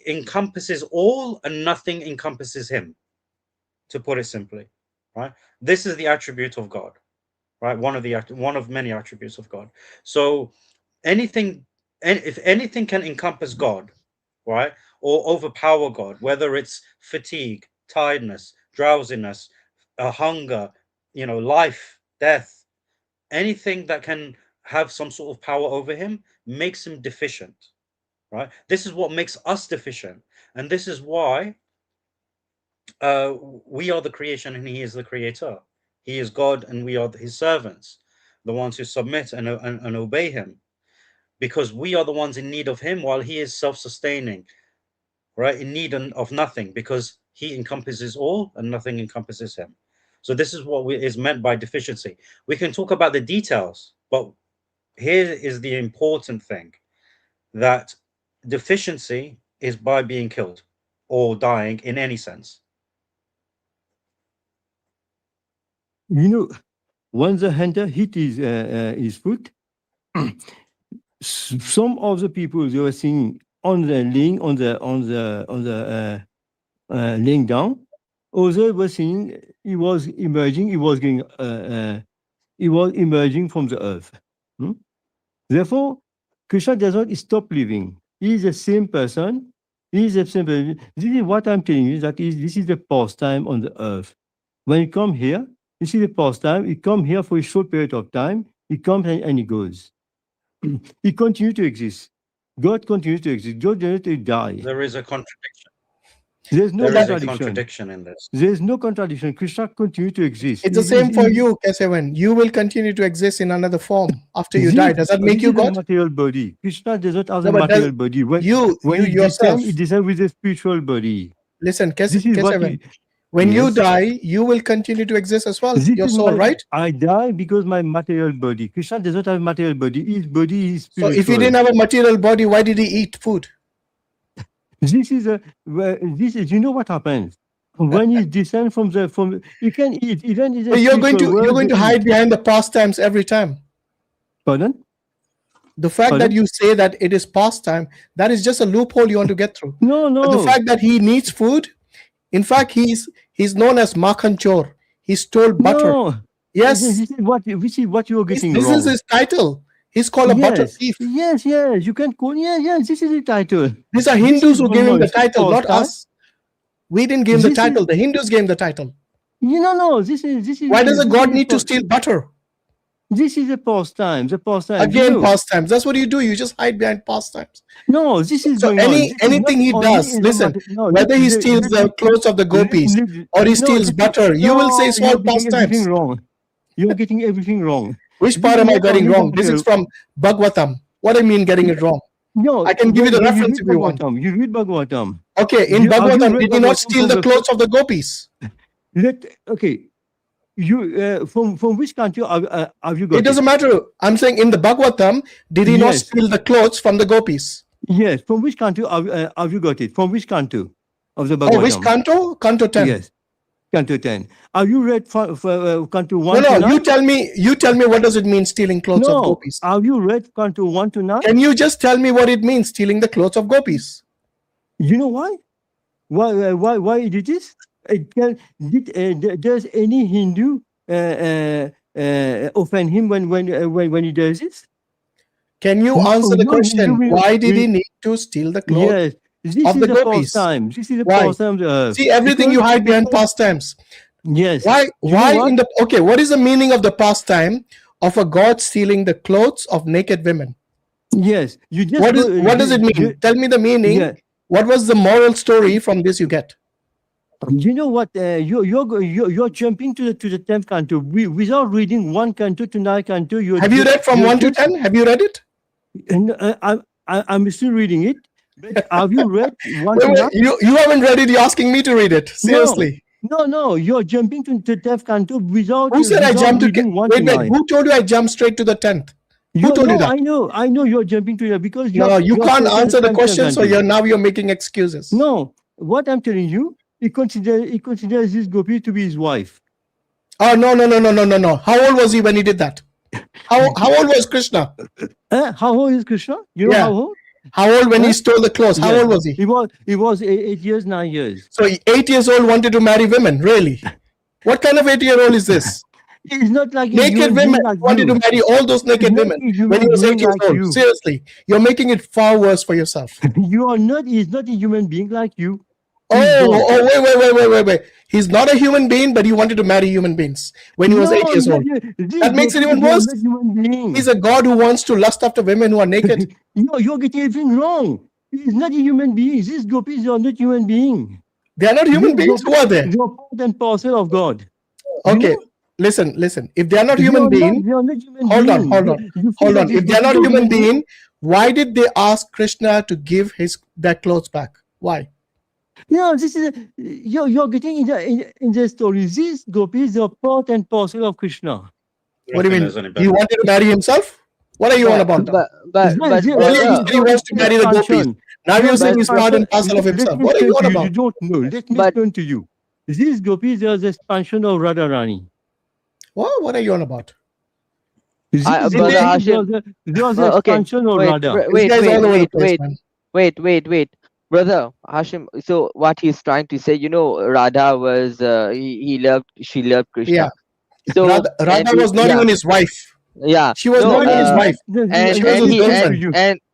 encompasses all and nothing encompasses him, to put it simply, right? This is the attribute of God, right? One of many attributes of God. So anything, if anything can encompass God, right, or overpower God, whether it's fatigue, tiredness, drowsiness, hunger, life, death, anything that can have some sort of power over him makes him deficient, right? This is what makes us deficient, and this is why we are the creation and he is the creator. He is God and we are his servants, the ones who submit and obey him, because we are the ones in need of him while he is self-sustaining, right, in need of nothing, because he encompasses all and nothing encompasses him. So this is what is meant by deficiency. We can talk about the details, but here is the important thing, that deficiency is by being killed or dying in any sense. When the hunter hit his foot, some of the people they were seeing on the laying on the laying down, others were seeing he was emerging. He was going. He was emerging from the earth. Therefore, Krishna does not stop living. He is the same person. He is the same person. This is what I'm telling you. This is the pastime on the earth. When you come here, this is the pastime. He come here for a short period of time. He comes and he goes. He continues to exist. God continues to exist. God does not die. There is a contradiction. There's no There is a contradiction. contradiction in this. There's no contradiction. Krishna continues to exist. It's the same for you, Kesavan. You will continue to exist in another form after you die. Does that make you God? Material body. Krishna does not have No, a but material body. When you yourself. He descends with a spiritual body. Listen, This is what Kesavan. When you die, you will continue to exist as well. Your soul, right? I die because my material body. Krishna does not have a material body. His body is spiritual. So if he didn't have a material body, why did he eat food? This is you know what happens when he descends from you can eat even in the you're going to hide behind the pastimes every time. Pardon? The fact that you say that it is pastime, that is just a loophole you want to get through. No. But the fact that he needs food, in fact, he's known as Makhan Chor. He stole butter. No. Yes. This is what you're getting wrong. This is his title. He's called a butter thief. Yes. You can call. Yes. This is the title. These are Hindus who gave him the title, not us. We didn't give him the title. The Hindus gave him the title. No. This is. Why does a god need to steal butter? This is a pastime. Again, pastimes. That's what you do. You just hide behind pastimes. No, this is so anything he does. Listen, whether he steals the clothes of the gopis or he steals butter, you will say it's all pastimes. You're getting everything wrong. Which part am I getting wrong? This is from Bhagavatam. What do I mean getting it wrong? No, I can give you the reference if you want. You read Bhagavatam. Okay, in Bhagavatam, did he not steal the clothes of the gopis? You from which country have you got it? Doesn't matter. I'm saying in the Bhagavatam, did he not steal the clothes from the gopis? Yes. From which country have you got it? From which canto of the Bhagavatam? Oh, which canto? Canto 10. Yes. Canto 10. Have you read Canto 1 to 9? No, you tell me what does it mean stealing clothes of gopis? Have you read Canto 1 to 9? Can you just tell me what it means stealing the clothes of gopis? You know why? Why it is? Does any Hindu offend him when he does this? Can you answer the question? Why did he need to steal the clothes? This of is the the gopis? pastime. This is the pastime. See, everything you hide behind pastimes. Yes. Why in the what is the meaning of the pastime of a god stealing the clothes of naked women? Yes. What does it mean? Tell me the meaning. Yeah. What was the moral story from this you get? You know what? You're jumping to the 10th canto without reading 1 canto to 9 canto. Have you read from 1 to 10? Have you read it? I'm still reading it. Have you read 1 to 9? You haven't read it. You're asking me to read it. Seriously. No, you're jumping to the 10th canto without. Who said I jumped to? reading one Wait, to wait. nine. Who told you I jumped straight to the 10th? Who told you that? I know you're jumping to that because No, you you're can't quoting answer the 10th question, so canto. you're making excuses. No, what I'm telling you, he considers this gopi to be his wife. Oh no. How old was he when he did that? How old was Krishna? How old is Krishna? You know Yeah. how old? How old when he stole the clothes? How Yeah. old was he? He was 8 years, 9 years. So 8 years old wanted to marry women, really? What kind of 8-year-old is this? It's not like a Naked human being women like wanted you. to marry all those naked It's not women a human when he was 8 being years like old. you. Seriously, you're making it far worse for yourself. You are not. He's not a human being like you. Wait. He's not a human being, but he wanted to marry human beings when he was 8 years old. That makes it even worse. He's a god who wants to lust after women who are naked. No, you're getting everything wrong. He's not a human being. These gopis are not human beings. They are not human beings. Who are they? They are part and parcel of God. Okay, listen. If they are not human beings, hold on. If they are not human being, why did they ask Krishna to give their clothes back? Why? No, this is you're getting in the story. These gopis are part and parcel of Krishna. What do you mean? He wanted to marry himself? What are you on about? Earlier you said he wants to marry the gopis. Now you're saying he's part and parcel of himself. What are you on about? You don't know. Let me explain to you. These gopis are the expansion of Radharani. What are you on about? They are the expansion of Radha. Wait. Brother Hashim, so what he's trying to say, Radha was, she loved Krishna. Yeah. So Radha was not even his wife. Yeah. She was not even his wife.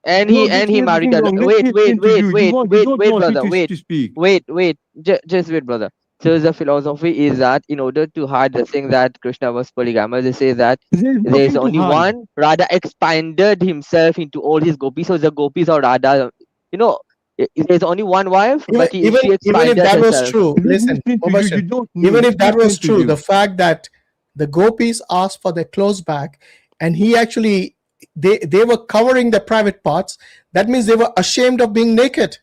And he married her. Wait, brother. Wait. Just wait, brother. So the philosophy is that in order to hide the thing that Krishna was polygamous, they say that there's only one. Radha expanded himself into all his gopis. So the gopis or Radha, there's only one wife, but she expanded even if that herself. was true, listen, even if that was true, the fact that the gopis asked for their clothes back, and he actually, they were covering their private parts, that means they were ashamed of being naked.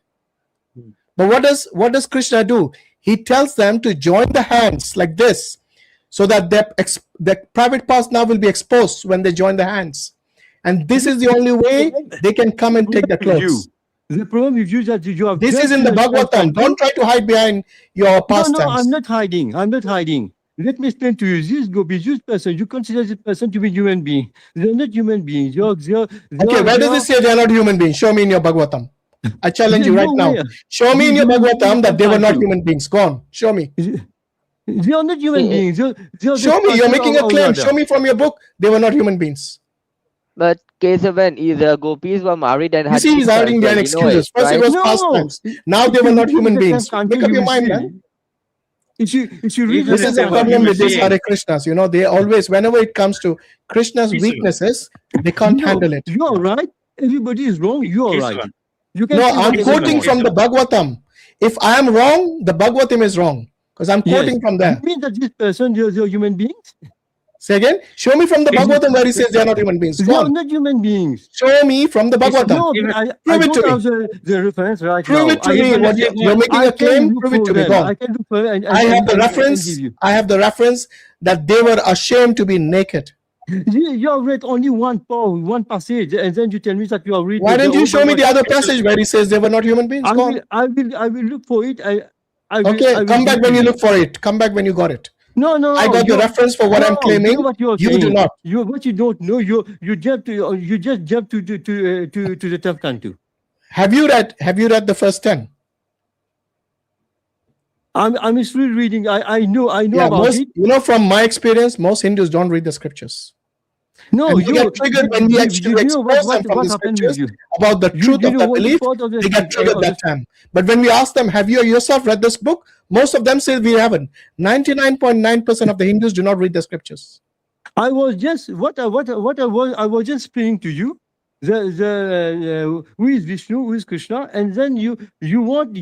But what does Krishna do? He tells them to join the hands like this, so that their private parts now will be exposed when they join the hands. And this is the only way they can come and take their clothes. The problem with you is that you have. This is in the Bhagavatam. Don't try to hide behind your past tense. I'm not hiding. Let me explain to you. This gopis, this person, you consider this person to be human being. They're not human beings. Okay, where does it say they're not human beings? Show me in your Bhagavatam. I challenge you right now. Show me in your Bhagavatam that they were not human beings. Go on. Show me. They are not human beings. Show me. You're making a claim. Show me from your book. They were not human beings. But Kesavan, the gopis were married and had. You see, he's hiding behind excuses. First it was past tense. Now they were not human beings. Make up your mind, man. If you read this is the problem with these Hare Krishnas. They always, whenever it comes to Krishna's weaknesses, they can't handle it. You're right. Everybody is wrong. You're right. No, I'm quoting from the Bhagavatam. If I am wrong, the Bhagavatam is wrong. Because I'm quoting from there. You mean that this person, they're human beings? Say again? Show me from the Bhagavatam where he says they are not human beings. They are not human beings. Show me from the Bhagavatam. No, prove it to me. The reference right prove now. It to me. You're making a claim. Prove it to me. Go on. I can look for it. I have the reference. I have the reference that they were ashamed to be naked. You have read only one passage, and then you tell me that you are reading. Why don't you show me the other passage where he says they were not human beings? I will look for it. Okay, come back when you look for it. Come back when you got it. No. I got the reference for what I'm claiming. You do not. What you don't know. You just jump to the 10th canto. Have you read the first 10? I'm still reading. I know about it. From my experience, most Hindus don't read the scriptures. No, and you get triggered when we actually expose them from the scriptures about the truth of their belief. They get triggered that time. But when we ask them, have you yourself read this book? Most of them say we haven't. 99.9% of the Hindus do not read the scriptures. I was just I was just explaining to you the who is Vishnu, who is Krishna, and then you want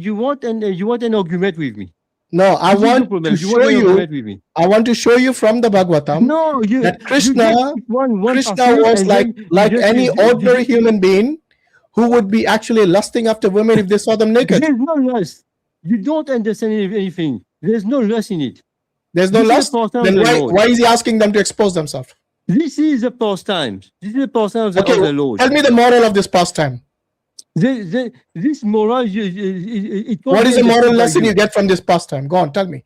an argument with me. No, I want to show you. I want to show you from the Bhagavatam that Krishna was like any ordinary human being who would be actually lusting after women if they saw them naked. There is no lust. You don't understand anything. There's no lust in it. There's no This is a lust. pastime Then of the Lord. why is he asking them to expose themselves? This is a pastime. This is a pastime of the, Okay, of the Lord. tell me the moral of this pastime. This moral, it can't What be is the moral understood by lesson you get from this pastime? Go on, tell me.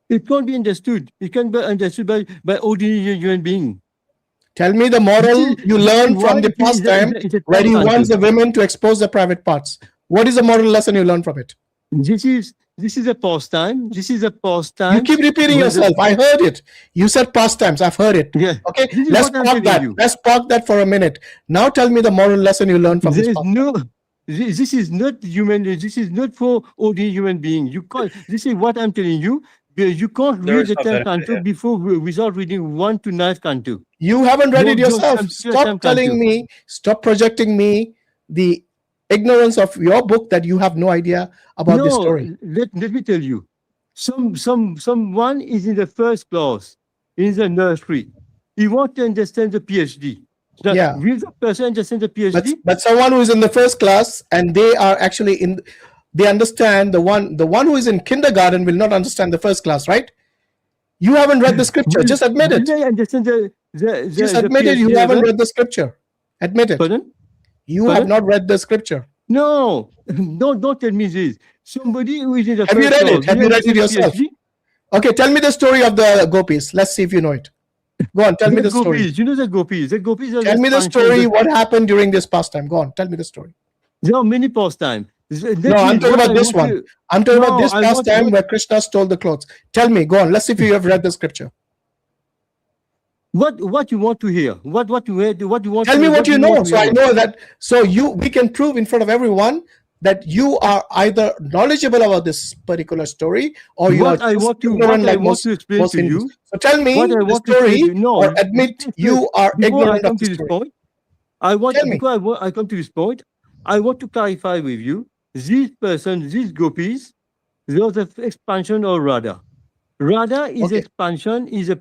It can't be understood. It can't be understood by ordinary human being. Tell me the moral you learn from the pastime where he wants the women to expose their private parts. What is the moral lesson you learn from it? This is a pastime. This is a pastime. You keep repeating yourself. I heard it. You said pastimes. I've heard it. Yeah. Okay, This is let's what I'm park telling that. you. Let's park that for a minute. Now tell me the moral lesson you learned from this pastime. This is not human. This is not for ordinary human being. You can't. This is what I'm telling you. You can't There read is the no 10th benefit canto here. before without reading 1 to 9th canto. You haven't read it yourself. Stop Stop telling me, stop projecting me the ignorance of your book that you have no idea about this story. Let me tell you. Someone is in the first class, in the nursery. He wants to understand the PhD. Yeah. Will the person understand the PhD? But someone who is in the first class and they are actually they understand the one who is in kindergarten will not understand the first class, right? You haven't read the scripture. Just admit it. Will they understand Just admit it. You haven't read the scripture. Admit it. Pardon? You have not read the scripture. No, don't tell me this. Somebody who is in the Have you first read it? class, Have you read it yourself? PhD? Okay, tell me the story of the gopis. Let's see if you know it. Go on, tell me the story. You know the gopis. The gopis are Tell me the story. What happened during this pastime? Go on, tell me the story. There are many pastimes. No, I'm talking about this one. I'm talking about this pastime where Krishna stole the clothes. Tell me, go on. Let's see if you have read the scripture. What you want to hear? What you want? Tell me what you know, so I know that. So we can prove in front of everyone that you are either knowledgeable about this particular story or you are ignorant like most Hindus. So tell me the story or admit you are ignorant of the story. Before I come to this point, I want to clarify with you. These persons, these gopis, they are the expansion of Radha. Radha is expansion, is a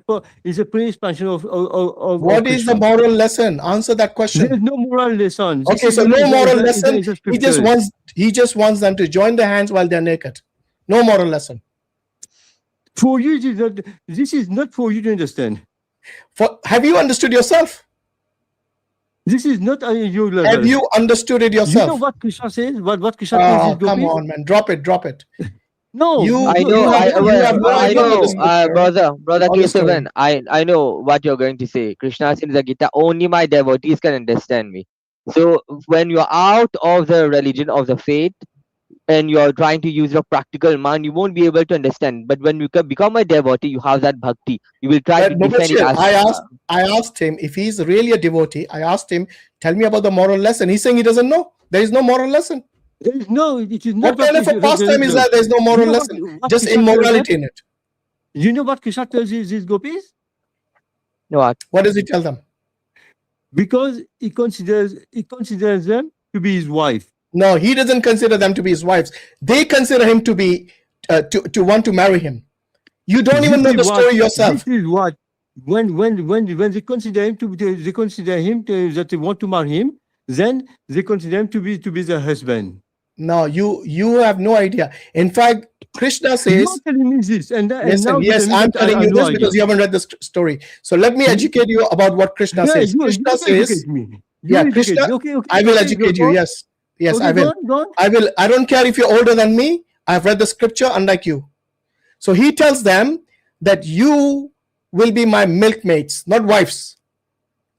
pre-expansion of what is the moral lesson? Answer that question. There's no moral lesson. Okay, so no moral lesson. He just wants them to join their hands while they're naked. No moral lesson. For you, this is not for you to understand. Have you understood yourself? This is not your level. Have you understood it yourself? You know what Krishna says? What Krishna says? Come on, man. Drop it. No, I know, brother Kesavan, I know what you're going to say. Krishna says in the Gita, only my devotees can understand me. So when you're out of the religion, of the faith, and you're trying to use your practical mind, you won't be able to understand. But when you become a devotee, you have that bhakti. You will try to defend it. I asked him if he's really a devotee. I asked him, tell me about the moral lesson. He's saying he doesn't know. There is no moral lesson. There is no. It is not. What kind of a pastime is that? There is no moral lesson. Just immorality in it. You know what Krishna tells these gopis? What? What does he tell them? Because he considers them to be his wife. No, he doesn't consider them to be his wives. They consider him to be to want to marry him. You don't even know the story yourself. This is what when they consider him that they want to marry him, then they consider him to be the husband. No, you have no idea. In fact, Krishna says. You're telling me this, listen, yes, I'm telling you this because you haven't read the story. So let me educate you about what Krishna says. Krishna says, Krishna. I will educate you. Yes. Yes, I will. I will. I don't care if you're older than me. I've read the scripture, unlike you. So he tells them that you will be my milkmaids, not wives.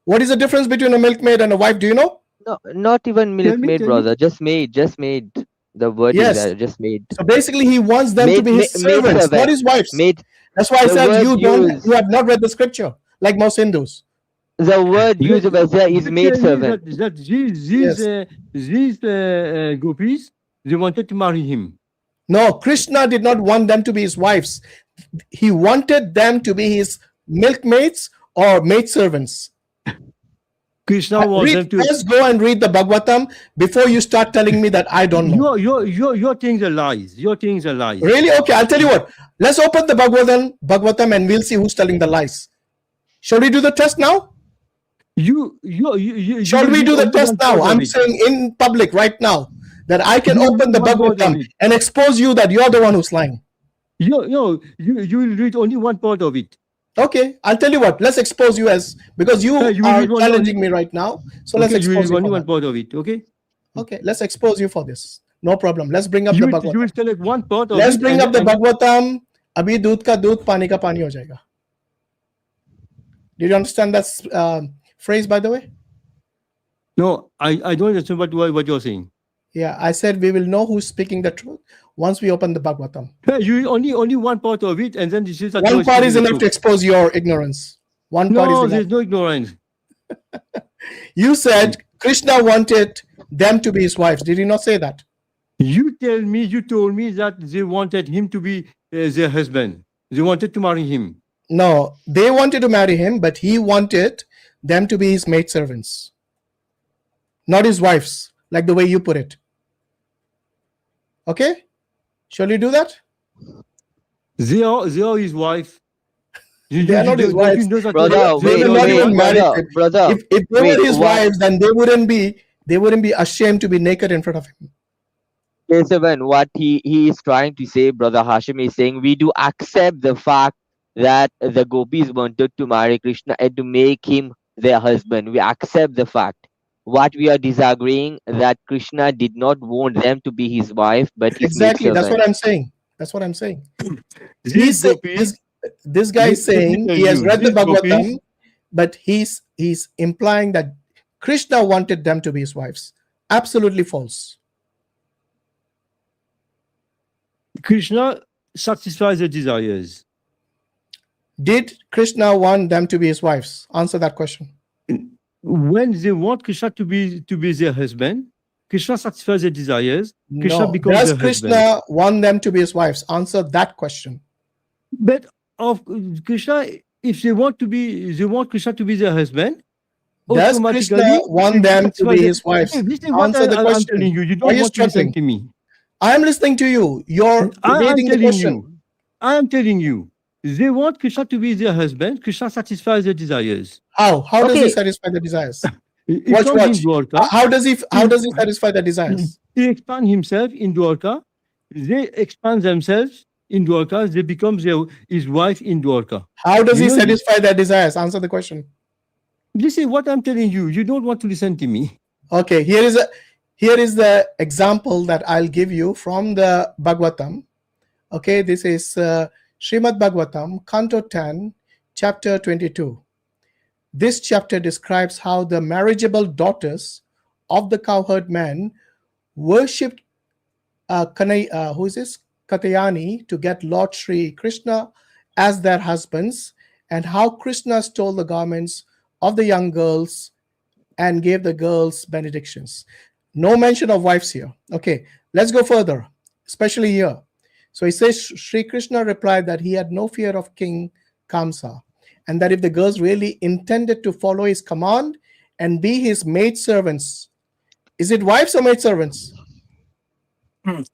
What is the difference between a milkmaid and a wife? Do you know? No, not even milkmaid, brother. Just maid. The word is there, just maid. So basically, he wants them to be his servants, not his wives. Maid. That's why I said you have not read the scripture, like most Hindus. The word used over there is maid servant. These gopis, they wanted to marry him. No, Krishna did not want them to be his wives. He wanted them to be his milkmaids or maidservants. Krishna wants them to. Let's go and read the Bhagavatam before you start telling me that I don't know. Your things are lies. Your things are lies. Really? Okay, I'll tell you what. Let's open the Bhagavatam and we'll see who's telling the lies. Shall we do the test now? Shall we do the test now? I'm saying in public right now that I can open the Bhagavatam and expose you that you're the one who's lying. You will read only one part of it. Okay, I'll tell you what. Let's expose you because you you are read challenging me right now. So let's Okay, you expose read you only for one that. part of it. Okay. Okay, let's expose you for this. No problem. Let's bring up the You will Bhagavatam. select one part of Let's it. bring up the Bhagavatam. Abhi doodh ka doodh, pani ka pani ho jayega. Did you understand that phrase, by the way? No, I don't understand what you're saying. Yeah, I said we will know who's speaking the truth once we open the Bhagavatam. You only one part of it, and then this is one part is enough to expose your ignorance. One part is enough. There's no ignorance. You said Krishna wanted them to be his wives. Did he not say that? You told me that they wanted him to be their husband. They wanted to marry him. No, they wanted to marry him, but he wanted them to be his maidservants, not his wives, like the way you put it. Okay? Shall you do that? They are his wife. They are not his wives. Brother, they were not even married. Brother, if they were his wives, then they wouldn't be ashamed to be naked in front of him. Kesavan, what he is trying to say, Brother Hashim is saying, we do accept the fact that the gopis wanted to marry Krishna and to make him their husband. We accept the fact. What we are disagreeing that Krishna did not want them to be his wife, but his exactly. maidservant. That's what I'm saying. This guy is saying he has read the Bhagavatam, but he's implying that Krishna wanted them to be his wives. Absolutely false. Krishna satisfies the desires. Did Krishna want them to be his wives? Answer that question. When they want Krishna to be their husband, Krishna satisfies their desires. Krishna becomes does their Krishna husband. want them to be his wives? Answer that question. But of Krishna, if they want Krishna to be their husband, does Krishna want them to be his wives? Answer the question. I'm telling you. You don't want to listen to me. I am listening to you. You're evading the question. I am telling you. They want Krishna to be their husband. Krishna satisfies their desires. How does he satisfy the desires? Watch. How does he satisfy the desires? He expands himself in Dwarka. They expand themselves in Dwarka. They become his wife in Dwarka. How does he satisfy their desires? Answer the question. This is what I'm telling you. You don't want to listen to me. Okay, here is the example that I'll give you from the Bhagavatam. Okay, this is Srimad Bhagavatam, Canto 10, Chapter 22. This chapter describes how the marriageable daughters of the cowherd man worshipped Katayani to get Lord Sri Krishna as their husbands, and how Krishna stole the garments of the young girls and gave the girls benedictions. No mention of wives here. Okay, let's go further, especially here. So he says, Sri Krishna replied that he had no fear of King Kamsa, and that if the girls really intended to follow his command and be his maidservants, is it wives or maidservants?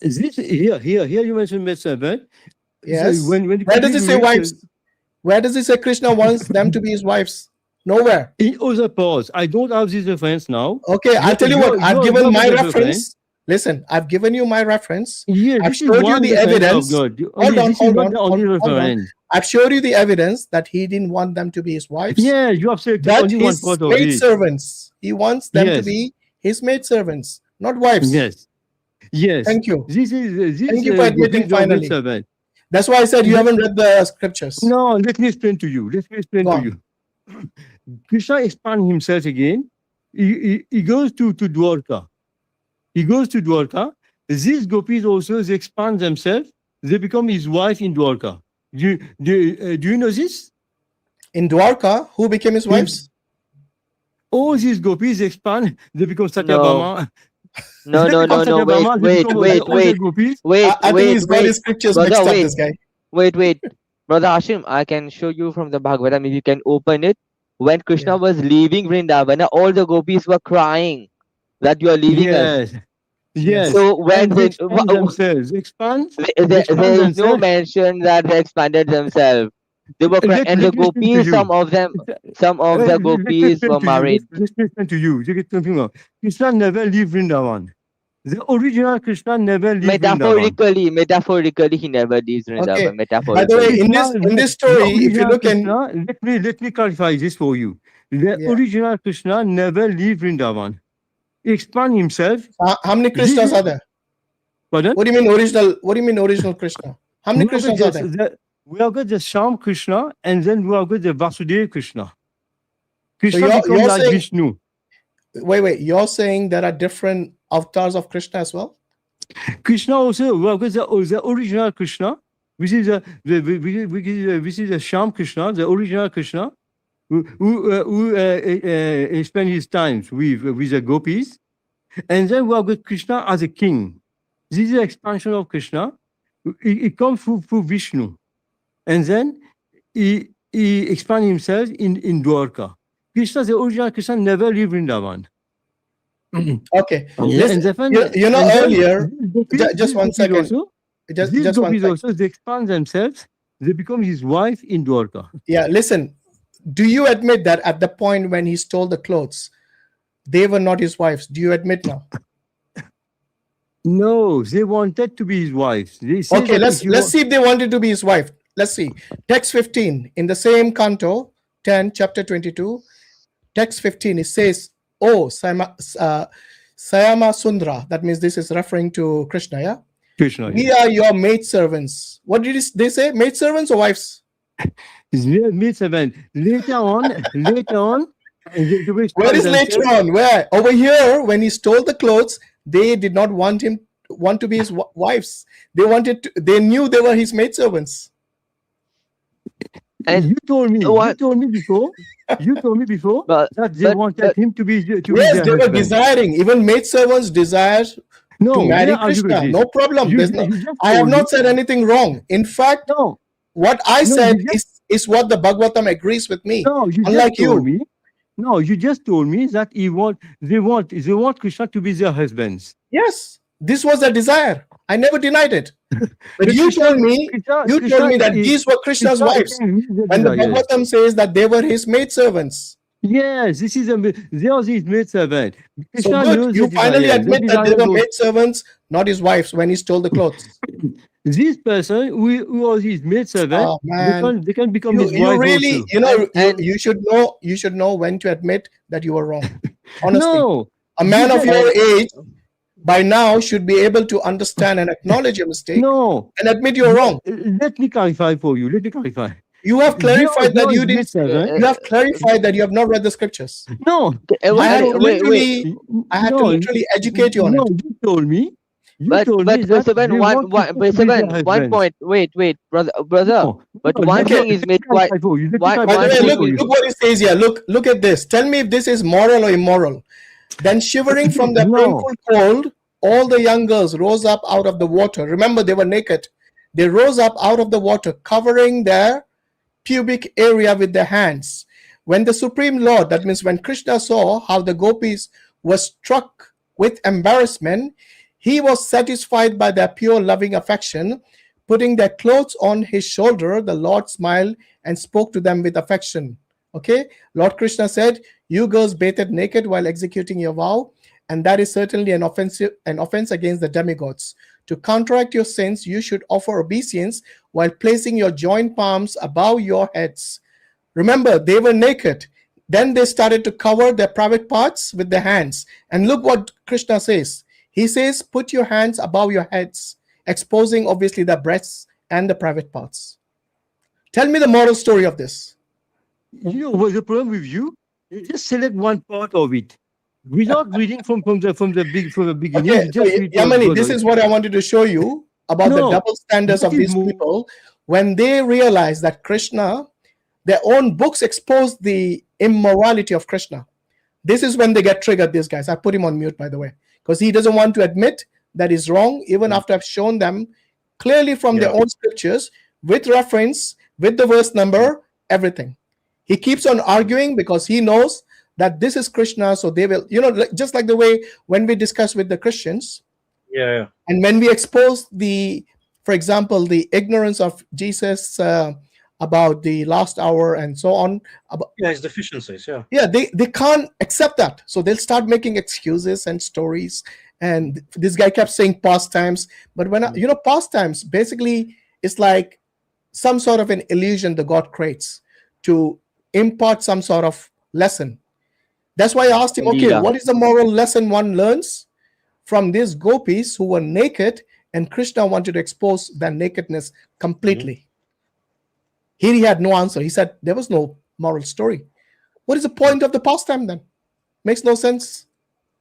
Is this here you mentioned maidservant? Yes. So where does it say wives? Where does it say Krishna wants them to be his wives? Nowhere. In other parts. I don't have this reference now. Okay, I'll tell you what. I've given my reference. Listen, I've given you my reference. Yeah, I've showed you the evidence. Hold on. I've showed you the evidence that he didn't want them to be his wives. Yeah, you have said only one part of it. Servants. He wants them to be his maidservants, not wives. Yes. Thank you. This Thank you for admitting finally. That's why I said you haven't read the scriptures. No, let me explain to you. Krishna expands himself again. He goes to Dwarka. These gopis also they expand themselves. They become his wife in Dwarka. Do you know this? In Dwarka, who became his wives? All these gopis expand. They become Satyabhama. No. Wait. I think he's got his scriptures mixed up, this guy. Wait. Brother Hashim, I can show you from the Bhagavatam if you can open it. When Krishna was leaving Vrindavana, all the gopis were crying that you are leaving us. Yes. So when they expand themselves, there is no mention that they expanded themselves. They were crying, and the gopis, some of the gopis were married. Let's listen to you. Krishna never leave Vrindavan. The original Krishna never lived Vrindavan. Metaphorically, he never leaves Vrindavan. Okay. Metaphorically. By the way, in this story, if you look in, let me clarify this for you. The original Krishna never lived Vrindavan. He expand himself. How many Krishnas are there? Pardon? What do you mean original? What do you mean original Krishna? How many Krishnas are there? We have got the Sham Krishna, and then we have got the Vasudeva Krishna. Krishna So becomes like Vishnu. Wait. You're saying there are different avatars of Krishna as well? Krishna also, we have got the original Krishna, which is the Sham Krishna, the original Krishna, who spent his time with the gopis. And then we have got Krishna as a king. This is the expansion of Krishna. It comes through Vishnu. And then he expands himself in Dwarka. Krishna, the original Krishna, never lived in Vrindavan. Okay. Earlier, just one second. Also, just one second. Also, they expand themselves. They become his wife in Dwarka. Yeah, listen. Do you admit that at the point when he stole the clothes, they were not his wives? Do you admit now? No, they wanted to be his wives. Okay, let's see if they wanted to be his wife. Let's see. Text 15 in the same canto 10, chapter 22. Text 15. It says, "Oh, Sayama Sundra." That means this is referring to Krishna. Yeah. Krishna. We are your maid servants. What did they say? Maid servants or wives? Maid servant. Later on. Where is later on? Where? Over here, when he stole the clothes, they did not want to be his wives. They knew they were his maidservants. And you told me before that they wanted him to be yes, their they were husband. desiring. Even maidservants desire to marry Krishna. No problem. I have not said anything wrong. In fact, what I said is what the Bhagavatam agrees with me. No, unlike you. No, you just told me that they want Krishna to be their husbands. Yes, this was their desire. I never denied it. But you told me that these were Krishna's wives. When the Bhagavatam says that they were his maidservants. Yes, they are his maidservants. So good, you finally admit that they were maidservants, not his wives, when he stole the clothes. This person who was his maidservant, they can become his wife really, also. You should know when to admit that you were wrong. Honestly, no, a man of your age by now should be able to understand and acknowledge your mistake. No, and admit you're wrong. Let me clarify for you. You have clarified that you didn't. You have clarified that you have not read the scriptures. No, I had to literally educate you on it. You told me. One point. Wait, brother. No, but one thing is made quite. By the way, look what it says here. Look at this. Tell me if this is moral or immoral. Then, shivering from the painful cold, all the young girls rose up out of the water. Remember, they were naked. They rose up out of the water, covering their pubic area with their hands. When the Supreme Lord, that means when Krishna saw how the gopis were struck with embarrassment, he was satisfied by their pure loving affection. Putting their clothes on his shoulder, the Lord smiled and spoke to them with affection. Okay, Lord Krishna said, "You girls bathed naked while executing your vow, and that is certainly an offense against the demigods. To counteract your sins, you should offer obeisance while placing your joint palms above your heads." Remember, they were naked. Then they started to cover their private parts with their hands. And look what Krishna says. He says, "Put your hands above your heads," exposing obviously the breasts and the private parts. Tell me the moral story of this. You know what's the problem with you? You just select one part of it without reading from the beginning. Okay, so Yemeni, this is what I wanted to show you about the double standards of these people. When they realize that Krishna, their own books expose the immorality of Krishna. This is when they get triggered, these guys. I put him on mute, by the way, because he doesn't want to admit that he's wrong, even after I've shown them clearly from their own scriptures, with reference, with the verse number, everything. He keeps on arguing because he knows that this is Krishna, so they will, just like the way when we discuss with the Christians, and when we expose for example, the ignorance of Jesus about the last hour and so on. His deficiencies, they can't accept that. So they'll start making excuses and stories And this guy kept saying past times. But when past times basically it's like some sort of an illusion the God creates to impart some sort of lesson. That's why I asked him, okay, what is the moral lesson one learns from these gopis who were naked and Krishna wanted to expose their nakedness completely? Here he had no answer. He said there was no moral story. What is the point of the pastime then? Makes no sense.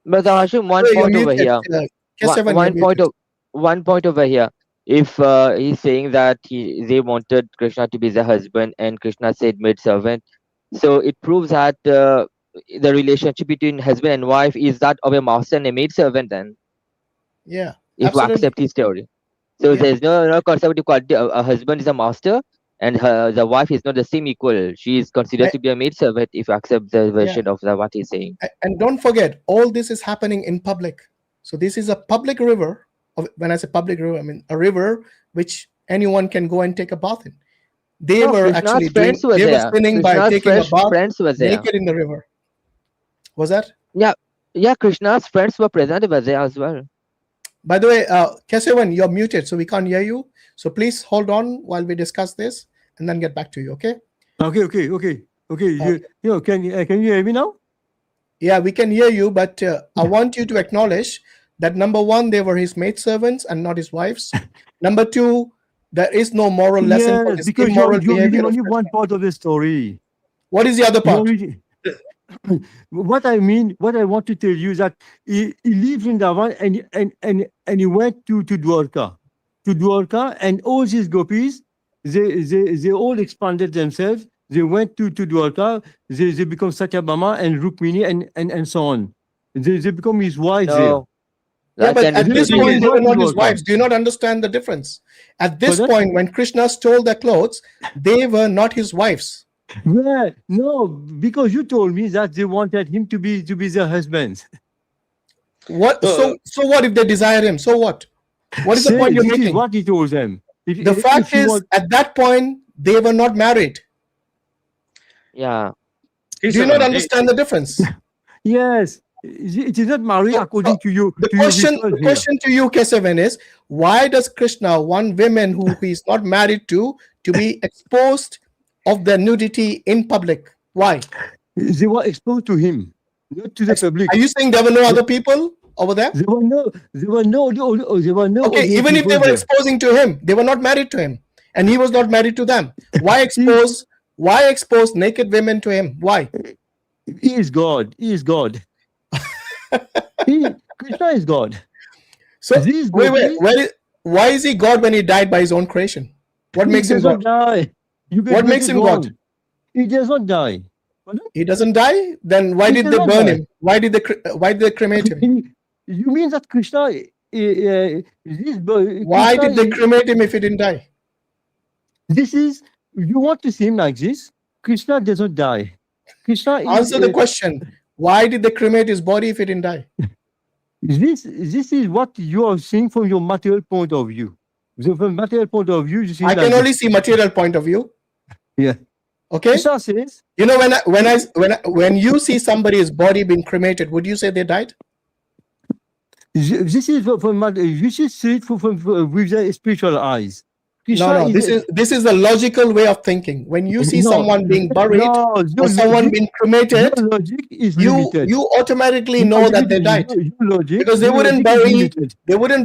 But Hashim, one point over here. One point over here. If he's saying that they wanted Krishna to be the husband and Krishna said maid servant, so it proves that the relationship between husband and wife is that of a master and a maid servant then. Yeah. If we accept his theory. So there's no concept of a husband is a master and the wife is not the same equal. She is considered to be a maid servant if you accept the version of what he's saying. And don't forget, all this is happening in public. So this is a public river. When I say public river, I mean a river which anyone can go and take a bath in. They were actually doing, they were sinning by taking a bath naked in the river. Was that? Yeah, Krishna's friends were present over there as well. By the way, Kesavan, you're muted, so we can't hear you. So please hold on while we discuss this and then get back to you, okay? Okay. Can you hear me now? Yeah, we can hear you, but I want you to acknowledge that number one, they were his maidservants and not his wives. Number two, there is no moral lesson for this because immoral behavior. You're only one part of the story. What is the other part? What I want to tell you is that he lived in Dawa and he went to Dwarka. To Dwarka, and all these gopis, they all expanded themselves. They went to Dwarka, they become Satyabhama and Rukmini and so on. They become his wives there. Yeah, but at this point, they were not his wives. Do you not understand the difference? At this point, when Krishna stole their clothes, they were not his wives. Yeah, no, because you told me that they wanted him to be their husband. What? So what if they desire him? So what? What is the point you're making? What he told them. The fact is, at that point, they were not married. Yeah. Do you not understand the difference? Yes. It is not married according to you. The question to you, Kesavan, is why does Krishna want women who he is not married to be exposed of their nudity in public? Why? They were exposed to him, not to the public. Are you saying there were no other people over there? There were no. Okay, even if they were exposing to him, they were not married to him, and he was not married to them. Why expose? Why expose naked women to him? Why? He is God. He is God. Krishna is God. So wait. Why is he God when he died by his own creation? What makes him God? What makes him God? He does not die. He doesn't die? Then why did they burn him? Why did they cremate him? You mean that Krishna? Why did they cremate him if he didn't die? This is, you want to seem like this? Krishna does not die. Krishna answer the question. Why did they cremate his body if he didn't die? This is what you are seeing from your material point of view. So from material point of view, you see. I can only see material point of view. Yeah. Okay. Krishna says. You know, when you see somebody's body being cremated, would you say they died? This is from you should see it with the spiritual eyes. Krishna this is the logical way of thinking. When you see someone being buried or someone being cremated, you automatically know that they died, because they wouldn't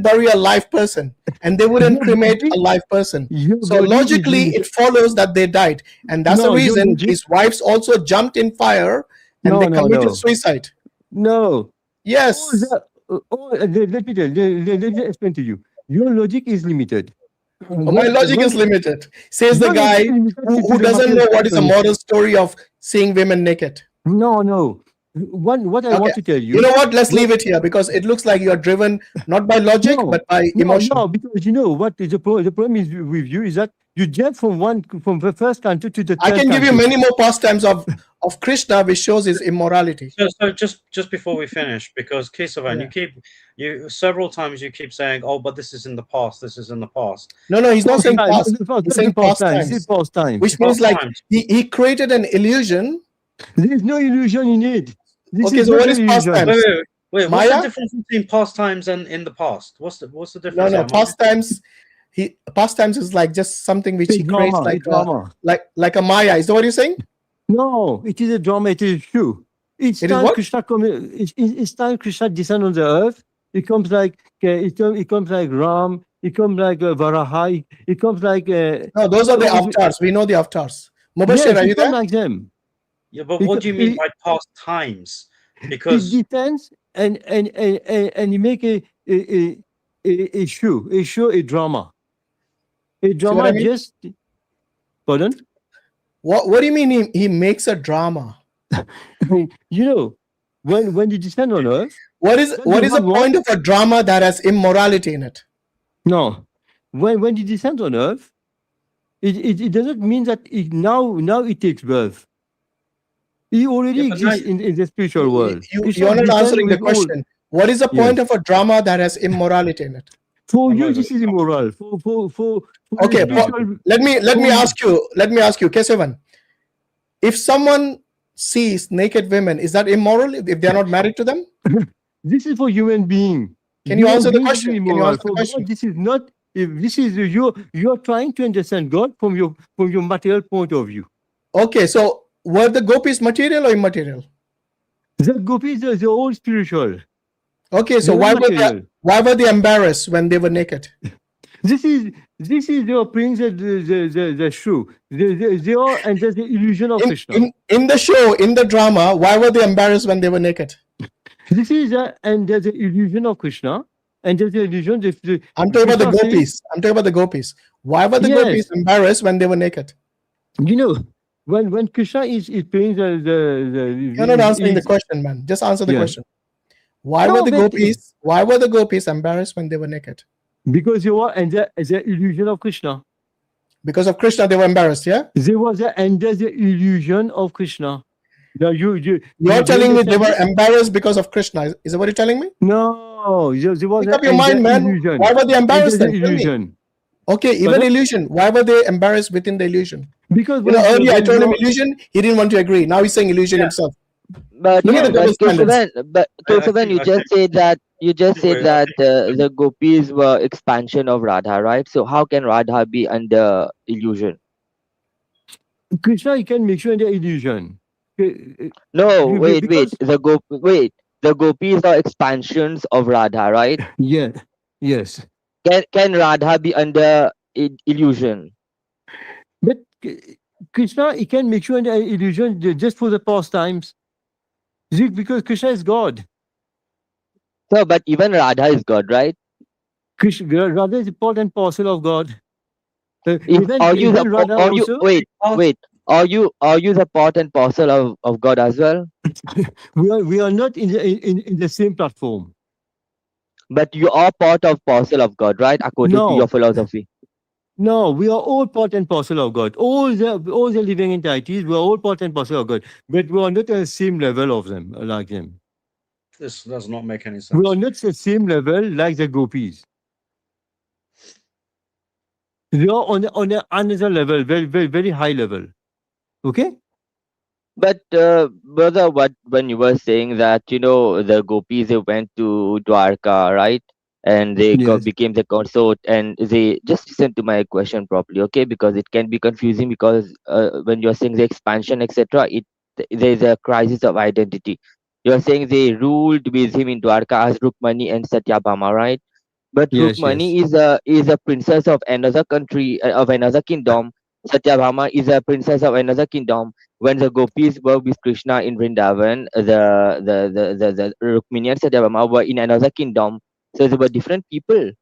bury a live person and they wouldn't cremate a live person. So logically, it follows that they died, and that's the reason his wives also jumped in fire and they committed suicide. No. Yes. Let me explain to you. Your logic is limited. My logic is limited, says the guy who doesn't know what is a moral story of seeing women naked. No. What I want to tell you. You know what? Let's leave it here, because it looks like you are driven not by logic but by emotion. No, because you know what the problem is with you is that you jump from the first country to the third. I can give you many more pastimes of Krishna which shows his immorality. So just before we finish, because Kesavan, you several times you keep saying, "Oh, but this is in the past. This is in the past." No, he's not saying past. He's saying past times. Which means like he created an illusion. There is no illusion in it. Okay, so what is past times? Wait, what's the Maya? difference between pastimes and in the past? What's the No, difference? no. Am I- Pastimes is like just something which he creates, It's drama. like a Maya. Is that what you're saying? No, it is a drama. It is true. Each It is time what? each time Krishna descends on the earth, it comes like it comes like Ram. It comes like Varaha. It comes like No, those are the avatars. We know the avatars. Mubashir, yes, are you it comes there? like them. Yeah, but what do you mean by past times? Because it descends and you make a show, a drama. A See what I drama mean? just pardon? What do you mean he makes a drama? You know, when you descend on earth, What is the point of a drama that has immorality in it? no, when you descend on earth, it doesn't mean that now it takes birth. He already Yeah, but now exists in the spiritual world. You're not answering the question. What is the point of a drama that has immorality in it? For you, this is immoral. For Okay, spiritual, let me ask you, Kesavan. If someone sees naked women, is that immoral if they are not married to them? this is for human being. Can you Human answer the beings question? is Can you immoral. answer the For question? God, this is not. If this is you are trying to understand God from your material point of view. Okay, so were the gopis material or immaterial? The gopis are all spiritual. Okay, so why were they embarrassed when they were naked? This is your brings the shoe. They are under the illusion of Krishna. In the show, in the drama, why were they embarrassed when they were naked? This is under the illusion of Krishna, and there's the illusion. I'm talking about the gopis. I'm talking about the gopis. Why were the gopis embarrassed when they were naked? You know, when Krishna is playing You're not answering the question, man. Just answer the question. Why were the gopis embarrassed when they were naked? Because they were under the illusion of Krishna. Because of Krishna, they were embarrassed, yeah? They were under the illusion of Krishna. Now you're telling me they were embarrassed because of Krishna. Is that what you're telling me? No, there was Make up your mind, man. illusion. Why were they embarrassed then? Illusion. Okay, even illusion. Why were they embarrassed within the illusion? Because earlier I told him illusion, he didn't want to agree. Now he's saying illusion himself. But Kesavan, you just said that the gopis were expansion of Radha, right? So how can Radha be under illusion? Krishna, he can make you under illusion. No, wait. The gopis are expansions of Radha, right? Yeah. Yes. Can Radha be under illusion? But Krishna, he can make you under illusion just for the pastimes. Because Krishna is God. So, but even Radha is God, right? Radha is a part and parcel of God. Are you the part and parcel of God as well? we are not in the same platform. But you are part of parcel of God, right? According to your philosophy. No, we are all part and parcel of God. All the living entities, we are all part and parcel of God. But we are not at the same level of them, like them. This does not make any sense. We are not at the same level like the gopis. They are on another level, very, very, very high level. Okay? But brother, when you were saying that, the gopis, they went to Dwarka, right? And they became the consort, and they just listen to my question properly, okay? Because it can be confusing, because when you're saying the expansion, etc., there's a crisis of identity. You're saying they ruled with him in Dwarka as Rukmani and Satyabhama, right? But Rukmani is a princess of another country, of another kingdom. Satyabhama is a princess of another kingdom. When the gopis were with Krishna in Vrindavan, the Rukmini and Satyabhama were in another kingdom. So they were different people.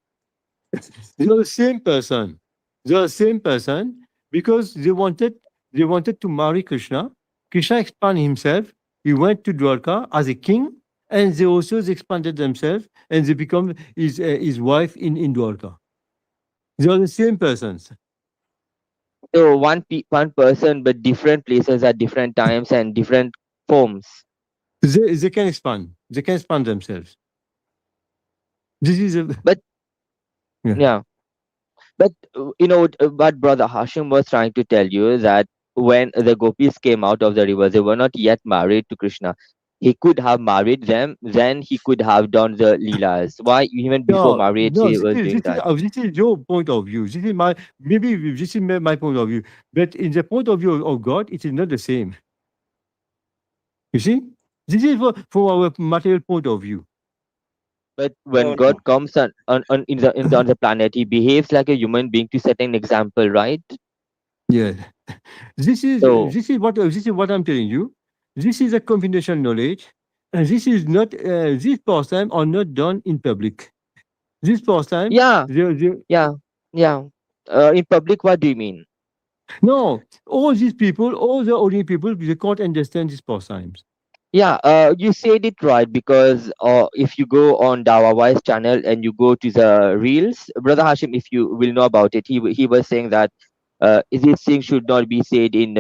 They are the same person. They are the same person because they wanted to marry Krishna. Krishna expanded himself. He went to Dwarka as a king, and they also expanded themselves, and they become his wife in Dwarka. They are the same persons. So one person, but different places at different times and different forms. They can expand. They can expand themselves. This is but But what Brother Hashim was trying to tell you, that when the gopis came out of the river, they were not yet married to Krishna. he could have married them, then he could have done the leelas. Why even before No, marriage no, he was doing that? this is your point of view. This is my maybe this is my point of view. But in the point of view of God, it is not the same. You see, this is for our material point of view. But when God comes on the planet, he behaves like a human being to set an example, right? Yeah, this is what I'm telling you. This is a confidential knowledge, and this is not these pastimes are not done in public. This pastime, yeah. In public, what do you mean? No, all these people, all the ordinary people, they can't understand these pastimes. Yeah, you said it right, because if you go on Dawa channel and you go to the reels, Brother Hashim, if you will know about it, he was saying that this thing should not be said in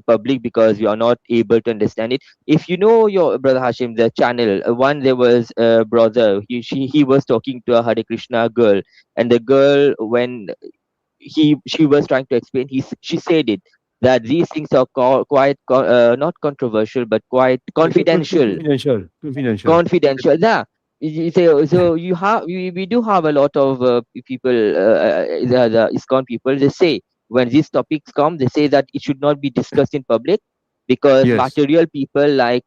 public because you are not able to understand it. If you know your Brother Hashim, the channel one, there was a brother, he was talking to a Hare Krishna girl, and the girl, when she was trying to explain, she said it that these things are quite not controversial but quite confidential. Confidential. Yeah. So you have we do have a lot of people, the ISKCON people. They say when these topics come, they say that it should not be discussed in public because material people like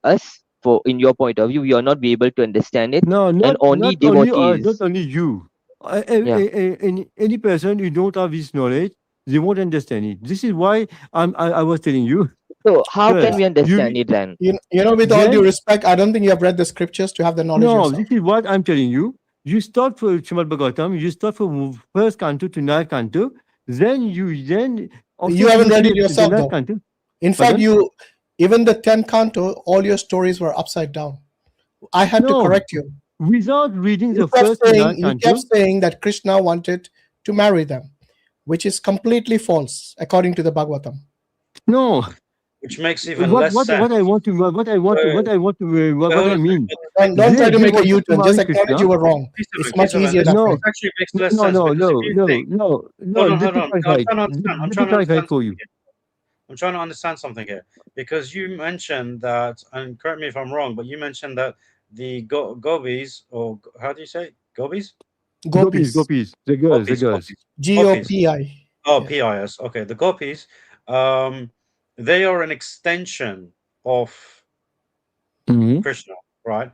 us, for in your point of view, we are not be able to understand it. No, and only devotees. Not only you. Any person who don't have this knowledge, they won't understand it. This is why I was telling you. So how can we understand it then? You know, with all due respect, I don't think you have read the scriptures to have the knowledge yourself. This is what I'm telling you. You start for Srimad Bhagavatam, you start from first canto to ninth canto, then you haven't read it yourself though. Canto. In fact, even the 10th canto, all your stories were upside down. I had to correct you. Without reading the first canto, you kept saying that Krishna wanted to marry them, which is completely false according to the Bhagavatam. No. Which makes even less sense. What I mean. Don't try to make a U-turn. Just acknowledge you were wrong. It's much easier that way. It actually makes less sense. I'm trying to understand something here, because you mentioned that, and correct me if I'm wrong, but you mentioned that the gopis, or how do you say it? Gopis? Gopis. The girls. G-O-P-I. Oh, P-I-S. Okay, the gopis. They are an extension of Krishna, right?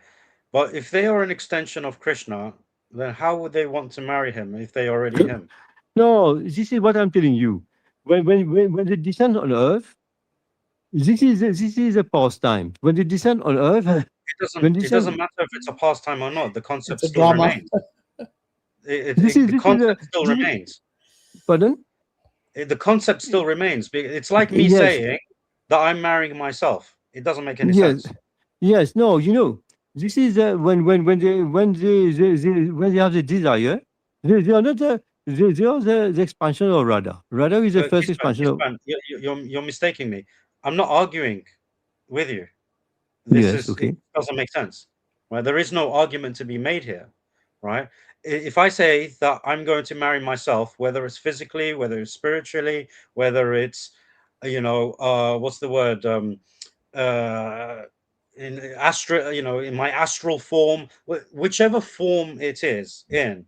But if they are an extension of Krishna, then how would they want to marry him if they already him? No, this is what I'm telling you. When they descend on earth, this is a pastime. When they descend on earth, it doesn't matter if it's a pastime or not. The concept still remains. The concept still remains. Pardon? The concept still remains. It's like me saying that I'm marrying myself. It doesn't make any sense. Yes. No. You know, this is when they have the desire, they are not they are the expansion of Radha. Radha is the first expansion. You're mistaking me. I'm not arguing with you. It doesn't make sense. Right? There is no argument to be made here. Right? If I say that I'm going to marry myself, whether it's physically, whether it's spiritually, whether it's, what's the word? In in my astral form, whichever form it is in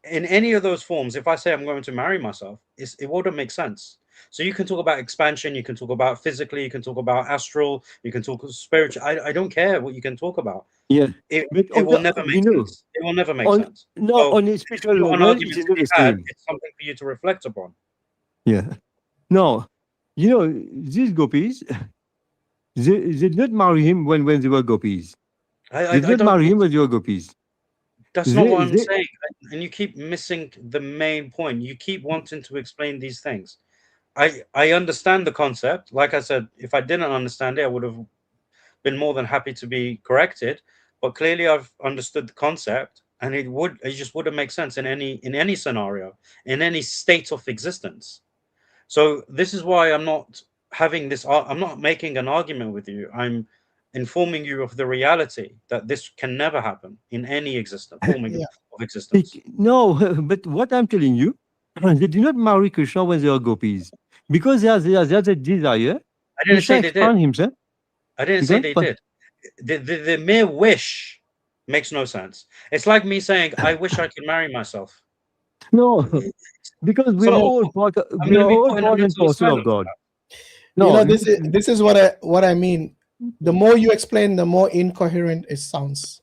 any of those forms, if I say I'm going to marry myself, it wouldn't make sense. So you can talk about expansion, you can talk about physically, you can talk about astral, you can talk spiritual. I don't care what you can talk about. Yeah, it will never make sense. It will never make sense. No, on a spiritual level, it's something for you to reflect upon. Yeah. No, these gopis, they did not marry him when they were gopis. They did not marry him when they were gopis. That's not what I'm saying. And you keep missing the main point. You keep wanting to explain these things. I understand the concept. Like I said, if I didn't understand it, I would have been more than happy to be corrected. But clearly, I've understood the concept, and it just wouldn't make sense in any scenario, in any state of existence. So this is why I'm not having this. I'm not making an argument with you. I'm informing you of the reality that this can never happen in any form of existence. No, but what I'm telling you, they did not marry Krishna when they are gopis, because they have a desire. I didn't say they did. Himself. I didn't say they did. The mere wish makes no sense. It's like me saying, I wish I could marry myself. No, because we are all part and parcel of God. No, this is what I mean. The more you explain, the more incoherent it sounds.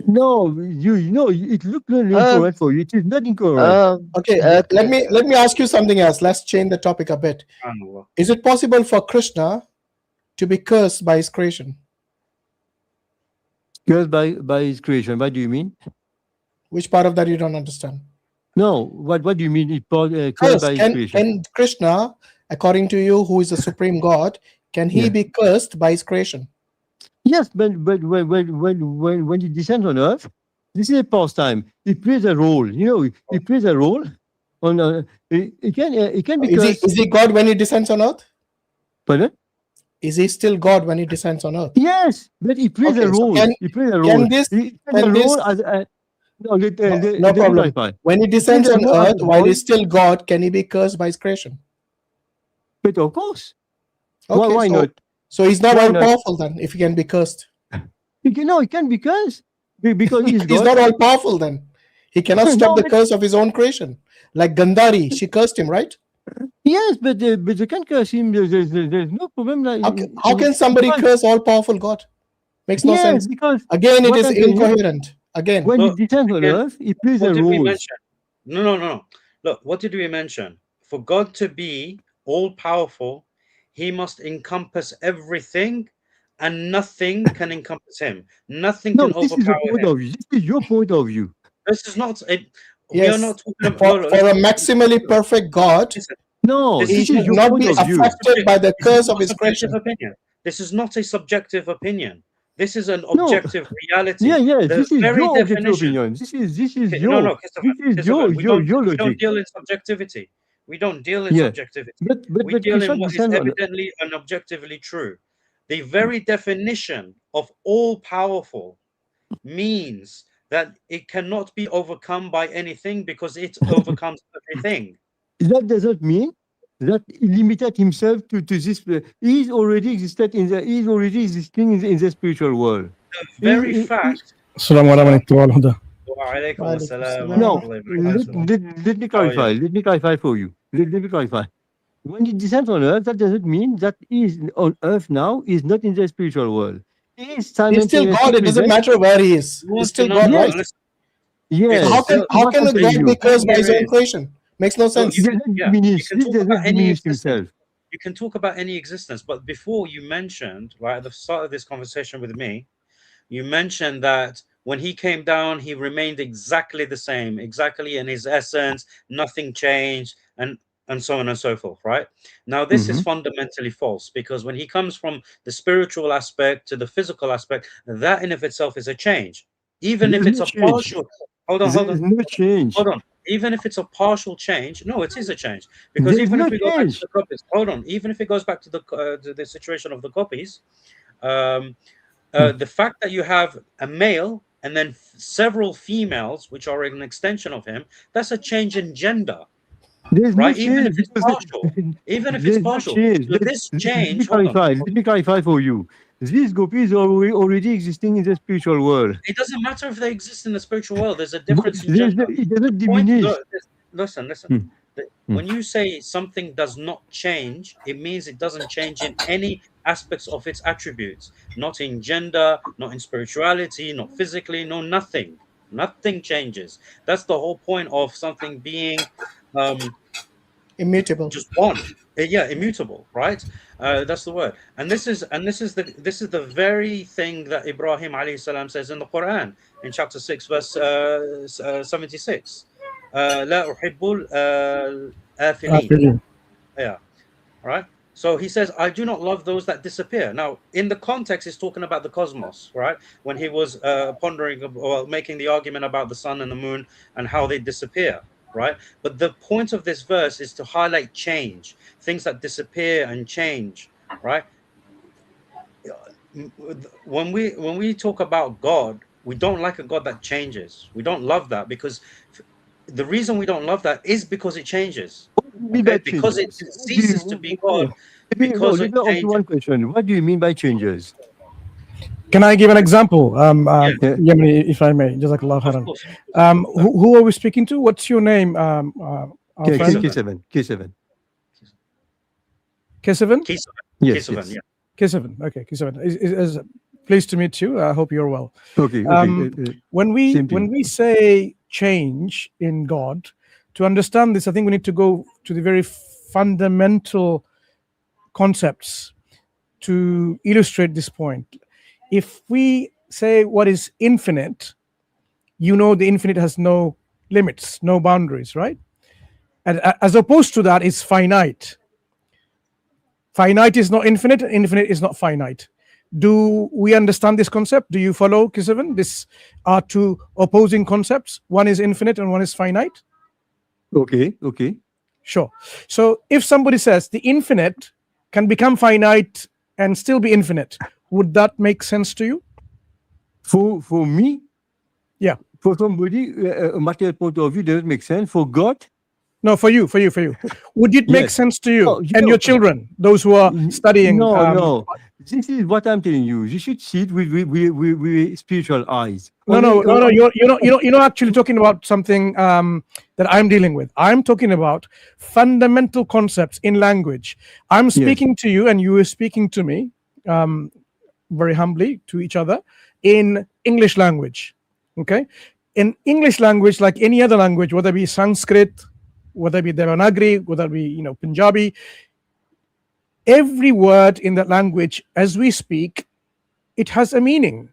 No, it looks incorrect for you. It is not incorrect. Okay, let me ask you something else. Let's change the topic a bit. Is it possible for Krishna to be cursed by his creation? Cursed by his creation. What do you mean? Which part of that you don't understand? No, what do you mean? Cursed by his creation? Can Krishna, according to you, who is the supreme God, can he be cursed by his creation? Yes, but when he descends on earth, this is a pastime. He plays a role. He plays a role. It can be cursed. Is he God when he descends on earth? Pardon? Is he still God when he descends on earth? Yes, but he plays a role. He plays a role. No problem. When he descends on earth, while he's still God, can he be cursed by his creation? But of course. Okay, why not? So he's not all powerful then, if he can be cursed. He can be cursed because he's not all powerful then. He cannot stop the curse of his own creation. Like Gandhari, she cursed him, right? Yes, but they can't curse him. There's no problem. How can somebody curse all powerful God? Makes no sense. Because again, it is incoherent. Again, when he descends on earth, he plays a role. No. Look, what did we mention? For God to be all powerful, he must encompass everything, and nothing can encompass him. Nothing can overpower him. This is your point of view. This is not a. Yes, we are not talking for a maximally perfect God, he should not be affected by the curse of his creation. This is not a subjective opinion. This is an objective reality. This is your objective opinion. This is your. We don't deal in subjectivity. We don't deal in subjectivity. We deal in what is evidently and objectively true. The very definition of all powerful means that it cannot be overcome by anything because it overcomes everything. That doesn't mean that he limited himself to this. He is already existing in the spiritual world. The very fact. No, let me clarify. Let me clarify for you. Let me clarify. When he descends on earth, that doesn't mean that he is on earth now. He is not in the spiritual world. He's still God. It doesn't matter where he is. He's still God, right? Yes. How can a God be cursed by his own creation? Makes no sense. You can talk about any existence, but before you mentioned, right at the start of this conversation with me, you mentioned that when he came down, he remained exactly the same, exactly in his essence, nothing changed, and so on and so forth, right? Now, this is fundamentally false, because when he comes from the spiritual aspect to the physical aspect, that in of itself is a change. Even if it's a partial... Hold on. Even if it's a partial change, no, it is a change. Because even if we go back to the copies, even if it goes back to the situation of the copies, the fact that you have a male and then several females, which are an extension of him, that's a change in gender. Right? Even if it's partial. Even if it's partial. So this change... Let me clarify for you. These gopis are already existing in the spiritual world. It doesn't matter if they exist in the spiritual world. There's a difference in gender. It doesn't diminish. Listen. When you say something does not change, it means it doesn't change in any aspects of its attributes. Not in gender, not in spirituality, not physically, no, nothing. Nothing changes. That's the whole point of something being immutable. Just one. Immutable, right? That's the word. And this is the very thing that Ibrahim alayhi salam says in the Quran in chapter 6 verse 76. La uhibbul afilin. Yeah. Right? So he says, I do not love those that disappear. Now, in the context, he's talking about the cosmos, right? When he was pondering or making the argument about the sun and the moon and how they disappear, right? But the point of this verse is to highlight change, things that disappear and change, right? When we talk about God, we don't like a God that changes. We don't love that, because the reason we don't love that is because it changes. Okay? Because it ceases to be God. Let me ask you one question. What do you mean by changes? Can I give an example? Yemeni, if I may, Jazakallah khairan. Who are we speaking to? What's your name? K7. K7? Yes. K7. Okay, K7. Is pleased to meet you. I hope you're well. Okay. When we say change in God, to understand this, I think we need to go to the very fundamental concepts to illustrate this point. If we say what is infinite, the infinite has no limits, no boundaries, right? And as opposed to that, it's finite. Finite is not infinite, infinite is not finite. Do we understand this concept? Do you follow, K7? These are two opposing concepts. One is infinite and one is finite. Okay. Sure. So if somebody says the infinite can become finite and still be infinite, would that make sense to you? For me? Yeah. For somebody, a material point of view doesn't make sense. For God? No, for you. Would it make sense to you and your children, those who are studying? No. This is what I'm telling you. You should see it with spiritual eyes. No. You're not actually talking about something that I'm dealing with. I'm talking about fundamental concepts in language. I'm speaking to you, and you are speaking to me, very humbly to each other, in English language. Okay, in English language, like any other language, whether it be Sanskrit, whether it be Devanagari, whether it be Punjabi, every word in that language as we speak, it has a meaning.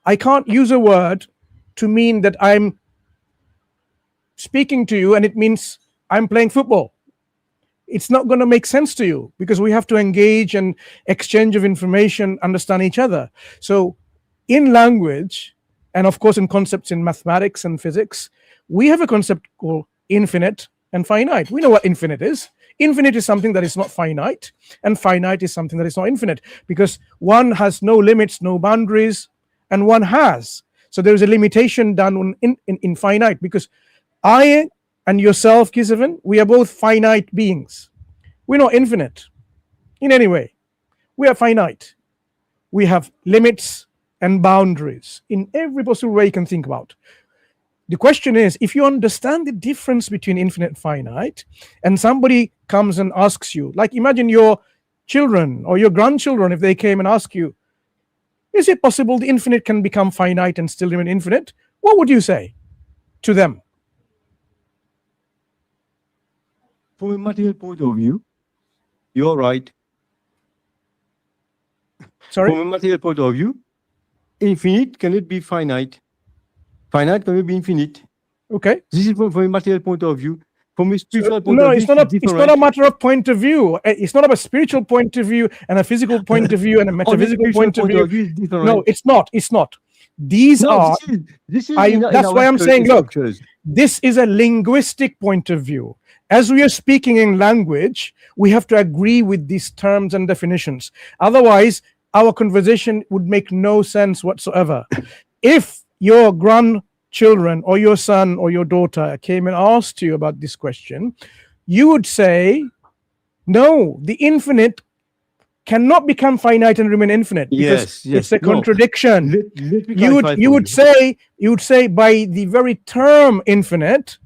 I can't use a word to mean that I'm speaking to you and it means I'm playing football. It's not going to make sense to you because we have to engage and exchange of information, understand each other. So in language, and of course in concepts in mathematics and physics, we have a concept called infinite and finite. We know what infinite is. Infinite is something that is not finite, and finite is something that is not infinite, because one has no limits, no boundaries, and one has. So there is a limitation done in finite, because I and yourself, K7, we are both finite beings. We're not infinite in any way. We are finite. We have limits and boundaries in every possible way you can think about. The question is, if you understand the difference between infinite and finite, and somebody comes and asks you, like imagine your children or your grandchildren, if they came and ask you, is it possible the infinite can become finite and still remain infinite? What would you say to them? From a material point of view, you're right. Sorry? From a material point of view, infinite cannot be finite. Finite cannot be infinite. Okay. This is from a material point of view. From a spiritual point of view, it's not a matter of point of view. It's not a spiritual point of view and a physical point of view and a metaphysical point of view. No, it's not. These are. That's why I'm saying, look, this is a linguistic point of view. As we are speaking in language, we have to agree with these terms and definitions. Otherwise, our conversation would make no sense whatsoever. If your grandchildren or your son or your daughter came and asked you about this question, you would say, no, the infinite cannot become finite and remain infinite, because it's a contradiction. You would say by the very term infinite,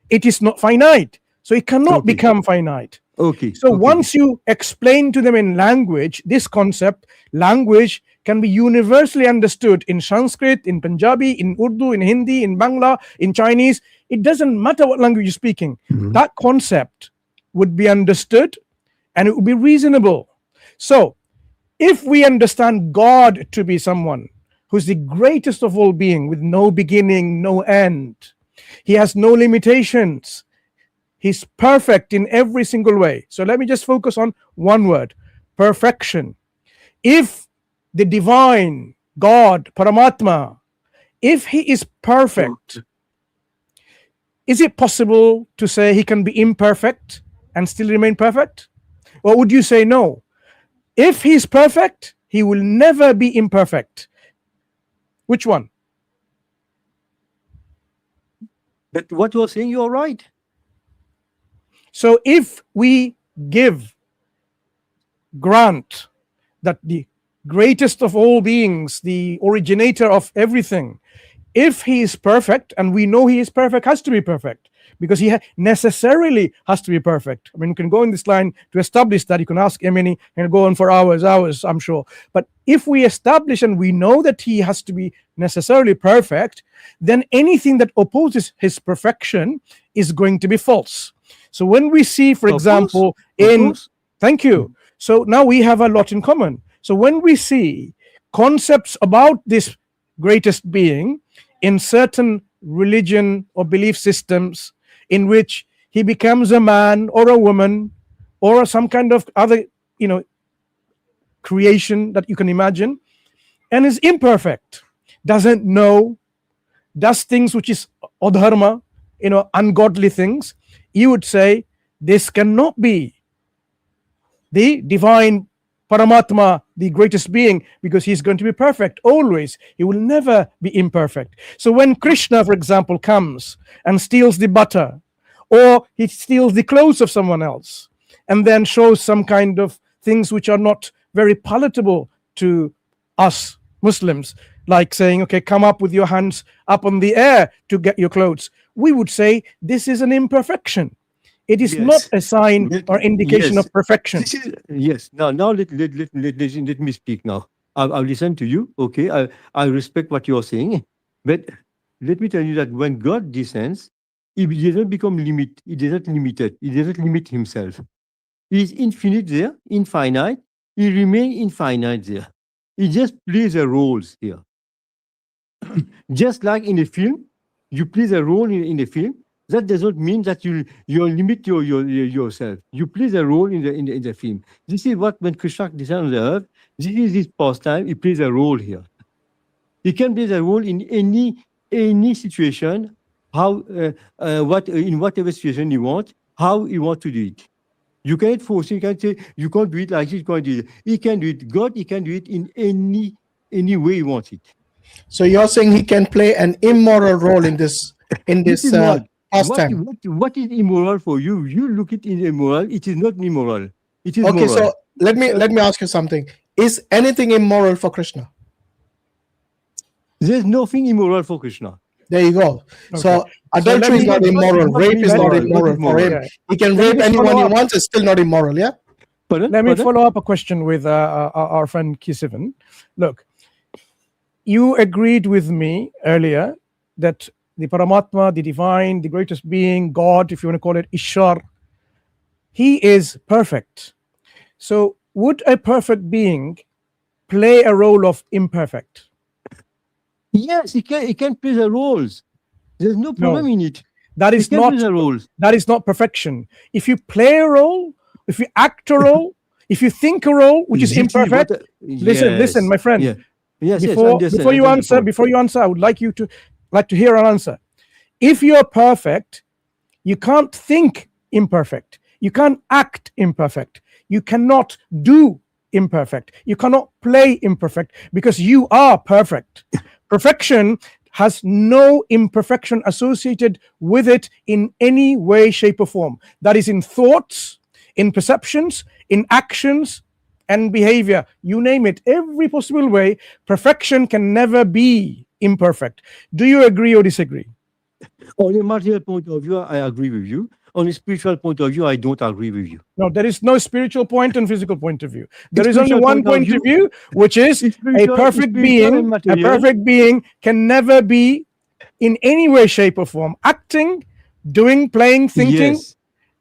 it is not finite, so it cannot become finite. So once you explain to them in language this concept, language can be universally understood in Sanskrit, in Punjabi, in Urdu, in Hindi, in Bangla, in Chinese. It doesn't matter what language you're speaking. That concept would be understood and it would be reasonable. So if we understand God to be someone who's the greatest of all being, with no beginning, no end, he has no limitations, he's perfect in every single way. So let me just focus on one word: perfection. If the divine God, Paramatma, if he is perfect, is it possible to say he can be imperfect and still remain perfect? Or would you say no? If he's perfect, he will never be imperfect. Which one? But what you're saying, you're right. So if we grant that the greatest of all beings, the originator of everything, if he is perfect, and we know he is perfect, has to be perfect, because he necessarily has to be perfect. I mean, you can go in this line to establish that. You can ask Yemeni and go on for hours, I'm sure. But if we establish and we know that he has to be necessarily perfect, then anything that opposes his perfection is going to be false. So when we see, for example, thank you. So now we have a lot in common. So when we see concepts about this greatest being in certain religion or belief systems, in which he becomes a man or a woman or some kind of other, creation that you can imagine, and is imperfect, doesn't know, does things which is adharma, ungodly things, you would say this cannot be the divine Paramatma, the greatest being, because he's going to be perfect always. He will never be imperfect. So when Krishna, for example, comes and steals the butter, or he steals the clothes of someone else, and then shows some kind of things which are not very palatable to us Muslims, like saying, okay, come up with your hands up on the air to get your clothes, we would say this is an imperfection. It is not a sign or indication of perfection. Yes. Now let me speak now. I'll listen to you. Okay. I respect what you're saying. But let me tell you that when God descends, he doesn't become limit. He doesn't limited. He doesn't limit himself. He is infinite there, infinite. He remains infinite there. He just plays the roles here. Just like in a film, you play the role in a film. That does not mean that you limit yourself. You play the role in the film. This is what when Krishna descends on the earth, this is his pastime. He plays a role here. He can play the role in any situation, in whatever situation you want, how you want to do it. You can't force. You can't say you can't do it like this. You can't do it. He can do it. God, he can do it in any way he wants it. So you're saying he can play an immoral role in this pastime. What is immoral for you? You look it in immoral. It is not immoral. It is okay. Moral. So let me ask you something. Is anything immoral for Krishna? There's nothing immoral for Krishna. There you go. Okay. So adultery is not immoral. Rape is not immoral for him. Yeah. He can rape anyone he wants. It's still not immoral. Yeah. Let me follow up a question with our friend Kisivan. Look, you agreed with me earlier that the Paramatma, the divine, the greatest being, God, if you want to call it Ishar, he is perfect. So would a perfect being play a role of imperfect? Yes, he can play the roles. There's no problem in it. That is not perfection. If you play a role, if you act a role, if you think a role which is imperfect, listen, my friend. Yeah. Yes, before you answer, I would like to hear an answer. If you're perfect, you can't think imperfect. You can't act imperfect. You cannot do imperfect. You cannot play imperfect because you are perfect. Perfection has no imperfection associated with it in any way, shape, or form. That is in thoughts, in perceptions, in actions, and behavior. You name it. Every possible way, perfection can never be imperfect. Do you agree or disagree? On a material point of view, I agree with you. On a spiritual point of view, I don't agree with you. No, there is no spiritual point and physical point of view. There is only one point of view, which is a perfect being. A perfect being can never be in any way, shape, or form acting, doing, playing, thinking,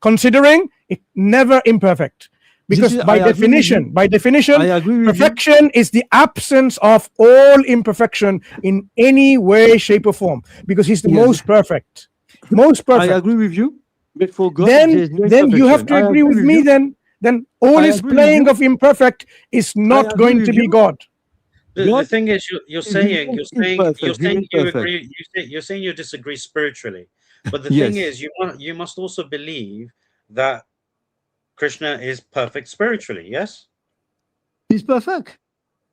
considering, it never imperfect. Because by definition, perfection is the absence of all imperfection in any way, shape, or form. Because he's the most perfect. Most perfect. I agree with you. But for God, then you have to agree with me. Then all his playing of imperfect is not going to be God. The thing is, you're saying you agree. You're saying you disagree spiritually, but the thing is, you must also believe that Krishna is perfect spiritually. Yes, he's perfect.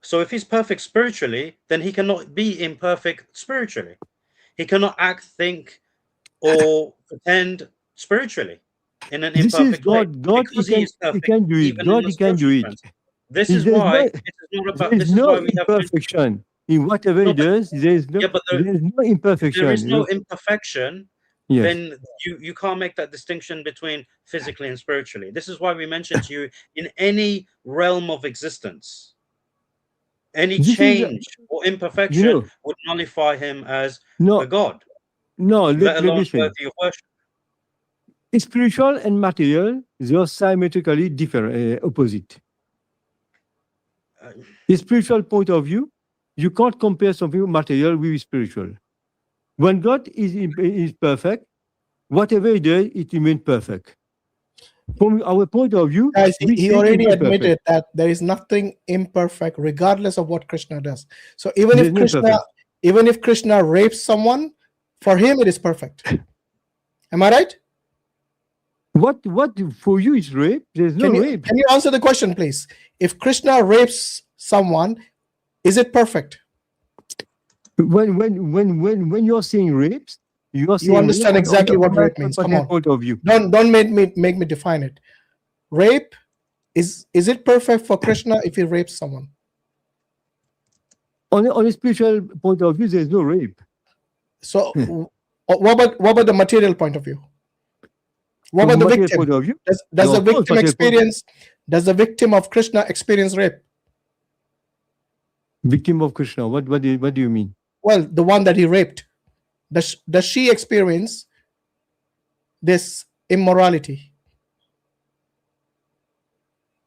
So if he's perfect spiritually, then he cannot be imperfect spiritually. He cannot act, think, or pretend spiritually in an imperfect way. God, he can do it. God, he can do it. This is why it is not about. There is This is no why we have to. imperfection in whatever he does. There is no. Yeah, but There is no if imperfection. there is no imperfection, Yes. then you can't make that distinction between physically and spiritually. This is why we mentioned to you, in any realm of existence, any change or imperfection would nullify him as a god. No, let alone listen. worthy of worship. Spiritual and material, they are symmetrically different, opposite. The spiritual point of view, you can't compare something material with spiritual. When God is perfect, whatever he does, it remains perfect. From our point of view, guys, he already admitted that there is nothing imperfect, regardless of what Krishna does. So even if Krishna rapes someone, for him it is perfect. Am I right? What for you is rape? There's no rape. Can you answer the question, please? If Krishna rapes someone, is it perfect? When you're saying rapes, you understand exactly what rape means. Come on. Point of view. Don't make me define it. Rape is it perfect for Krishna if he rapes someone? On a spiritual point of view, there's no rape. So what about the material point of view? What about the victim? Point of view? Does the victim experience? Does the victim of Krishna experience rape? Victim of Krishna. What do you mean? Well, the one that he raped. Does she experience this immorality?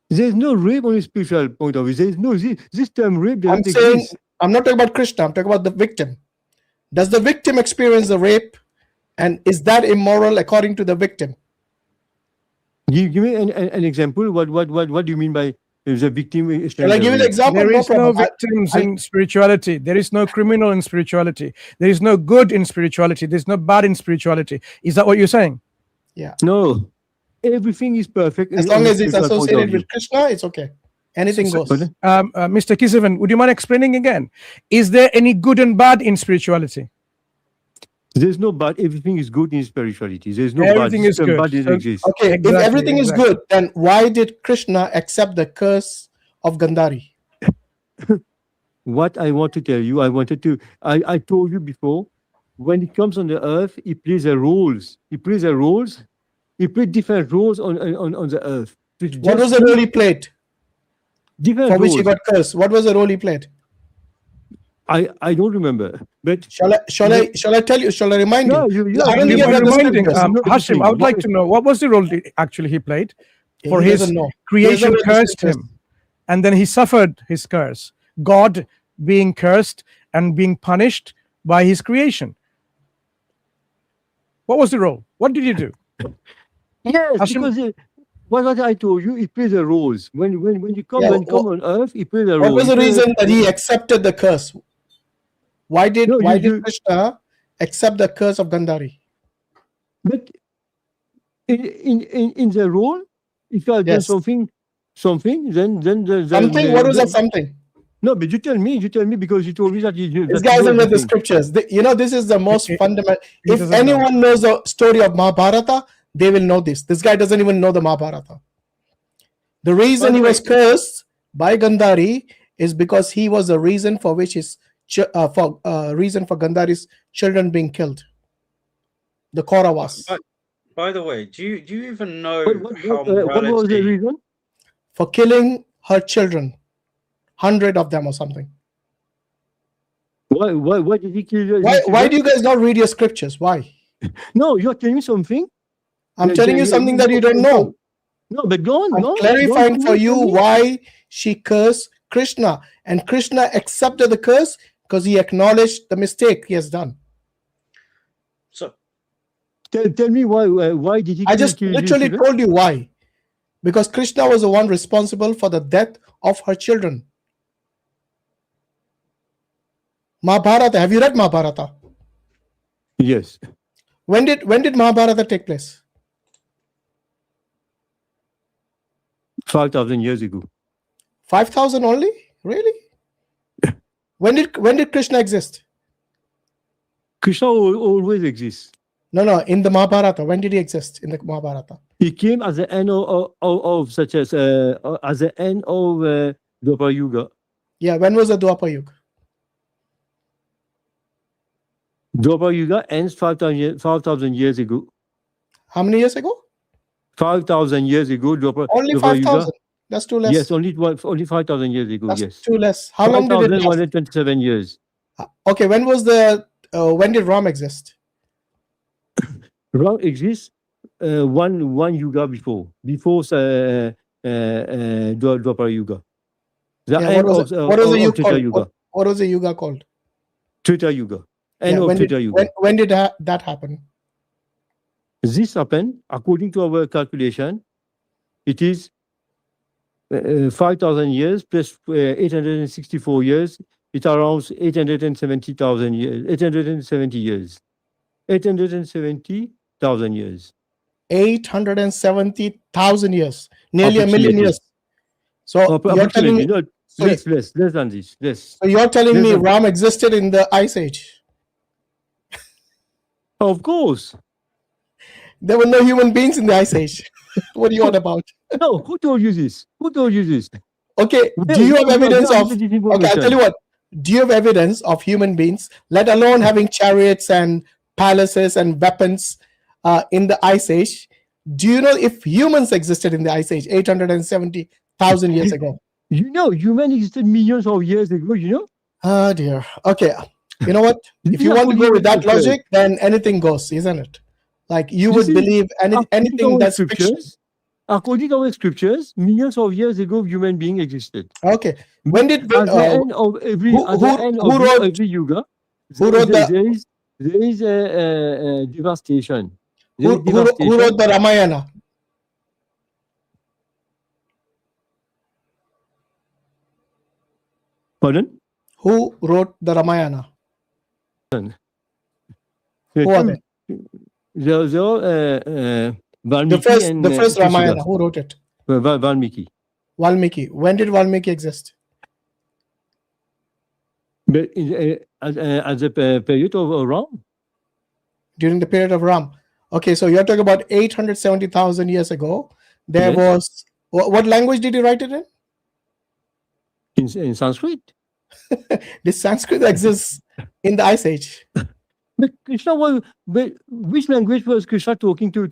There's no rape on a spiritual point of view. There's no this term rape. I'm not talking about Krishna. I'm talking about the victim. Does the victim experience the rape, and is that immoral according to the victim? Give me an example. What do you mean by the victim? Shall I give you an example? There is no victims in spirituality. There is no criminal in spirituality. There is no good in spirituality. There's no bad in spirituality. Is that what you're saying? Yeah. No. Everything is perfect. As long as it's associated with Krishna, it's okay. Anything goes. Mr. Kesavan, would you mind explaining again? Is there any good and bad in spirituality? There's no bad. Everything is good in spirituality. There's no everything is good. Bad exists. Okay, if everything is good, then why did Krishna accept the curse of Gandhari? What I want to tell you, I told you before, when he comes on the earth, he plays the roles. He plays different roles on the earth. What was the role he played? Different for roles. Which he got cursed. What was the role he played? I don't remember. But shall I tell you? Shall I remind you? I don't think you're reminding. Hashim, I would like to know what was the role actually he played for his creation cursed him, and then he suffered his curse. God being cursed and being punished by his creation. What was the role? What did he do? Yes, Hashim, because what I told you, he plays the roles. When you come on earth, he plays the roles. What was the reason that he accepted the curse? Why did Krishna accept the curse of Gandhari? But in the role, if you have done something, then something. What was that something? No, but you tell me because you told me that you. This guy isn't with the scriptures. This is the most fundamental. If anyone knows the story of Mahabharata, they will know this. This guy doesn't even know the Mahabharata. The reason he was cursed by Gandhari is because he was the reason for which reason for Gandhari's children being killed. The Kauravas. By the way, do you even know what was the reason? For killing her children, 100 of them or something. Why did he kill? Why do you guys not read your scriptures? Why? No, you're telling me something. I'm telling you something that you don't know. No, but go on. I'm clarifying for you why she cursed Krishna, and Krishna accepted the curse because he acknowledged the mistake he has done. So, tell me why did he? I just literally told you why. Because Krishna was the one responsible for the death of her children. Mahabharata. Have you read Mahabharata? Yes. When did Mahabharata take place? 5,000 years ago. 5,000 only? Really? When did Krishna exist? Krishna always exists. No. In the Mahabharata, when did he exist in the Mahabharata? He came at the end of such as at the end of Dwapar Yuga. Yeah, when was the Dwapar Yuga? Dwapar Yuga ends 5,000 years ago. How many years ago? 5,000 years ago. Only 5,000. That's too less. Yes, only 5,000 years ago. That's yes, too less. How long did it last? 5,127 years. Okay, when did Ram exist? Ram exists one yuga before Dwapar Yuga. What was the yuga called? Treta Yuga. When did that happen? This happened according to our calculation. It is 5,000 years plus 864 years. It around 870,000 years. 870 years. 870,000 years. 870,000 years. Nearly a million years. So you're telling me less than this. Less. So you're telling me Ram existed in the Ice Age? Of course. There were no human beings in the Ice Age. What are you on about? No, who told you this? Okay, do you have evidence of... Okay, I'll tell you what. Do you have evidence of human beings, let alone having chariots and palaces and weapons in the Ice Age? Do you know if humans existed in the Ice Age 870,000 years ago? You know, humans existed millions of years ago, you know? Oh, dear. Okay, you know what? If you want to go with that logic, then anything goes, isn't it? Like you would believe anything that's fiction. According to our scriptures, millions of years ago, human beings existed. Okay. When did at the end of every yuga, there is a devastation. Who wrote the Ramayana? Pardon? Who wrote the Ramayana? Who are they? The first Ramayana, who wrote it? Valmiki. When did Valmiki exist? But at the period of Ram. During the period of Ram. Okay, so you're talking about 870,000 years ago. There was... What language did he write it in? In Sanskrit. This Sanskrit exists in the Ice Age. But Krishna which language was Krishna talking to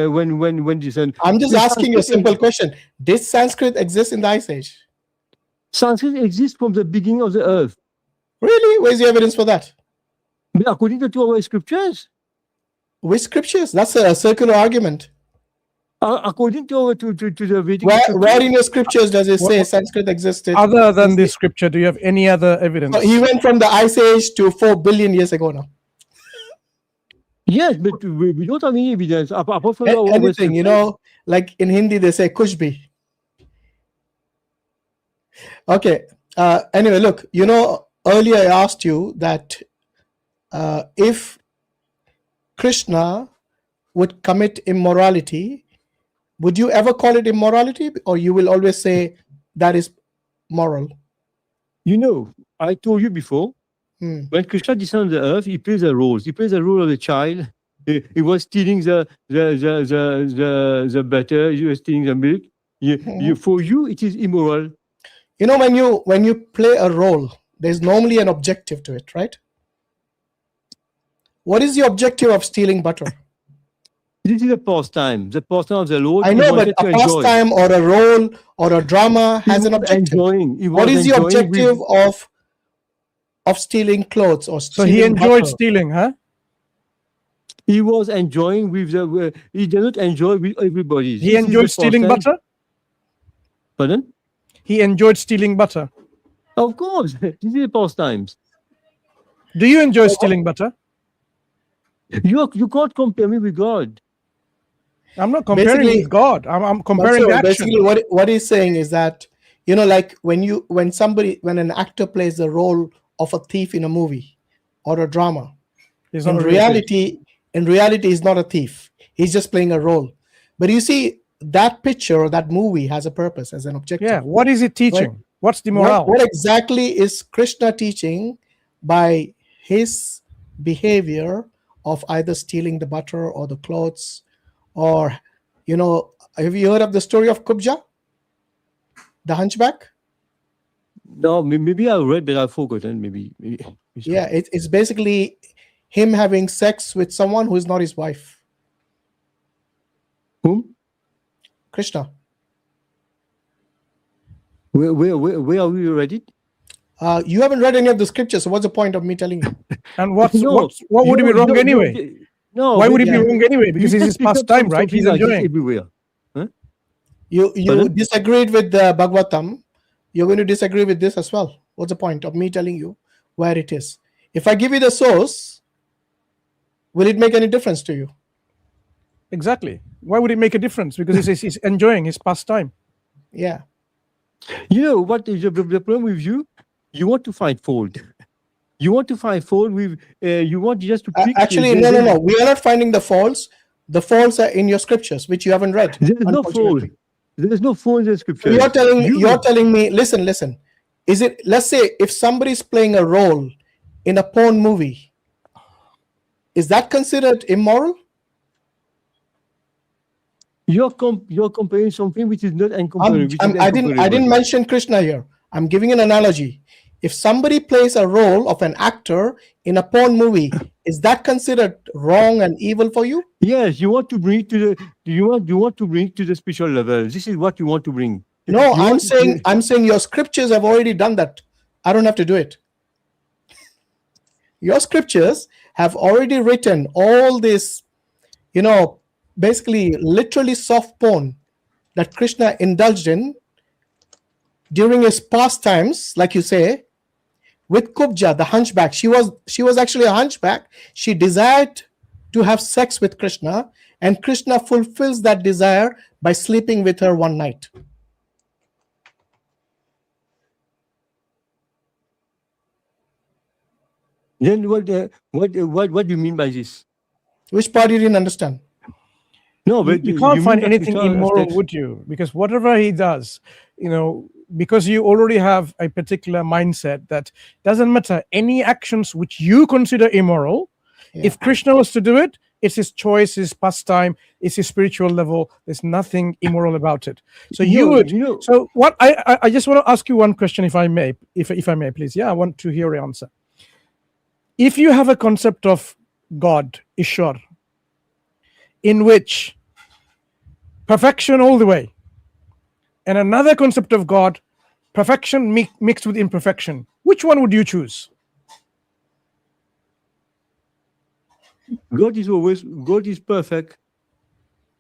when this? I'm just asking you a simple question. Did Sanskrit exist in the Ice Age? Sanskrit exists from the beginning of the earth. Really? Where's the evidence for that? But according to our scriptures. Which scriptures? That's a circular argument. According to the Vedic where in your scriptures does it say Sanskrit existed? Other than this scripture, do you have any other evidence? So he went from the Ice Age to 4 billion years ago now. Yes, but we don't have any evidence apart from anything, you know, like in Hindi they say kuch bhi. Okay. Anyway, look, you know, earlier I asked you that if Krishna would commit immorality, would you ever call it immorality, or you will always say that is moral? You know, I told you before, when Krishna descended on the earth, he plays a role. He plays the role of the child. He was stealing the butter. He was stealing the milk. For you, it is immoral. You know, when you play a role, there's normally an objective to it, right? What is the objective of stealing butter? This is a pastime. The pastime of the Lord. I know, but a pastime or a role or a drama has an objective. What is the objective of stealing clothes or stealing So he enjoyed butter? stealing, huh? He was enjoying with the. He did not enjoy with everybody. He enjoyed stealing butter? Pardon? He enjoyed stealing butter. Of course. This is pastimes. Do you enjoy stealing butter? You can't compare me with God. I'm not comparing with God. I'm comparing the action. Basically, what he's saying is that, you know, like when an actor plays the role of a thief in a movie or a drama, in reality, he's not a thief. He's just playing a role. But you see, that picture or that movie has a purpose, as an objective. Yeah. What is it teaching? Right? What's the morale? What exactly is Krishna teaching by his behavior of either stealing the butter or the clothes or have you heard of the story of Kubja, the hunchback? No, maybe I read, but I've forgotten. Maybe. Yeah, it's basically him having sex with someone who is not his wife. Whom? Krishna. Where have you read it? You haven't read any of the scriptures, so what's the point of me telling you? And what would he be wrong anyway? No, why would he be wrong anyway? Because it's his pastime, right? He's enjoying. Everywhere. Huh? You disagreed with the Bhagavatam. You're going to disagree with this as well. What's the point of me telling you where it is? If I give you the source, will it make any difference to you? Exactly. Why would it make a difference? Because he's enjoying his pastime. Yeah. You know what is the problem with you? You want to find fault. You want to find fault with. You want just to pick. Actually, no. We are not finding the faults. The faults are in your scriptures, which you haven't read. There is no fault. There is no fault in the scripture. You're telling me. Listen. Is it? Let's say if somebody's playing a role in a porn movie, is that considered immoral? You're comparing something which is not incomparable. I didn't mention Krishna here. I'm giving an analogy. If somebody plays a role of an actor in a porn movie, is that considered wrong and evil for you? Yes, you want to bring it to the you want to bring it to the spiritual level. This is what you want to bring. No, I'm saying your scriptures have already done that. I don't have to do it. Your scriptures have already written all this, basically literally soft porn that Krishna indulged in during his pastimes, like you say, with Kubja, the hunchback. She was actually a hunchback. She desired to have sex with Krishna, and Krishna fulfills that desire by sleeping with her one night. Then what do you mean by this? Which part you didn't understand? No, but you can't find anything immoral, would you? Because whatever he does, because you already have a particular mindset that doesn't matter any actions which you consider immoral. Yeah. If Krishna was to do it, it's his choice, his pastime, it's his spiritual level. There's nothing immoral about it. So So what I just want to ask you one question, if I may, please. Yeah, I want to hear your answer. If you have a concept of God, Ishwar, in which perfection all the way, and another concept of God, perfection mixed with imperfection, which one would you choose? God is perfect.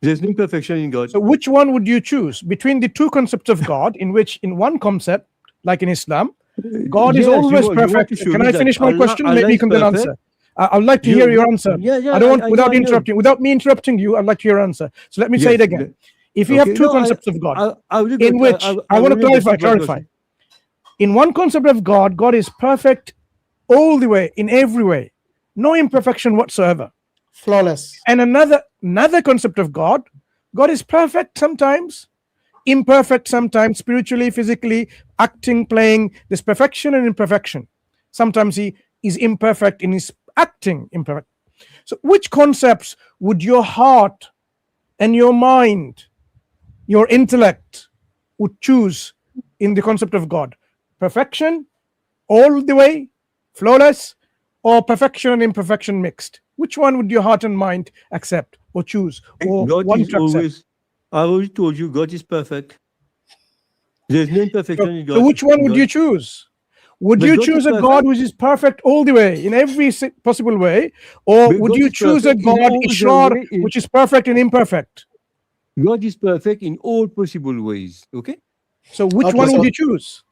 There's no imperfection in God. So which one would you choose between the two concepts of God, in which in one concept, like in Islam, God is always perfect? Can I finish my question? Maybe you can then answer. I'd like to hear your answer. I don't want, without me interrupting you, I'd like to hear your answer. So let me say it again. If you have two concepts of God, in which I want to clarify. In one concept of God, God is perfect all the way, in every way, no imperfection whatsoever, flawless. And another concept of God, God is perfect sometimes, imperfect sometimes, spiritually, physically, acting, playing. There's perfection and imperfection. Sometimes he is imperfect in his acting, imperfect. So which concepts would your heart and your mind, your intellect would choose in the concept of God? Perfection all the way, flawless, or perfection and imperfection mixed? Which one would your heart and mind accept or choose or God want is to accept? always, I already told you, God is perfect. There's no imperfection in God. So which one would you choose? Would you choose a God which is perfect all the way, in every possible way, or would you choose a God, Ishwar, which is perfect and imperfect? God is perfect in all possible ways. Okay. So which one would you choose?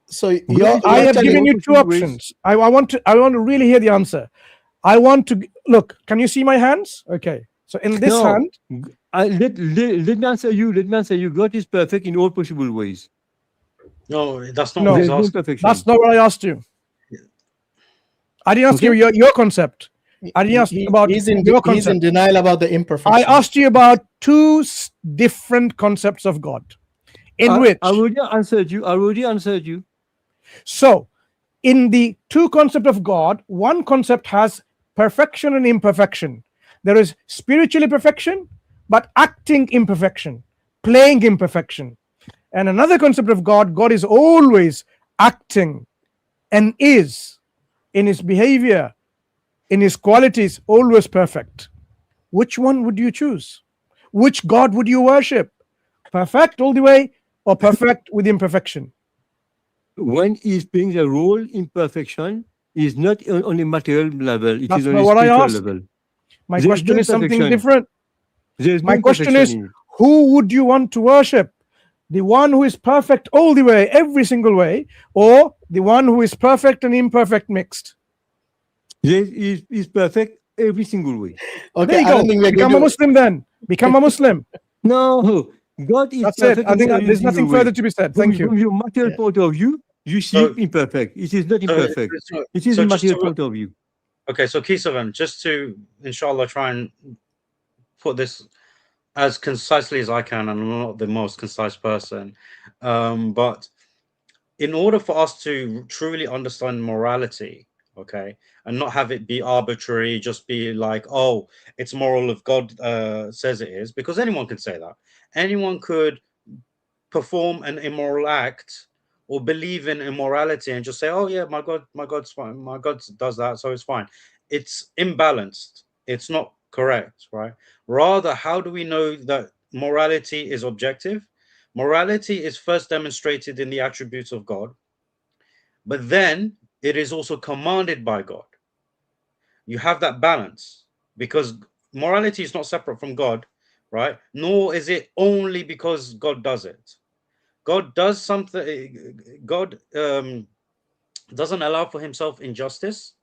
So I have given you two options. I want to really hear the answer. I want to look. Can you see my hands? Okay. So in this hand, let me answer you. Let me answer you. God is perfect in all possible ways. No, that's not what I asked. That's not what I asked you. I didn't ask you your concept. I didn't ask about your concept. He's in denial about the imperfection. I asked you about two different concepts of God, in which I already answered you. So, in the two concepts of God, one concept has perfection and imperfection. There is spiritually perfection, but acting imperfection, playing imperfection. And another concept of God, God is always acting and is in his behavior, in his qualities, always perfect. Which one would you choose? Which God would you worship? Perfect all the way or perfect with imperfection? When he's playing the role in perfection, is not on a material level, it That's is on not a what I spiritual asked. level. My There's question no is something perfection. different. There's My no question perfection is, in it. who would you want to worship? The one who is perfect all the way, every single way, or the one who is perfect and imperfect mixed? Yes, is perfect every single way. Okay, There you I don't go. think we're Become a going to. Muslim then. Become a Muslim. No, God is That's it. perfect I in think every there's single nothing way. further to be said. Thank you. From your material point of view, you see So- it imperfect. It is not imperfect. It is so a just material to- point of view. Okay, so Kisavan, just to inshallah try and put this as concisely as I can, and I'm not the most concise person, but in order for us to truly understand morality, okay, and not have it be arbitrary, just be like, oh, it's moral if God says it is, because anyone can say that. Anyone could perform an immoral act or believe in immorality and just say, oh yeah, God's fine, my God does that, so it's fine. It's imbalanced. It's not correct, right? Rather, how do we know that morality is objective? Morality is first demonstrated in the attributes of God, but then it is also commanded by God. You have that balance, because morality is not separate from God, right? Nor is it only because God does it. God does something. God doesn't allow for himself injustice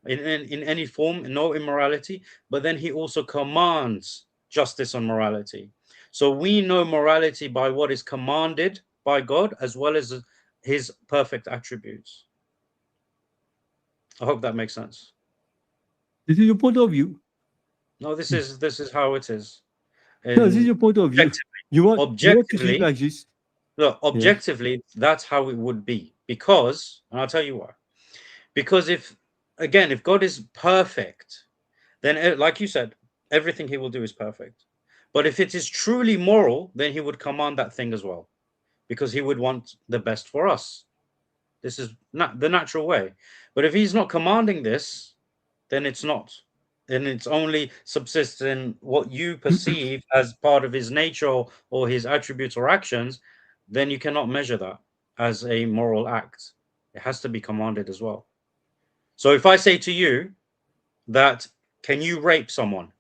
in any form, no immorality, but then he also commands justice and morality. So we know morality by what is commanded by God as well as his perfect attributes. I hope that makes sense. This is your point of view. No, this is how it is. No, this is your point of view. You want to see it like this. Look, objectively, that's how it would be. Because, and I'll tell you why. Because if God is perfect, then, like you said, everything he will do is perfect. But if it is truly moral, then he would command that thing as well, because he would want the best for us. This is not the natural way. But if he's not commanding this, then it's not. And it's only subsists in what you perceive as part of his nature or his attributes or actions, then you cannot measure that as a moral act. It has to be commanded as well. So if I say to you that, can you rape someone?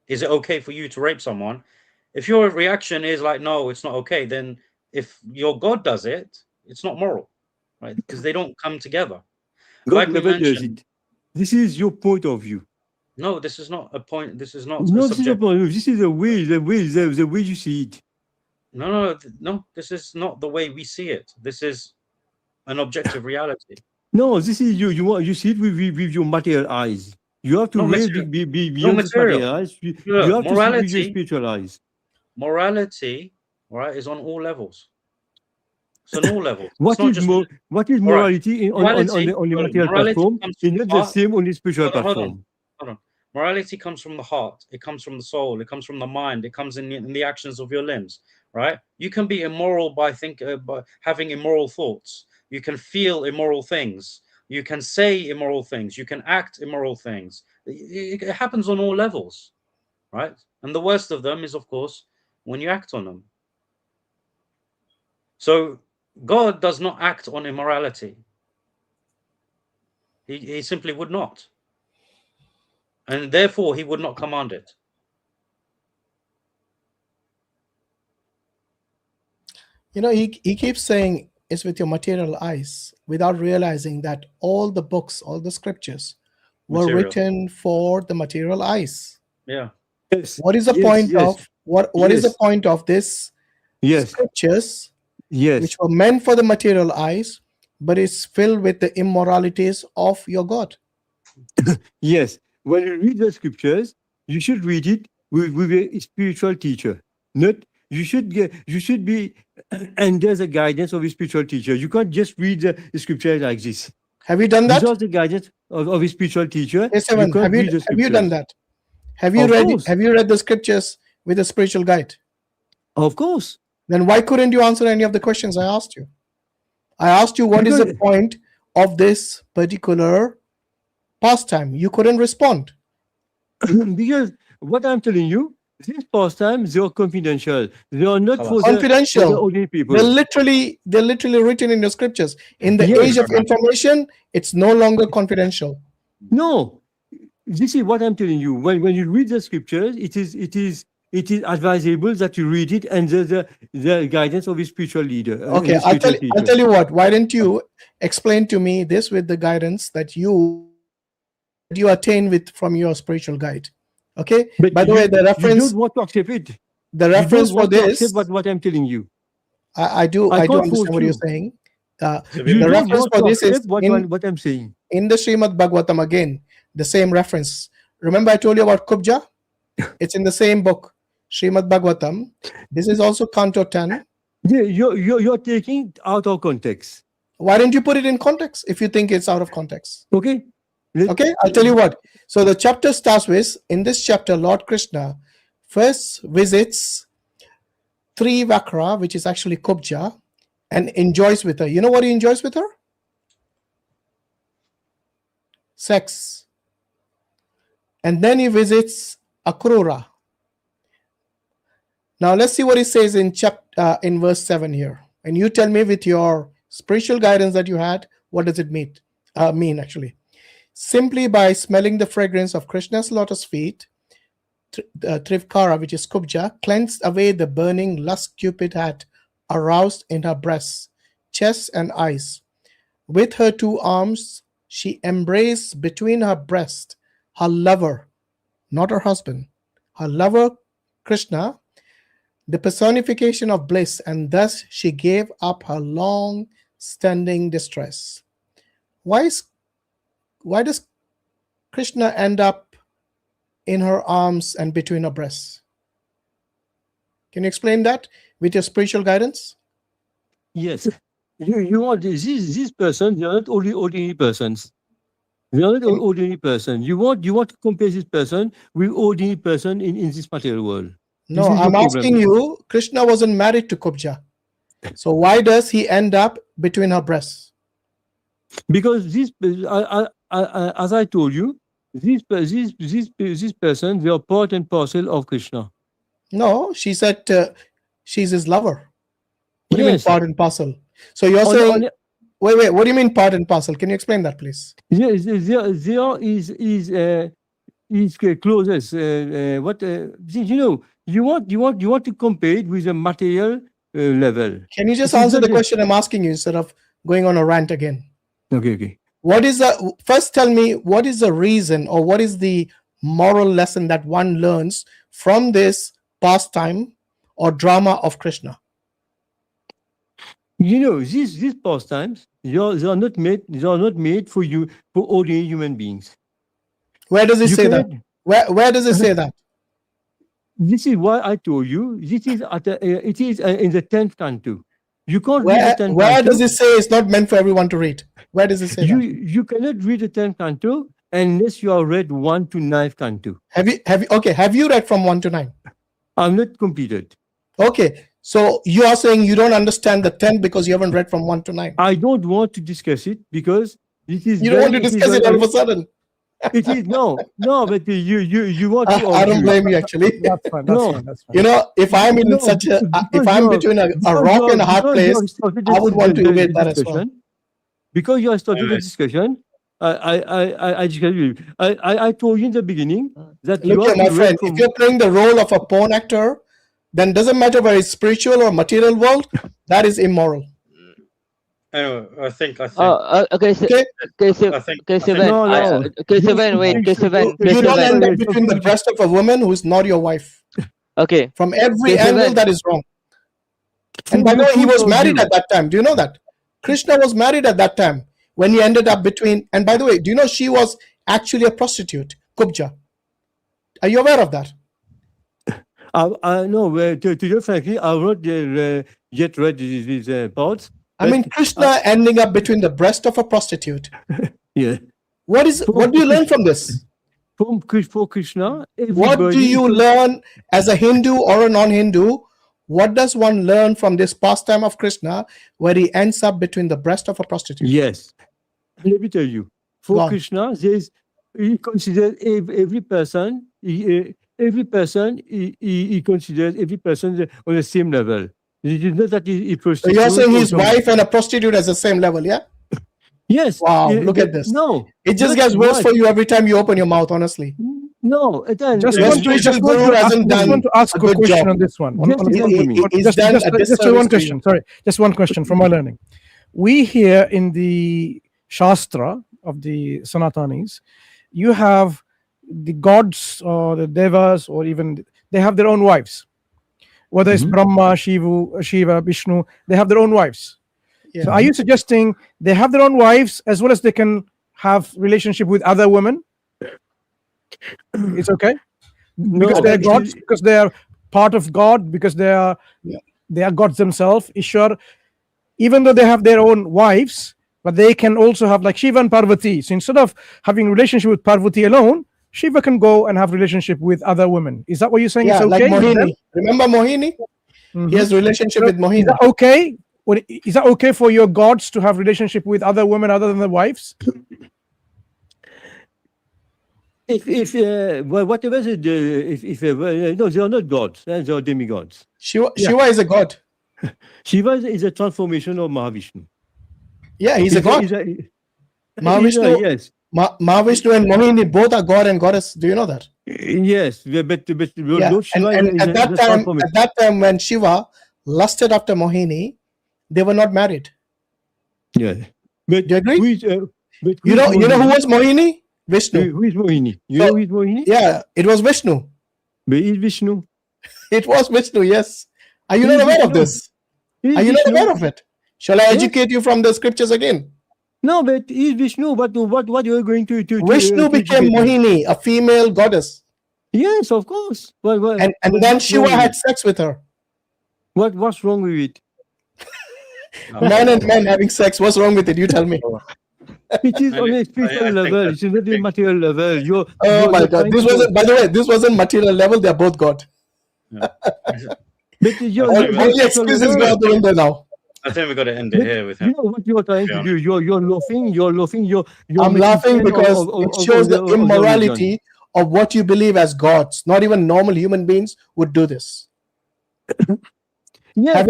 Is it okay for you to rape someone? If your reaction is like, no, it's not okay, then if your God does it, it's not moral, right? Because they don't come together. God Like we never does mentioned, it. This is your point of view. no, this is not a point. This is not No, a this is your subject. point of view. This is the way you see it. No, this is not the way we see it. This is an objective reality. No, this is you see it with your material eyes. You have to really be beyond this material eyes. You have to see it with your spiritual eyes. Morality, right, is on all levels. It's on all levels. What is morality on the material platform? It's not the same on the spiritual platform. Hold on. Morality comes from the heart. It comes from the soul. It comes from the mind. It comes in the actions of your limbs, right? You can be immoral by having immoral thoughts. You can feel immoral things. You can say immoral things. You can act immoral things. It happens on all levels, right? And the worst of them is, of course, when you act on them. So God does not act on immorality. He simply would not. And therefore, he would not command it. You know, he keeps saying it's with your material eyes without realizing that all the books, all the scriptures were written for the material eyes. Yeah. Yes. What is the point of what is the point of this scriptures which were meant for the material eyes, but it's filled with the immoralities of your God? Yes. When you read the scriptures, you should read it with a spiritual teacher. Not you should be under the guidance of a spiritual teacher. You can't just read the scripture like this. Have you done that? Without the guidance of a spiritual teacher, Yes, have you done that? Have you read the scriptures with a spiritual guide? Of course. Then why couldn't you answer any of the questions I asked you? I asked you what is the point of this particular pastime. You couldn't respond. Because what I'm telling you, these pastimes, they are confidential. They are not for confidential. The ordinary people. They're literally written in the scriptures. In the age of information, it's no longer confidential. No, this is what I'm telling you. When you read the scriptures, it is advisable that you read it under the guidance of a spiritual leader. Okay, I'll tell you what. Why don't you explain to me this with the guidance that you attain with from your spiritual guide? Okay. But by the way, the reference. You don't want to accept it. The reference for this. What I'm telling you. I do understand what you're saying. The reference for this is what I'm saying. In the Srimad Bhagavatam again, the same reference. Remember I told you about Kubja? It's in the same book, Srimad Bhagavatam. This is also Canto 10. Yeah, you're taking it out of context. Why don't you put it in context if you think it's out of context? Okay. Okay, I'll tell you what. So the chapter starts with, in this chapter, Lord Krishna first visits Trivakra, which is actually Kubja, and enjoys with her. You know what he enjoys with her? Sex. And then he visits Akrura. Now let's see what he says in in verse 7 here. And you tell me with your spiritual guidance that you had, what does it mean actually? Simply by smelling the fragrance of Krishna's lotus feet, Trivkara, which is Kubja, cleansed away the burning lust Cupid had aroused in her breasts, chest, and eyes. With her two arms, she embraced between her breast her lover, not her husband, her lover Krishna, the personification of bliss, and thus she gave up her long-standing distress. Why does Krishna end up in her arms and between her breasts? Can you explain that with your spiritual guidance? Yes. You want these persons, they are not only ordinary persons. They are not ordinary person. You want to compare this person with ordinary person in this material world. No, I'm asking you, Krishna wasn't married to Kubja. So why does he end up between her breasts? Because as I told you, these persons, they are part and parcel of Krishna. No, she said she's his lover. What do you mean part and parcel? So you're saying, wait, what do you mean part and parcel? Can you explain that, please? There is closest. You want to compare it with a material level. Can you just answer the question I'm asking you instead of going on a rant again? Okay. First tell me, what is the reason or what is the moral lesson that one learns from this pastime or drama of Krishna? These pastimes, they are not made for ordinary human beings. Where does it say that? Where does it say that? This is why I told you. This is it is in the 10th canto. You can't read the 10th Where canto. Does it say it's not meant for everyone to read? Where does it say that? You cannot read the 10th canto unless you have read 1 to 9th canto. Have you read from 1 to 9? I'm not completed. Okay. So you are saying you don't understand the 10 because you haven't read from 1 to 9. I don't want to discuss it because it is. You don't want to discuss it all of a sudden. It is no, but you want to. I don't blame you actually. That's fine. That's fine. You know, if I'm in if I'm between a rock and a hard place, I would want to evade that as well. Because you have started the discussion, I told you in the beginning that look here, my friend. If you're playing the role of a porn actor, then doesn't matter whether it's spiritual or material world, that is immoral. Anyway, I think. Okay, so wait. You don't end up between the breast of a woman who is not your wife. Okay. From every angle, that is wrong. And by the way, he was married at that time. Do you know that? Krishna was married at that time when he ended up between. And by the way, do you know she was actually a prostitute, Kubja? Are you aware of that? No, to you frankly, I wrote yet read these parts. I mean, Krishna ending up between the breast of a prostitute. Yeah. What do you learn from this? for Krishna. What do you learn as a Hindu or a non-Hindu? What does one learn from this pastime of Krishna, where he ends up between the breast of a prostitute? Yes, let me tell you. For Krishna, he considers every person. He considers every person on the same level. It is not that he prostitute. So you're saying his wife and a prostitute as the same level, yeah? Yes. Wow, look at this. No, it just gets worse for you every time you open your mouth, honestly. No, just want to ask a question on this one. Just one question. Sorry, just one question from my learning. We here in the Shastra of the Sanatanis, you have the gods or the devas, or even they have their own wives. Whether it's Brahma, Shiva, Vishnu, they have their own wives. Yeah. So are you suggesting they have their own wives as well as they can have relationship with other women? It's okay? Because they are gods, because they are part of God, because they are gods themselves. Ishwar, even though they have their own wives, but they can also have like Shiva and Parvati. So instead of having relationship with Parvati alone, Shiva can go and have relationship with other women. Is that what you're saying? Yeah, it's okay? Like Mohini. Remember Mohini? He has relationship with Mohini. Is that okay? Is that okay for your gods to have relationship with other women other than their wives? Whatever no, they are not gods. They are demigods. Shiva is a god. Shiva is a transformation of Mahavishnu. Yeah, he's a god. Mahavishnu, yes. Mahavishnu and Mohini both are god and goddess. Do you know that? Yes, but Shiva and at that time when Shiva lusted after Mohini, they were not married. Yeah, but do you agree? You know who was Mohini? Vishnu. Who is Mohini? You know who is Mohini? Yeah, it was Vishnu. But is Vishnu? It was Vishnu. Yes. Are you not aware of this? Are you not aware of it? Shall I educate you from the scriptures again? No, but is Vishnu? What you are going to Vishnu became Mohini, a female goddess. Yes, of course. And then Shiva had sex with her. What's wrong with it? Man and man having sex. What's wrong with it? You tell me. It is on a spiritual level. It is not a material level. Oh my God! This wasn't. By the way, this wasn't material level. They are both God. Yeah. But only excuses go out the window now. I think we got to end it here with him. You know what you are trying to do? You're laughing. I'm laughing because it shows the immorality of what you believe as gods. Not even normal human beings would do this. Yeah,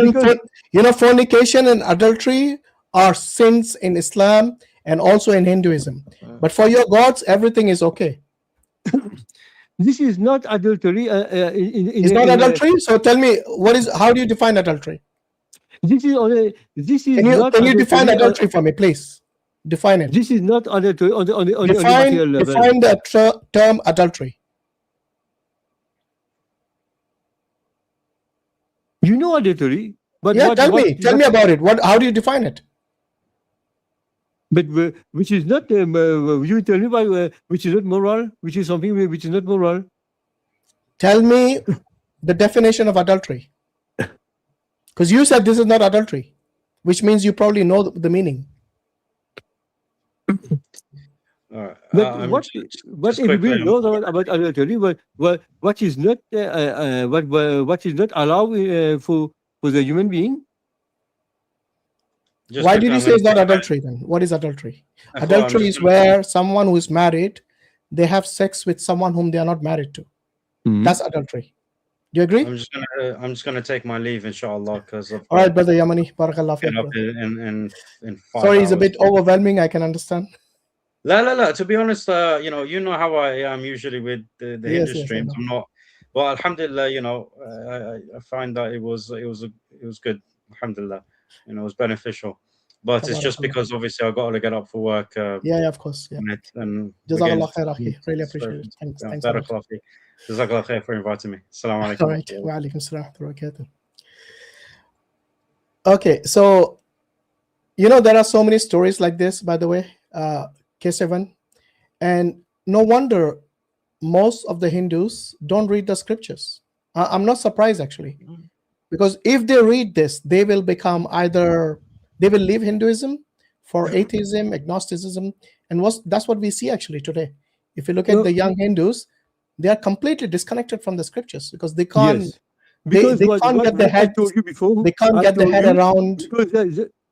fornication and adultery are sins in Islam and also in Hinduism. But for your gods, everything is okay. This is not adultery. It's not adultery. So tell me, how do you define adultery? This is Can you define adultery for me, please? Define it. This is not adultery on the material level. Define the term adultery. You know adultery, but yeah, tell me about it. How do you define it? But which is not you tell me about which is not moral, which is something which is not moral. Tell me the definition of adultery, because you said this is not adultery, which means you probably know the meaning. But if we know about adultery, what is not what is not allowed for the human being? Why did you say it's not adultery then? What is adultery? Adultery is where someone who is married, they have sex with someone whom they are not married to. That's adultery. Do you agree? I'm just gonna take my leave, inshallah, because of. All right, brother Yemeni, barakallah fiik. In 5 Sorry, hours. it's a bit overwhelming. I can understand. La. To be honest, you know how I am usually with the industry. I'm not. Well, alhamdulillah, I find that it was good. Alhamdulillah, it was beneficial. But it's just because obviously I got to get up for work. Yeah, of course. Yeah. And Jazakallah khair, akhi. Really appreciate it. Thanks. Jazakallah khair for inviting me. Assalamu alaikum. All right. Wa alaikum assalam wa barakatuh. Okay, so there are so many stories like this, by the way, K7, and no wonder most of the Hindus don't read the scriptures. I'm not surprised actually, because if they read this, they will become they will leave Hinduism for atheism, agnosticism, and that's what we see actually today. If you look at the young Hindus, they are completely disconnected from the scriptures because they can't. Yes. Because they can't get the head. Told you before, they can't get the head around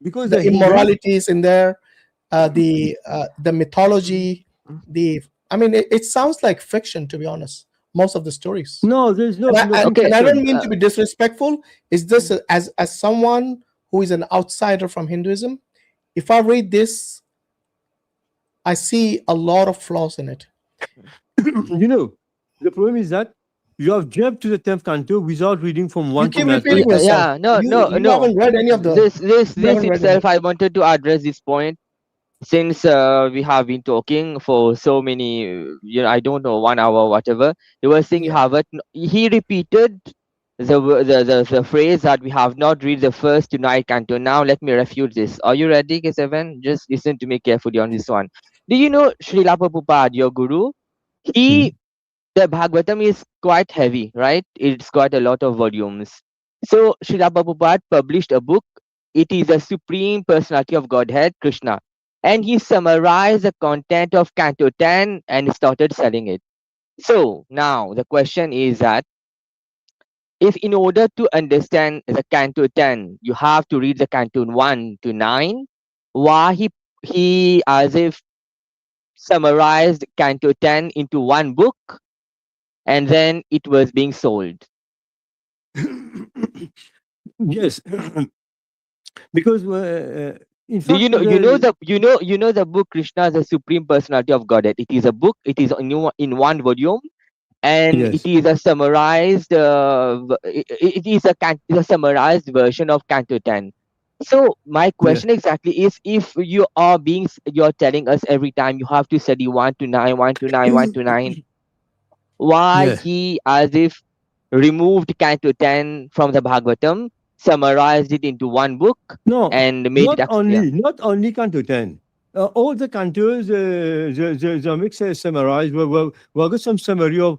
because the immoralities in there, the mythology. It sounds like fiction, to be honest. Most of the stories. No, there's no. And I don't mean to be disrespectful. It's just as someone who is an outsider from Hinduism, if I read this, I see a lot of flaws in it. The problem is that you have jumped to the 10th canto without reading from 1 to 9. You haven't read any of the. This itself, I wanted to address this point. Since we have been talking for so many, I don't know, 1 hour or whatever, he was saying you haven't. He repeated the phrase that we have not read the first to 9th canto. Now let me refute this. Are you ready, K7? Just listen to me carefully on this one. Do you know Srila Prabhupada, your guru? The Bhagavatam is quite heavy, right? It's got a lot of volumes. So Srila Prabhupada published a book. It is the Supreme Personality of Godhead, Krishna. And he summarized the content of Canto 10 and started selling it. So now the question is that if in order to understand the Canto 10, you have to read the Canto 1 to 9, why he as if summarized Canto 10 into one book and then it was being sold? Yes. Because in fact, you know the book Krishna, the Supreme Personality of Godhead. It is a book. It is in one volume, and it is a summarized. It is a summarized version of Canto 10. So my question exactly is: if you're telling us every time you have to study 1 to 9, 1 to 9, 1 to 9, why he as if removed Canto 10 from the Bhagavatam, summarized it into one book, and made it not only Canto 10. All the cantos, the mix is summarized. We've got some summary of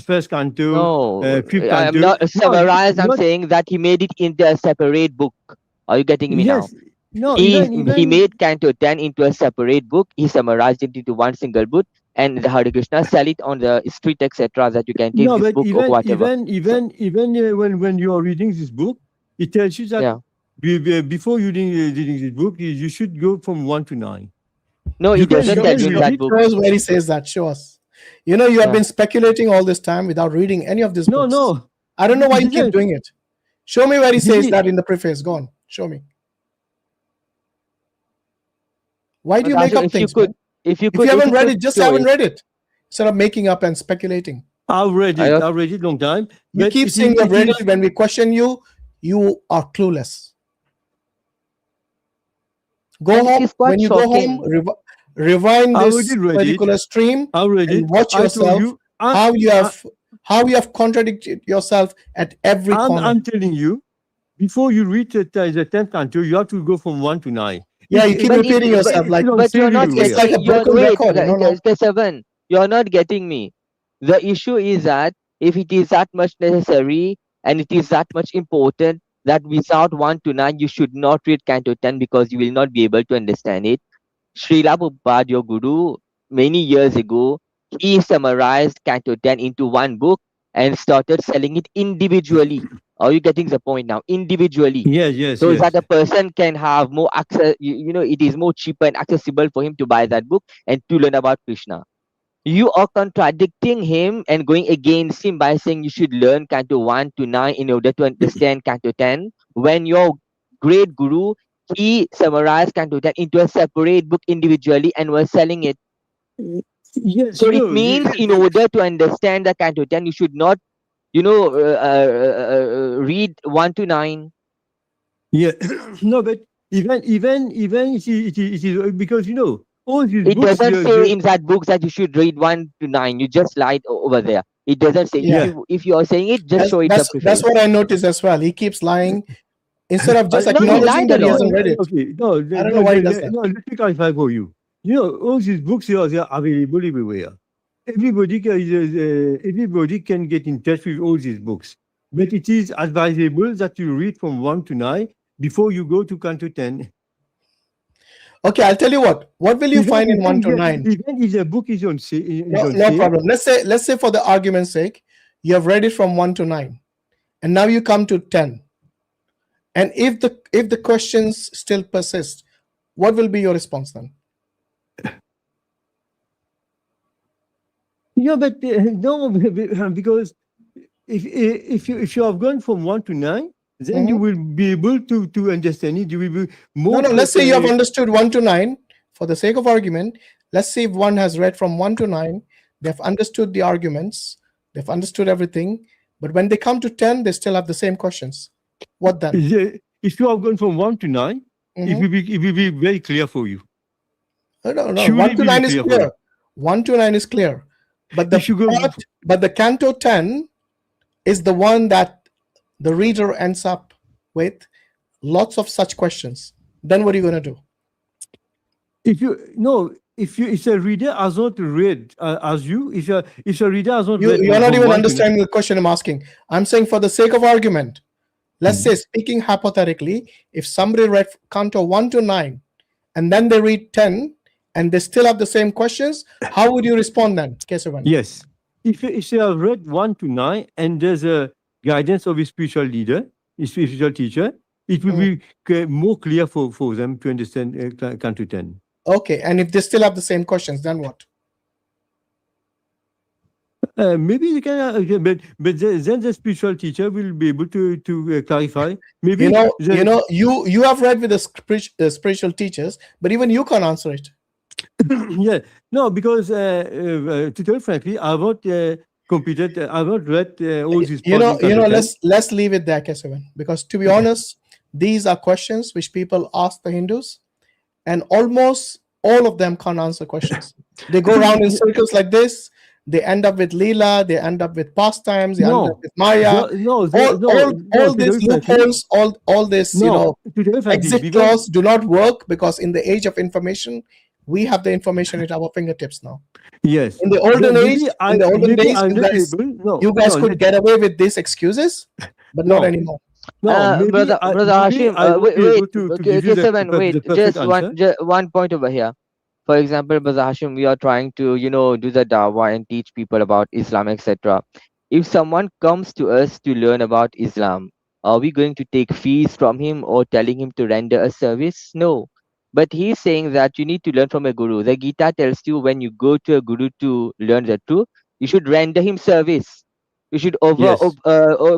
first canto, fifth canto. I'm not summarized. I'm saying that he made it into a separate book. Are you getting me now? No, he made Canto 10 into a separate book. He summarized it into one single book, and the Hare Krishna sell it on the street, etc. That you can take this book or whatever. Even when you are reading this book, it tells you that before you reading this book, you should go from 1 to 9. No, it doesn't tell you that book. Show us where he says that. Show us. You have been speculating all this time without reading any of these books. No. I don't know why you keep doing it. Show me where he says that in the preface. Go on. Show me. Why do you make up things? If you haven't read it, just haven't read it. Instead of making up and speculating. I've read it long time. You keep saying you've read it. When we question you, you are clueless. Go home. When you go home, rewind this particular stream and watch yourself. How you have contradicted yourself at every corner. I'm telling you, before you reach the 10th canto, you have to go from 1 to 9. Yeah, you keep repeating yourself like. But you're not it's like a broken record. You're not getting me. The issue is that if it is that much necessary and it is that much important, that without 1 to 9, you should not read Canto 10 because you will not be able to understand it. Srila Prabhupada, your guru, many years ago, he summarized Canto 10 into one book and started selling it individually. Are you getting the point now? Individually. Yes. So that a person can have more access, it is more cheaper and accessible for him to buy that book and to learn about Krishna. You are contradicting him and going against him by saying you should learn Canto 1 to 9 in order to understand Canto 10, when your great guru, he summarized Canto 10 into a separate book individually and was selling it. Yes. So it means in order to understand the Canto 10, you should not, read 1 to 9. Yeah. No, but even it is because all these it books, doesn't say in that book that you should read 1 to 9. You just lied over there. It doesn't say. If you are saying it, just show it. That's what I noticed as well. He keeps lying instead of just acknowledging that he hasn't read it. Okay, I don't know why he does that. No, let me clarify for you. All these books they are available everywhere. Everybody can get in touch with all these books. But it is advisable that you read from 1 to 9 before you go to Canto 10. Okay, I'll tell you what. What will you find in 1 to 9? Even if the book is on No problem. Let's say for the argument's sake, you have read it from 1 to 9, and now you come to 10. And if the questions still persist, what will be your response then? Yeah, but no, because if you have gone from 1 to 9, then you will be able to understand it. You will be more. No. Let's say you have understood 1 to 9. For the sake of argument, let's say if one has read from 1 to 9, they've understood the arguments, they've understood everything, but when they come to 10, they still have the same questions. What then? If you have gone from 1 to 9, it will be very clear for you. No. 1 to 9 is clear. 1 to 9 is clear. But the Canto 10 is the one that the reader ends up with lots of such questions. Then what are you going to do? If a reader has not read as you, if a reader has not read, you're not even understanding the question I'm asking. I'm saying for the sake of argument, let's say, speaking hypothetically, if somebody read Canto 1 to 9 and then they read 10 and they still have the same questions, how would you respond then? Yes. If you have read 1 to 9 and there's a guidance of a spiritual leader, a spiritual teacher, it will be more clear for them to understand Canto 10. Okay, and if they still have the same questions, then what? Maybe they can, but then the spiritual teacher will be able to clarify. Maybe you have read with the spiritual teachers, but even you can't answer it. Yeah, no, because to tell you frankly, I've not completed. I've not read all these. Let's leave it there, Kesavan, because to be honest, these are questions which people ask the Hindus, and almost all of them can't answer questions. They go around in circles like this. They end up with Leela. They end up with pastimes. They end up with Maya. All these loopholes, all this, exit clause do not work, because in the age of information, we have the information at our fingertips now. Yes. In the olden days, you guys could get away with these excuses, but not anymore. Brother Hashim, wait, just one point over here. For example, Brother Hashim, we are trying to, do the Dawa and teach people about Islam, etc. If someone comes to us to learn about Islam, are we going to take fees from him or telling him to render a service? No. But he's saying that you need to learn from a guru. The Gita tells you when you go to a guru to learn the truth, you should render him service. You should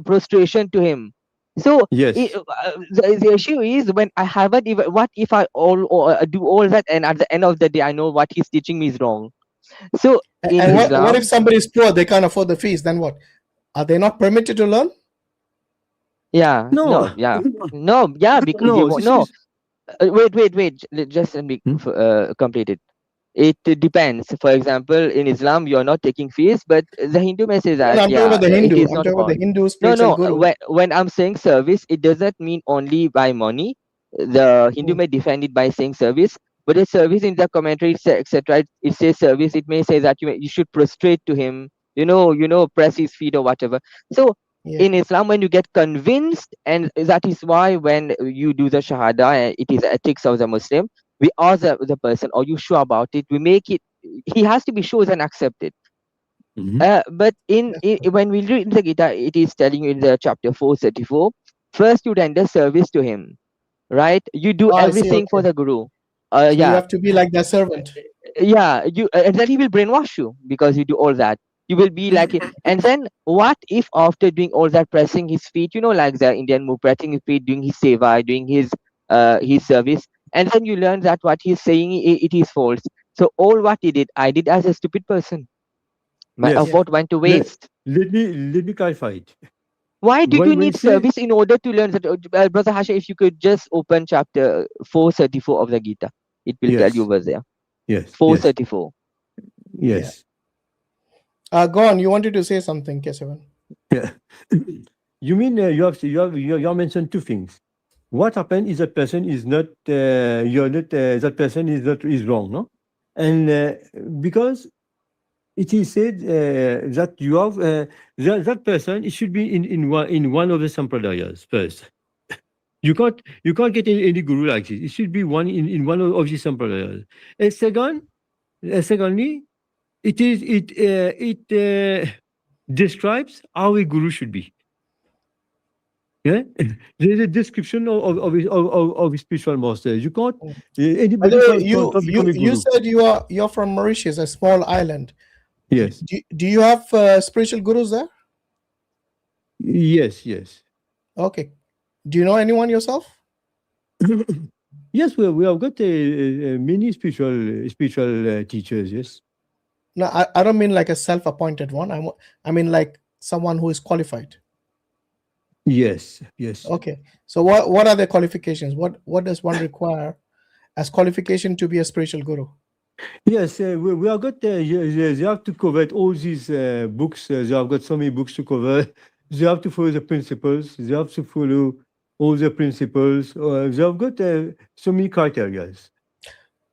prostration to him. So the issue is, when I haven't even, what if I do all that, and at the end of the day I know what he's teaching me is wrong? So what if somebody is poor, they can't afford the fees, then what? Are they not permitted to learn? Yeah. No. Because wait. Just let me complete it. It depends. For example, in Islam, you're not taking fees, but the Hindu may say that. I'm talking about the Hindu. I'm talking about the Hindu spiritual guru. When I'm saying service, it doesn't mean only by money. The Hindu may defend it by saying service, but the service in the commentary, etc. It says service. It may say that you should prostrate to him. Press his feet or whatever. So. Yeah. In Islam, when you get convinced, and that is why when you do the Shahada, it is ethics of the Muslim, we ask the person, are you sure about it? We make it, he has to be sure and accept it. But when we read the Gita, it is telling you in the chapter 434, first you render service to him, right? You do everything for the Guru. So you have to be like the servant. Yeah, and then he will brainwash you because you do all that. You will be like it. And then what if after doing all that, pressing his feet, like the Indian move, pressing his feet, doing his seva, doing his service, and then you learn that what he's saying, it is false. So all what he did, I did as a stupid person. My effort went to waste. Let me clarify it. Why do you need service in order to learn that? Brother Hashim, if you could just open chapter 434 of the Gita, it will tell you over there. Yes. 434. Yes. Go on. You wanted to say something, Kesavan? Yeah. You mean you have mentioned two things. What happened is that person is not that person is wrong, no? And because it is said that you have that person, it should be in one of the sampradayas first. You can't get any guru like this. It should be one in one of these sampradayas. And secondly, it describes how a guru should be. Yeah, there's a description of his spiritual master. You can't anybody can't become a guru. You said you're from Mauritius, a small island. Yes. Do you have spiritual gurus there? Yes. Okay. Do you know anyone yourself? Yes, we have got many spiritual teachers. Yes. No, I don't mean like a self-appointed one. I mean like someone who is qualified. Yes. Okay. So what are the qualifications? What does one require as qualification to be a spiritual guru? Yes, we have got. They have to cover all these books. They have got so many books to cover. They have to follow the principles. They have to follow all the principles. They have got so many criteria.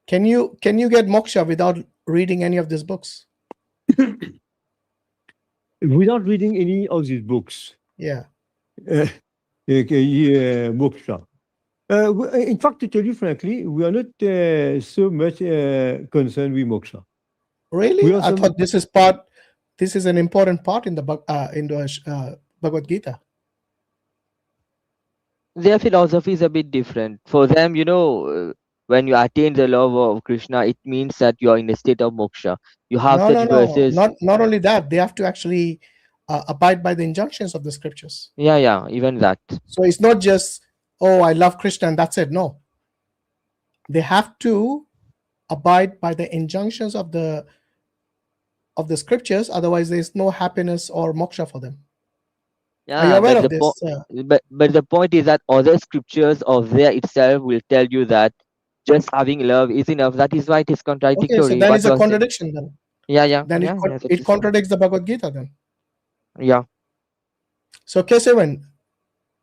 Can you get moksha without reading any of these books? Without reading any of these books? Yeah. Moksha. In fact, to tell you frankly, we are not so much concerned with moksha. Really? I thought this is an important part in the Bhagavad Gita. Their philosophy is a bit different. For them, when you attain the love of Krishna, it means that you are in a state of moksha. You have such verses. Not only that, they have to actually abide by the injunctions of the scriptures. Yeah, even that. So it's not just, oh, I love Krishna and that's it. No. They have to abide by the injunctions of the scriptures, otherwise there's no happiness or moksha for them. Yeah, are you aware of this? But the point is that other scriptures of there itself will tell you that just having love is enough. That is why it is contradictory. Okay, so that is a contradiction then. Yeah. Then it contradicts the Bhagavad Gita then. Yeah. So K7,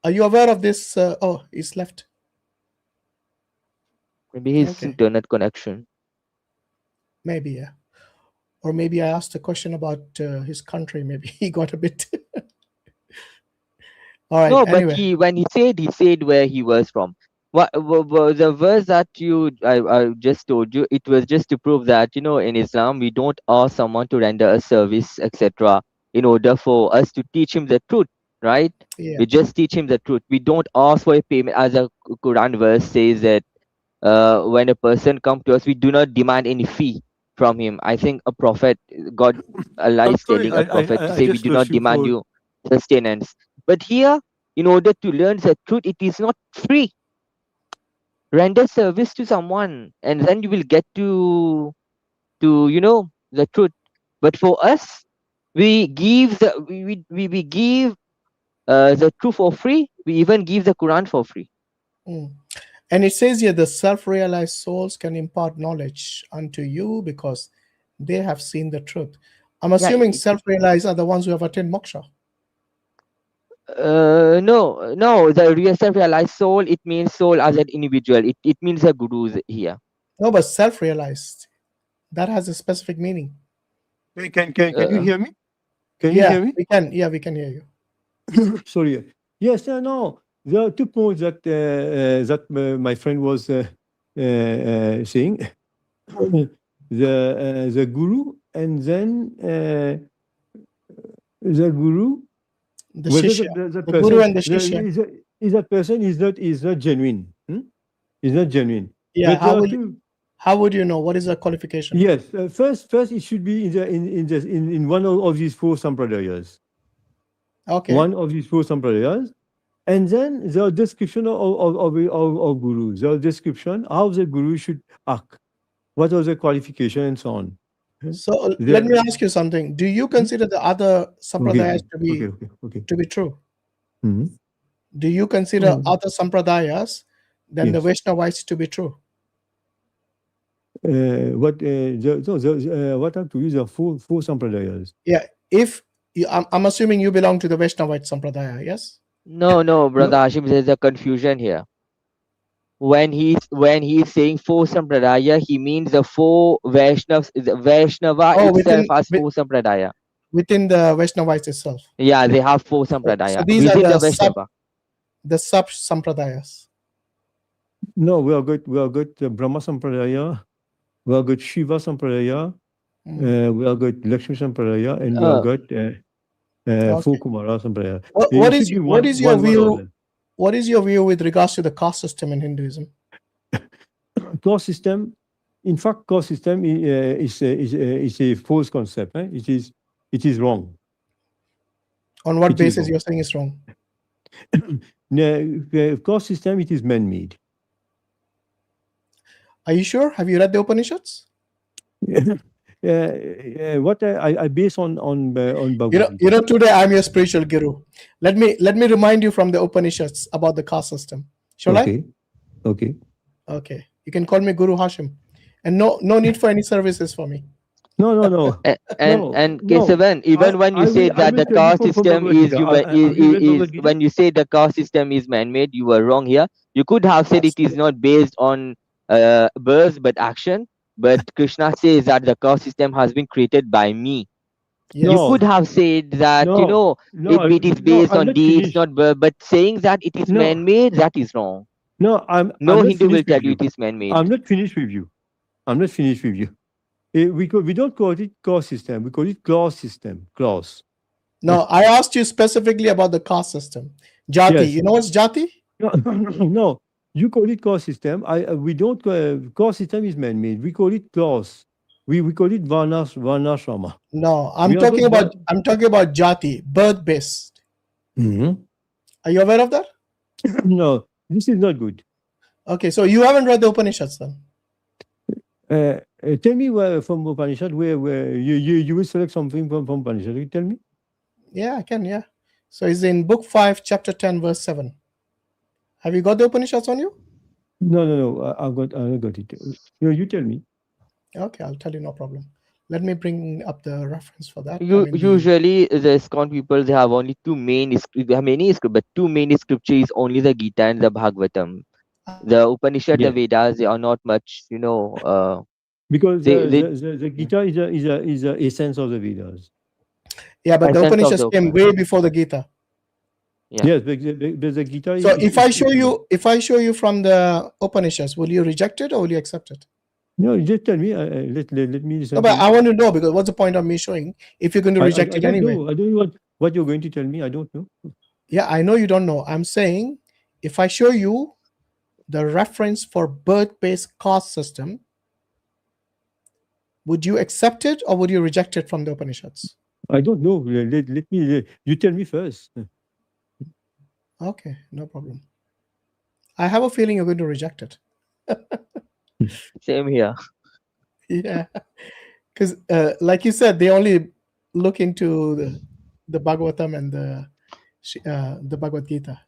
are you aware of this? Oh, he's left. Maybe his internet connection. Maybe, yeah. Or maybe I asked a question about his country. Maybe he got a bit. All right. No, anyway. but when he said where he was from. The verse that I just told you, it was just to prove that in Islam we don't ask someone to render a service, etc., in order for us to teach him the truth, right? Yeah. We just teach him the truth. We don't ask for a payment, as a Quran verse says that when a person comes to us, we do not demand any fee from him. I think a prophet, Allah is telling a prophet to say we do not demand you sustenance. But here, in order to learn the truth, it is not free. Render service to someone, and then you will get to the truth. But for us, we give we give the truth for free. We even give the Quran for free. And it says here, the self-realized souls can impart knowledge unto you because they have seen the truth. I'm assuming self-realized are the ones who have attained moksha. No, the real self-realized soul, it means soul as an individual. It means a guru here. No, but self-realized, that has a specific meaning. Can you hear me? Can you hear me? We can. Yeah, we can hear you. Sorry. Yes, no. There are 2 points that my friend was saying. The guru, and then the guru. The shishya. The guru and the shishya. Is that person is not genuine? Is not genuine. Yeah. How would you know? What is the qualification? Yes. First, it should be in one of these 4 sampradayas. Okay. One of these 4 sampradayas, and then the description of guru. The description how the guru should act, what are the qualifications, and so on. So let me ask you something. Do you consider the other sampradayas to be true? Mm-hmm. Do you consider other sampradayas than the Vaishnavites to be true? What are to use the 4 sampradayas? Yeah. I'm assuming you belong to the Vaishnavite sampradaya, yes? No, brother Hashim, there's a confusion here. When he's saying 4 sampradaya, he means the 4 Vaishnavas. The Vaishnava itself has 4 sampradaya. Within the Vaishnavites itself. Yeah, they have 4 sampradaya. So these within are the Vaishnava. the sub sampradayas? No, we are good Brahma Sampradaya, we are good Shiva Sampradaya, we are good Lakshmi Sampradaya, and we are good Four Kumara Sampradaya. What is your view? What is your view with regards to the caste system in Hinduism? Caste system, in fact, caste system is a false concept. It is wrong. On what basis you're saying it's wrong? Caste system, it is man-made. Are you sure? Have you read the Upanishads? What I base on Bhagavad Gita. Today I'm your spiritual guru. Let me remind you from the Upanishads about the caste system. Shall I? Okay. You can call me Guru Hashim, and no need for any services for me. No. And Kesavan, even when you say that the caste system is when you say the caste system is man-made, you are wrong here. You could have said it is not based on birth but action. But Krishna says that the caste system has been created by me. Yes. You could have said that, it is based on deeds, not birth, but saying that it is man-made, that is wrong. No Hindu will tell you it is man-made. I'm not finished with you. We don't call it caste system. We call it class system. Class. No, I asked you specifically about the caste system. Jati. Yes. You know what's Jati? No. You call it caste system. We don't. Caste system is man-made. We call it class. We call it varnashrama. No, I'm talking about Jati, birth-based. Mm-hmm. Are you aware of that? No, this is not good. Okay, so you haven't read the Upanishads then. Tell me from Upanishad where you will select something from Upanishad. You tell me. Yeah, I can. Yeah. So it's in Book 5, Chapter 10, Verse 7. Have you got the Upanishads on you? No. I've got it. You tell me. Okay, I'll tell you, no problem. Let me bring up the reference for that. Usually, the ISKCON people, they have only two main scriptures. They have many scriptures, but two main scriptures is only the Gita and the Bhagavatam. The Upanishad, the Vedas, they are not much, because the Gita is the essence of the Vedas. Yeah, but the Upanishads came way before the Gita. Yeah. Yes, but the Gita. So if I show you from the Upanishads, will you reject it or will you accept it? No, just tell me. Let me listen. No, but I want to know, because what's the point of me showing if you're going to reject it anyway? I don't know what you're going to tell me. I don't know. Yeah, I know you don't know. I'm saying, if I show you the reference for birth-based caste system, would you accept it or would you reject it from the Upanishads? I don't know. Let me. You tell me first. Okay, no problem. I have a feeling you're going to reject it. Same here. Yeah, because like you said, they only look into the Bhagavatam and the Bhagavad Gita.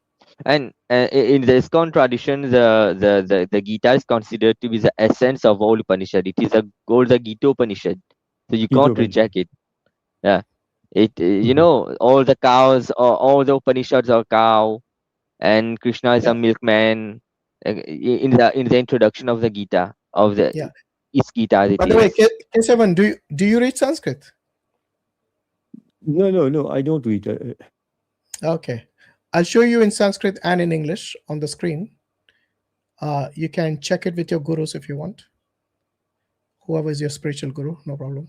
And in the ISKCON tradition, the Gita is considered to be the essence of all Upanishad. It is called the Gita Upanishad, so you can't reject it. Yeah, all the cows, all the Upanishads are cow, and Krishna is a milkman. In the introduction of the Gita it's Gita. By the way, Kesavan, do you read Sanskrit? No, I don't read. Okay, I'll show you in Sanskrit and in English on the screen. You can check it with your gurus if you want. Whoever is your spiritual guru, no problem.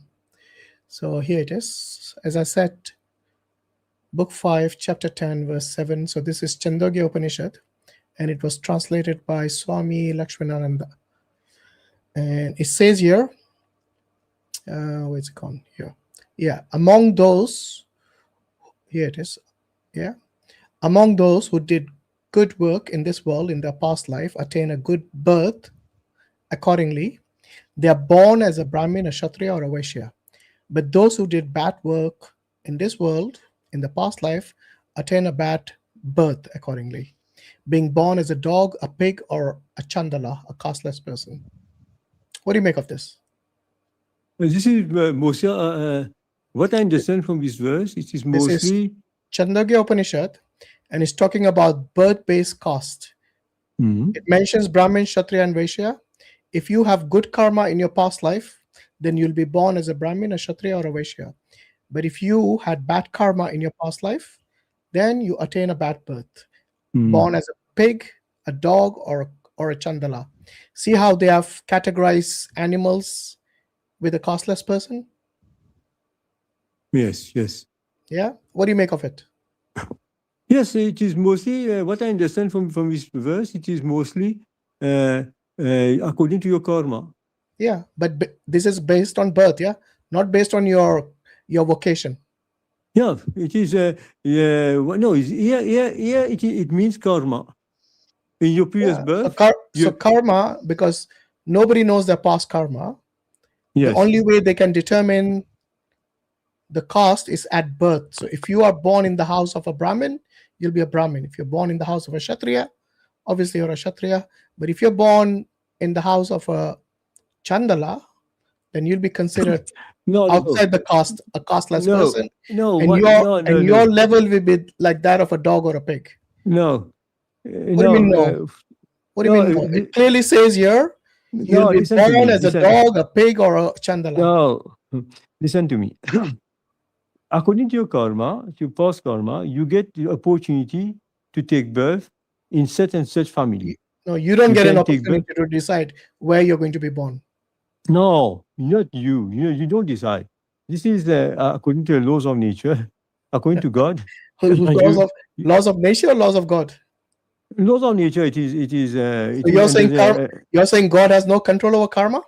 So here it is. As I said, Book 5, Chapter 10, Verse 7. So this is Chandogya Upanishad, and it was translated by Swami Lakshmanananda. And it says here, where's it gone? Here. Yeah, among those, here it is. Yeah. Among those who did good work in this world in their past life, attain a good birth accordingly, they are born as a Brahmin, a Kshatriya, or a Vaishya. But those who did bad work in this world in the past life attain a bad birth accordingly, being born as a dog, a pig, or a chandala, a casteless person. What do you make of this? This is mostly what I understand from this verse. It is mostly this is Chandogya Upanishad, and it's talking about birth-based caste. It mentions Brahmin, Kshatriya, and Vaishya. If you have good karma in your past life, then you'll be born as a Brahmin, a Kshatriya, or a Vaishya. But if you had bad karma in your past life, then you attain a bad birth. born as a pig, a dog, or a chandala. See how they have categorized animals with a costless person? Yes, yes. Yeah? What do you make of it? Yes, it is mostly, what I understand from this verse, it is mostly according to your karma. Yeah, but this is based on birth, yeah? Not based on your vocation. Yeah, it is, no, it means karma. In your previous birth. So karma, because nobody knows their past karma, yes. The only way they can determine the caste is at birth. So if you are born in the house of a Brahmin, you'll be a Brahmin. If you're born in the house of a Kshatriya, obviously you're a Kshatriya. But if you're born in the house of a Chandala, then you'll be considered outside the caste, a casteless person. And your level will be like that of a dog or a pig. No. What do you mean no? What do you mean no? It clearly says here, you'll be born as a dog, a pig, or a Chandala. No, listen to me. According to your karma, to your past karma, you get the opportunity to take birth in such and such family. No, you don't get an opportunity to decide where you're going to be born. No, not you. You don't decide. This is according to the laws of nature, according to God. laws of nature or laws of God? Laws of nature. It is. So you're saying God has no control over karma?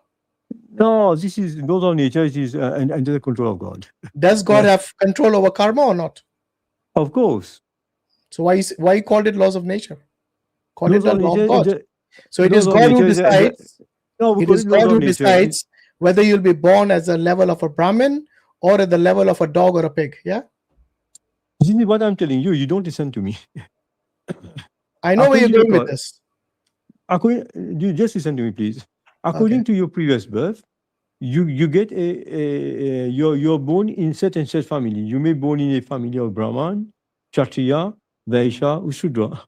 No, this is laws of nature. It is under the control of God. Does God have control over karma or not? Of course. So why you called it laws of nature? Call it the law of God. So it laws is God who decides. It is God who decides whether you'll be born as a level of a Brahmin or at the level of a dog or a pig. Yeah. This is what I'm telling you. You don't listen to me. I know where you're going with this. You just listen to me, please. According to your previous birth, you get you're born in such and such family. You may be born in a family of Brahman, Kshatriya, Vaishya, or Shudra.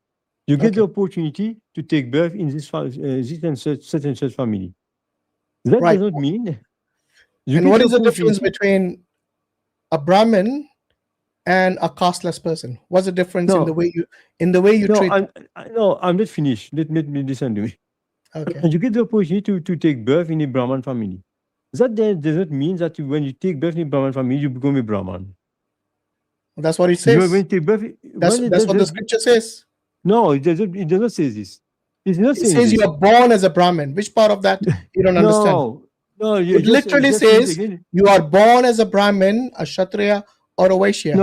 You get the opportunity to take birth in this and such family. That does not mean. And what is the difference between a Brahmin and a casteless person? What's the difference in the way you treat? I'm not finished. Let me listen to me. Okay. And you get the opportunity to take birth in a Brahman family. That does not mean that when you take birth in a Brahman family, you become a Brahman. That's what it says. That's what the scripture says. No, it does not say this. It says you are born as a Brahmin. Which part of that you don't understand? No, it literally says you are born as a Brahmin, a Kshatriya, or a Vaishya.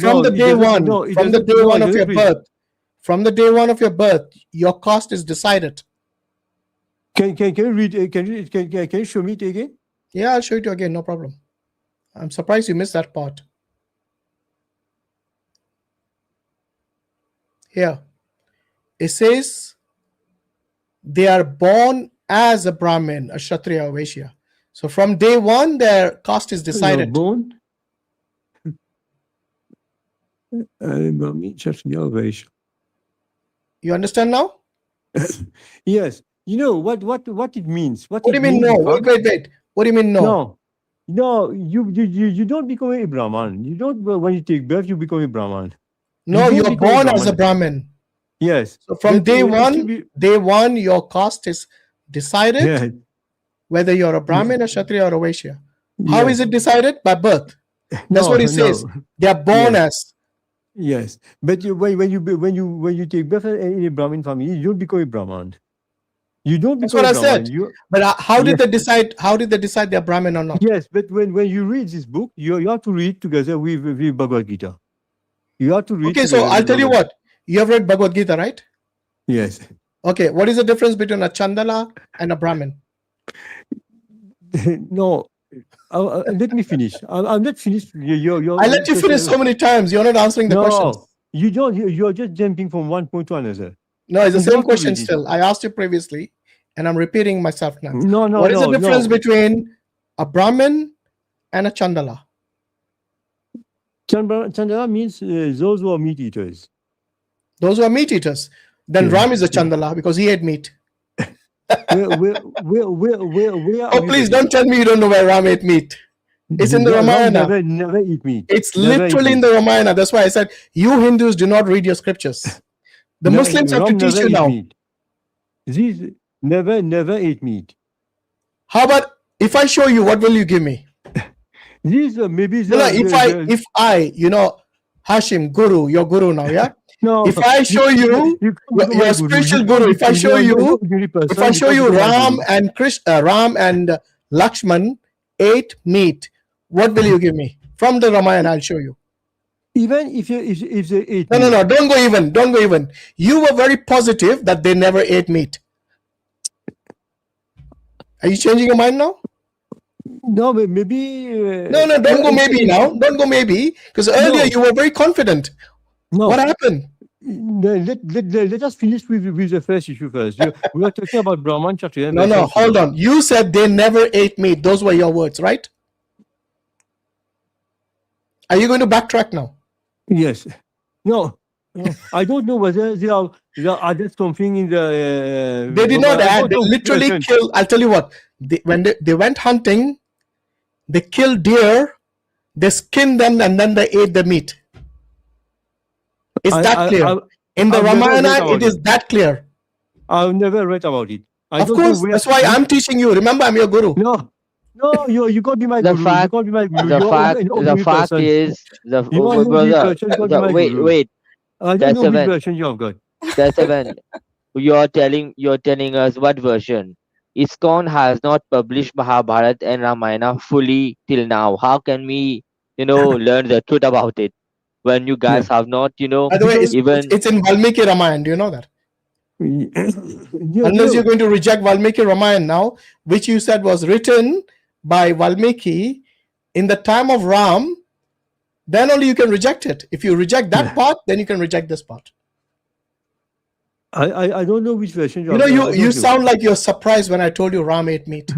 From the day one of your birth, your caste is decided. Can you read? Can you show me it again? Yeah, I'll show it to you again. No problem. I'm surprised you missed that part. Here, it says they are born as a Brahmin, a Kshatriya, or Vaishya. So from day one, their caste is decided. Born. Brahmin, Kshatriya, or Vaishya. You understand now? Yes. You know what it means. What do you mean no? Wait. What do you mean no? No, you don't become a Brahman. You don't, when you take birth, you become a Brahman. No, you're born as a Brahmin. Yes. So from day one, your caste is decided whether you're a Brahmin, a Kshatriya, or a Vaishya. How is it decided? By birth. That's what it says. They are born as. Yes, but when you take birth in a Brahmin family, you don't become a Brahman. You don't become That's what I said. But how did they decide? How did they decide they're Brahmin or not? Yes, but when you read this book, you have to read together with Bhagavad Gita. You have to read. Okay, so I'll tell you what. You have read Bhagavad Gita, right? Yes. Okay, what is the difference between a Chandala and a Brahmin? No, let me finish. I'm not finished. I let you finish so many times. You're not answering the questions. You don't. You're just jumping from one point to another. No, it's the same question still. I asked you previously, and I'm repeating myself now. No. What is the difference between a Brahmin and a Chandala? Chandala means those who are meat eaters. Those who are meat eaters. Then Ram is a Chandala because he ate meat. Where please don't tell me you don't know where Ram ate meat. It's in the Ramayana. Never eat meat. It's literally in the Ramayana. That's why I said you Hindus do not read your scriptures. The Muslims have to Ram teach never you eat now. meat. These never ate meat. How about if I show you, what will you give me? These maybe if I, Hashim, Guru, your Guru now, yeah? No, if I show you your spiritual Guru, if I show you Ram and Krishna, Ram and Lakshman ate meat, what will you give me? From the Ramayana, I'll show you. Even if they ate No, don't go even. You were very positive that they never ate meat. Are you changing your mind now? No, maybe. No, don't go maybe now. Don't go maybe, because earlier you were very confident. No. What happened? Let us finish with the first issue first. We were talking about Brahman Kshatriya. No, hold on. You said they never ate meat. Those were your words, right? Are you going to backtrack now? Yes. No. I don't know whether they added something in the. They did not add. They literally killed. I'll tell you what. When they went hunting, they killed deer, they skinned them, and then they ate the meat. It's that clear. In the Ramayana, it is that clear. I've never read about it. Of course, that's why I'm teaching you. Remember, I'm your Guru. No, you can't be my The Guru. fact, You can't be my Guru. the fact is, wait. I don't know which version you have got. That's when you're telling us what version. ISKCON has not published Mahabharata and Ramayana fully till now. How can we, learn the truth about it when you guys have not, By the way, it's in Valmiki Ramayana. Do you know that? Unless you're going to reject Valmiki Ramayana now, which you said was written by Valmiki in the time of Ram, then only you can reject it. If you reject that part, then you can reject this part. I don't know which version you sound like you're surprised when I told you Ram ate meat.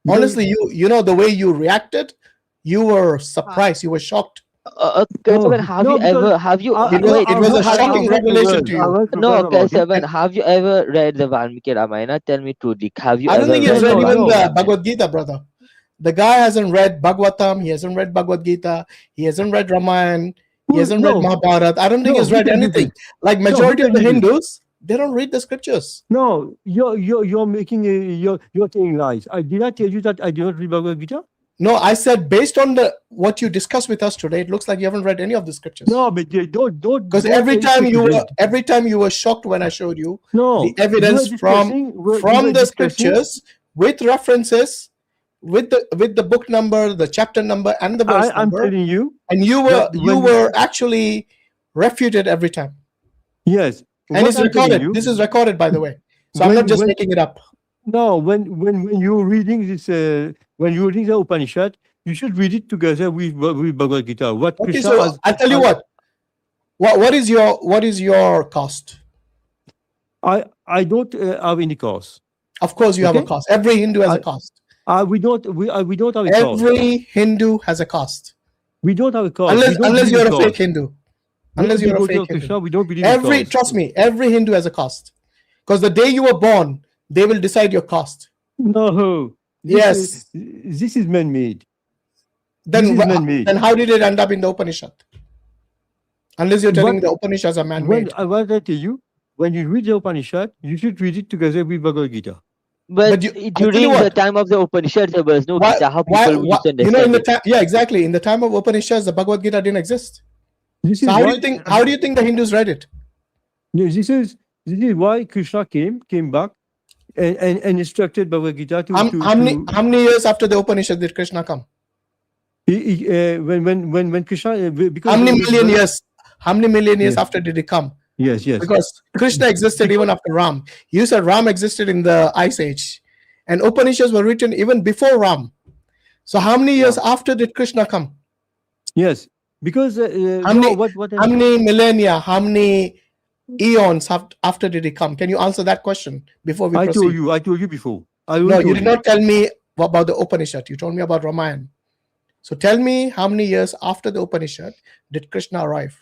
Honestly, the way you reacted, you were surprised, you were shocked. Have you it was a shocking revelation to you. No, Kesavan, have you ever read the Valmiki Ramayana? Tell me truly. Have you I don't ever think he's read read even the Bhagavad Gita, brother. The guy hasn't read Bhagavatam, he hasn't read Bhagavad Gita, he hasn't read Ramayana, he hasn't read Mahabharata. I don't think he's read anything. Like majority of the Hindus, they don't read the scriptures. No, you're making you're telling lies. Did I tell you that I did not read Bhagavad Gita? No, I said based on what you discussed with us today, it looks like you haven't read any of the scriptures. No, but don't. Because every time you were shocked when I showed you the evidence from the scriptures with references, with the book number, the chapter number, and the verse number. I'm telling you, and you were actually refuted every time. Yes, and it's recorded. This is recorded, by the way. So I'm not just making it up. No, when you're reading this, when you're reading the Upanishad, you should read it together with Bhagavad Gita. I'll tell you what. What is your cost? I don't have any cost. Of course, you have a cost. Every Hindu has a cost. We don't have a cost. Every Hindu has a cost. We don't have a cost. Unless you're a fake Hindu. Unless you're a fake Hindu. We don't believe trust me, every Hindu has a cost. Because the day you were born, they will decide your cost. No. This is man-made. Then how did it end up in the Upanishad? Unless you're telling me the Upanishads are man-made. What I tell you, when you read the Upanishad, you should read it together with Bhagavad Gita. But during the time of the Upanishads, there was no Gita. How people used to understand exactly. In the time of Upanishads, the Bhagavad Gita didn't exist. So how do you think the Hindus read it? This is why Krishna came back and instructed Bhagavad Gita to. How many years after the Upanishad did Krishna come? When Krishna, because how many million years? How many million years after did he come? Yes. Because Krishna existed even after Ram. You said Ram existed in the Ice Age, and Upanishads were written even before Ram. So how many years after did Krishna come? Yes, because how many millennia? How many eons after did he come? Can you answer that question before we proceed? I told you before. No, you did not tell me about the Upanishad. You told me about Ramayana. So tell me, how many years after the Upanishad did Krishna arrive?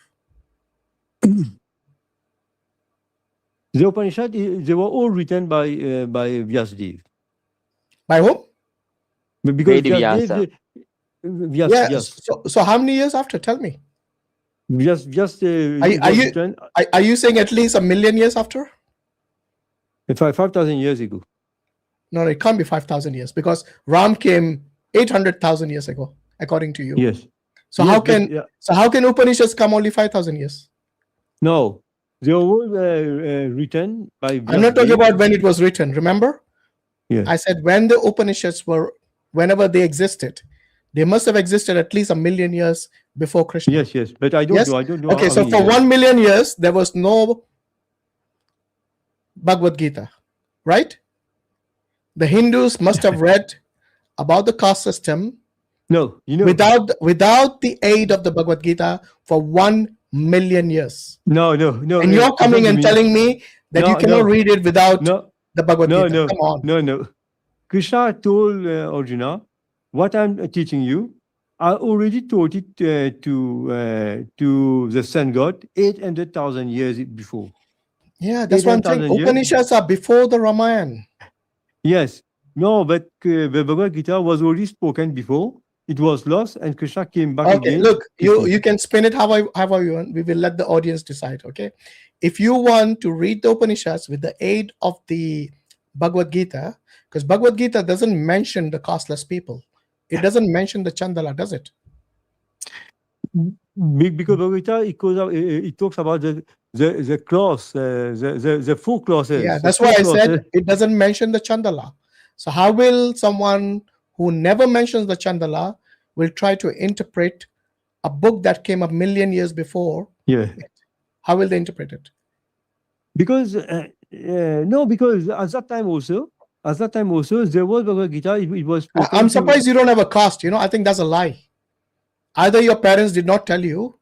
The Upanishad, they were all written by Vyasadeva. By whom? Because Vyasa. Yes. So how many years after? Tell me. Just are you saying at least 1,000,000 years after? 5,000 years ago. No, it can't be 5,000 years because Ram came 800,000 years ago, according to you. Yes. So yes, how can Upanishads come only 5,000 years? No, they were written by. I'm not talking about when it was written. Remember? Yes. I said when the Upanishads were, whenever they existed, they must have existed at least 1,000,000 years before Krishna. Yes, but I don't know. I don't know. Okay, so for 1,000,000 years there was no Bhagavad Gita, right? The Hindus must have read about the caste system. No, without the aid of the Bhagavad Gita for 1,000,000 years. No. And you're coming and telling me that you cannot read it without the Bhagavad Gita. Come on. No. Krishna told Arjuna, what I'm teaching you, I already taught it to the sun god 800,000 years before. Yeah, that's what I'm saying. Upanishads are before the Ramayana. Yes. No, but the Bhagavad Gita was already spoken before. It was lost, and Krishna came back again. Look, you can spin it however you want. We will let the audience decide. Okay, if you want to read the Upanishads with the aid of the Bhagavad Gita, because Bhagavad Gita doesn't mention the casteless people, it doesn't mention the Chandala, does it? Because Bhagavad Gita it talks about the class, the 4 classes. Yeah, that's why I said it doesn't mention the Chandala. So how will someone who never mentions the Chandala will try to interpret a book that came 1,000,000 years before? Yeah. How will they interpret it? Because because at that time also there was Bhagavad Gita. It was. I'm surprised you don't have a caste. I think that's a lie. Either your parents did not tell you,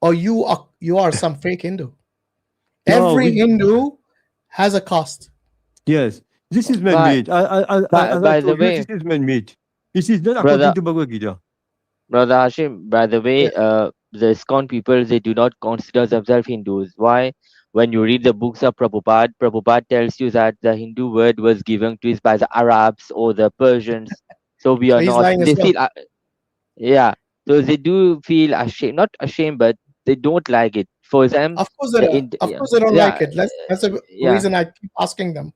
or you are some fake Hindu. Every Hindu has a caste. Yes. This is man-made. By the way, this is man-made. This is not according to Bhagavad Gita. Brother Hashim, by the way, the ISKCON people, they do not consider themselves Hindus. Why? When you read the books of Prabhupada tells you that the Hindu word was given to us by the Arabs or the Persians. So we are not. They feel, so they do feel ashamed. Not ashamed, but they don't like it. For them, of course they don't. Of course they don't like it. That's the reason I keep asking them.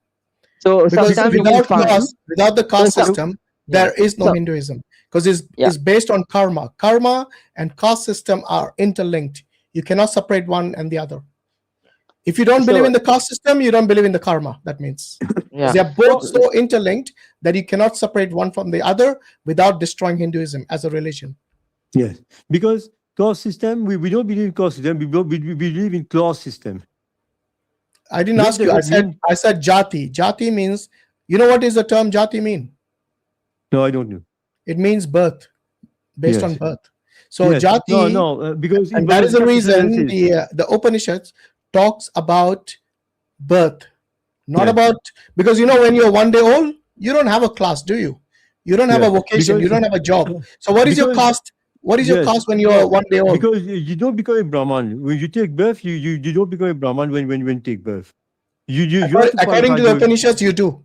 So because sometimes without the caste system, there is no Hinduism, because it's based on karma. Karma and caste system are interlinked. You cannot separate one and the other. If you don't believe in the caste system, you don't believe in the karma. That means they are both so interlinked that you cannot separate one from the other without destroying Hinduism as a religion. Yes, because caste system, we don't believe in caste system. We believe in class system. I didn't ask you. I said jati. Jati means, you know what is the term jati mean? No, I don't know. It means birth, based on birth. So jati, because and that is the reason the Upanishads talks about birth, not about, because when you're 1 day old, you don't have a class, do you? You don't have a vocation, you don't have a job. So what is your caste? What is your caste when you're 1 day old? Because you don't become a Brahman. When you take birth, you don't become a Brahman when you take birth. According to the Upanishads, you do.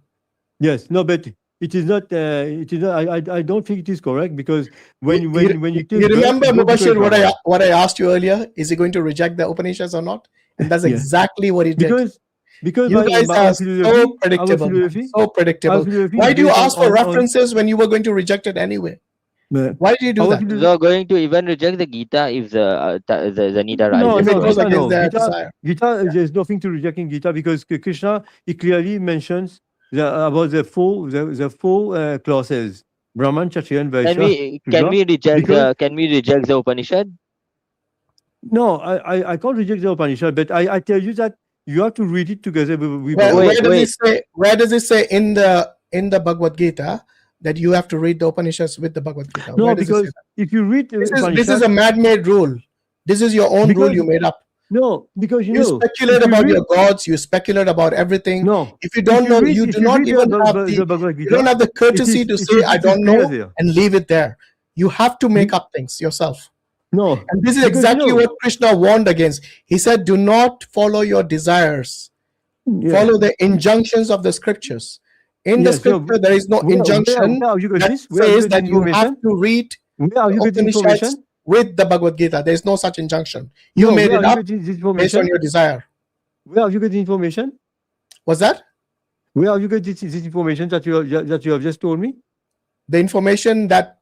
Yes, no, but it is not. I don't think it is correct, because when you take. You remember, Mubashir, what I asked you earlier? Is he going to reject the Upanishads or not? And that's exactly what he did. Because you guys are so predictable. So predictable. Why do you ask for references when you were going to reject it anyway? Why did you do that? They are going to even reject the Gita if the need arises. If it goes against their desire. Gita, there's nothing to rejecting Gita, because Krishna, he clearly mentions about the four classes: Brahman, Kshatriya, and Vaishya. Can we reject the Upanishad? No, I can't reject the Upanishad, but I tell you that you have to read it together with. Where does it say in the Bhagavad Gita that you have to read the Upanishads with the Bhagavad Gita? No, because if you read this is a man-made rule. This is your own rule you made up. No, because you speculate about your gods, you speculate about everything. No, if you don't know, you do not even have the courtesy to say I don't know and leave it there. You have to make up things yourself. No, and this is exactly what Krishna warned against. He said, do not follow your desires. Follow the injunctions of the scriptures. In the scripture, there is no injunction that says that you have to read Upanishads with the Bhagavad Gita. There is no such injunction. You made it up based on your desire. Where have you got the information? What's that? Where have you got this information that you have just told me? The information that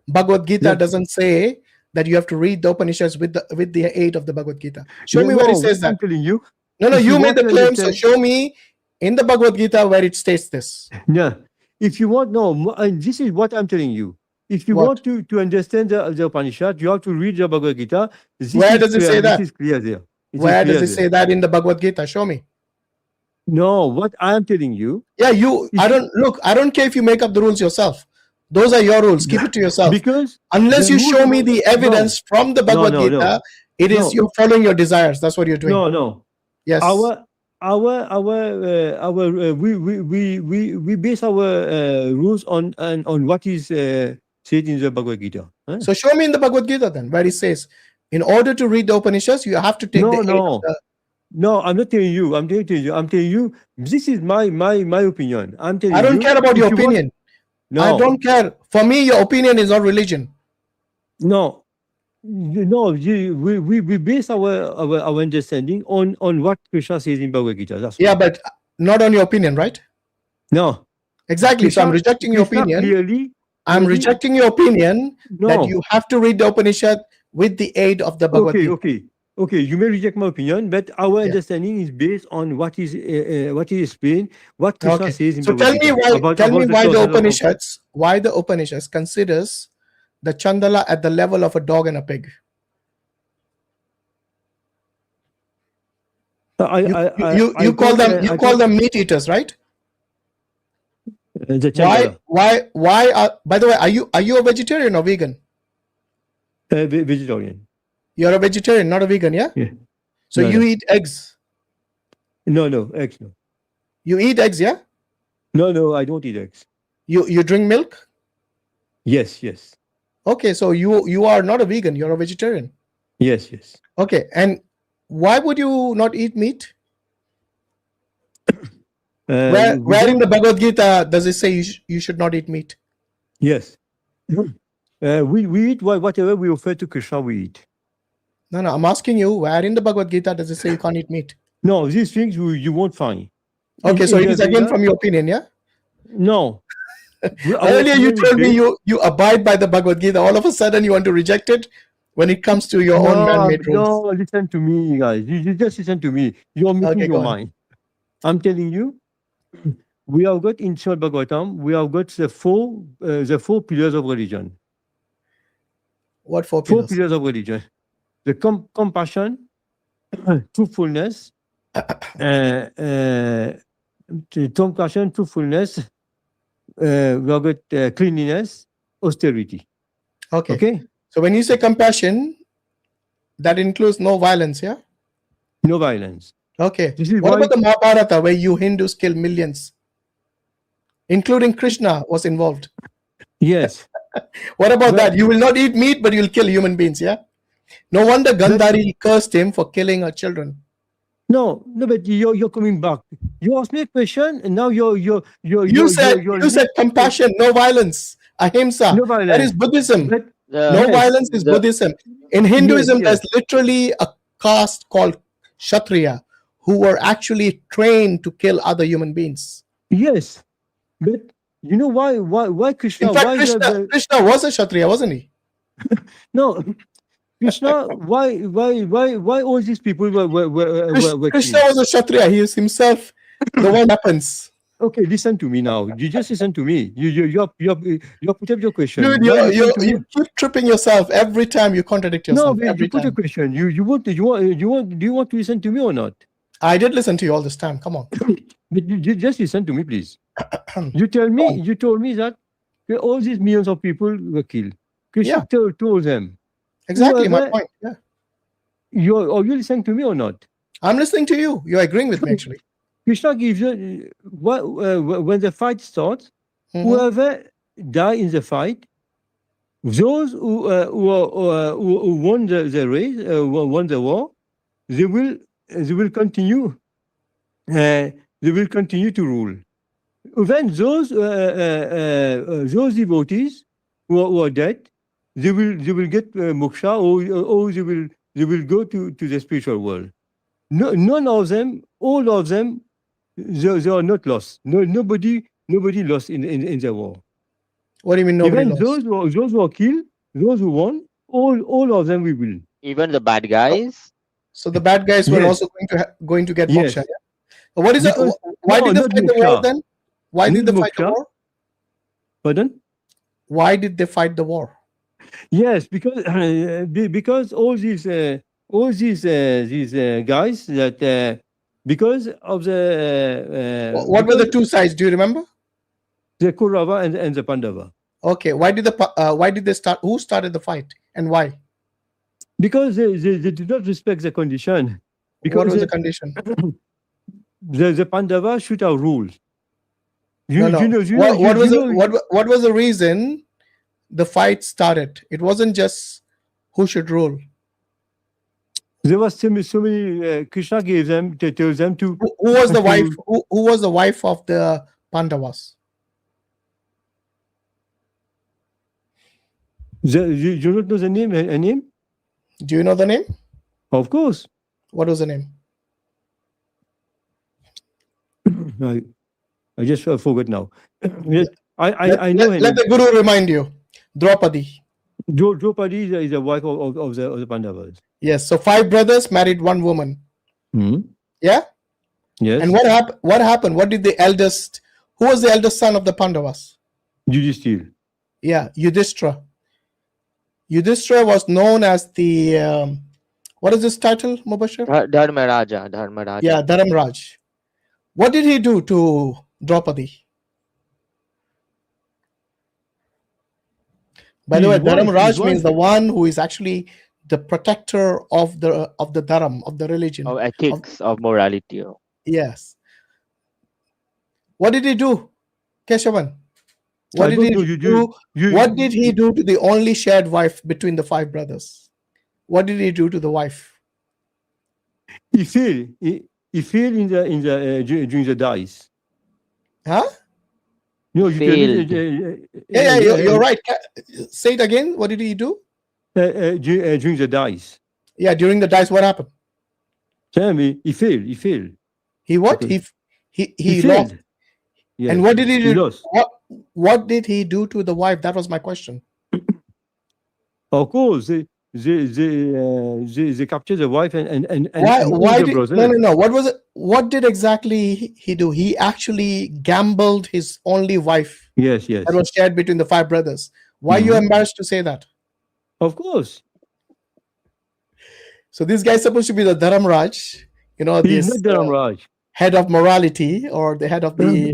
Bhagavad Gita doesn't say that you have to read the Upanishads with the aid of the Bhagavad Gita. Show me where it says that. I'm telling you. No, you made the claim, so show me in the Bhagavad Gita where it states this. Yeah. If you want, this is what I'm telling you. If you want to understand the Upanishad, you have to read the Bhagavad Gita. Where does it say that? This is clear there. Where does it say that in the Bhagavad Gita? Show me. No, what I am telling you. Yeah, I don't care if you make up the rules yourself. Those are your rules. Keep it to yourself. Because unless you show me the evidence from the Bhagavad Gita, it is you're following your desires. That's what you're doing. No. Yes. We base our rules on what is said in the Bhagavad Gita. Huh? So show me in the Bhagavad Gita then where it says, in order to read the Upanishads, you have to take No, I'm not telling you. I'm telling you. This is my opinion. I'm telling you. I don't care about your opinion. No, I don't care. For me, your opinion is not religion. No. We base our understanding on what Krishna says in Bhagavad Gita. That's but not on your opinion, right? No. Exactly. Krishna, so I'm rejecting your opinion. I'm rejecting your opinion that you have to read the Upanishad with the aid of the Bhagavad Gita. Okay, you may reject my opinion, but our understanding is based on what is explained, what Krishna says in Bhagavad Gita. Tell me why the Upanishads considers the Chandala at the level of a dog and a pig. You call them meat eaters, right? Why by the way, are you a vegetarian or vegan? Vegetarian. You're a vegetarian, not a vegan, yeah? So you eat eggs? No, eggs no. You eat eggs, yeah? No, I don't eat eggs. You drink milk? Yes. Okay, so you are not a vegan, you're a vegetarian. Yes. Okay, and why would you not eat meat? Where in the Bhagavad Gita does it say you should not eat meat? Yes. We eat whatever we offer to Krishna, we eat. No, I'm asking you, where in the Bhagavad Gita does it say you can't eat meat? No, these things you won't find. Okay, so it is again from your opinion, yeah? No. Earlier you told me you abide by the Bhagavad Gita. All of a sudden you want to reject it when it comes to your own man-made rules. No, listen to me, guys. You just listen to me. You're making your mind. I'm telling you, we have got in Srimad Bhagavatam, we have got the four pillars of religion. What four pillars? 4 pillars of religion. The compassion, truthfulness, compassion, truthfulness, we have got cleanliness, austerity. Okay. So when you say compassion, that includes no violence, yeah? No violence. Okay. What about the Mahabharata, where you Hindus kill millions? Including Krishna was involved. Yes. What about that? You will not eat meat, but you'll kill human beings, yeah? No wonder Gandhari cursed him for killing her children. No, but you're coming back. You asked me a question, and now you said compassion, no violence, ahimsa. No violence. That is Buddhism. Violence is Buddhism. In Hinduism, there's literally a caste called Kshatriya who were actually trained to kill other human beings. Yes, but you know why Krishna? In fact, Krishna was a Kshatriya, wasn't he? No. Krishna, why all these people were Krishna was a Kshatriya. He is himself the one happens. Okay, listen to me now. You just listen to me. You put up your question. Dude, you keep tripping yourself every time you contradict yourself. No, you put a question. Do you want to listen to me or not? I did listen to you all this time. Come on. But you just listen to me, please. You told me that all these millions of people were killed. Krishna told them. Exactly my point. Yeah. Are you listening to me or not? I'm listening to you. You're agreeing with me, actually. Krishna gives you when the fight starts, whoever die in the fight, those who won the race, won the war, they will continue. They will continue to rule. Then those devotees who are dead, they will get moksha, or they will go to the spiritual world. No, none of them, all of them, they are not lost. No, nobody lost in the war. What do you mean nobody Even lost? those who are killed, those who won, all of them will win. Even the bad guys. So the bad guys were also going to get moksha. Yeah? What is why did they fight the war then? Why did they fight the war? Pardon? Why did they fight the war? Yes, because all these guys that because of the what were the two sides? Do you remember? The Kaurava and the Pandava. Okay, why did they start? Who started the fight and why? Because they did not respect the condition. Because what was the condition? The Pandava should have rules. What was the reason the fight started? It wasn't just who should rule. There was so many Krishna gave them to tell them to. Who was the wife? Who was the wife of the Pandavas? You don't know the name? A name? Do you know the name? Of course. What was the name? I just forgot now. Yes, I know. Let the Guru remind you. Draupadi. Draupadi is the wife of the Pandavas. Yes. So 5 brothers married 1 woman. Yeah. Yes. And what happened? What did the eldest? Who was the eldest son of the Pandavas? Yudhishthira. Yeah, Yudhishthira. Yudhishthira was known as the what is this title, Mubashir? Dharmaraja. Yeah, Dharamraj. What did he do to Draupadi? By the way, Dharamraj means the one who is actually the protector of the dharam, of the religion, of ethics, of morality. Yes. What did he do, Keshavan? What did he do? What did he do to the only shared wife between the 5 brothers? What did he do to the wife? He fell in the during the dice. Huh? No, you're right. Say it again. What did he do? During the dice. Yeah, during the dice, what happened? Tell me, he failed. He what? Okay. He failed. lost. Yes. And what did he do? He lost. What did he do to the wife? That was my question. Of course, they captured the wife and why the did, brother. No. What was it? What did exactly he do? He actually gambled his only wife. Yes. That was shared between the 5 brothers. Why are you embarrassed to say that? Of course. So this guy is supposed to be the Dharamraj. He's not Dharamraj. Head of morality, or the head of the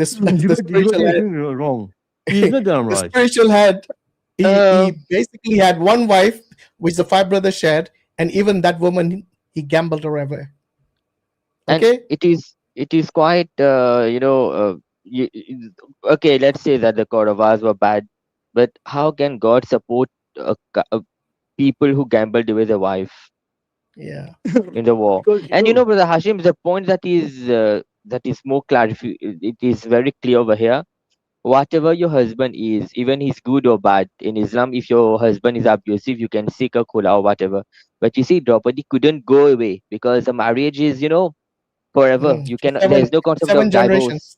spiritual head. Wrong. He's not Dharamraj. The spiritual head. He basically had 1 wife, which the 5 brothers shared, and even that woman he gambled her away. Okay. And it is quite okay. Let's say that the Kauravas were bad, but how can God support people who gambled away their wife? Yeah. In the war. And Brother Hashim, the point that is more clarified. It is very clear over here. Whatever your husband is, even he's good or bad, in Islam, if your husband is abusive, you can seek a khula or whatever. But you see, Draupadi couldn't go away because the marriage is, forever. You cannot. There's no concept of divorce.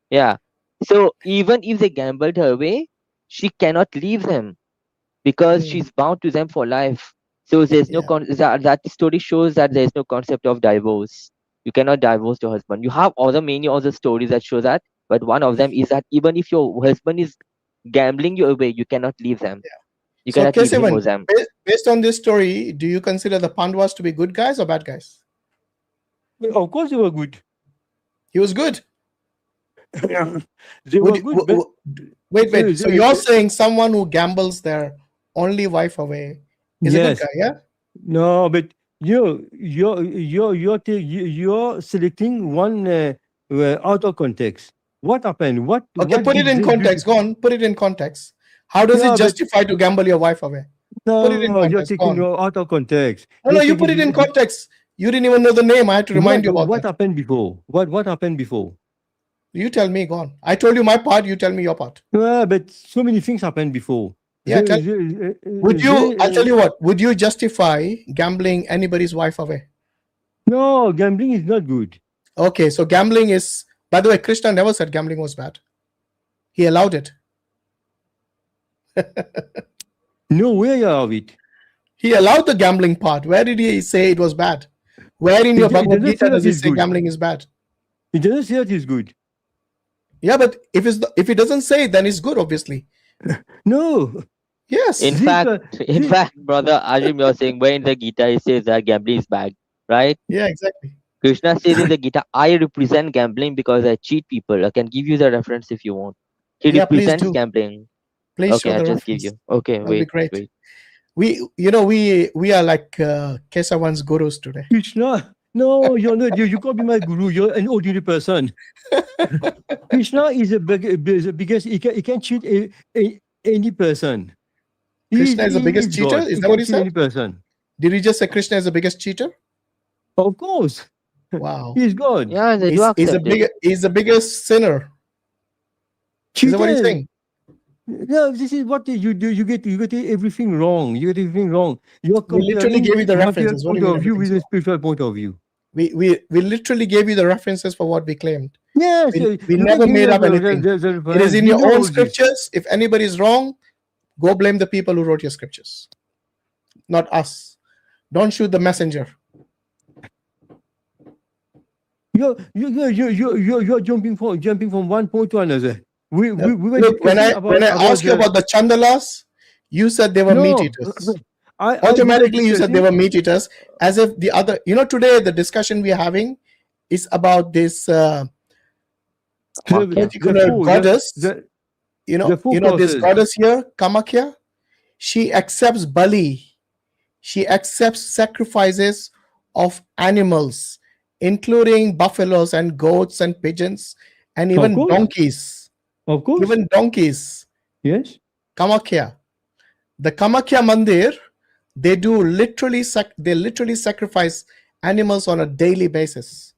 Yeah. So even if they gambled her away, she cannot leave them because she's bound to them for life. So there's no that story shows that there's no concept of divorce. You cannot divorce your husband. You have many other stories that show that. But one of them is that even if your husband is gambling you away, you cannot leave them. Yeah. You cannot leave him or them. Based on this story, do you consider the Pandavas to be good guys or bad guys? Of course they were good. He was good. They were good. Wait. So you're saying someone who gambles their only wife away is a good guy, yeah? No, but you're selecting one out of context. What happened? Put it in context. Go on. Put it in context. How does it justify to gamble your wife away? No, you're taking out of context. No, you put it in context. You didn't even know the name. I had to remind you about what happened before. What happened before? You tell me. Go on. I told you my part. You tell me your part. Yeah, but so many things happened before. Yeah, would you? I'll tell you what. Would you justify gambling anybody's wife away? No, gambling is not good. Okay, so gambling is. By the way, Krishna never said gambling was bad. He allowed it. No way of it. He allowed the gambling part. Where did he say it was bad? Where in your Bhagavad Gita does he say gambling is bad? He doesn't say it is good. Yeah, but if it doesn't say it, then it's good, obviously. No. Yes. In fact, brother Ajim, you're saying where in the Gita it says that gambling is bad, right? Yeah, exactly. Krishna says in the Gita, I represent gambling because I cheat people. I can give you the reference if you want. He represents gambling. Please okay, show the I'll reference. just give you. Okay, That'll be great. wait. We are like Kesavan's gurus today. Krishna, no, you're not. You can't be my guru. You're an ordinary person. Krishna is the biggest. He can cheat any person. Krishna is the biggest cheater. Is that what he said? Any person. Did he just say Krishna is the biggest cheater? Of course. Wow. He's God. Yeah, they he's the biggest sinner. Is that what he's saying? No, this is what you do. You get everything wrong. You get everything wrong. We literally gave you the references. Point of view with a spiritual point of view. We literally gave you the references for what we claimed. Yes, we never made up anything. It is in your own scriptures. If anybody is wrong, go blame the people who wrote your scriptures, not us. Don't shoot the messenger. You're jumping from one point to another. Look, when I asked you about the Chandalas, you said they were meat eaters. Automatically, you said they were meat eaters, as if the other. Today the discussion we are having is about this particular goddess. This goddess here, Kamakhya. She accepts Bali. She accepts sacrifices of animals, including buffaloes and goats and pigeons, and even donkeys. Of course. Even donkeys. Yes. Kamakhya. The Kamakhya Mandir, they literally sacrifice animals on a daily basis.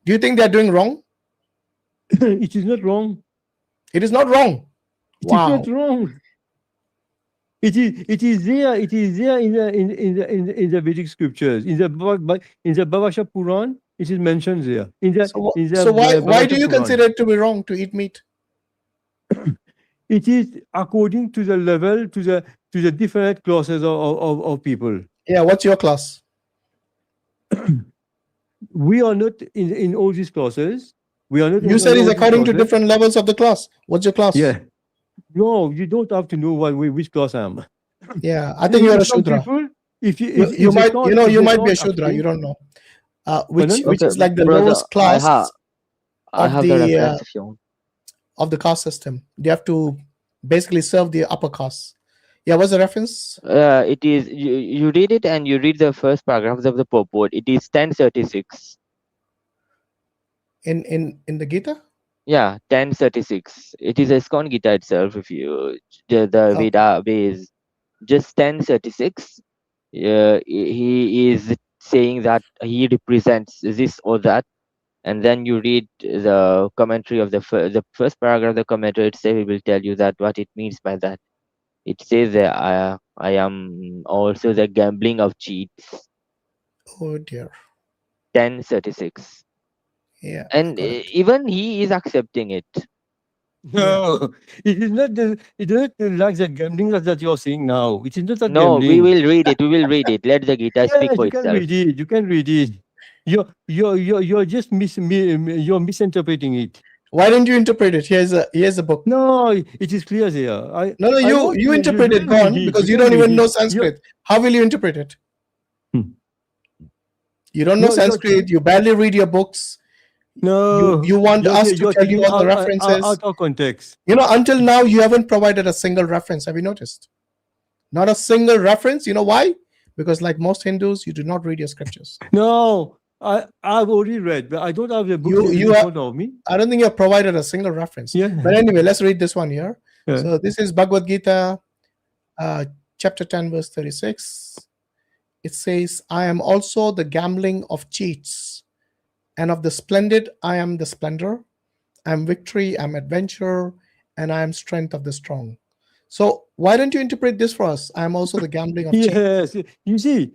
Do you think they are doing wrong? It is not wrong. It is not wrong. Wow. It is not wrong. It is there in the Vedic scriptures. In the Bhagavata Purana, it is mentioned there. So why do you consider it to be wrong to eat meat? It is according to the level, to the different classes of people. Yeah, what's your class? We are not in all these classes. We are not. You said it's according to different levels of the class. What's your class? Yeah. No, you don't have to know which class I am. Yeah, I think you're a Shudra. You might be a Shudra. You don't know. Which is like the lowest class of the caste system. They have to basically serve the upper caste. Yeah, what's the reference? It is you read it and you read the first paragraphs of the purport. It is 1036. In the Gita? Yeah, 1036. It is a ISKCON Gita itself. If you the Veda base, just 1036. He is saying that he represents this or that, and then you read the commentary of the first paragraph of the commentary itself. It will tell you that what it means by that. It says that I am also the gambling of cheats. Oh dear. 1036. Yeah. And even he is accepting it. No, it is not. It is not like the gambling that you are saying now. It is not that. No, gambling. we will read it. We will read it. Let the Gita speak for you itself. Can read it. You can read it. You're just you're misinterpreting it. Why don't you interpret it? Here's a book. No, it is clear there. You interpret it, go on, because you don't even know Sanskrit. How will you interpret it? You don't know Sanskrit. You barely read your books. No, you want us to tell you all the references out of context. Until now you haven't provided a single reference. Have you noticed? Not a single reference. You know why? Because like most Hindus, you do not read your scriptures. No, I've already read, but I don't have the book in front of me. I don't think you have provided a single reference. Yeah. But anyway, let's read this one here. Yeah. So this is Bhagavad Gita, chapter 10, verse 36. It says, I am also the gambling of cheats, and of the splendid I am the splendor. I am victory, I am adventure, and I am strength of the strong. So why don't you interpret this for us? I am also the gambling of cheats. Yes, you see,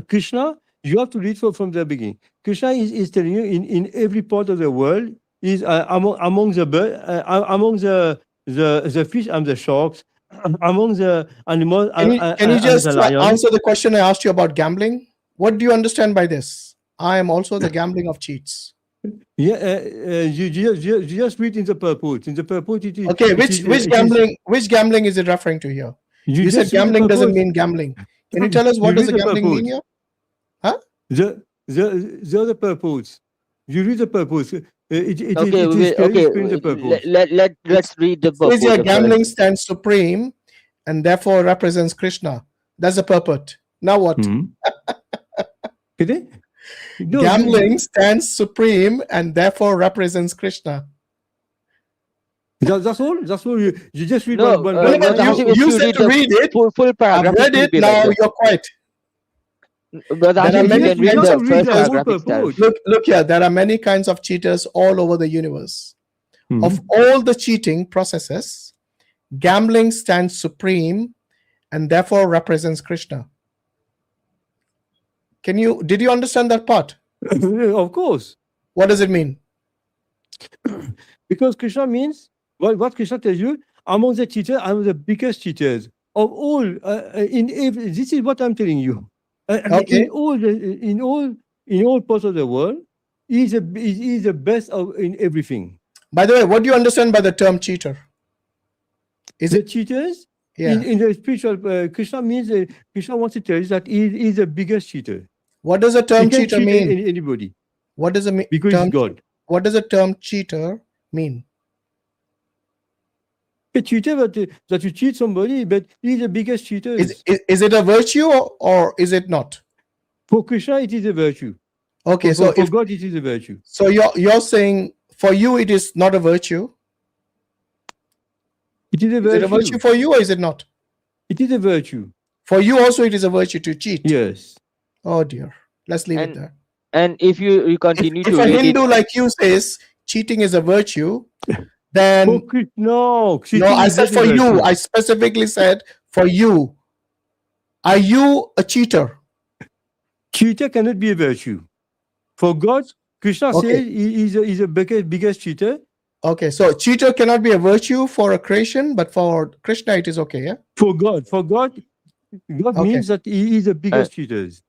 Krishna, you have to read from the beginning. Krishna is telling you in every part of the world is among the bird, among the fish and the sharks, among the animals. Can you just answer the question I asked you about gambling? What do you understand by this? I am also the gambling of cheats. Yeah, you just read in the purport. In the purport, it is okay. Which gambling is it referring to here? You said gambling doesn't mean gambling. Can you tell us what does the gambling mean here? Huh? The other purports. You read the purports. Okay. Let's read the purport. It says gambling stands supreme and therefore represents Krishna. That's the purport. Now what? Gambling stands supreme and therefore represents Krishna. That's all. That's all. You just read one. You said to read it. Full paragraph. I've read it. Now you're quiet. Look here. There are many kinds of cheaters all over the universe. Of all the cheating processes, gambling stands supreme and therefore represents Krishna. Did you understand that part? Of course. What does it mean? Because Krishna means what Krishna tells you, among the cheaters, I'm the biggest cheaters of all. This is what I'm telling you. Okay. In all parts of the world, he is the best in everything. By the way, what do you understand by the term cheater? Is it cheaters? Yeah. In the spiritual, Krishna means Krishna wants to tell you that he is the biggest cheater. What does the term cheater mean? Anybody. What does it mean? Because he's God. What does the term cheater mean? A cheater that you cheat somebody, but he's the biggest cheater. Is it a virtue or is it not? For Krishna, it is a virtue. Okay, for God, it is a virtue. So you're saying for you it is not a virtue. It is a virtue. Is it a virtue for you or is it not? It is a virtue. For you also it is a virtue to cheat. Yes. Oh dear. Let's leave it there. And if you continue if a Hindu like you says cheating is a virtue, then no, I said for you. I specifically said for you. Are you a cheater? Cheater cannot be a virtue. For God, Krishna says he's a biggest cheater. Okay, so cheater cannot be a virtue for a creation, but for Krishna it is okay, yeah? For God means that he is the biggest cheaters.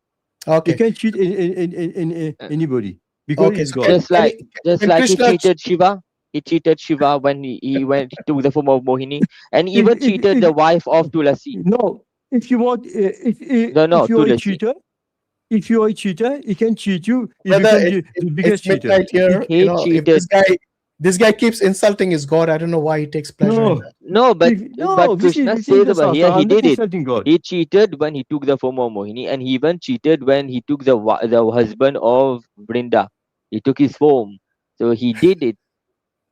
Okay. He can't cheat in anybody because he's God. Just like he cheated Shiva. He cheated Shiva when he went to the form of Mohini, and even cheated the wife of Tulasi. No, if you want, if you're a cheater, he can cheat you. The biggest cheater. Here, if this guy keeps insulting his God. I don't know why he takes pleasure in that. No, but Krishna says over here he did it. God. He cheated when he took the form of Mohini, and he even cheated when he took the husband of Vrinda. He took his form, so he did it.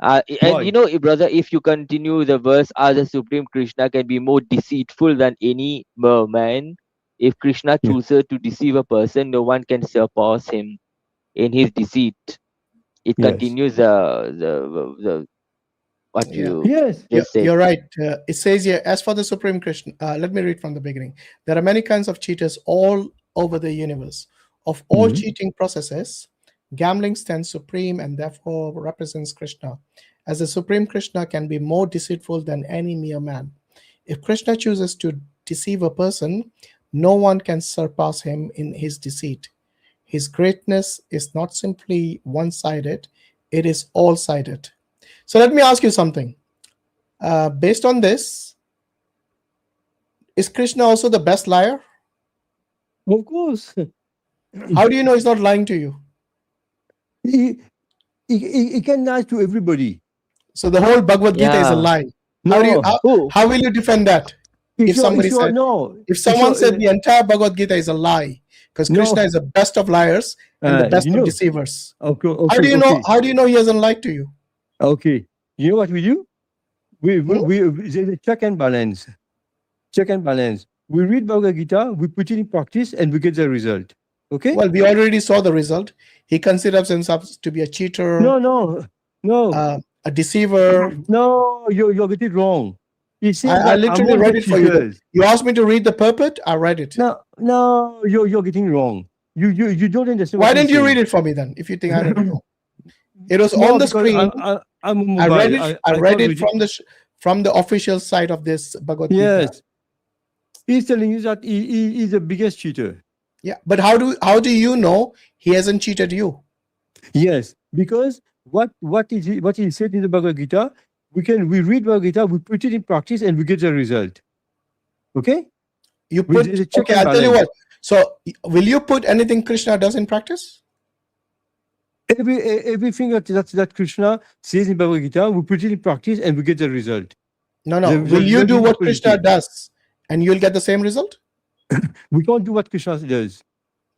And you know, brother, if you continue the verse, the Supreme Krishna can be more deceitful than any man. If Krishna chooses to deceive a person, no one can surpass him in his deceit. It continues the what you just said. You're right. It says here, as for the Supreme Krishna, let me read from the beginning. There are many kinds of cheaters all over the universe. Of all cheating processes, gambling stands supreme and therefore represents Krishna, as the Supreme Krishna can be more deceitful than any mere man. If Krishna chooses to deceive a person, no one can surpass him in his deceit. His greatness is not simply one-sided, it is all-sided. So let me ask you something. Based on this, is Krishna also the best liar? Of course. How do you know he's not lying to you? He can lie to everybody. So the whole Bhagavad Gita is a lie. How will you defend that? If someone said the entire Bhagavad Gita is a lie, because Krishna is the best of liars and the best of deceivers. Okay, how do you know he hasn't lied to you? Okay. You know what we do? We check and balance. Check and balance. We read Bhagavad Gita, we put it in practice, and we get the result. Okay? Well, we already saw the result. He considers himself to be a cheater. No. A deceiver. No, you're getting it wrong. He says I that literally among read the it for you. cheaters. You asked me to read the purport. I read it. No, you're getting wrong. You don't understand. Why didn't you read it for me then? If you think I don't know, it was on the screen. I'm I read mobile. it. I read it from the official side of this Bhagavad Gita. Yes, he's telling you that he is the biggest cheater. Yeah, but how do you know he hasn't cheated you? Yes, because what he said in the Bhagavad Gita, we read Bhagavad Gita, we put it in practice, and we get the result. Okay? You put. Okay, I'll tell you what. So, will you put anything Krishna does in practice? Everything that Krishna says in Bhagavad Gita, we put it in practice, and we get the result. No. Will you do what Krishna does, and you'll get the same result? We can't do what Krishna does.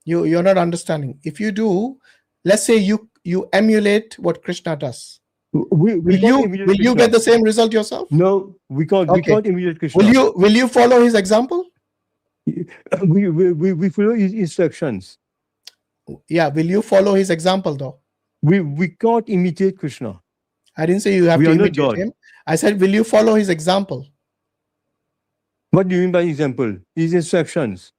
You're not understanding. If you do, let's say you emulate what Krishna does. Will you get the same result yourself? No, we can't. Okay. We can't emulate Krishna. Will you follow his example? We follow his instructions. Yeah, will you follow his example though? We can't imitate Krishna. I didn't say you have to imitate him. I said, will you follow his example? What do you mean by example? His instructions.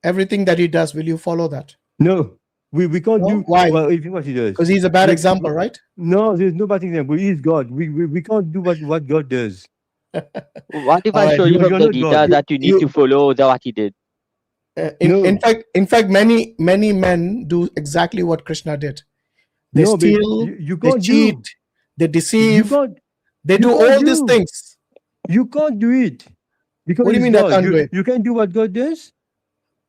Everything that he does, will you follow that? No, we can't do. Why? Well, everything what he does. Because he's a bad example, right? No, there's no bad example. He's God. We can't do what God does. What if I show you from the Gita that you need to follow what he did? In fact, many men do exactly what Krishna did. They steal, they cheat, they deceive, they do all these things. You can't do it. Because what do you mean I can't do it? You can do what God does?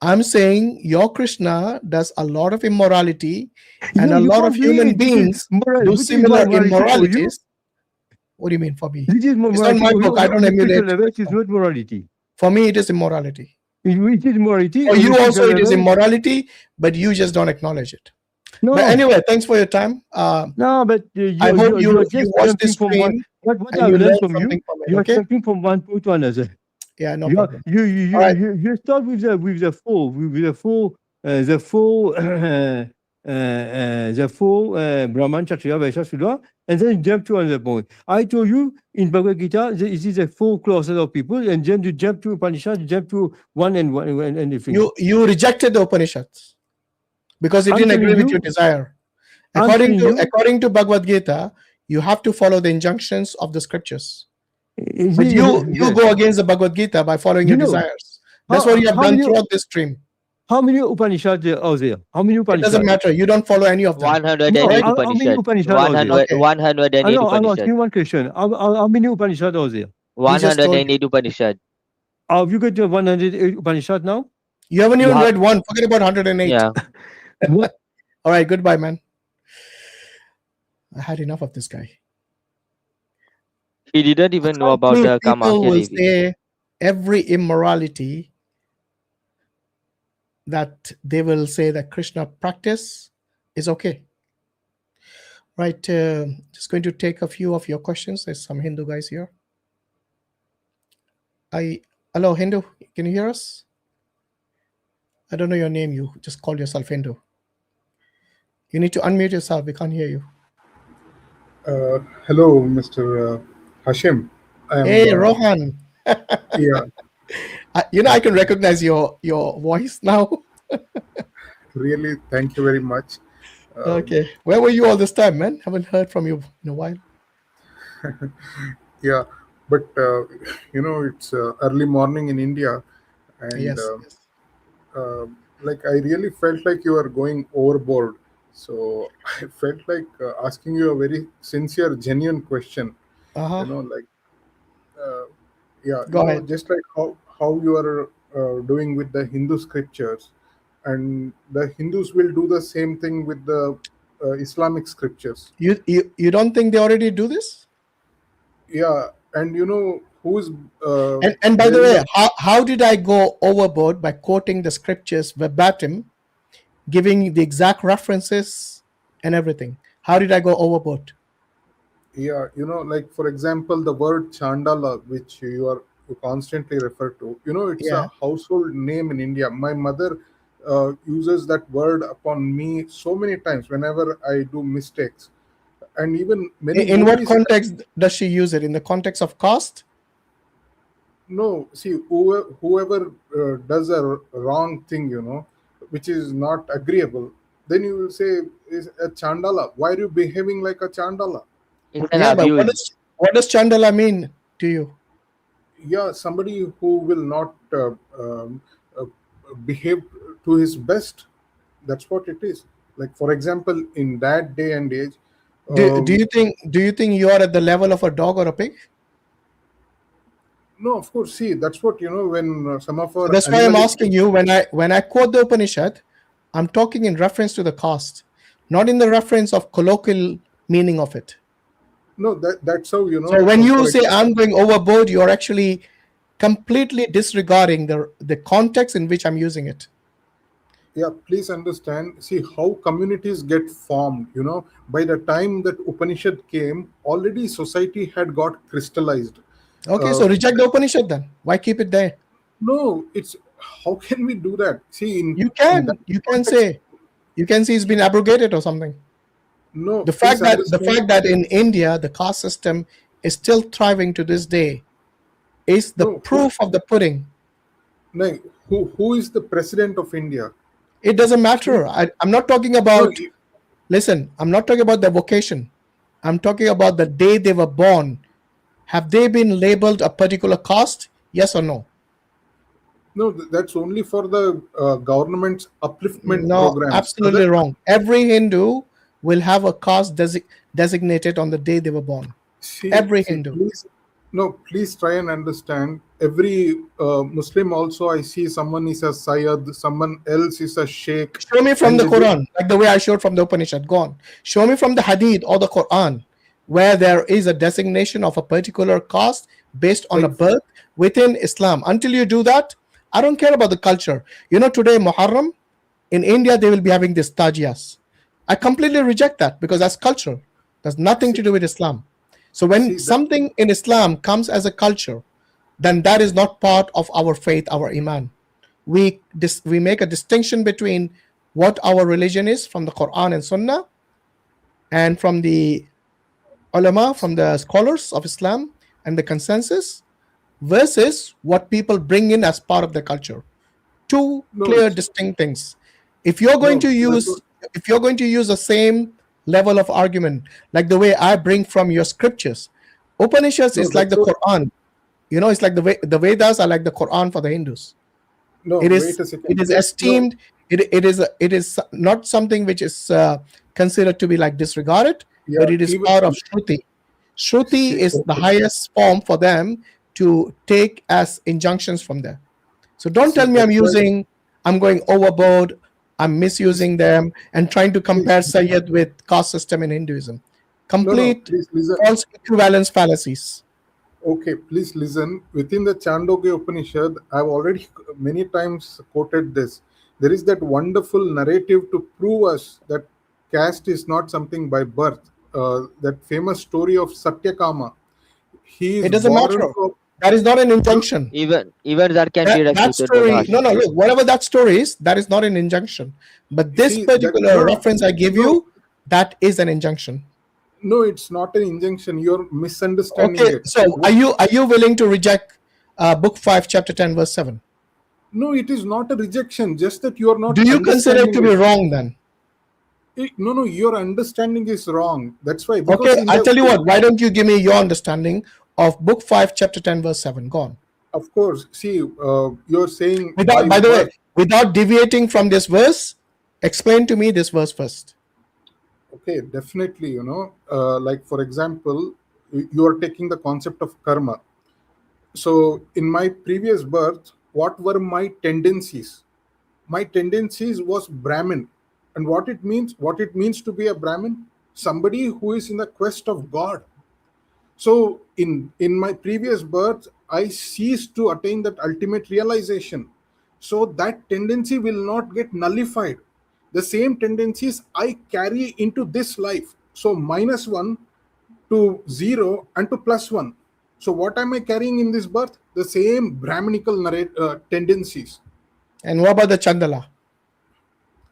I'm saying your Krishna does a lot of immorality, and a lot of human beings do similar immoralities. What do you mean for me? This is it's not my book. I don't emulate. It is not morality. For me, it is immorality. It is morality. For you also, it is immorality, but you just don't acknowledge it. No. But anyway, thanks for your time. No, but I hope you watch this stream. What I learned from you, you are jumping from one point to another. Yeah, no problem. You start with the four Brahman, Kshatriya, Vaishya, Shudra, and then jump to another point. I told you in Bhagavad Gita, this is the four classes of people, and then you jump to Upanishad, you jump to one and everything. You rejected the Upanishads because it didn't agree with your desire. According to Bhagavad Gita, you have to follow the injunctions of the scriptures. But you go against the Bhagavad Gita by following your desires. That's what you have done throughout this stream. How many Upanishads are there? How many Upanishads? It doesn't matter. You don't follow any of them. 108 Upanishads. 108 Upanishads. I'm asking one question. How many Upanishads are there? 108 Upanishads. Have you got 108 Upanishads now? You haven't even read one. Forget about 108. Yeah. All right. Goodbye, man. I had enough of this guy. He didn't even know about the Kamakhya will say every immorality that they will say that Krishna practice is okay. Right. Just going to take a few of your questions. There's some Hindu guys here. Hello, Hindu. Can you hear us? I don't know your name. You just call yourself Hindu. You need to unmute yourself. We can't hear you. Hello, Mr. Hashim. Hey, Rohan. Yeah. I can recognize your voice now. Really, thank you very much. Okay. Where were you all this time, man? Haven't heard from you in a while. Yeah, but it's early morning in India, and yes. Like I really felt like you were going overboard. So I felt like asking you a very sincere, genuine question. Go ahead. Just like how you are doing with the Hindu scriptures, and the Hindus will do the same thing with the Islamic scriptures. You don't think they already do this? Yeah, and who's and by the way, how did I go overboard by quoting the scriptures verbatim, giving the exact references and everything? How did I go overboard? Yeah, like for example, the word Chandala, which you constantly refer to, it's a household name in India. My mother uses that word upon me so many times whenever I do mistakes. And even many in what context does she use it? In the context of caste? No, see, whoever does a wrong thing, which is not agreeable, then you will say is a chandala. Why are you behaving like a chandala? It's an Yeah, but abuse. what does chandala mean to you? Yeah, somebody who will not uh, behave to his best. That's what it is. Like, for example, in that day and age, Do you think you are at the level of a dog or a pig? no, of course. See, that's what when some of our That's why I'm asking you, when I quote the Upanishad, I'm talking in reference to the caste, not in the reference of colloquial meaning of it. No, that's how So when you say I'm going overboard, you're actually completely disregarding the context in which I'm using it. Yeah, please understand. See how communities get formed. By the time that Upanishad came, already society had got crystallized. Okay, so reject the Upanishad then. Why keep it there? No, it's how can we do that? See, you can say it's been abrogated or something. No, the fact that in India the caste system is still thriving to this day is the proof of the pudding. No, who is the president of India? It doesn't matter. I'm not talking about. Listen, I'm not talking about the vocation. I'm talking about the day they were born. Have they been labeled a particular caste? Yes or no? No, that's only for the government's upliftment No, programs. absolutely wrong. Every Hindu will have a caste designated on the day they were born. Every Hindu. Please try and understand. Every Muslim also, I see someone is a Sayyid, someone else is a Sheikh. Show me from the Quran, like the way I showed from the Upanishad. Go on. Show me from the Hadith or the Quran where there is a designation of a particular caste based on a birth within Islam. Until you do that, I don't care about the culture. Today, Muharram, in India, they will be having this tajiyas. I completely reject that because that's culture. That's nothing to do with Islam. So when something in Islam comes as a culture, then that is not part of our faith, our iman. We make a distinction between what our religion is from the Quran and Sunnah and from the ulama, from the scholars of Islam and the consensus, versus what people bring in as part of the culture. Two clear, distinct things. If you're going to use the same level of argument, like the way I bring from your scriptures, Upanishads is like the Quran. It's like the Vedas are like the Quran for the Hindus. No, it wait a second. It is esteemed. No. It is not something which is considered to be like disregarded, but it is part of Shruti. Shruti is the highest form for them to take as injunctions from there. So don't tell me I'm going overboard, I'm misusing them and trying to compare Sayyid with caste system in Hinduism. Complete false equivalence fallacies. Okay, please listen. Within the Chandogya Upanishad, I've already many times quoted this. There is that wonderful narrative to prove us that caste is not something by birth. That famous story of Satyakama. It doesn't matter. That is not an injunction. Even that can be refuted. That story, no, look, whatever that story is, that is not an injunction. But this particular reference I give you, that is an injunction. No, it's not an injunction. You're misunderstanding it. So are you willing to reject book 5, chapter 10, verse 7? No, it is not a rejection. Just that you are not. Do you consider it to be wrong then? No, your understanding is wrong. That's why. Okay, I'll tell you what. Why don't you give me your understanding of book 5, chapter 10, verse 7? Go on. Of course. See, you're saying. By the way, without deviating from this verse, explain to me this verse first. Okay, definitely. Like for example, you are taking the concept of karma. So in my previous birth, what were my tendencies? My tendencies was Brahmin. And what it means to be a Brahmin, somebody who is in the quest of God. So in my previous birth, I ceased to attain that ultimate realization. So that tendency will not get nullified. The same tendencies I carry into this life. So -1 to 0 and to +1. So what am I carrying in this birth? The same Brahminical tendencies. And what about the Chandala?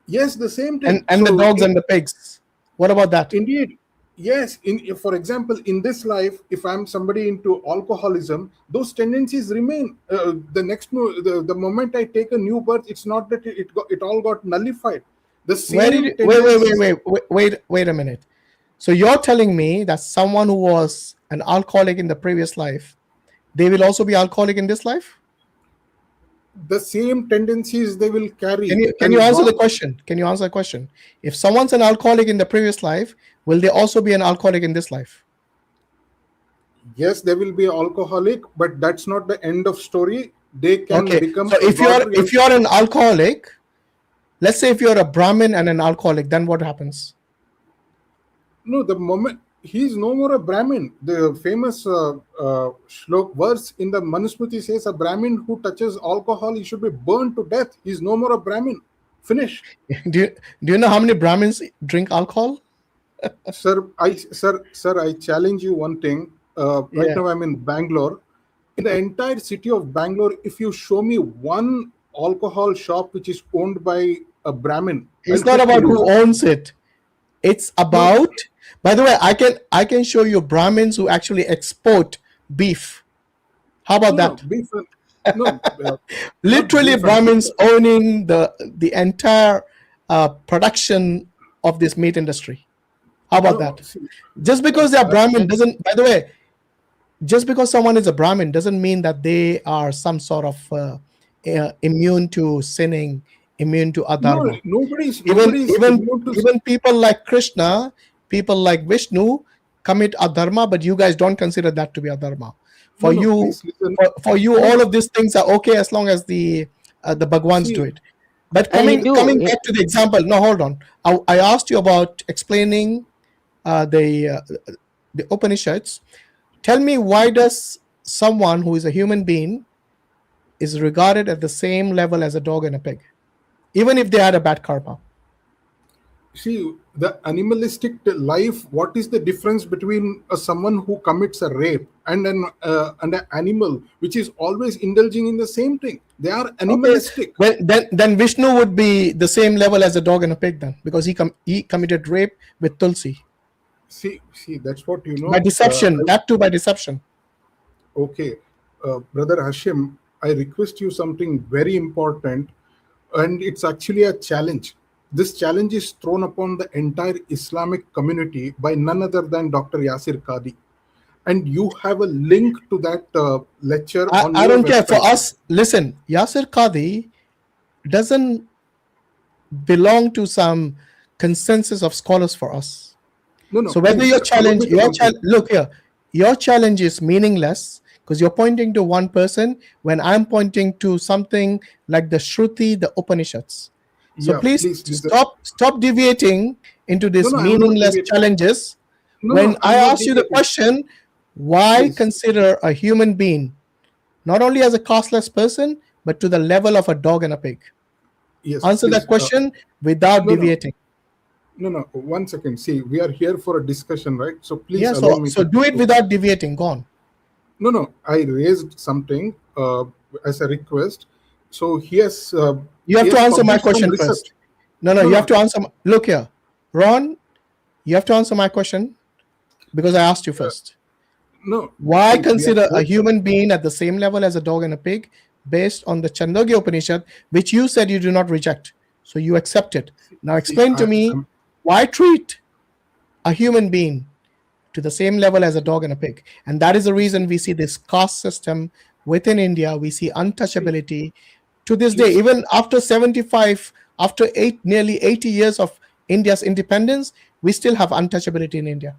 Yes, the same. And the dogs and the pigs. What about that? Indeed. Yes, for example, in this life, if I'm somebody into alcoholism, those tendencies remain. The moment I take a new birth, it's not that it all got nullified. The same wait a minute. So you're telling me that someone who was an alcoholic in the previous life, they will also be alcoholic in this life? The same tendencies they will carry. Can you answer the question? Can you answer the question? If someone's an alcoholic in the previous life, will they also be an alcoholic in this life? Yes, they will be alcoholic, but that's not the end of story. They can become. So if you're an alcoholic, let's say if you're a Brahmin and an alcoholic, then what happens? No, the moment he's no more a Brahmin. The famous shlok verse in the Manusmriti says a Brahmin who touches alcohol, he should be burned to death. He's no more a Brahmin. Finish. Do you know how many Brahmins drink alcohol? Sir, I challenge you one thing. Right now I'm in Bangalore. In the entire city of Bangalore, if you show me one alcohol shop which is owned by a Brahmin, it's not about who owns it. It's about. By the way, I can show you Brahmins who actually export beef. How about that? Beef. Literally Brahmins owning the entire production of this meat industry. How about that? Just because they are Brahmin doesn't. By the way, just because someone is a Brahmin doesn't mean that they are some sort of immune to sinning, immune to adharma. Even people like Krishna, people like Vishnu commit adharma, but you guys don't consider that to be adharma. For you, all of these things are okay as long as the Bhagwans do it. But coming back to the example, no, hold on. I asked you about explaining the Upanishads. Tell me, why does someone who is a human being is regarded at the same level as a dog and a pig, even if they had a bad karma? See, the animalistic life, what is the difference between someone who commits a rape and an animal which is always indulging in the same thing? They are animalistic. Well, then Vishnu would be the same level as a dog and a pig then, because he committed rape with Tulsi. See, that's what you know. By deception, that too by deception. Okay, Brother Hashim, I request you something very important, and it's actually a challenge. This challenge is thrown upon the entire Islamic community by none other than Dr. Yasir Qadhi. And you have a link to that lecture on I don't care. website. For us, listen, Yasir Qadhi doesn't belong to some consensus of scholars for us. No, so whether your challenge, look here, your challenge is meaningless because you're pointing to one person when I'm pointing to something like the Shruti, the Upanishads. So please stop deviating into these meaningless challenges. When I ask you the question, why consider a human being not only as a costless person, but to the level of a dog and a pig? Answer that question without deviating. No, 1 second. See, we are here for a discussion, right? So please allow me. So do it without deviating. Go on. No, I raised something as a request. So he has. You have to answer my question first. No, you have to answer. Look here, Ron. You have to answer my question because I asked you first. No. Why consider a human being at the same level as a dog and a pig based on the Chandogya Upanishad, which you said you do not reject, so you accept it. Now explain to me why treat a human being to the same level as a dog and a pig, and that is the reason we see this caste system within India. We see untouchability. To this day, even after 75, after nearly 80 years of India's independence, we still have untouchability in India.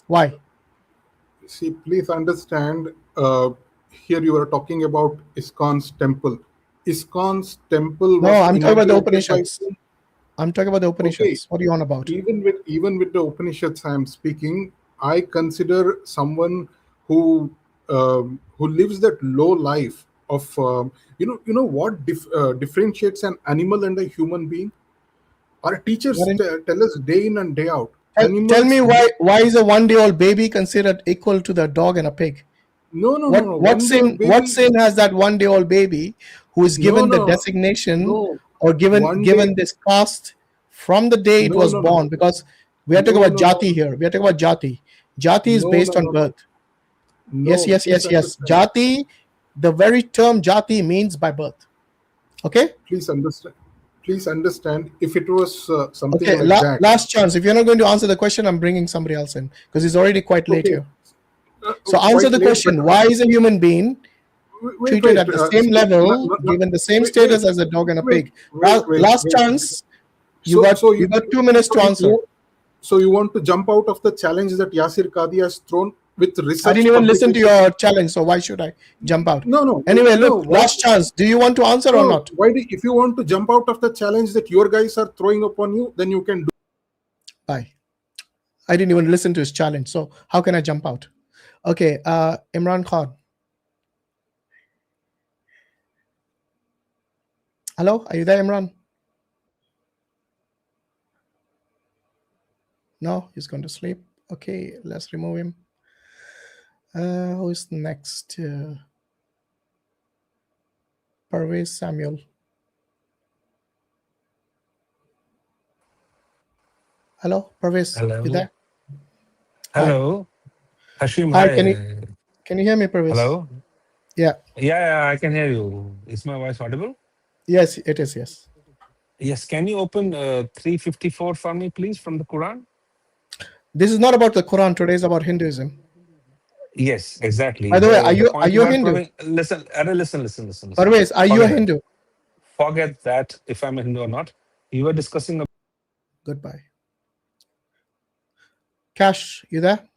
Why? See, please understand, here you are talking about ISKCON's temple. ISKCON's temple. No, I'm talking about the Upanishads. I'm talking about the Upanishads. Okay. What are you on about? Even with the Upanishads I am speaking, I consider someone who lives that low life of you know what differentiates an animal and a human being. Our teachers tell us day in and day out. Tell me why is a one-day-old baby considered equal to the dog and a pig? No. What sin has that one-day-old baby who is given the designation or given this caste from the day it was born? Because We are talking about jati here. We are talking about jati. Jati is based on birth. Yes. Jati, the very term jati means by birth. Okay? Please understand. If it was something like that. Last chance. If you're not going to answer the question, I'm bringing somebody else in because it's already quite late here. So answer the question. Why is a human being treated at the same level, given the same status as a dog and a pig? Last chance. You got 2 minutes to answer. So you want to jump out of the challenge that Yasir Qadi has thrown with research? I didn't even listen to your challenge, so why should I jump out? No. Anyway, look, last chance. Do you want to answer or not? If you want to jump out of the challenge that your guys are throwing upon you, then you can do. Bye. I didn't even listen to his challenge, so how can I jump out? Okay, Imran Khan. Hello, are you there, Imran? No, he's going to sleep. Okay, let's remove him. Who is next? Parvez Samuel. Hello, Parvez. Hello. You there? Hello. Hi. Hashim, Hi, hi. can you hear me, Parvez? Hello. Yeah. Yeah, I can hear you. Is my voice audible? Yes, it is, yes. Yes, can you open 354 for me, please, from the Quran? This is not about the Quran. Today is about Hinduism. Yes, exactly. By the way, are you a Hindu? Listen. Parvez, are you a Hindu? Forget that if I'm a Hindu or not. You were discussing. Goodbye. Cash, you there?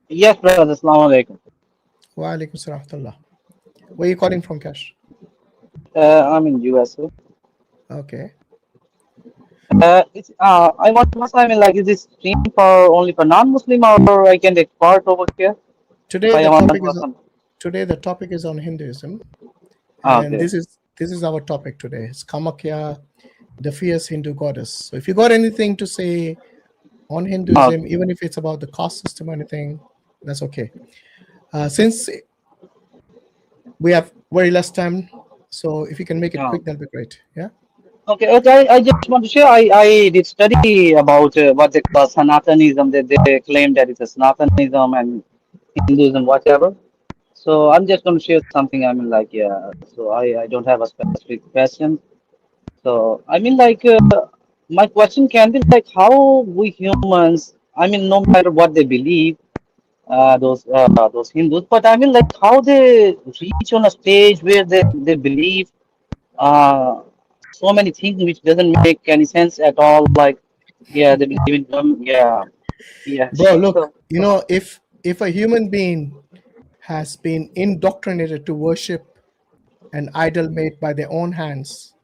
Yes, brother. Assalamu alaikum. Wa alaikum salam. Where are you calling from, Cash? I'm in USA. Okay. I want to ask, I mean, like, is this stream only for non-Muslim, or I can take part over here? Today the topic is on Hinduism, and okay. this is our topic today. It's Kamakhya, the fierce Hindu goddess. So if you got anything to say on Hinduism, even if it's about the caste system or anything, that's okay. Since we have very less time, so if you can make it quick, that'll be great. Yeah. Okay. I just want to share. I did study about what they call Sanatanism. That they claim that it's a Sanatanism and Hinduism, whatever. So I'm just going to share something. I mean, like, yeah. So I don't have a specific question. So I mean, like, my question can be like, how we humans, I mean, no matter what they believe, those Hindus, but I mean, like, how they reach on a stage where they believe so many things which doesn't make any sense at all. Like, yeah, they believe in yeah. Bro, look, you know, if a human being has been indoctrinated to worship an idol made by their own hands,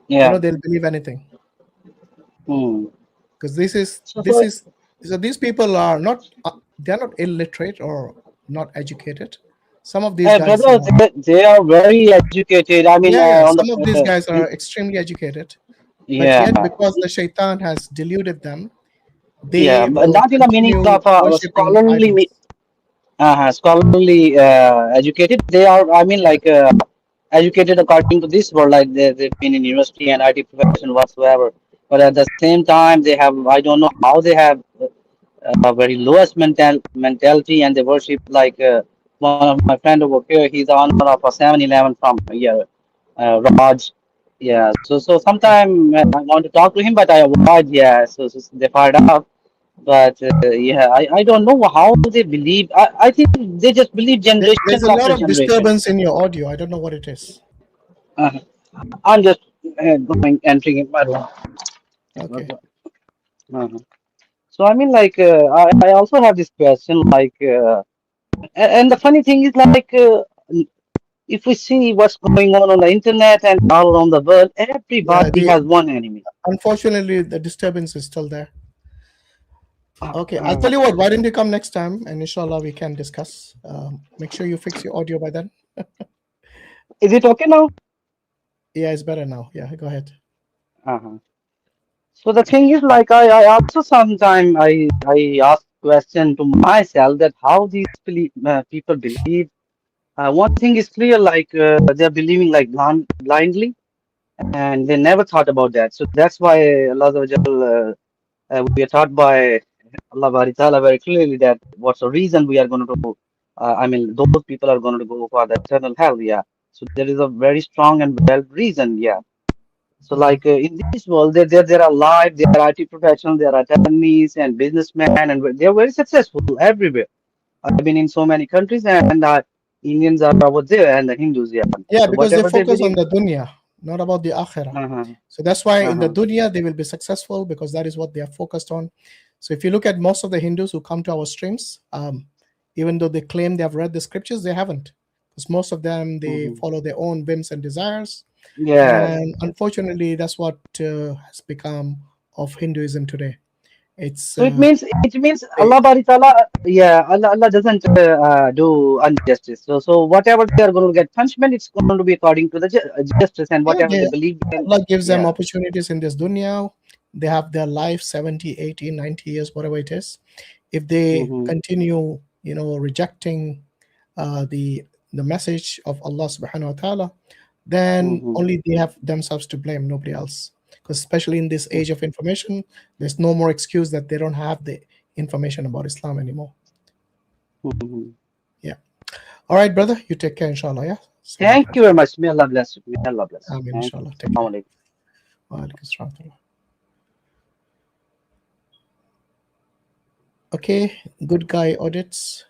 you know, they'll believe anything. Because so these people are not they're not illiterate or not educated. Some of these guys they are very educated. I mean, some of these guys are extremely educated. But yet, because the shaitan has deluded them, they but not in the meaning of scholarly educated. They are, I mean, like, educated according to this world, like they've been in university and IT profession whatsoever. But at the same time, they have, I don't know how they have a very lowest mentality, and they worship like one of my friend over here. He's the owner of a 7-Eleven from here, Raj. Yeah. So sometime I want to talk to him, but I avoid. Yeah. So they fired up. But yeah, I don't know how they believe. I think they just believe generation. There's a lot of disturbance in your audio. I don't know what it is. I'm just entering in my room. Okay. So I mean, like, I also have this question, like, and the funny thing is, like, if we see what's going on the internet and all around the world, everybody has one enemy. Unfortunately, the disturbance is still there. Okay, I'll tell you what, why don't you come next time, and inshallah we can discuss. Make sure you fix your audio by then. Is it okay now? Yeah, it's better now. Yeah, go ahead. So the thing is, like, I also sometimes I ask question to myself that how these people believe. One thing is clear, like, they're believing like blindly, and they never thought about that. So that's why Allah we are taught by Allah Bari Ta'ala very clearly that what's the reason we are going to, I mean, those people are going to go for the eternal hell. Yeah. So there is a very strong and well reason. Yeah. So like in this world, there are live, there are IT professionals, there are attorneys and businessmen, and they're very successful everywhere. I've been in so many countries, and Indians are over there, and the Hindus, yeah. Yeah, So because they whatever they focus on believe. the dunya, not about the akhirah. Uh-huh. So that's why in the Uh-huh. dunya they will be successful, because that is what they are focused on. So if you look at most of the Hindus who come to our streams, even though they claim they have read the scriptures, they haven't, because most of them they follow their own whims and desires. Yes. And unfortunately, that's what has become of Hinduism today. It's So it means Allah Bari Ta'ala, yeah, Allah doesn't do injustice. So whatever they are going to get punishment, it's going to be according to the justice, and whatever they believe in. Allah gives them Yeah. opportunities in this dunya. They have their life 70, 80, 90 years, whatever it is. If they continue, rejecting the message of Allah subhanahu wa ta'ala, then only they have themselves to blame, nobody else. Because especially in this age of information, there's no more excuse that they don't have the information about Islam anymore. Yeah. All right, brother, you take care, inshallah. Yeah. Thank you very much. May Allah bless you. May Allah bless you. Ameen, inshallah. Take care. Wa alaikum assalam. Okay, good guy audits.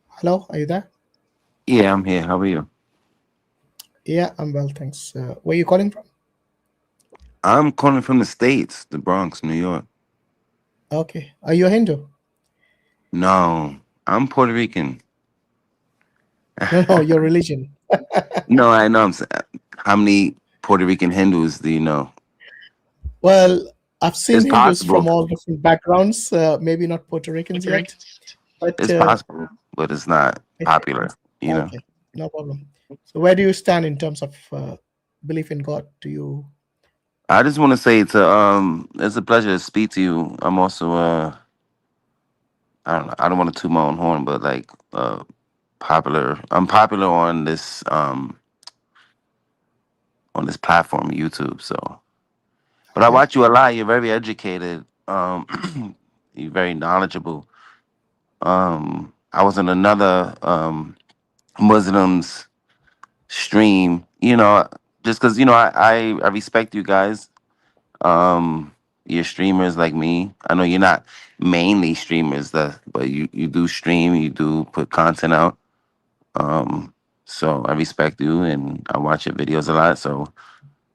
Hello, are you there? Yeah, I'm here. How are you? Yeah, I'm well, thanks. Where are you calling from? I'm calling from the States, the Bronx, New York. Okay. Are you a Hindu? No, I'm Puerto Rican. No, your religion. No, I know. How many Puerto Rican Hindus do you know? Well, I've seen It's Hindus possible. from all different backgrounds, maybe not Puerto Ricans yet. But It's possible, but it's not popular, you know? Okay, no problem. So where do you stand in terms of belief in God? Do you? I just want to say it's a pleasure to speak to you. I'm also I don't know, I don't want to toot my own horn, but like popular. I'm popular on this platform, YouTube. So, but I watch you a lot. You're very educated. You're very knowledgeable. I was in another Muslims stream. Just because I respect you guys. You're streamers like me. I know you're not mainly streamers, but you do stream. You do put content out. So I respect you and I watch your videos a lot. So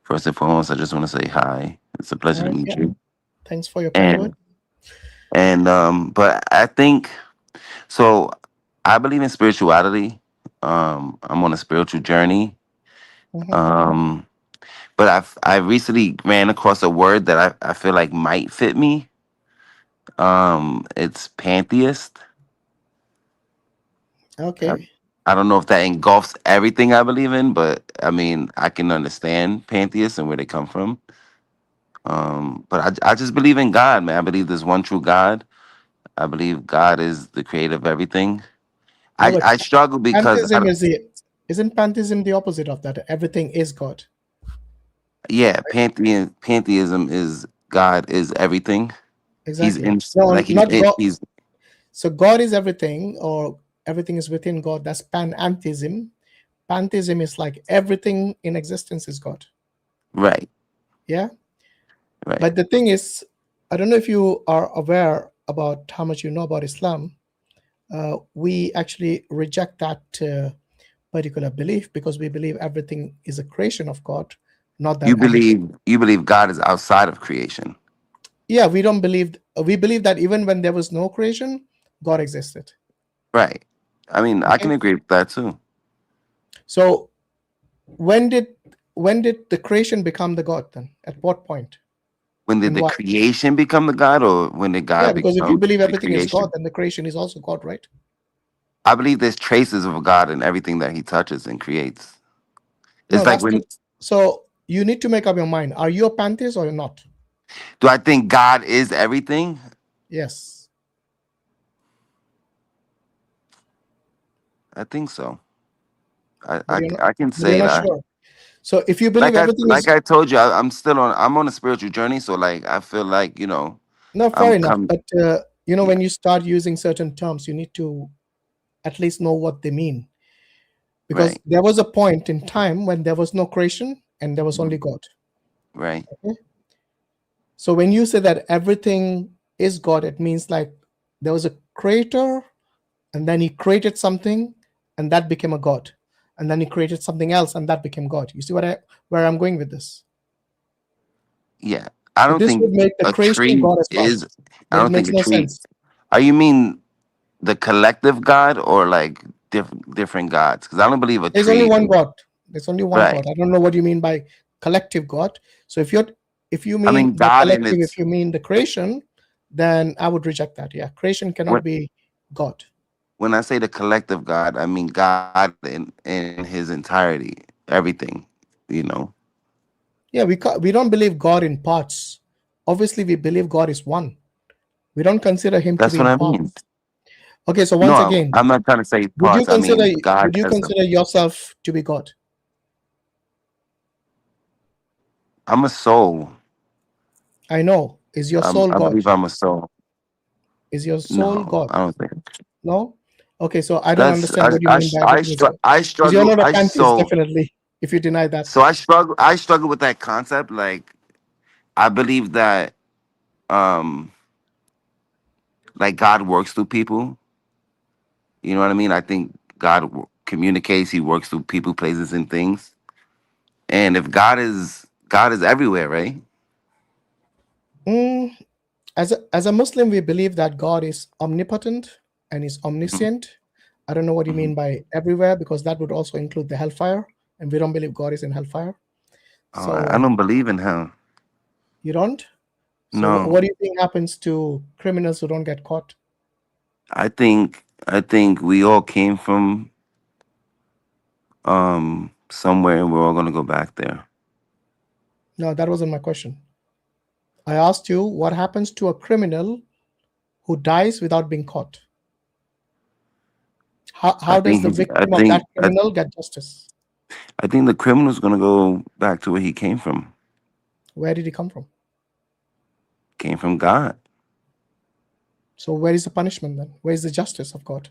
first and foremost, I just want to say hi. It's a pleasure to meet you. Thanks for your kind word. But I think so. I believe in spirituality. I'm on a spiritual journey. But I recently ran across a word that I feel like might fit me. It's pantheist. Okay. I don't know if that engulfs everything I believe in, but I mean, I can understand pantheists and where they come from. But I just believe in God, man. I believe there's one true God. I believe God is the creator of everything. No, I struggle because isn't pantheism the opposite of that? Everything is God. yeah, pantheism is God is everything. Exactly. He's So God is everything, or everything is within God. That's pantheism. Pantheism is like everything in existence is God. Right. Yeah. Right. But the thing is, I don't know if you are aware about how much you know about Islam. We actually reject that particular belief because we believe everything is a creation of God, not that you believe God is outside of creation. Yeah, we don't believe. We believe that even when there was no creation, God existed. Right. I mean, I can agree with that too. So, when did the creation become the God then? At what point? When did the creation become the God, or when did God? Yeah, because if you believe everything is creation? God, then the creation is also God, right? I believe there's traces of God in everything that He touches and creates. It's like when. So you need to make up your mind: are you a pantheist or not? Do I think God is everything? Yes. I think so. I can say you're not that. sure. So if you believe everything is, I told you, I'm on a spiritual journey. So like, I feel like, no, fair I'm enough. come. But when you start using certain terms, you need to at least know what they mean, because Right. there was a point in time when there was no creation and there was only God. Right. Okay? So when you say that everything is God, it means like there was a creator, and then he created something, and that became a God, and then he created something else, and that became God. You see where I'm going with this? Yeah. I So don't this would think make the a creation tree God as well, is. I but it don't think makes a no tree. sense. Are you mean the collective God or like different gods? Because I don't believe a There's only tree. one God. There's only one Right. God. I don't know what you mean by collective God. So if you I mean mean the God in collective, its. if you mean the creation, then I would reject that. Yeah, creation cannot be God. When I say the collective God, I mean God in his entirety, everything. You know. Yeah, we don't believe God in parts. Obviously, we believe God is one. We don't consider him to That's be what in I parts. mean. Okay, so once No, again, I'm not trying to say would you parts. I mean God as a. consider yourself to be God? I'm a soul. I know. Is your soul I God? believe I'm a soul. Is your soul No, God? I don't think. No? Okay, so I don't That's understand what you mean by everything is God. I Because you're struggle. not a pantheist, definitely, if you deny that. So I struggle with that concept. Like I believe that um like God works through people. You know what I mean? I think God communicates. He works through people, places, and things. And if God is everywhere, right? Mm, as a Muslim, we believe that God is omnipotent and is Mhm, omniscient. I don't know what you mhm. mean by everywhere, because that would also include the hellfire, and we don't believe God is in hellfire. I So don't believe in hell. you don't? So No, what do you think happens to criminals who don't get caught? I think we all came from somewhere, and we're all gonna go back there. No, that wasn't my question. I asked you what happens to a criminal who dies without being caught. How does the victim of that criminal get justice? I think the criminal's gonna go back to where he came from. Where did he come from? Came from God. So where is the punishment then? Where is the justice of God?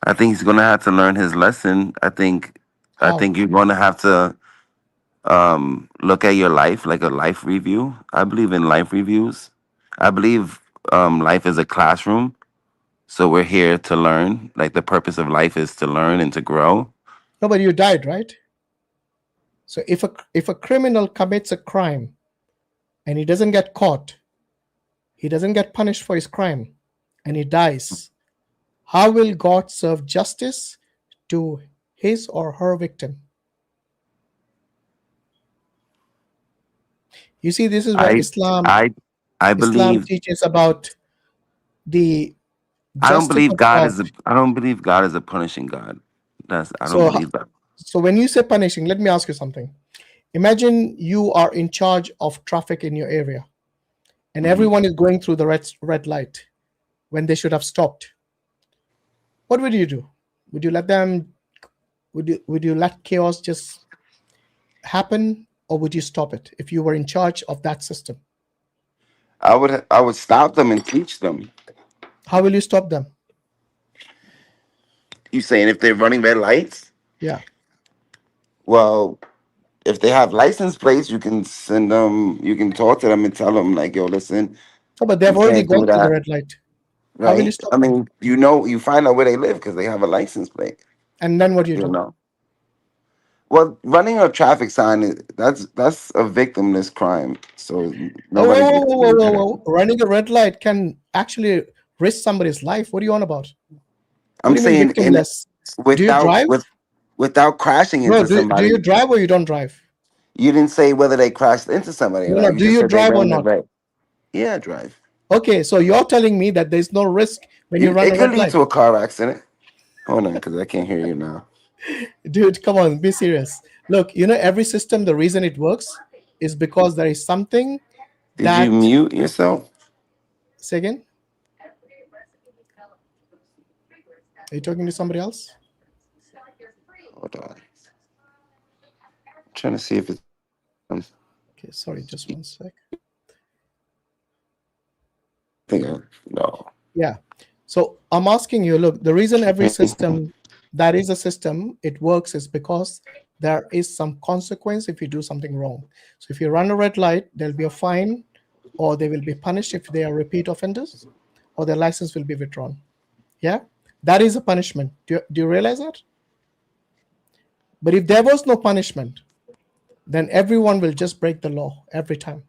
I think he's gonna have to learn his lesson. I How? think you're gonna have to look at your life like a life review. I believe in life reviews. I believe life is a classroom. So we're here to learn. Like the purpose of life is to learn and to grow. No, but you died, right? So if a criminal commits a crime and he doesn't get caught, he doesn't get punished for his crime, and he dies, how will God serve justice to his or her victim? You see, this is where I I Islam believe teaches about the I don't justice believe of God God. is a I don't believe God is a punishing God. I don't So, believe that. so when you say punishing, let me ask you something. Imagine you are in charge of traffic in your area, and Mhm. everyone is going through the red light when they should have stopped. What would you do? Would you let them? Would you let chaos just happen, or would you stop it if you were in charge of that system? I would stop them and teach them. How will you stop them? You saying if they're running red lights? Yeah. Well, if they have license plates, you can send them. You can talk to them and tell them like, "Yo, listen, Oh, but they've you already can't do gone through the that." red light. How will you Right? stop I them? mean, you find out where they live because they have a license plate. And then what do you You do? know. Well, running a traffic sign is that's a victimless crime. So Oh, nobody whoa, whoa, gets whoa, to be whoa, whoa, hurt. whoa. Running a red light can actually risk somebody's life. What are you on about? What I'm do you mean saying in victimless? Do you drive? without crashing Bro, into do you somebody. drive or you don't drive? You didn't say whether they crashed into somebody or No, not. no. You Do just you said they drive or ran the not? red. Yeah, I drive. Okay, so you're telling me that there's no risk when you run It a could red lead light. to a car accident. Hold on, because I can't hear you now. Dude, come on, be serious. Look, every system, the reason it works is because there is something Did you that. mute yourself? Say again? Are you talking to somebody else? Hold on. trying to see if it's. Okay, sorry, just one sec. No. Yeah. So I'm asking you, look, the reason every system that is a system, it works is because there is some consequence if you do something wrong. So if you run a red light, there'll be a fine, or they will be punished if they are repeat offenders, or their license will be withdrawn. Yeah, that is a punishment. Do you realize that? But if there was no punishment, then everyone will just break the law every time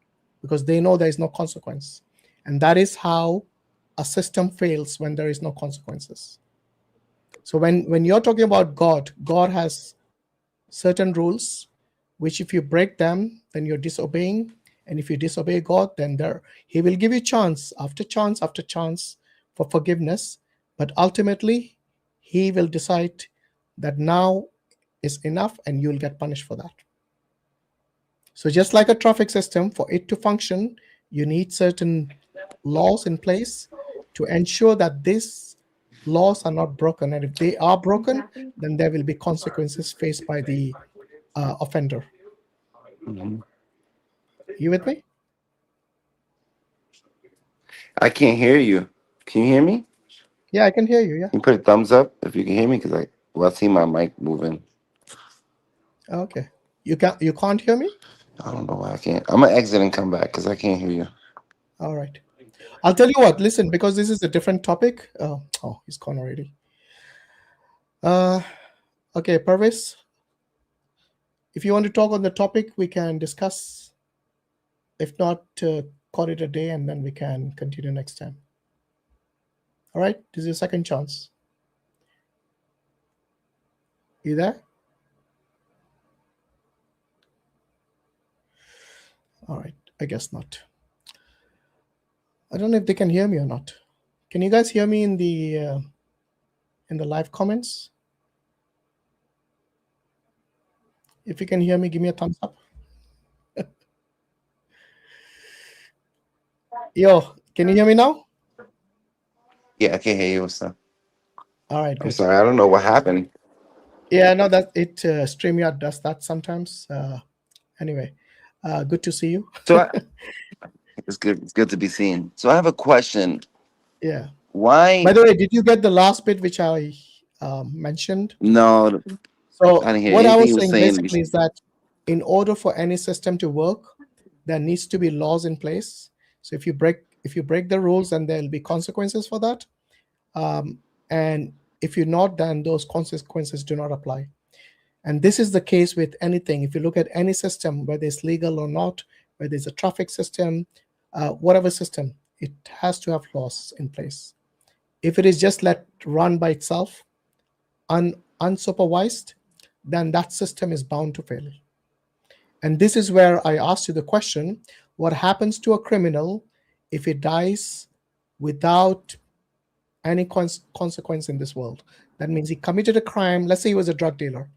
because they know there is no consequence. And that is how a system fails, when there is no consequences. So when you're talking about God, God has certain rules, which if you break them, then you're disobeying. And if you disobey God, then he will give you chance after chance after chance for forgiveness. But ultimately, he will decide that now is enough and you'll get punished for that. So just like a traffic system, for it to function, you need certain laws in place to ensure that these laws are not broken. And if they are broken, then there will be consequences faced by the offender. Mm-hmm. You with me? I can't hear you. Can you hear me? Yeah, I can hear you. Yeah. Can you put a thumbs up if you can hear me? Because I see my mic moving. Okay. You can't hear me? I don't know why I can't. I'm gonna exit and come back because I can't hear you. All right. I'll tell you what. Listen, because this is a different topic. Oh, he's gone already. Okay, Parvez. If you want to talk on the topic, we can discuss. If not, call it a day, and then we can continue next time. All right. This is your second chance. You there? All right. I guess not. I don't know if they can hear me or not. Can you guys hear me in the live comments? If you can hear me, give me a thumbs up. Yo, can you hear me now? Yeah, I can't hear you. What's up? All right, I'm good. sorry. I don't know what happened. Yeah, no, that it StreamYard does that sometimes. Anyway, good to see you. So it's good. It's good to be seen. So I have a question. Yeah. Why? By the way, did you get the last bit which I mentioned? No. So I didn't hear what I anything was you were saying saying. basically is that in order for any system to work, there needs to be laws in place. So if you break the rules, then there will be consequences for that. And if you're not, then those consequences do not apply. And this is the case with anything. If you look at any system, whether it's legal or not, whether it's a traffic system, whatever system, it has to have laws in place. If it is just let run by itself, unsupervised, then that system is bound to fail. And this is where I asked you the question, what happens to a criminal if he dies without any consequence in this world? That means he committed a crime. Let's say he was a drug dealer.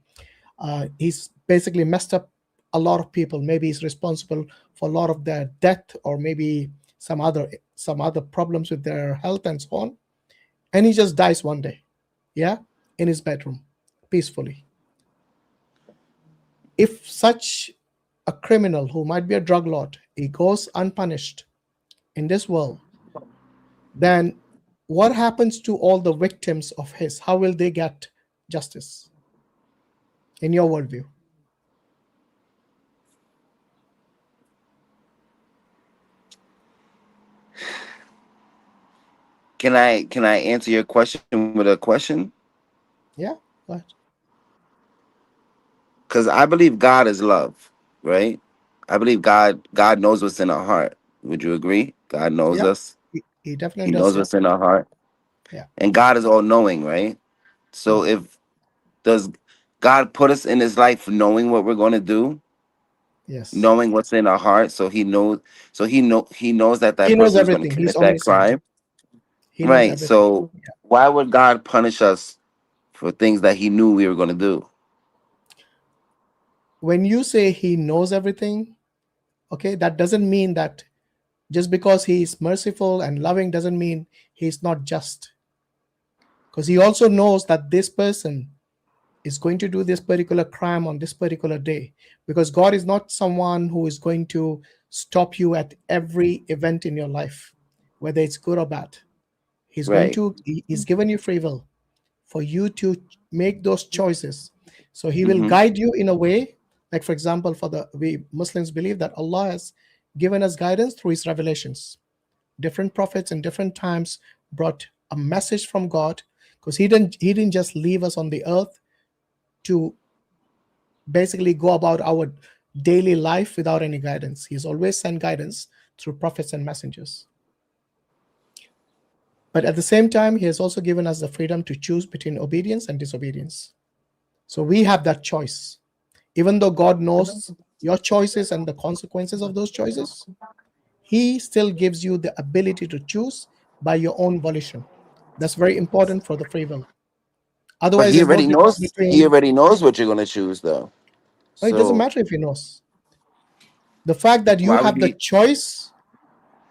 He's basically messed up a lot of people. Maybe he's responsible for a lot of their death, or maybe some other problems with their health and so on. And he just dies one day, in his bedroom, peacefully. If such a criminal who might be a drug lord, he goes unpunished in this world, then what happens to all the victims of his? How will they get justice in your worldview? Can I answer your question with a question? Yeah, go ahead. Because I believe God is love, right? I believe God knows what's in our heart. Would you agree? God knows us. He definitely He does. knows what's in our heart. Yeah. And God is all knowing, right? So does God put us in his life knowing what we're going to do? Yes. Knowing what's in our heart, so he knows that He knows person is going to everything. commit He's that omniscient. crime. He knows Right. everything. So why would God punish us for things that he knew we were going to do? When you say he knows everything, okay, that doesn't mean that just because he is merciful and loving doesn't mean he's not just. Because he also knows that this person is going to do this particular crime on this particular day, because God is not someone who is going to stop you at every event in your life, whether it's good or bad. He's given you free will for you to make those choices. So he will guide you in a way, like for example, we Muslims believe that Allah has given us guidance through his revelations. Different prophets in different times brought a message from God, because he didn't just leave us on the earth to basically go about our daily life without any guidance. He's always sent guidance through prophets and messengers. But at the same time, he has also given us the freedom to choose between obedience and disobedience. So we have that choice. Even though God knows your choices and the consequences of those choices, he still gives you the ability to choose by your own volition. That's very important for the free will. Otherwise, but he already knows. He already knows what you're going to choose, though. No, it doesn't matter if he knows. The fact that you have the choice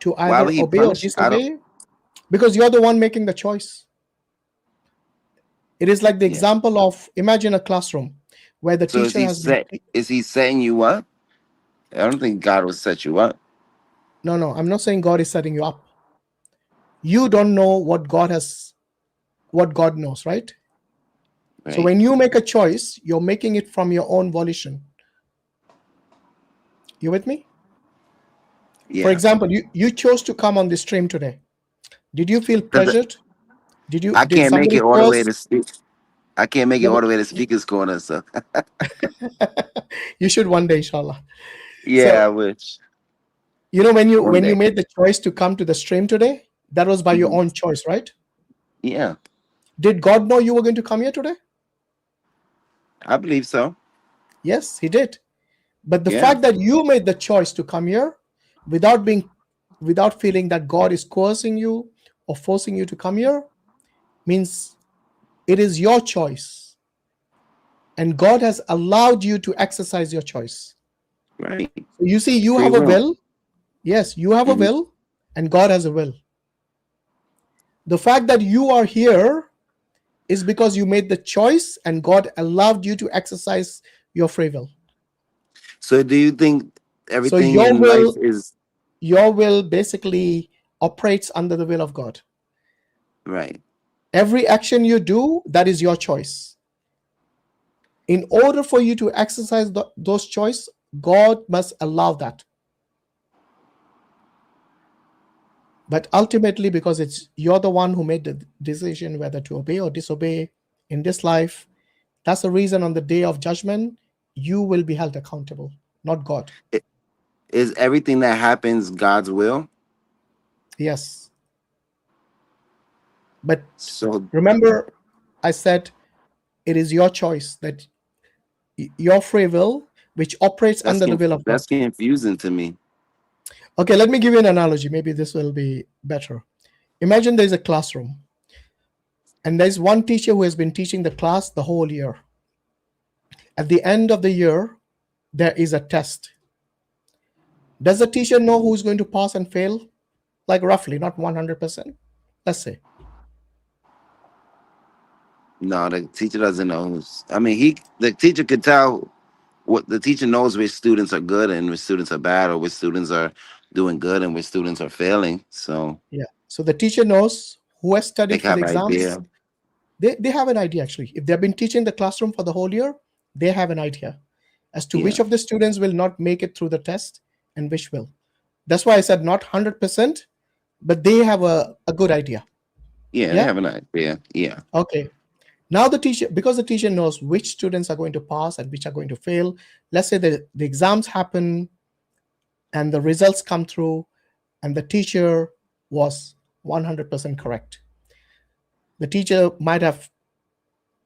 to either obey or disobey, because you're the one making the choice. It is like the example of, imagine a classroom where the teacher has been... Is he setting you up? I don't think God will set you up. No, I'm not saying God is setting you up. You don't know what God knows, right? So when you make a choice, you're making it from your own volition. You with me? Yeah. For example, you chose to come on this stream today. Did you feel pressured? I can't make it all the way to speak. I can't make it all the way to Speaker's Corner, so. You should one day, inshallah. Yeah, so, I wish. You know, when you made the choice to come to the stream today, that was by your own choice, right? Yeah. Did God know you were going to come here today? I believe so. Yes, he did. But the fact that you made the choice to come here without feeling that God is coercing you or forcing you to come here means it is your choice. And God has allowed you to exercise your choice. Right. So you see, you have a will. Yes, you have a will, and God has a will. The fact that you are here is because you made the choice and God allowed you to exercise your free will. So do you think everything in life is... Your will basically operates under the will of God. Right. Every action you do, that is your choice. In order for you to exercise those choices, God must allow that. But ultimately, because you're the one who made the decision whether to obey or disobey in this life, that's the reason on the day of judgment, you will be held accountable, not God. Is everything that happens God's will? Yes. But remember, I said it is your choice, that your free will, which operates under the will of God. That's confusing to me. Okay, let me give you an analogy. Maybe this will be better. Imagine there's a classroom, and there's one teacher who has been teaching the class the whole year. At the end of the year, there is a test. Does the teacher know who's going to pass and fail? Like roughly, not 100%. Let's say. No, the teacher doesn't know. The teacher could tell. What the teacher knows which students are good and which students are bad, or which students are doing good and which students are failing. So yeah, so the teacher knows who has studied for the exams. Idea. They have an idea, actually. If they've been teaching the classroom for the whole year, they have an idea as to which of the students will not make it through the test and which will. That's why I said not 100%, but they have a good idea. Yeah, they have an idea. Yeah. Okay. Now the teacher, because the teacher knows which students are going to pass and which are going to fail, let's say the exams happen and the results come through and the teacher was 100% correct. The teacher might have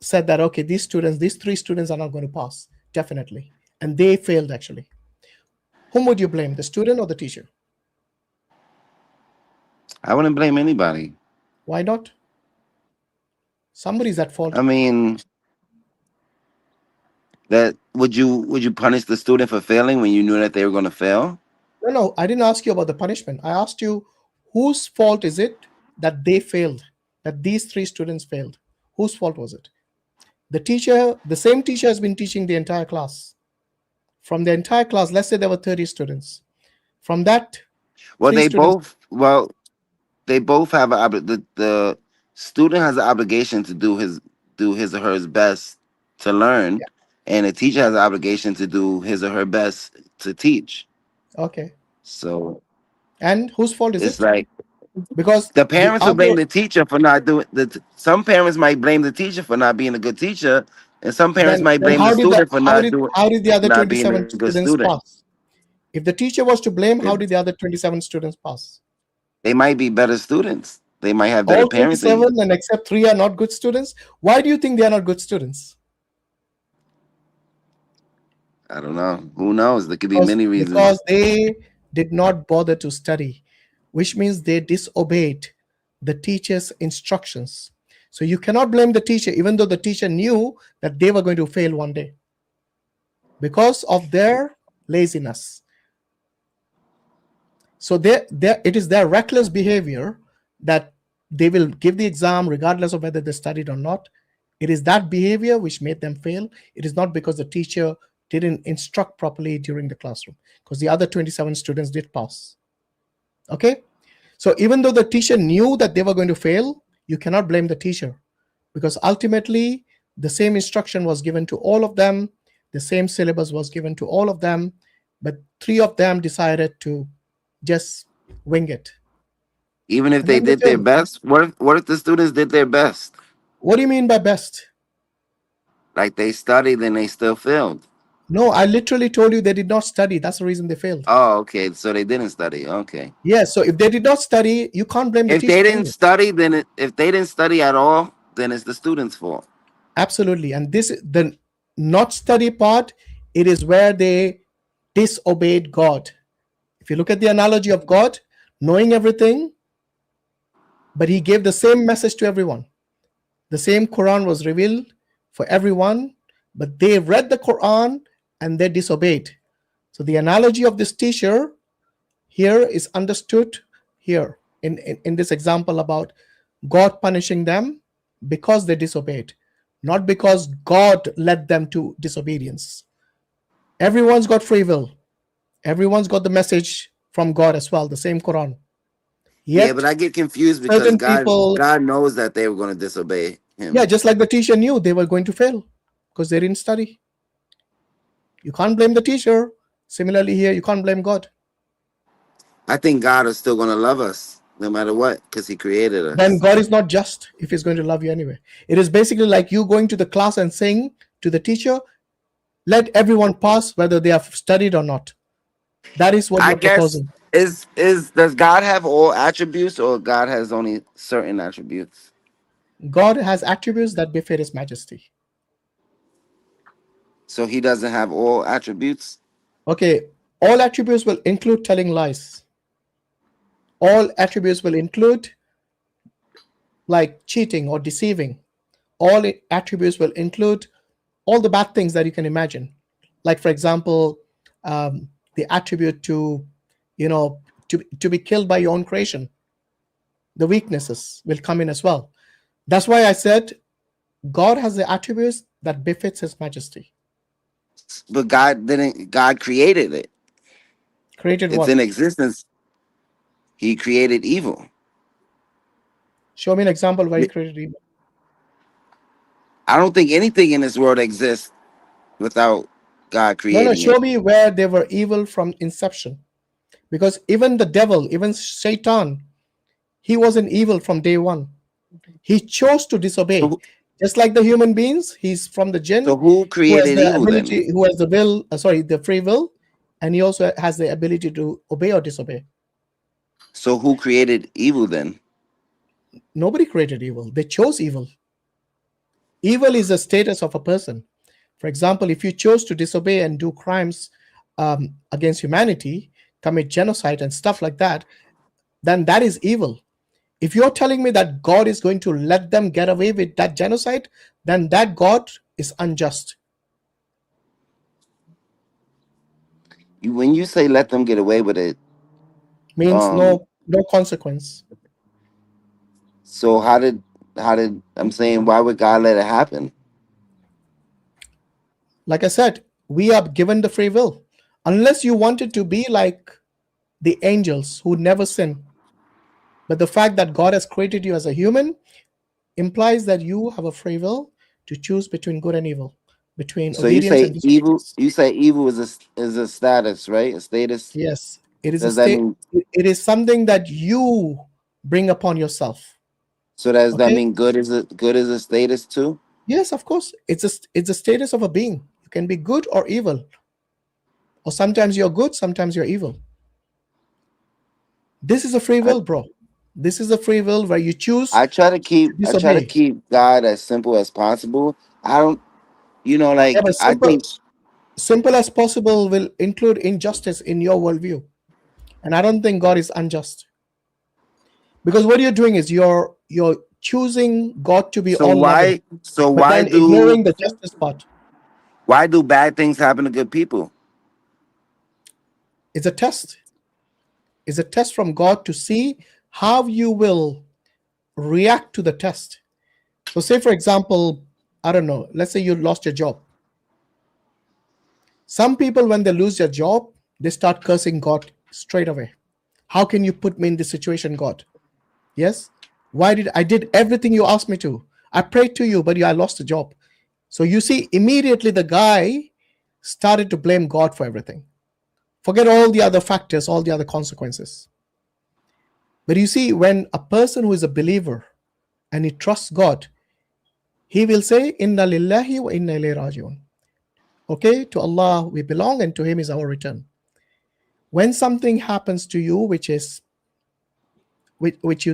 said that, okay, these 3 students are not going to pass, definitely. And they failed, actually. Whom would you blame, the student or the teacher? I wouldn't blame anybody. Why not? Somebody's at fault. I mean, that would you punish the student for failing when you knew that they were going to fail? No, I didn't ask you about the punishment. I asked you, whose fault is it that they failed, that these 3 students failed? Whose fault was it? the same teacher has been teaching the entire class. From the entire class, let's say there were 30 students. From that, well, they both have the student has an obligation to do his or her best to learn, and the teacher has an obligation to do his or her best to teach. Okay. So, and whose fault is it's it? like, because the parents will blame the teacher for not doing some parents might blame the teacher for not being a good teacher, and some parents might blame the student for how not did the other not being a 27 good students student. pass? If the teacher was to blame, how did the other 27 students pass? They might be better students. They might have better All parents. 27 and except 3 are not good students. Why do you think they are not good students? I don't know. Who knows? There could be many reasons. Because they did not bother to study, which means they disobeyed the teacher's instructions. So you cannot blame the teacher, even though the teacher knew that they were going to fail one day because of their laziness. So it is their reckless behavior that they will give the exam regardless of whether they studied or not. It is that behavior which made them fail. It is not because the teacher didn't instruct properly during the classroom, because the other 27 students did pass. Okay, so even though the teacher knew that they were going to fail, you cannot blame the teacher, because ultimately the same instruction was given to all of them, the same syllabus was given to all of them, but 3 of them decided to just wing it. Even if they did their best, what if the students did their best? What do you mean by best? Like they studied and they still failed. No, I literally told you they did not study. That's the reason they failed. Oh, okay. So they didn't study. Okay. Yeah. So if they did not study, you can't blame the If teacher. they didn't study, then if they didn't study at all, then it's the students' fault. Absolutely. And the not study part, it is where they disobeyed God. If you look at the analogy of God, knowing everything, but he gave the same message to everyone. The same Quran was revealed for everyone, but they read the Quran and they disobeyed. So the analogy of this teacher here is understood here in this example about God punishing them because they disobeyed, not because God led them to disobedience. Everyone's got free will. Everyone's got the message from God as well, the same Quran. Yet, yeah, but I get confused because God knows that they were going to disobey him. Yeah, just like the teacher knew they were going to fail because they didn't study. You can't blame the teacher. Similarly here, you can't blame God. I think God is still going to love us no matter what, because he created us. Then God is not just if he's going to love you anyway. It is basically like you going to the class and saying to the teacher, let everyone pass whether they have studied or not. That is what you're proposing. Does God have all attributes, or God has only certain attributes? God has attributes that befit his majesty. So he doesn't have all attributes? Okay, all attributes will include telling lies. All attributes will include like cheating or deceiving. All attributes will include all the bad things that you can imagine. Like, for example, the attribute to, to be killed by your own creation. The weaknesses will come in as well. That's why I said God has the attributes that befits his majesty. But God created it. Created it's what? In existence. He created evil. Show me an example where he created evil. I don't think anything in this world exists without God creating it. Show me where they were evil from inception. Because even the devil, even Satan, he wasn't evil from day one. He chose to disobey. Just like the human beings, he's from the jinn. So who created evil then? Who has the will, the free will, and he also has the ability to obey or disobey. So who created evil then? Nobody created evil. They chose evil. Evil is a status of a person. For example, if you chose to disobey and do crimes against humanity, commit genocide and stuff like that, then that is evil. If you're telling me that God is going to let them get away with that genocide, then that God is unjust. When you say let them get away with it, means no consequence. So how did I'm saying, why would God let it happen? Like I said, we are given the free will. Unless you wanted to be like the angels who never sin. But the fact that God has created you as a human implies that you have a free will to choose between good and evil, between So you obedience and say evil. disobedience. You say evil is a status, right? A status. Yes, it is a Does that state. mean? It is something that you bring upon yourself. So does that Okay. mean good is a status too? Yes, of course. It's a status of a being. You can be good or evil, or sometimes you're good, sometimes you're evil. This is a free will, bro. This is a free will where you choose. I try to keep disobey. God as simple as possible. I don't, Yeah, like but I think. simple as possible will include injustice in your worldview, and I don't think God is unjust, because what you're doing is you're choosing God to be So all loving, but why then do ignoring the justice part. bad things happen to good people? It's a test. It's a test from God to see how you will react to the test. So, say for example, I don't know, let's say you lost your job. Some people, when they lose their job, they start cursing God straight away. How can you put me in this situation, God? Yes. Why did I did everything you asked me to? I prayed to you, but I lost the job. So you see, immediately the guy started to blame God for everything. Forget all the other factors, all the other consequences. But you see, when a person who is a believer and he trusts God, he will say, Inna lillahi wa inna ilayhi rajiun. Okay, to Allah we belong and to Him is our return. When something happens to you which you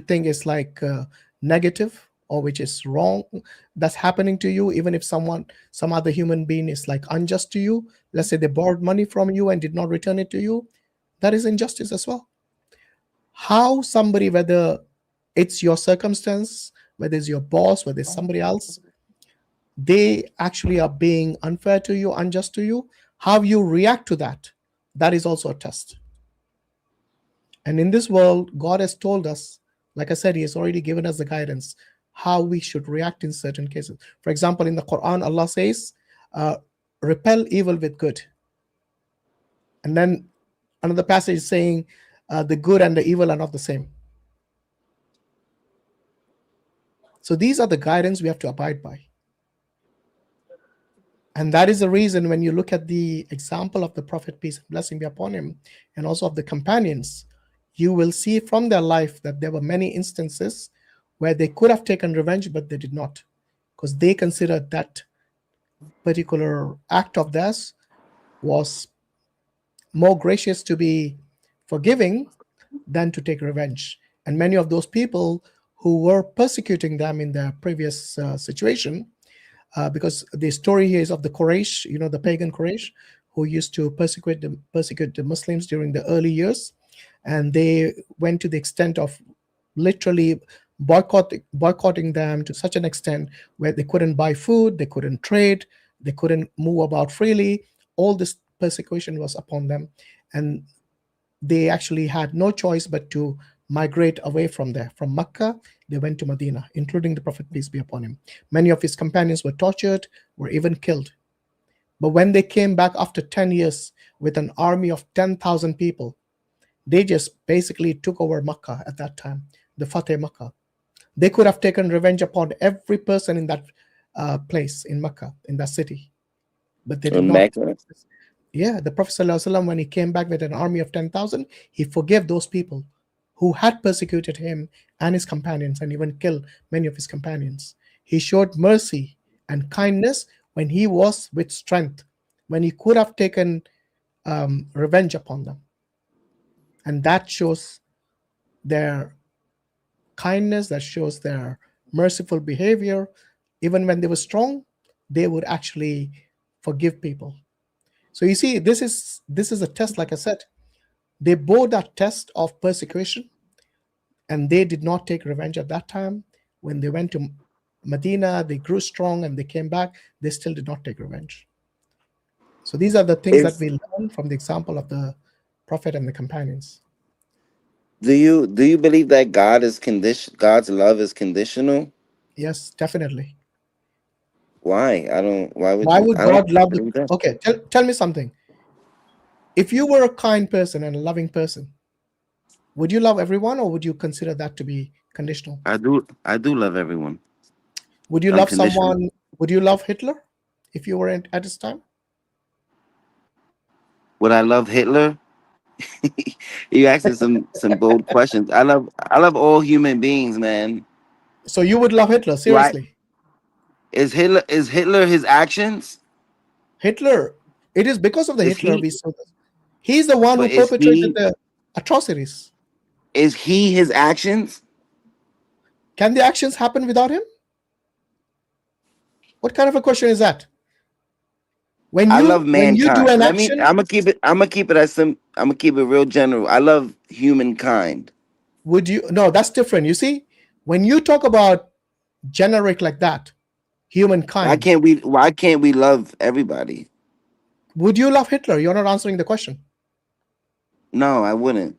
think is like negative or which is wrong, that's happening to you, even if some other human being is like unjust to you, let's say they borrowed money from you and did not return it to you, that is injustice as well. How somebody, whether it's your circumstance, whether it's your boss, whether it's somebody else, they actually are being unfair to you, unjust to you, how you react to that, that is also a test. And in this world, God has told us, like I said, He has already given us the guidance how we should react in certain cases. For example, in the Quran, Allah says, repel evil with good. And then another passage is saying, the good and the evil are not the same. So these are the guidance we have to abide by. And that is the reason when you look at the example of the Prophet, peace and blessing be upon him, and also of the companions, you will see from their life that there were many instances where they could have taken revenge, but they did not, because they considered that particular act of theirs was more gracious to be forgiving than to take revenge. And many of those people who were persecuting them in their previous situation, because the story here is of the Quraysh, the pagan Quraysh, who used to persecute the Muslims during the early years, and they went to the extent of literally boycotting them to such an extent where they couldn't buy food, they couldn't trade, they couldn't move about freely. All this persecution was upon them, and they actually had no choice but to migrate away from there. From Mecca, they went to Medina, including the Prophet, peace be upon him. Many of his companions were tortured, were even killed. But when they came back after 10 years with an army of 10,000 people, they just basically took over Mecca at that time, the Fateh Mecca. They could have taken revenge upon every person in that place in Mecca, in that city. But they did not. Yeah, the Prophet ﷺ, when he came back with an army of 10,000, he forgave those people who had persecuted him and his companions and even killed many of his companions. He showed mercy and kindness when he was with strength, when he could have taken revenge upon them. And that shows their kindness, that shows their merciful behavior. Even when they were strong, they would actually forgive people. So you see, this is a test, like I said. They bore that test of persecution, and they did not take revenge at that time. When they went to Medina, they grew strong and they came back, they still did not take revenge. So these are the things that we learn from the example of the Prophet and the companions. Do you believe that God's love is conditional? Yes, definitely. Why? I don't. Why would Why you? would I don't God love the? believe that. Okay, tell me something. If you were a kind person and a loving person, would you love everyone, or would you consider that to be conditional? I do. I do love everyone. Would you love someone? Would you love Hitler if you were at his time? Would I love Hitler? You asking some bold questions. I love all human beings, man. So you would love Hitler, Right? seriously? Is Hitler his actions? Hitler. It is because of the Is Hitler he? we saw this. He's the one who But is perpetrated he? the atrocities. Is he his actions? Can the actions happen without him? What kind of a question is that? When I love you do mankind. an action, I'm gonna keep it. I'm gonna keep it as I'm gonna keep it real general. I love humankind. would you? No, that's different. You see, when you talk about generic like that, humankind. Why can't we love everybody? Would you love Hitler? You're not answering the question. No, I wouldn't.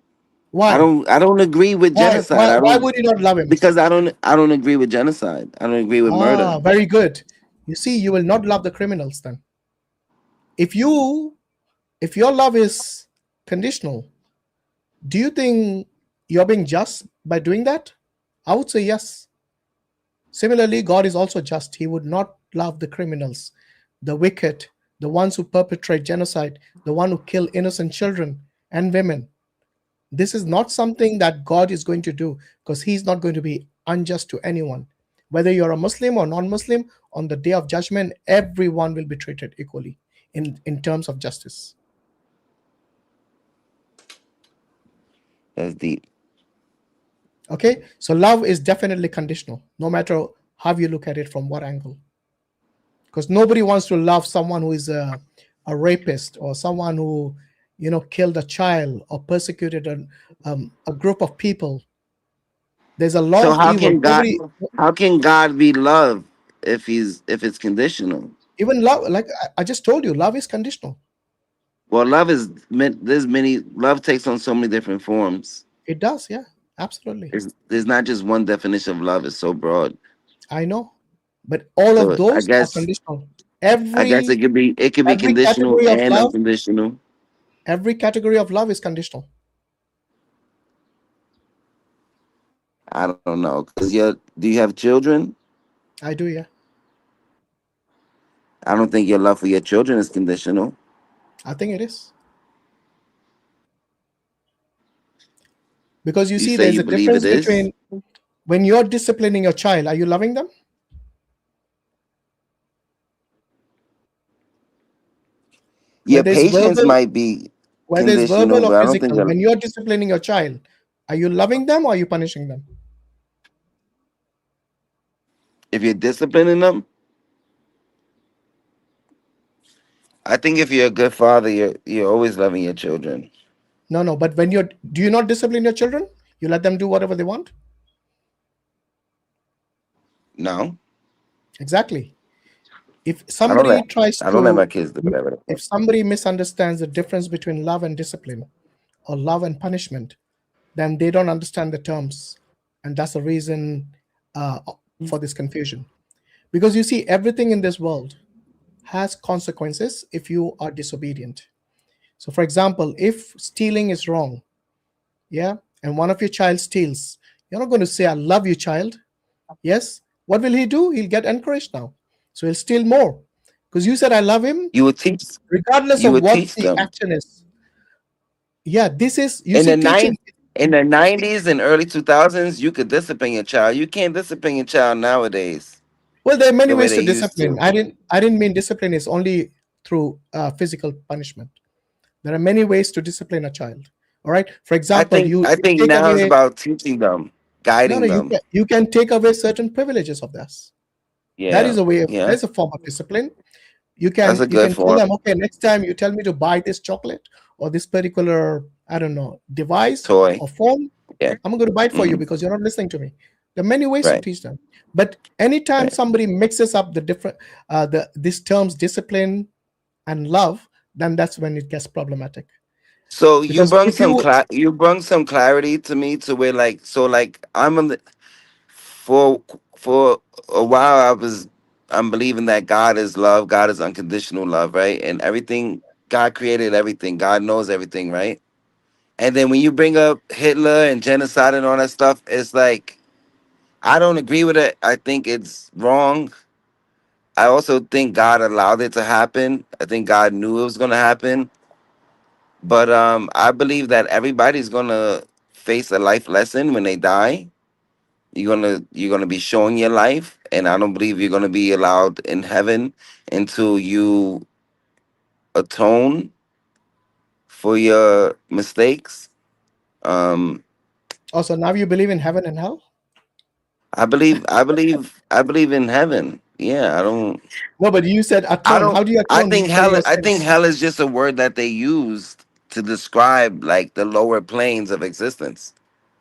Why? I don't agree with genocide. Why would you not love him? Because I don't agree with genocide. I don't agree with murder. Very good. You see, you will not love the criminals then. If your love is conditional, do you think you're being just by doing that? I would say yes. Similarly, God is also just. He would not love the criminals, the wicked, the ones who perpetrate genocide, the one who kill innocent children and women. This is not something that God is going to do, because he's not going to be unjust to anyone. Whether you're a Muslim or non-Muslim, on the day of judgment, everyone will be treated equally in terms of justice. That's deep. Okay, so love is definitely conditional, no matter how you look at it, from what angle. Because nobody wants to love someone who is a rapist, or someone who, killed a child or persecuted a group of people. There's a lot So of evil. how can God be love if it's conditional? Even love, like I just told you, love is conditional. Well, love takes on so many different forms. It does, yeah, absolutely. There's not just one definition of love. It's so broad. I know, but all of those are conditional. I guess it could be conditional and unconditional. Every category of love is conditional. I don't know, because do you have children? I do, yeah. I don't think your love for your children is conditional. I think it is. Because you see, there's a difference between when you're disciplining your child, are you loving them? Your patience might be whether it's conditional, verbal but or I don't think physical. When you're disciplining your child, are you loving them or are you punishing them? if you're disciplining them, I think if you're a good father, you're always loving your children. No, but when do you not discipline your children? You let them do whatever they want? No. Exactly. If somebody I don't let my kids do whatever. If somebody misunderstands the difference between love and discipline, or love and punishment, then they don't understand the terms, and that's the reason for this confusion. Because you see, everything in this world has consequences if you are disobedient. So, for example, if stealing is wrong, yeah, and one of your child steals, you're not going to say, "I love you, child." Yes. What will he do? He'll get encouraged now, so he'll steal more because you said, "I love him." You would teach, regardless of what the action is. Yeah, this is in the 90s and early 2000s. You could discipline your child. You can't discipline your child nowadays. Well, there are many ways to discipline. I didn't mean discipline is only through physical punishment. There are many ways to discipline a child. All right. For example, I think now it's about teaching them, guiding them. You can take away certain privileges of this. Yeah, that is a way. That's a form of discipline. You can tell them, okay, next time you tell me to buy this chocolate or this particular, I don't know, device toy or phone, I'm going to buy it for you because you're not listening to me. There are many ways to teach them. But anytime somebody mixes up the different these terms, discipline and love, then that's when it gets problematic. So you brought some clarity to me to where for a while I'm believing that God is love. God is unconditional love, right? And everything, God created everything. God knows everything, right? And then when you bring up Hitler and genocide and all that stuff, it's like, I don't agree with it. I think it's wrong. I also think God allowed it to happen. I think God knew it was going to happen. But I believe that everybody's going to face a life lesson when they die. You're gonna be showing your life, and I don't believe you're gonna be allowed in heaven until you atone for your mistakes. Also, now you believe in heaven and hell? I believe in heaven. Yeah, I don't. No, but you said I atone. don't. How do you I atone think for hell. your I think sins? hell is just a word that they used to describe like the lower planes of existence.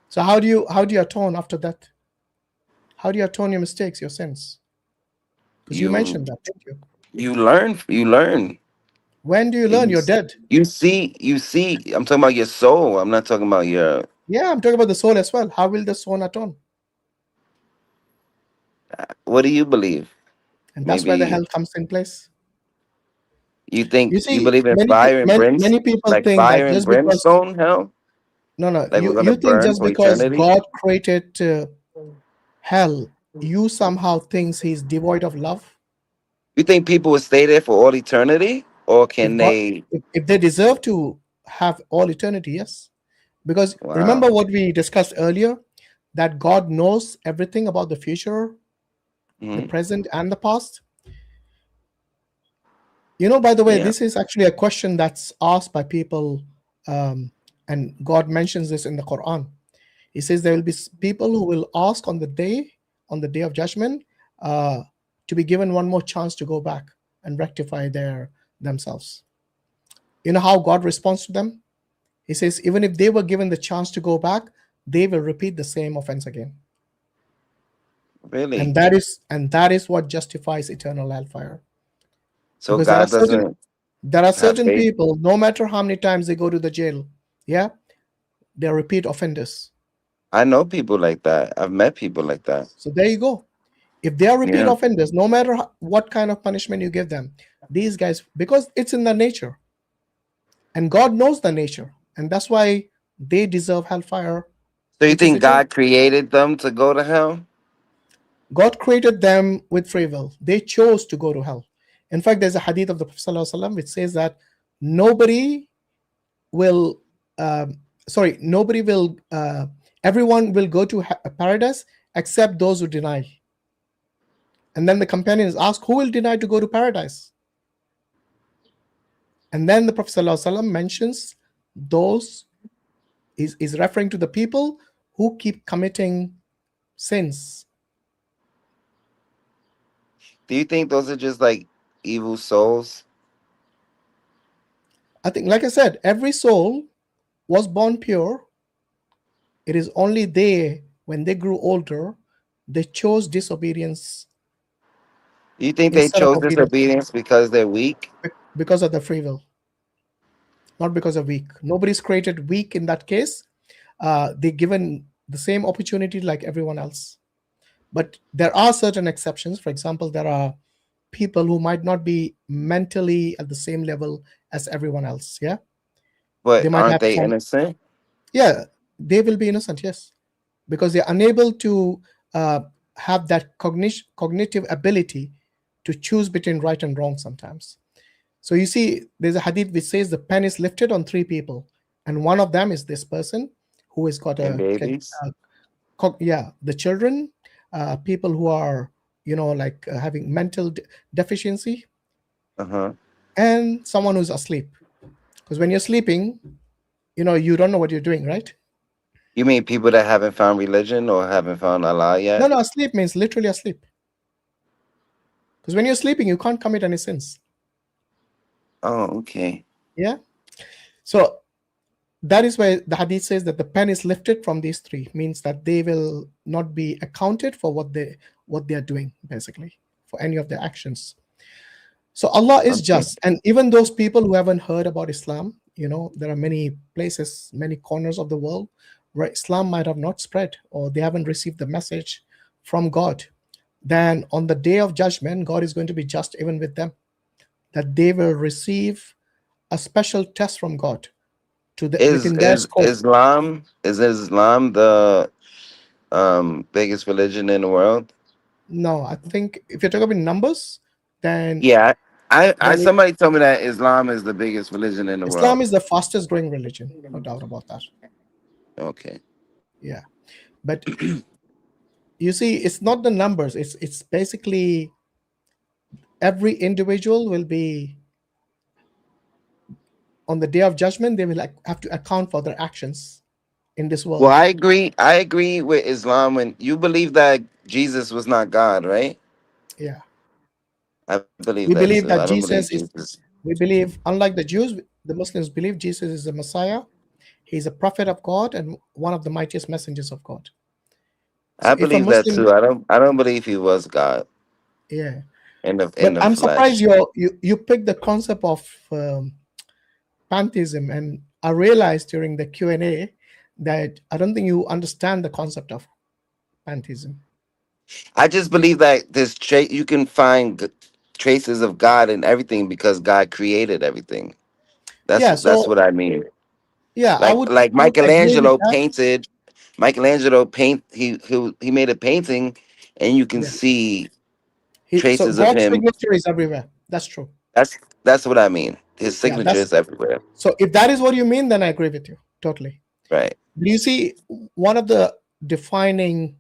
So how do you atone after that? How do you atone your mistakes, your sins? Because you You mentioned that, didn't you? you learn. You learn. When do you learn? You, You're dead. you see. You see. I'm talking about your soul. I'm not talking about your. Yeah, I'm talking about the soul as well. How will the soul atone? What do you believe? And that's where the Maybe hell comes in place. you think You you see, believe in fire and many people like think that fire and just because brimstone hell? no, Like we're gonna you think burn just for because eternity? God created hell, you somehow thinks He's devoid of love. You think people will stay there for all eternity, or If can God, they? if they deserve to have all eternity, yes. Because Wow. remember what we discussed earlier, that God knows everything about the future, the Hmm. present, and the past. By the way, Yeah. this is actually a question that's asked by people, and God mentions this in the Quran. He says there will be people who will ask on the day of judgment, to be given one more chance to go back and rectify themselves. You know how God responds to them? He says even if they were given the chance to go back, they will repeat the same offense again. Really? And that is what justifies eternal hellfire. So Because God doesn't there are have certain faith? people, no matter how many times they go to the jail, yeah, they're repeat offenders. I know people like that. I've met people like that. So there you go. If they are repeat Yeah. offenders, no matter what kind of punishment you give them, these guys, because it's in their nature, and God knows the nature, and that's why they deserve hellfire, So you which is think eternal. God created them to go to hell? God created them with free will. They chose to go to hell. In fact, there's a hadith of the Prophet ﷺ which says that nobody will, nobody will, everyone will go to paradise except those who deny. And then the companions ask, who will deny to go to paradise? And then the Prophet ﷺ mentions those, is referring to the people who keep committing sins. Do you think those are just like evil souls? I think, like I said, every soul was born pure. It is only they, when they grew older, they chose disobedience You think they instead of chose obedience disobedience because they're weak? because of the free will, not because of weak. Nobody's created weak in that case. They're given the same opportunity like everyone else. But there are certain exceptions. For example, there are people who might not be mentally at the same level as everyone else. Yeah, they But might aren't have they some. innocent? Yeah, they will be innocent. Yes, because they're unable to have that cognitive ability to choose between right and wrong sometimes. So you see, there's a hadith which says the pen is lifted on three people, and one of them is this person who has got And babies? the children, people who are like having mental deficiency, Uh-huh. and someone who's asleep. Because when you're sleeping, you don't know what you're doing, right? You mean people that haven't found religion or haven't found Allah No, yet? no, asleep means literally asleep. Because when you're sleeping, you can't commit any sins. Oh, okay. Yeah. So that is why the hadith says that the pen is lifted from these three, means that they will not be accounted for what they are doing, basically, for any of their actions. So Allah is Okay. just, and even those people who haven't heard about Islam, there are many places, many corners of the world where Islam might have not spread, or they haven't received the message from God. then on the day of judgment, God is going to be just even with them. That they will receive a special test from God within their scope. Islam the biggest religion in the world? No, I think if you're talking about numbers, then Yeah, I then somebody told me that Islam is the biggest religion in the world. Islam is the fastest growing religion, no doubt about that. Okay. Yeah, but you see, it's not the numbers. It's basically every individual will be on the day of judgment. They will have to account for their actions in this world. Well, I agree with Islam when you believe that Jesus was not God, right? Yeah. I believe We that believe too. that I don't believe Jesus is. Jesus. We believe, unlike the Jews, the Muslims believe Jesus is the Messiah. He's a prophet of God and one of the mightiest messengers of God. So I if a believe that Muslim, too. I don't believe he was God yeah, in but the I'm surprised flesh. you picked the concept of pantheism, and I realized during the Q&A that I don't think you understand the concept of pantheism. I just believe that you can find traces of God in everything because God created everything. Yeah, That's so what I mean. yeah, I would Like agree with Michelangelo that. painted. He made a painting, and you can Yeah, see so traces of God's him. signature is everywhere. That's true. That's what I mean. His Yeah, signature is everywhere. so if that is what you mean, then I agree with you totally. Right. You see, one of the defining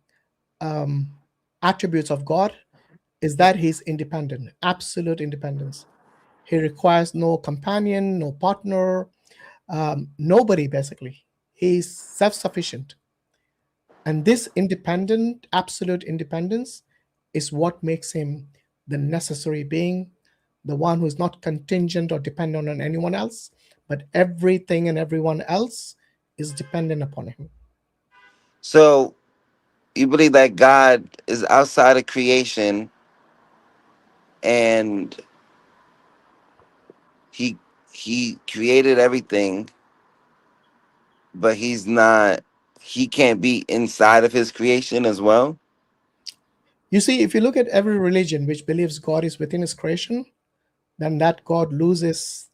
attributes of God is that he's independent, absolute independence. He requires no companion, no partner, nobody basically. He's self-sufficient. And this independent, absolute independence is what makes him the necessary being, the one who is not contingent or dependent on anyone else, but everything and everyone else is dependent upon him. So you believe that God is outside of creation, and he he created everything, but he can't be inside of his creation as well. You see, if you look at every religion which believes God is within his creation, then that God loses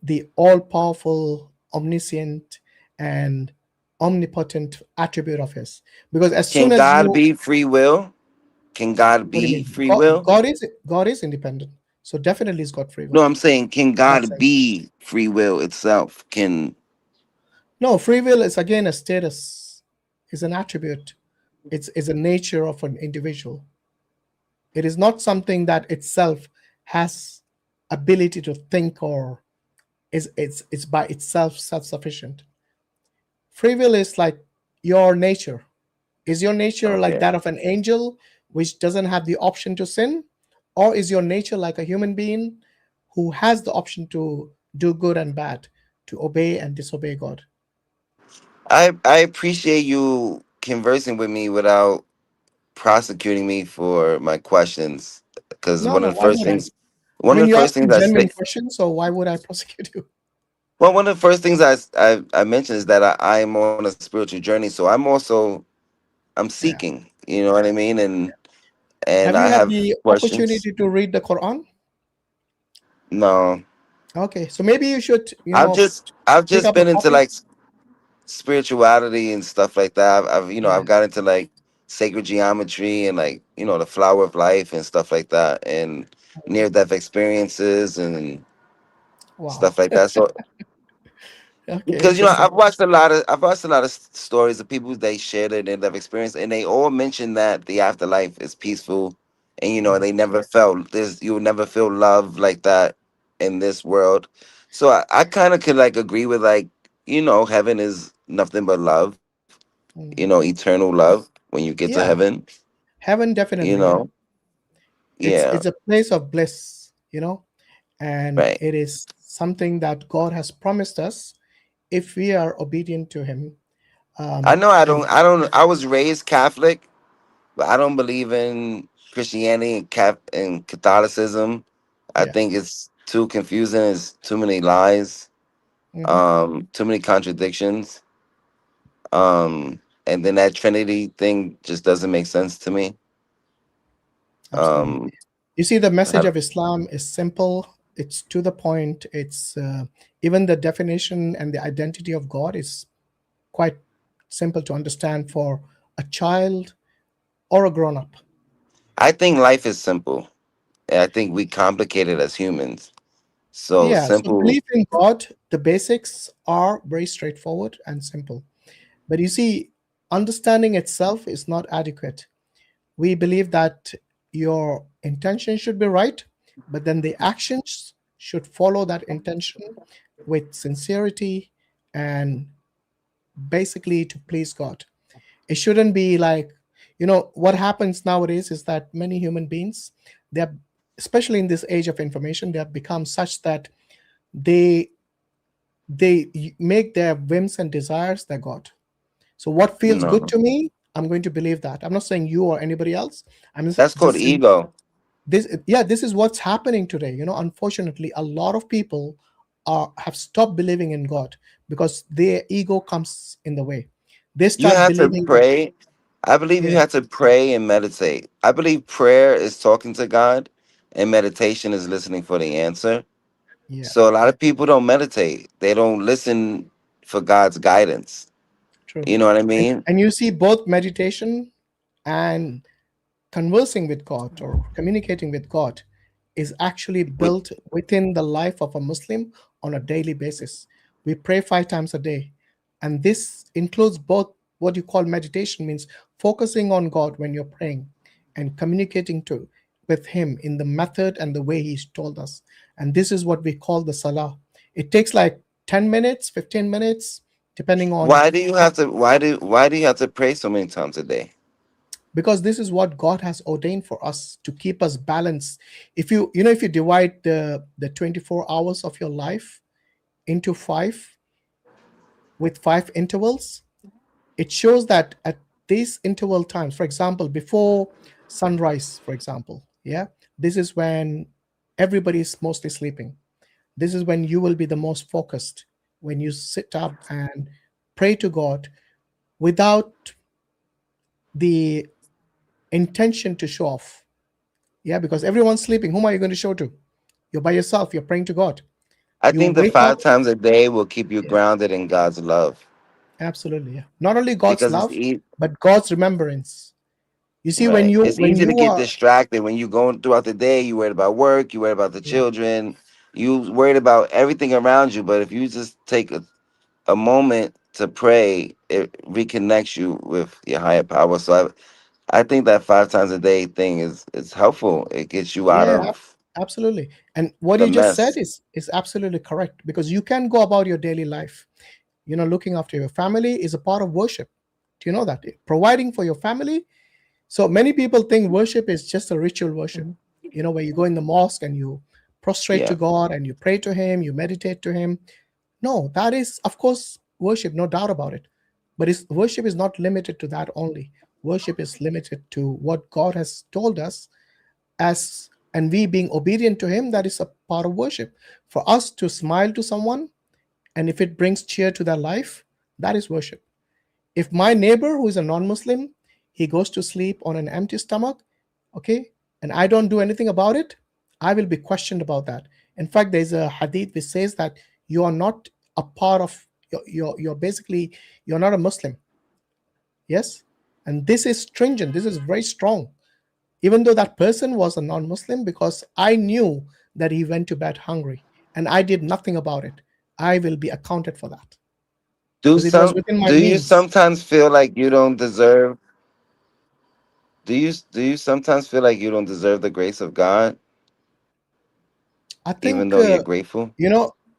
the all-powerful, omniscient, and omnipotent attribute of his. Because as soon Can as God you, be free will? Can God what do you be mean? free will? God is independent. So definitely he's got free No, will. I'm saying, can I'm not God saying. be free will itself? No, free will is again a status, is an attribute. It's a nature of an individual. It is not something that itself has ability to think or it's by itself self-sufficient. Free will is like your nature. Is your nature like Okay. that of an angel, which doesn't have the option to sin? Or is your nature like a human being who has the option to do good and bad, to obey and disobey God? I appreciate you conversing with me without prosecuting me for my questions, because No, no, why would I? I one of mean, the you're first asking things I say, genuine questions, so why would I prosecute you? well, one of the first things I mentioned is that I'm on a spiritual journey, so I'm Yeah. seeking, you know what I mean, and Have I you had have the questions. opportunity to read the Quran? No, Okay, so maybe you should, I've pick just up a been into copy. like spirituality and stuff like that. I've Yeah. got into like sacred geometry and like the flower of life and stuff like that, and near death experiences and Wow. stuff like that. So Okay, because interesting. I've watched a lot of stories of people they share their near death experience, and they all mention that the afterlife is peaceful, and they never felt this. You'll never feel love like that in this world. So I kind of could like agree with like heaven is nothing but love, Mhm. eternal love when you get to Yeah, heaven, heaven you definitely. know. Yeah, It's a place of bliss, and right. it is something that God has promised us if we are obedient to Him. I know And I was raised Catholic, but I don't believe in Christianity and Catholicism. I yeah, think it's too confusing. It's too many lies, hmm too many contradictions. And then that Trinity thing just doesn't make sense to me. Absolutely. Um, You see, the message I- of Islam is simple. It's to the point. It's even the definition and the identity of God is quite simple to understand for a child or a grown-up. I think life is simple. I think we complicate it as humans. So Yeah, so simple. belief in God, the basics are very straightforward and simple. But you see, understanding itself is not adequate. We believe that your intention should be right, but then the actions should follow that intention with sincerity and basically to please God. It shouldn't be like, what happens nowadays is that many human beings, they're, especially in this age of information, they have become such that they make their whims and desires their God. So what feels good No, to me, I'm going to believe that. I'm not saying you or anybody else. I'm that's called just saying ego. this is what's happening today. Unfortunately, a lot of people have stopped believing in God because their ego comes in the way. They You start have to believing that, pray. I believe you yeah, have to pray and meditate. I believe prayer is talking to God and meditation is listening for the answer. yeah, So a lot of people don't meditate. They don't listen for God's guidance. true. You know what I and, mean? and you see both meditation and conversing with God or communicating with God is actually With built within the life of a Muslim on a daily basis. We pray 5 times a day, and this includes both what you call meditation, means focusing on God when you're praying and communicating to with Him in the method and the way He's told us. And this is what we call the Salah. It takes like 10 minutes, 15 minutes, depending on why do you how, have to why do you have to pray so many times a day? because this is what God has ordained for us to keep us balanced. If you divide the 24 hours of your life into five with 5 intervals, it shows that at these interval times, for example, before sunrise, for example, yeah, this is when everybody is mostly sleeping. This is when you will be the most focused, when you sit up and pray to God without the intention to show off. Yeah, because everyone's sleeping. Whom are you going to show to? You're by yourself. You're praying to God. I You think the wake up. 5 times a day will keep you Yeah, grounded in God's love absolutely. Yeah, not only God's because love, but God's remembrance. You see, when right. you It's when easy to you get are, distracted when you going throughout the day. You worried about work. You worried about the yeah, children. You worried about everything around you. But if you just take a moment to pray, it reconnects you with your higher power. So I think that 5 times a day thing is helpful. It gets you out yeah, of absolutely. And what the you just said mess. is absolutely correct, because you can go about your daily life. Looking after your family is a part of worship. Do you know that? Providing for your family. So many people think worship is just a ritual worship, where you go in the mosque and you prostrate to Yeah. God and you pray to Him, you meditate to Him. No, that is, of course, worship, no doubt about it. But worship is not limited to that only. Worship is limited to what God has told us, and we being obedient to Him, that is a part of worship. For us to smile to someone, and if it brings cheer to their life, that is worship. If my neighbor who is a non-Muslim, he goes to sleep on an empty stomach, okay, and I don't do anything about it, I will be questioned about that. In fact, there's a hadith which says that you are not a part of you're basically, you're not a Muslim. Yes, and this is stringent. This is very strong. Even though that person was a non-Muslim, because I knew that he went to bed hungry, and I did nothing about it, I will be accounted for that because it was within my Do you means. sometimes feel like you don't deserve do you sometimes feel like you don't deserve the grace of God I even think though you're grateful?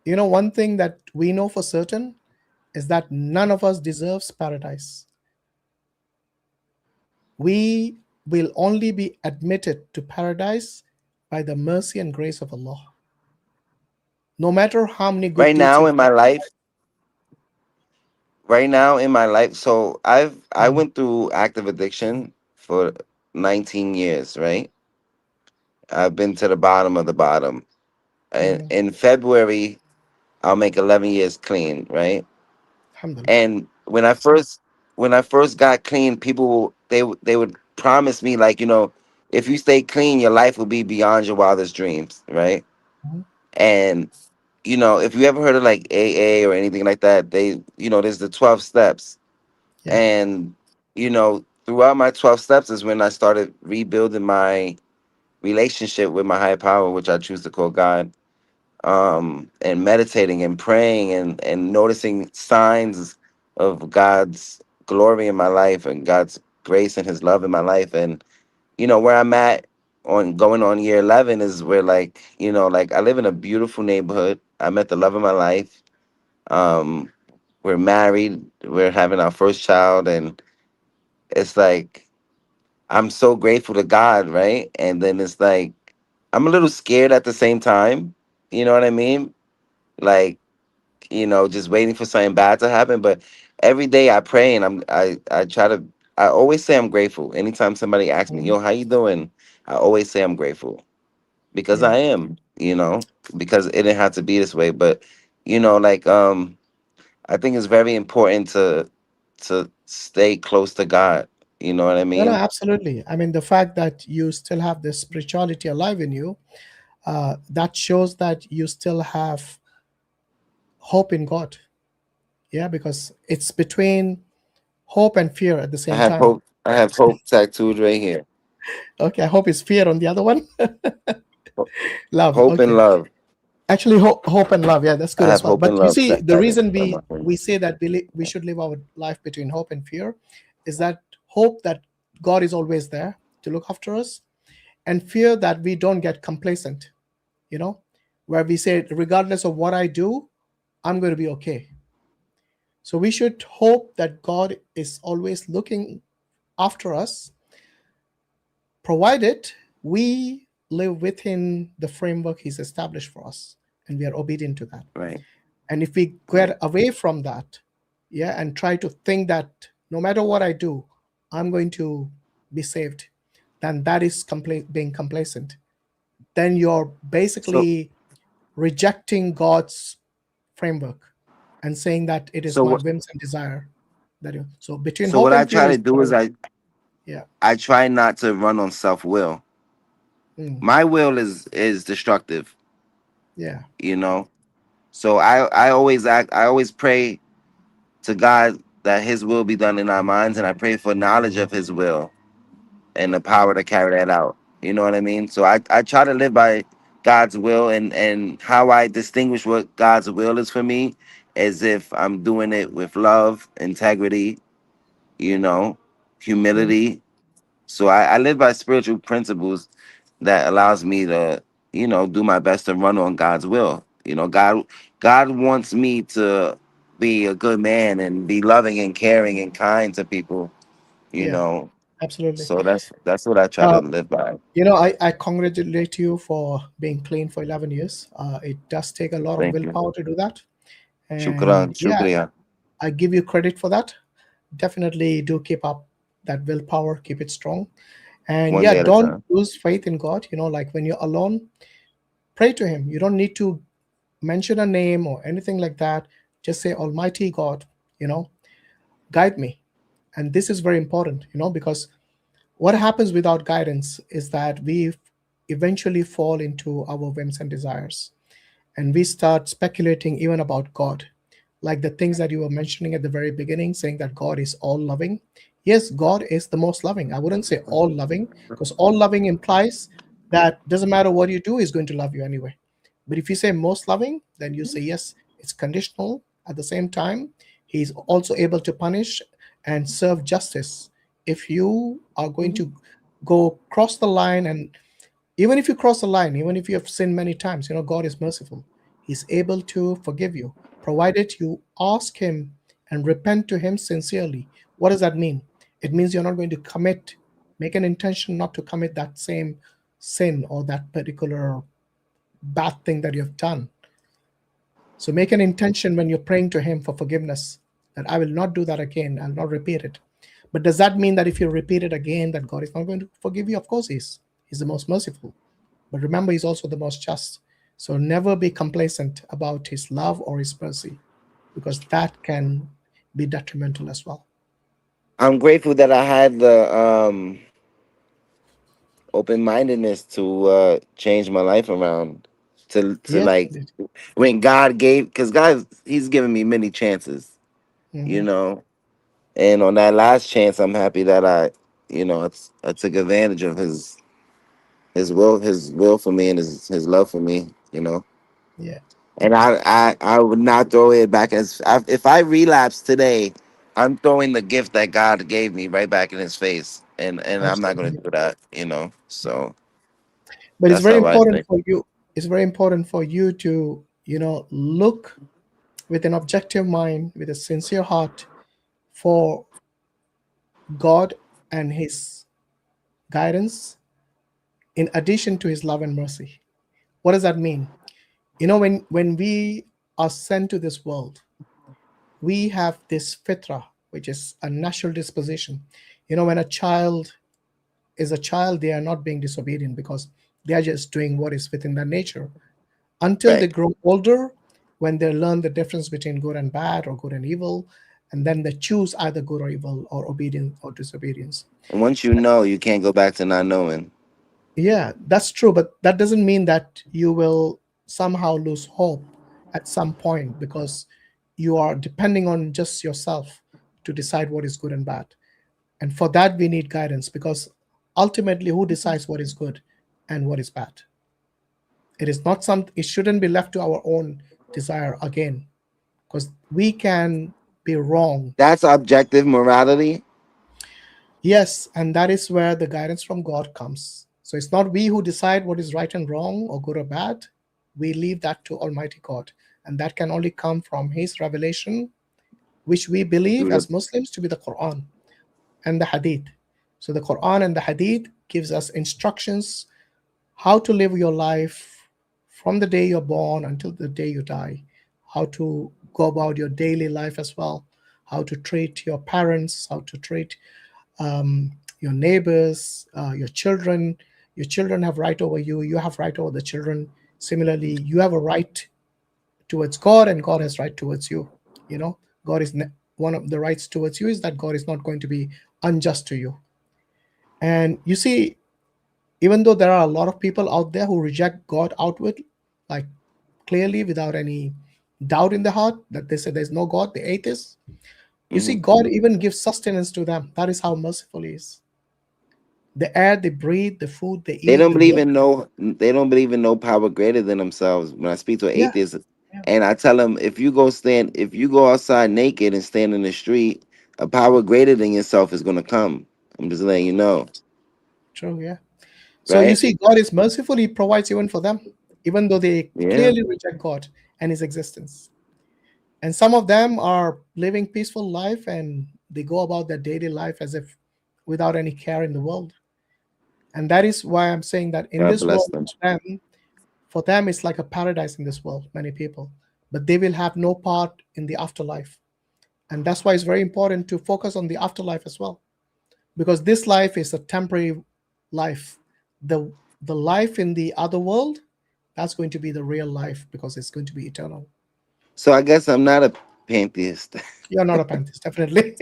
one thing that we know for certain is that none of us deserves paradise. We will only be admitted to paradise by the mercy and grace of Allah. No matter how many good Right deeds now you've in my done. life, right now in my life, so I Mhm. went through active addiction for 19 years, right? I've been to the bottom of the bottom. And Mhm. in February, I'll make 11 years clean, right? Alhamdulillah. And when I first got clean, people they would promise me like, if you stay clean, your life will be beyond your wildest dreams, right? Mhm. And you know, if you ever heard of like AA or anything like that, they, you know, there's the 12 steps. Yeah. And, you know, throughout my 12 steps is when I started rebuilding my relationship with my higher power, which I choose to call God, and meditating and praying and noticing signs of God's glory in my life and God's grace and his love in my life. And, you know, where I'm at on going on year 11 is where, like, you know, like I live in a beautiful neighborhood. I met the love of my life. Um, we're married. We're having our first child. And it's like, I'm so grateful to God, right? And then it's like, I'm a little scared at the same time. You know what I mean? Like, you know, just waiting for something bad to happen. But every day I pray and I try to, I always say I'm grateful. Anytime somebody asks me, Mhm. yo, how you doing? I always say I'm grateful because Yeah. I am, you know, because it didn't have to be this way. But, you know, like, I think it's very important to stay close to God. You know what I No, no, mean? absolutely. I mean, the fact that you still have this spirituality alive in you, that shows that you still have hope in God. Yeah, because it's between hope and fear at the I same have time. hope. I have hope tattooed right here. Okay, I hope it's fear on the other one. Love. Hope and Okay. love. Actually, hope and love. Yeah, that's I good have as well. hope and But you love see, the tatted reason on my we finger. say that we should live our life between hope and fear is that hope that God is always there to look after us, and fear that we don't get complacent. You know, where we say, regardless of what I do, I'm going to be okay. So we should hope that God is always looking after us, provided we live within the framework He's established for us and we are obedient to that. Right. And if we get away from that, yeah, and try to think that no matter what I do, I'm going to be saved, then that is being complacent. Then you're So basically rejecting God's framework and saying that it is so my what whims and desire. So between so hope what I and fear try is to do what I is would. Yeah. I try not to run on self-will. Mm. My will is destructive, Yeah. you know. So I always I always pray to God that his will be done in our minds, and I pray for knowledge of his will and the power to carry that out. You know what I mean? So I try to live by God's will, and how I distinguish what God's will is for me as if I'm doing it with love, integrity, you know, Mm. humility. So I live by spiritual principles that allows me to, you know, do my best to run on God's will. You know, God wants me to be a good man and be loving and caring and kind to people, you Yeah. know. Absolutely. So that's what I try to Uh, live by. I congratulate you for being clean for 11 years. It does take a lot of Thank you. willpower to do that. Shukran, And yeah, shukriya. I give you credit for that. Definitely do keep up that willpower, keep it strong. And One yeah, day at a don't time. lose faith in God. Like when you're alone, pray to Him. You don't need to mention a name or anything like that. Just say, Almighty God, guide me. And this is very important, because what happens without guidance is that we eventually fall into our whims and desires, and we start speculating even about God, like the things that you were mentioning at the very beginning, saying that God is all loving. Yes, God is the most loving. I wouldn't say all loving, because all loving implies that doesn't matter what you do, He's going to love you anyway. But if you say most loving, then you say yes, it's conditional. At the same time, He's also able to punish and serve justice if you are going to go cross the line. And even if you cross the line, even if you have sinned many times, God is merciful. He's able to forgive you, provided you ask Him and repent to Him sincerely. What does that mean? It means you're not going to make an intention not to commit that same sin or that particular bad thing that you have done. So make an intention when you're praying to Him for forgiveness, that I will not do that again, I'll not repeat it. But does that mean that if you repeat it again, that God is not going to forgive you? Of course He is. He's the most merciful. But remember, He's also the most just. So never be complacent about His love or His mercy, because that can be detrimental as well. I'm grateful that I had open-mindedness to change my life around. To Yes, like indeed. when God gave, because God, He's given me many chances, you Mhm. know. And on that last chance, I'm happy that I took advantage of his will for me and his love for me, you know. Yeah. And I would not throw it back if I relapse today, I'm throwing the gift that God gave me right back in His face, and I'm not going to Absolutely. do that, you know. So But it's that's very how I important think. for you. It's very important for you to, look with an objective mind, with a sincere heart for God and His guidance in addition to His love and mercy. What does that mean? When we are sent to this world, we have this fitra, which is a natural disposition. When a child is a child, they are not being disobedient because they are just doing what is within their nature. Until they Right. grow older, when they learn the difference between good and bad or good and evil, and then they choose either good or evil or obedience or disobedience. And once you know, you can't go back to not knowing. Yeah, that's true, but that doesn't mean that you will somehow lose hope at some point because you are depending on just yourself to decide what is good and bad. And for that, we need guidance because ultimately, who decides what is good and what is bad? It is not it shouldn't be left to our own desire again, because we can be wrong. That's objective morality. Yes, and that is where the guidance from God comes. So it's not we who decide what is right and wrong or good or bad. We leave that to Almighty God. And that can only come from His revelation, which we believe as Muslims to be the Quran and the Hadith. So the Quran and the Hadith gives us instructions how to live your life from the day you're born until the day you die, how to go about your daily life as well, how to treat your parents, how to treat your neighbors, your children. Your children have right over you. You have right over the children. Similarly, you have a right towards God, and God has right towards you. God is one of the rights towards you is that God is not going to be unjust to you. And you see, even though there are a lot of people out there who reject God outward, like clearly without any doubt in the heart that they say there's no God, the atheists, you see, God even gives sustenance to them. That is how merciful He is. The air they breathe, the food they They eat, don't the believe water. in no. They don't believe in no power greater than themselves. When I speak to an Yeah, atheist, yeah, and I tell them, if you go outside naked and stand in the street, a power greater than yourself is gonna come. I'm just letting you know, true, yeah. So you right? see, God is merciful. He provides even for them, even though they Yeah. clearly reject God and His existence. And some of them are living peaceful life and they go about their daily life as if without any care in the world. And that is why I'm saying that in God this bless world, them. for them, it's like a paradise in this world, many people, but they will have no part in the afterlife. And that's why it's very important to focus on the afterlife as well, because this life is a temporary life. The life in the other world, that's going to be the real life because it's going to be eternal. So I guess I'm not a pantheist. You're not a pantheist, definitely.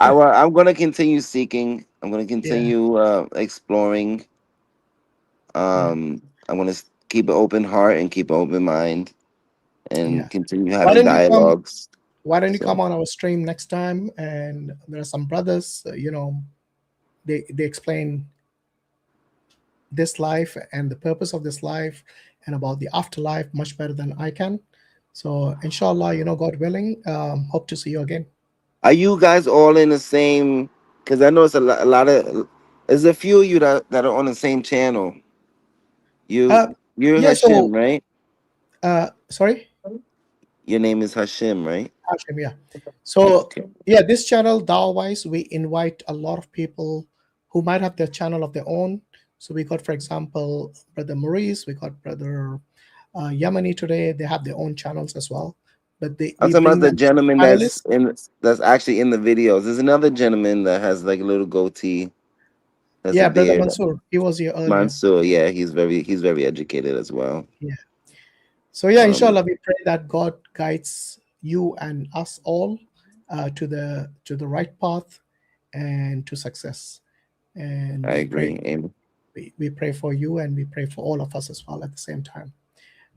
I'm gonna continue seeking. I'm gonna Yeah, continue exploring. yeah, I'm gonna keep an open heart and keep an open mind yeah. and continue Why having don't you come? dialogues. Why don't you come So on our stream next time? And there are some brothers, they explain this life and the purpose of this life and about the afterlife much better than I can. So, inshallah, God willing, hope to see you again. are you guys all in the same? Because I know it's a lot of. There's a few of you that are on the same channel. Uh, You're yeah. So, Hashim, right? sorry, Your name is Hashim, right? Hashim, yeah. So, Okay. yeah, this channel, Dawa wise, we invite a lot of people who might have their channel of their own. So, we got, for example, Brother Muris, we got Brother Yemeni today. They have their own channels as well. But I'm we talking about bring the them gentleman panelists. that's actually in the videos. There's another gentleman that has like a little goatee. That's a Yeah, Brother beard. Mansur, he was here earlier. Mansur, yeah, he's very educated as well. Yeah. So yeah, Um, inshallah, we pray that God guides you and us all to the right path and to success. And I agree. Amen. we pray for you, and we pray for all of us as well at the same time.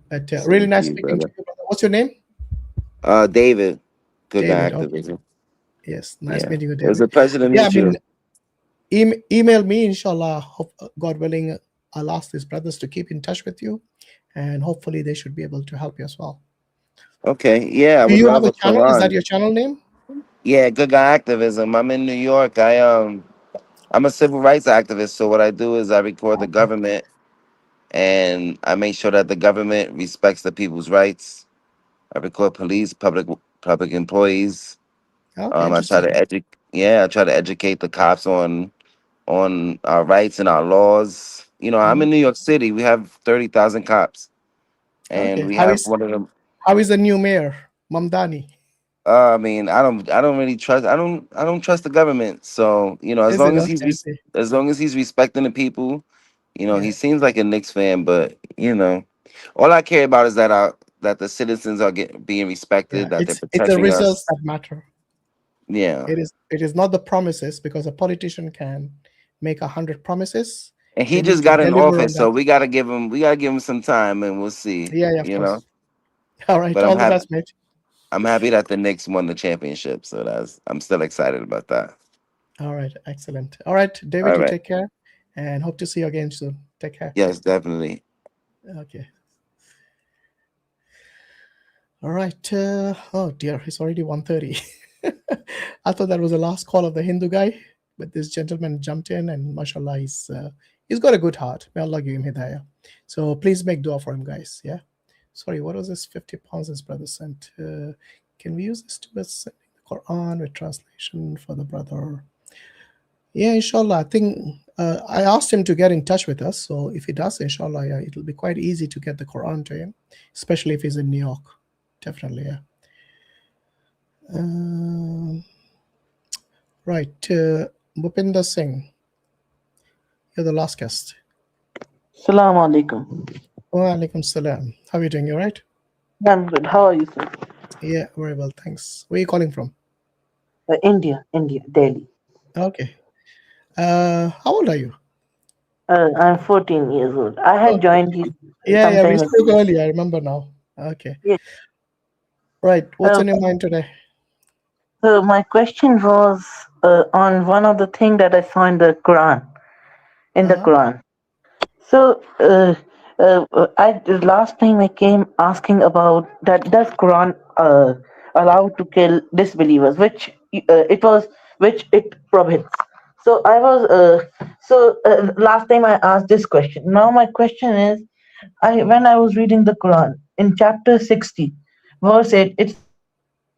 But Same really to nice you, speaking to brother. you, brother. What's your name? David. Good guy David. Okay. activism. Yes, nice Yeah. meeting you, It David. was a pleasure to Yeah, I meet you. mean, email me, inshallah. Hope, God willing, I'll ask these brothers to keep in touch with you, and hopefully they should be able to help you as well. Okay. Yeah, I Do would you have love a a channel? Is that Quran. your channel name? Yeah, good guy activism. I'm in New York. I'm a civil rights activist. So what I do is I record the government, and I make sure that the government respects the people's rights. I record police, public employees. Okay, I try interesting. to I try to educate the cops on our rights and our laws. You know, I'm in New York City. We have 30,000 cops, and Okay. we have one of them. How is the new mayor, Mamdani? I mean, I don't really trust. I don't trust the government. So you know, Is it? Okay, I see. as long as he's respecting the people, you know, Yeah. he seems like a Knicks fan. But you know, all I care about is that the citizens are being respected, that they're It's the protecting results us. that matter. Yeah, It is not the promises, because a politician can make 100 promises. and They he need just to got in deliver on office, that. so we gotta give him some time, and we'll see. Yeah, of You know, course. All right. but All the best, mate. I'm happy that the Knicks won the championship. So I'm still excited about that. All right. Excellent. All right, David, All you right. take care, and hope to see you again soon. Take care. Yes, definitely. Okay. All right. Oh dear, it's already 1:30. I thought that was the last call of the Hindu guy, but this gentleman jumped in, and mashallah, he's got a good heart. May Allah give him hidayah. So please make dua for him, guys. Yeah. Sorry, what was this 50 pounds this brother sent? Can we use this to send the Quran with translation for the brother? Yeah, inshallah. I think I asked him to get in touch with us. So if he does, inshallah, yeah, it'll be quite easy to get the Quran to him, especially if he's in New York. Definitely, yeah. Right. Bhupinder Singh, you're the last guest. Assalamu alaikum. Wa alaikum salam. How are you doing? You all right? I'm good. How are you, sir? Yeah, very well, thanks. Where are you calling from? India, Delhi. Okay. How old are you? I'm 14 years old. I had joined you Yeah, we sometime spoke ago. earlier. I remember now. Okay. Yes. Right. What's on your mind today? So my question was on one of the things that I saw in the Quran. So last time I came asking about that does Quran allow to kill disbelievers, which it prohibits. So I was last time I asked this question. Now my question is, when I was reading the Quran in chapter 60, verse 8, it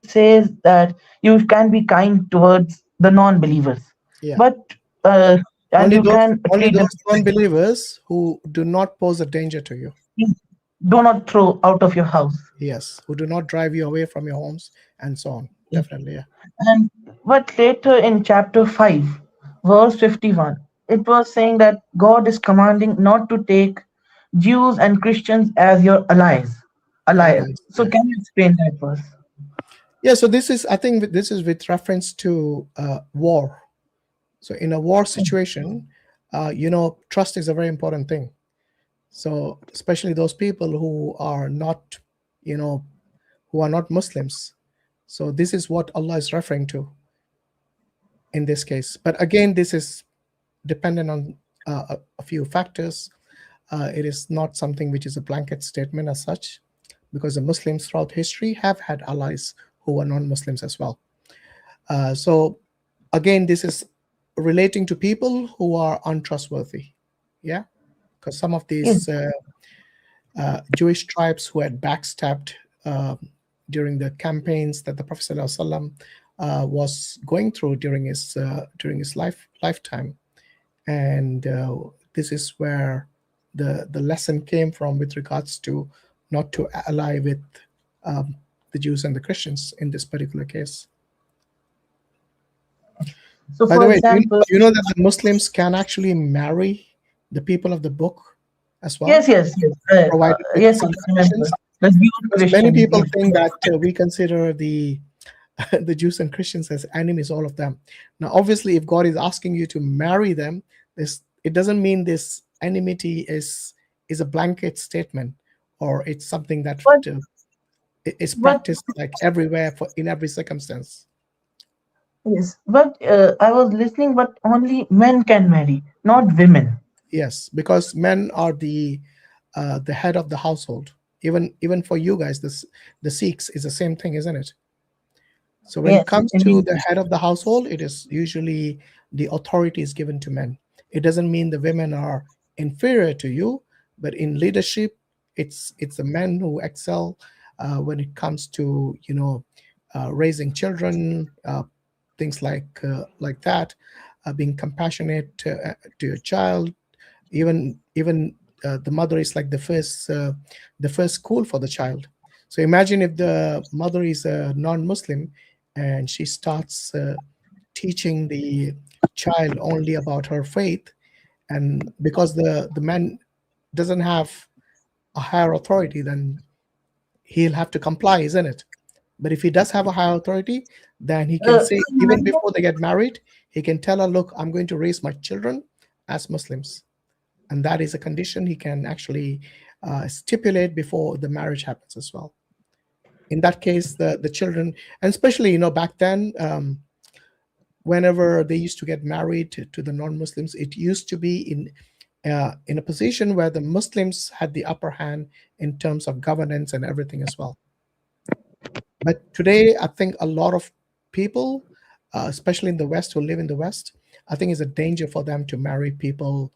says that you can be kind towards the non-believers, Yeah. but and Only you those can treat them non-believers who do not pose a danger to you. do not throw out of your house. Yes, who do not drive you away from your homes and so on. Definitely, yeah. But later in chapter 5, verse 51, it was saying that God is commanding not to take Jews and Christians as your allies. So can you explain that verse? Yeah, so I think this is with reference to war. So in a war situation, trust is a very important thing. So especially those people who are not, who are not Muslims. So this is what Allah is referring to in this case. But again, this is dependent on a few factors. It is not something which is a blanket statement as such, because the Muslims throughout history have had allies who are non-Muslims as well. So again, this is relating to people who are untrustworthy. Yeah, because some of these Jewish tribes who had backstabbed during the campaigns that the Prophet ﷺ was going through during his lifetime, and this is where the lesson came from with regards to not to ally with the Jews and the Christians in this particular case. So, by the way, you know that the Muslims can actually marry the people of the book as well? Yes. Provided with Yes, some I remember. conditions. Because many people think that we consider the the Jews and Christians as enemies, all of them. Now, obviously, if God is asking you to marry them, it doesn't mean this enmity is a blanket statement, or it's something that is practiced like everywhere in every circumstance. Yes, but I was listening, but only men can marry, not women. Yes, because men are the head of the household. Even for you guys, the Sikhs is the same thing, isn't it? So when it comes to the head of the household, it is usually the authority is given to men. It doesn't mean the women are inferior to you, but in leadership, it's the men who excel when it comes to raising children, things like that, being compassionate to your child. Even the mother is like the first school for the child. So imagine if the mother is a non-Muslim and she starts teaching the child only about her faith, and because the man doesn't have a higher authority, then he'll have to comply, isn't it? But if he does have a higher authority, then he can say, even before they get married, he can tell her, look, I'm going to raise my children as Muslims. And that is a condition he can actually stipulate before the marriage happens as well. In that case, the children, and especially, back then, whenever they used to get married to the non-Muslims, it used to be in a position where the Muslims had the upper hand in terms of governance and everything as well. But today, I think a lot of people, especially in the West, who live in the West, I think it's a danger for them to marry people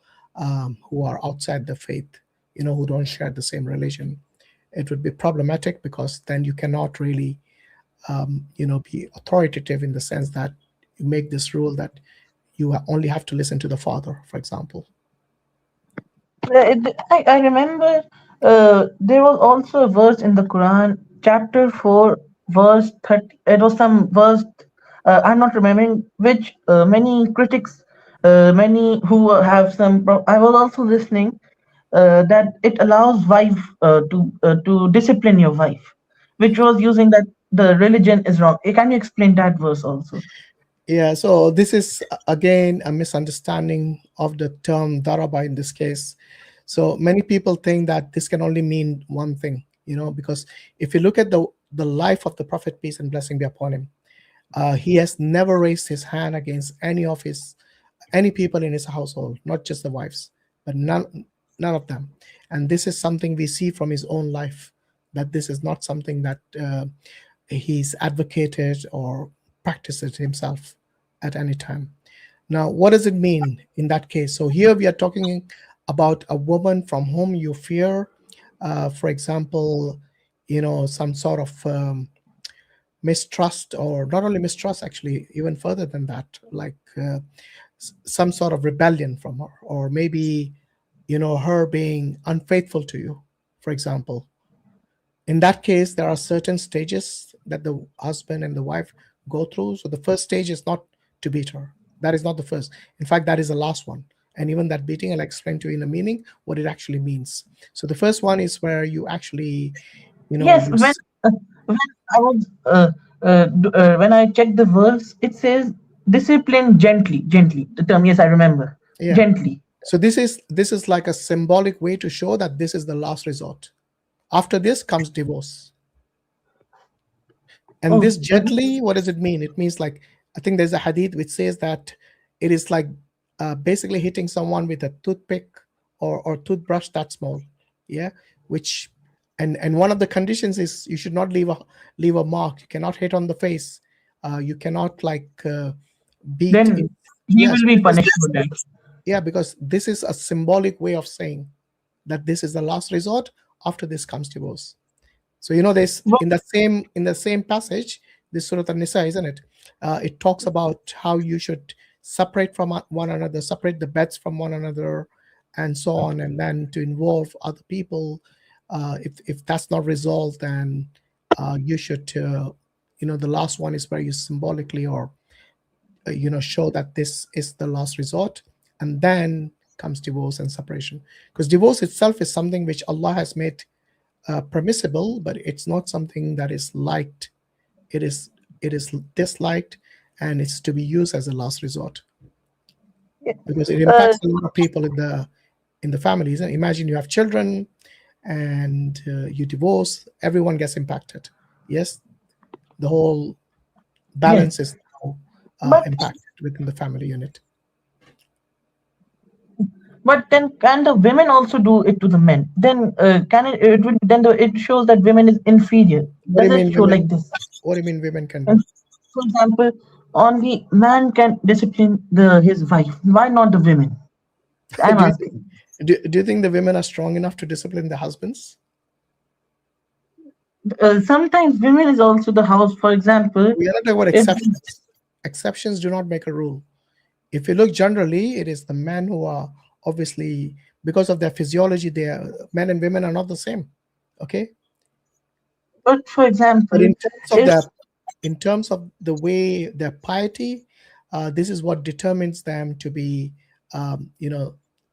who are outside the faith, who don't share the same religion. It would be problematic because then you cannot really, be authoritative in the sense that you make this rule that you only have to listen to the father, for example. I remember there was also a verse in the Quran, chapter 4, verse 30. It was some verse, I'm not remembering, which many critics, many who have some. I was also listening that it allows wife to discipline your wife, which was using that the religion is wrong. Can you explain that verse also? Yeah, so this is again a misunderstanding of the term daraba in this case. So many people think that this can only mean one thing, because if you look at the life of the Prophet, peace and blessing be upon him, he has never raised his hand against any people in his household, not just the wives, but none of them. And this is something we see from his own life, that this is not something that he's advocated or practiced it himself at any time. Now, what does it mean in that case? So here we are talking about a woman from whom you fear, for example, some sort of mistrust, or not only mistrust, actually, even further than that, like some sort of rebellion from her, or maybe, her being unfaithful to you, for example. In that case, there are certain stages that the husband and the wife go through. So the first stage is not to beat her. That is not the first. In fact, that is the last one. And even that beating, I'll explain to you in a meaning what it actually means. So the first one is where you actually, Yes, when I was when I checked the verse, it says discipline gently. The term, yes, I remember. Yeah. Gently. So this is like a symbolic way to show that this is the last resort. After this comes divorce. And this gently, what does it mean? It means, like, I think there's a hadith which says that it is like basically hitting someone with a toothpick or toothbrush that small. Yeah. Which, and one of the conditions is you should not leave a mark. You cannot hit on the face. You cannot beat. Then he will be punished for that. Yeah, because this is a symbolic way of saying that this is the last resort. After this comes divorce. So there's in the same passage, this Surah An-Nisa, isn't it? It talks about how you should separate from one another, separate the beds from one another, and so on, and then to involve other people. If that's not resolved, then you should, the last one is where you symbolically or show that this is the last resort, and then comes divorce and separation. Because divorce itself is something which Allah has made permissible, but it's not something that is liked. It it is disliked, and it's to be used as a last resort, because it impacts a lot of people in the families. And imagine you have children and you divorce, everyone gets impacted. Yes, the whole balance is impacted within the family unit. But then, can the women also do it to the men? Then can it? It will then it shows that women is inferior. Does it show like this? What do you mean women can do? And for example, only man can discipline his wife. Why not the women? I'm asking. Do you think the women are strong enough to discipline their husbands? Sometimes women is also the house. For example, we are not talking about exceptions. Exceptions do not make a rule. If you look generally, it is the men who are obviously, because of their physiology, men and women are not the same. Okay. But for example, but in terms of the way their piety, this is what determines them to be,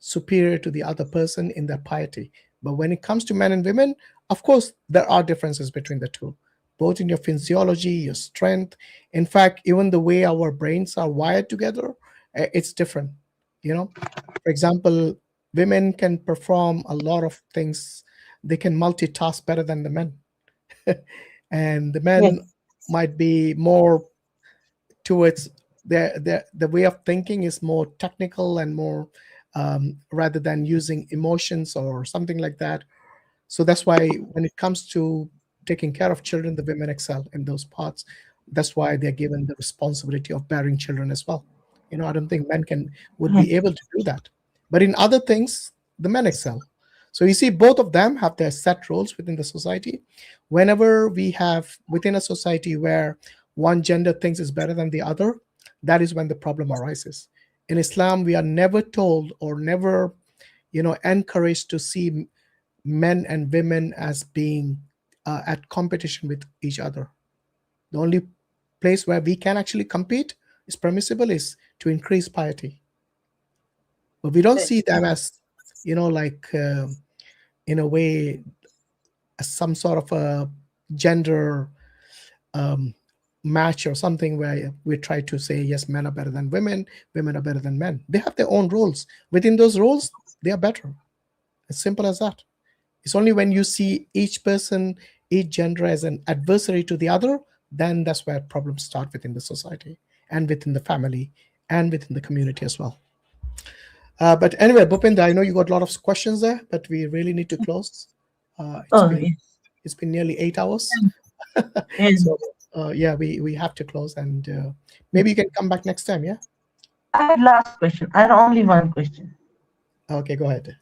superior to the other person in their piety. But when it comes to men and women, of course, there are differences between the two, both in your physiology, your strength. In fact, even the way our brains are wired together, it's different. For example, women can perform a lot of things. They can multitask better than the men. And the men might be more towards the way of thinking is more technical and more rather than using emotions or something like that. So that's why when it comes to taking care of children, the women excel in those parts. That's why they're given the responsibility of bearing children as well. I don't think men would be able to do that. But in other things, the men excel. So you see, both of them have their set roles within the society. Whenever we have within a society where one gender thinks is better than the other, that is when the problem arises. In Islam, we are never told or never, encouraged to see men and women as being at competition with each other. The only place where we can actually compete is permissible is to increase piety. But we don't see them as, in a way, as some sort of a gender match or something where we try to say, yes, men are better than women are better than men. They have their own roles. Within those roles, they are better. As simple as that. It's only when you see each person, each gender as an adversary to the other, then that's where problems start within the society and within the family and within the community as well. But anyway, Bhupinder, I know you got a lot of questions there, but we really need to close. It's been nearly 8 hours. So we have to close, and maybe you can come back next time. Yeah. I have last question. I have only one question. Okay, go ahead.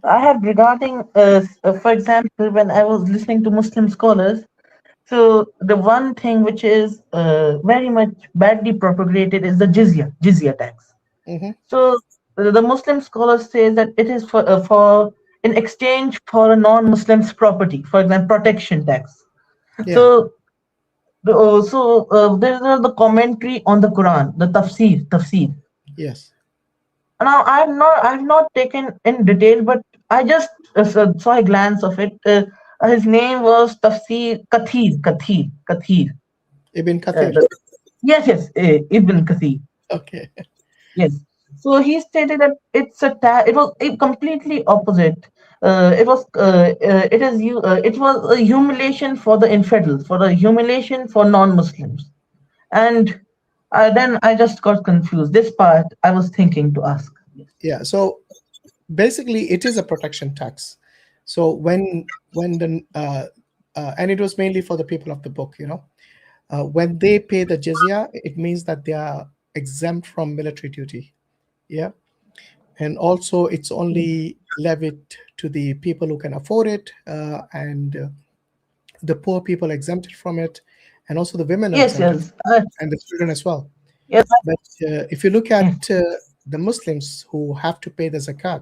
I have regarding, for example, when I was listening to Muslim scholars, so the one thing which is very much badly propagated is the jizya tax. Mm-hmm. So the Muslim scholars say that it is for in exchange for a non-Muslim's property, for example, protection tax. Yeah. So there is the commentary on the Quran, the tafsir. Yes. Now I've not taken in detail, but I just saw a glance of it. His name was Tafsir Kathir. Ibn Kathir. Yes, Ibn Kathir. Okay. Yes. So he stated that it was completely opposite. It was a humiliation for the infidels, for a humiliation for non-Muslims, and then I just got confused. This part I was thinking to ask. Yeah. So basically, it is a protection tax. So when the and it was mainly for the people of the book, when they pay the jizya, it means that they are exempt from military duty. Yeah. And also it's only levied to the people who can afford it, and the poor people exempted from it, and also the women are exempted, and the children as well. Yes. But if you look at the Muslims who have to pay the zakat,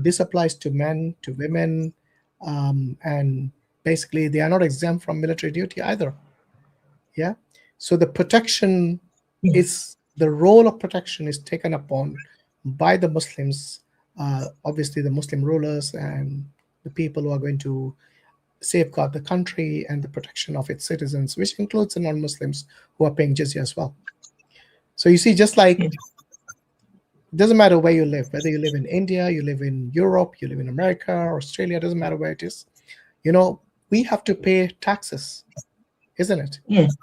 this applies to men, to women, and basically they are not exempt from military duty either. Yeah. So the protection is, the role of protection is taken upon by the Muslims, obviously the Muslim rulers and the people who are going to safeguard the country and the protection of its citizens, which includes the non-Muslims who are paying jizya as well. So you see, just like, it doesn't matter where you live, whether you live in India, you live in Europe, you live in America, Australia, doesn't matter where it is, we have to pay taxes, isn't it? Yes.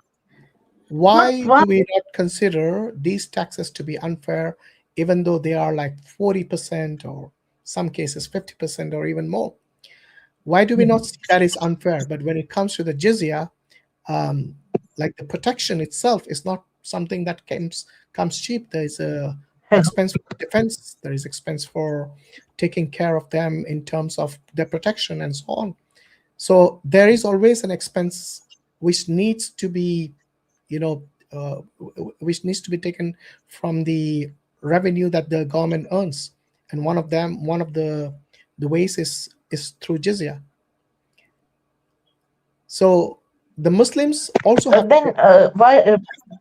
Why do we not consider these taxes to be unfair, even though they are like 40% or some cases 50% or even more? Why do we not see that is unfair? But when it comes to the jizya, like the protection itself is not something that comes cheap. There is a expense for defense. There is expense for taking care of them in terms of their protection and so on. So there is always an expense which needs to be, which needs to be taken from the revenue that the government earns, and one of the ways is through jizya. So the Muslims also have to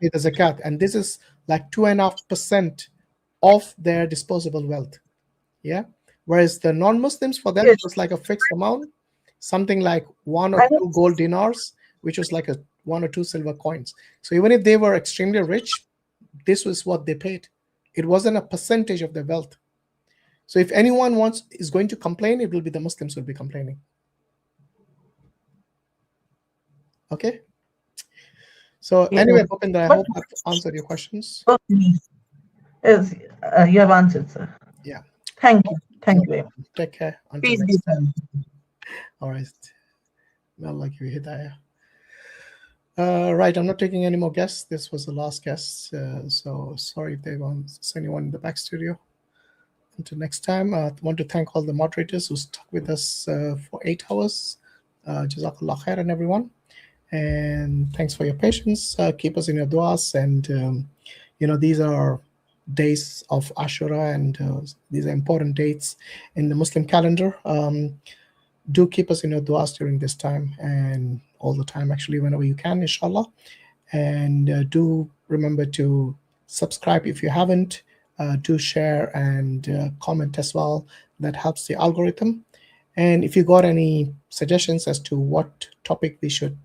pay the zakat, and this is like 2.5% of their disposable wealth. Yeah, whereas the non-Muslims, for them, it was like a fixed amount, something like 1 or 2 gold dinars, which was like 1 or 2 silver coins. So even if they were extremely rich, this was what they paid. It wasn't a percentage of their wealth. So if anyone is going to complain, it will be the Muslims who will be complaining. Okay. So anyway, Bhupinder, I hope I've answered your questions. Yes, you have answered, sir. Yeah. Thank you. Thank you very much. Take care. Until Peace next be time. upon you. All right. Well, like you hidayah. Right, I'm not taking any more guests. This was the last guest. So sorry if they want anyone in the back studio. Until next time, I want to thank all the moderators who stuck with us for 8 hours. Jazakallah khairan, everyone. And thanks for your patience. Keep us in your du'as. And, these are days of Ashura, and these are important dates in the Muslim calendar. Do keep us in your du'as during this time, and all the time, actually, whenever you can, inshallah. And do remember to subscribe if you haven't. Do share and comment as well. That helps the algorithm. And if you got any suggestions as to what topic we should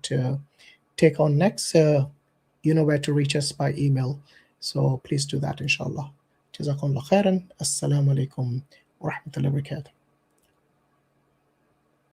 take on next, you know where to reach us by email. So please do that, inshallah. Jazakallah khairan. Assalamu alaikum wa rahmatullahi wa barakatuh.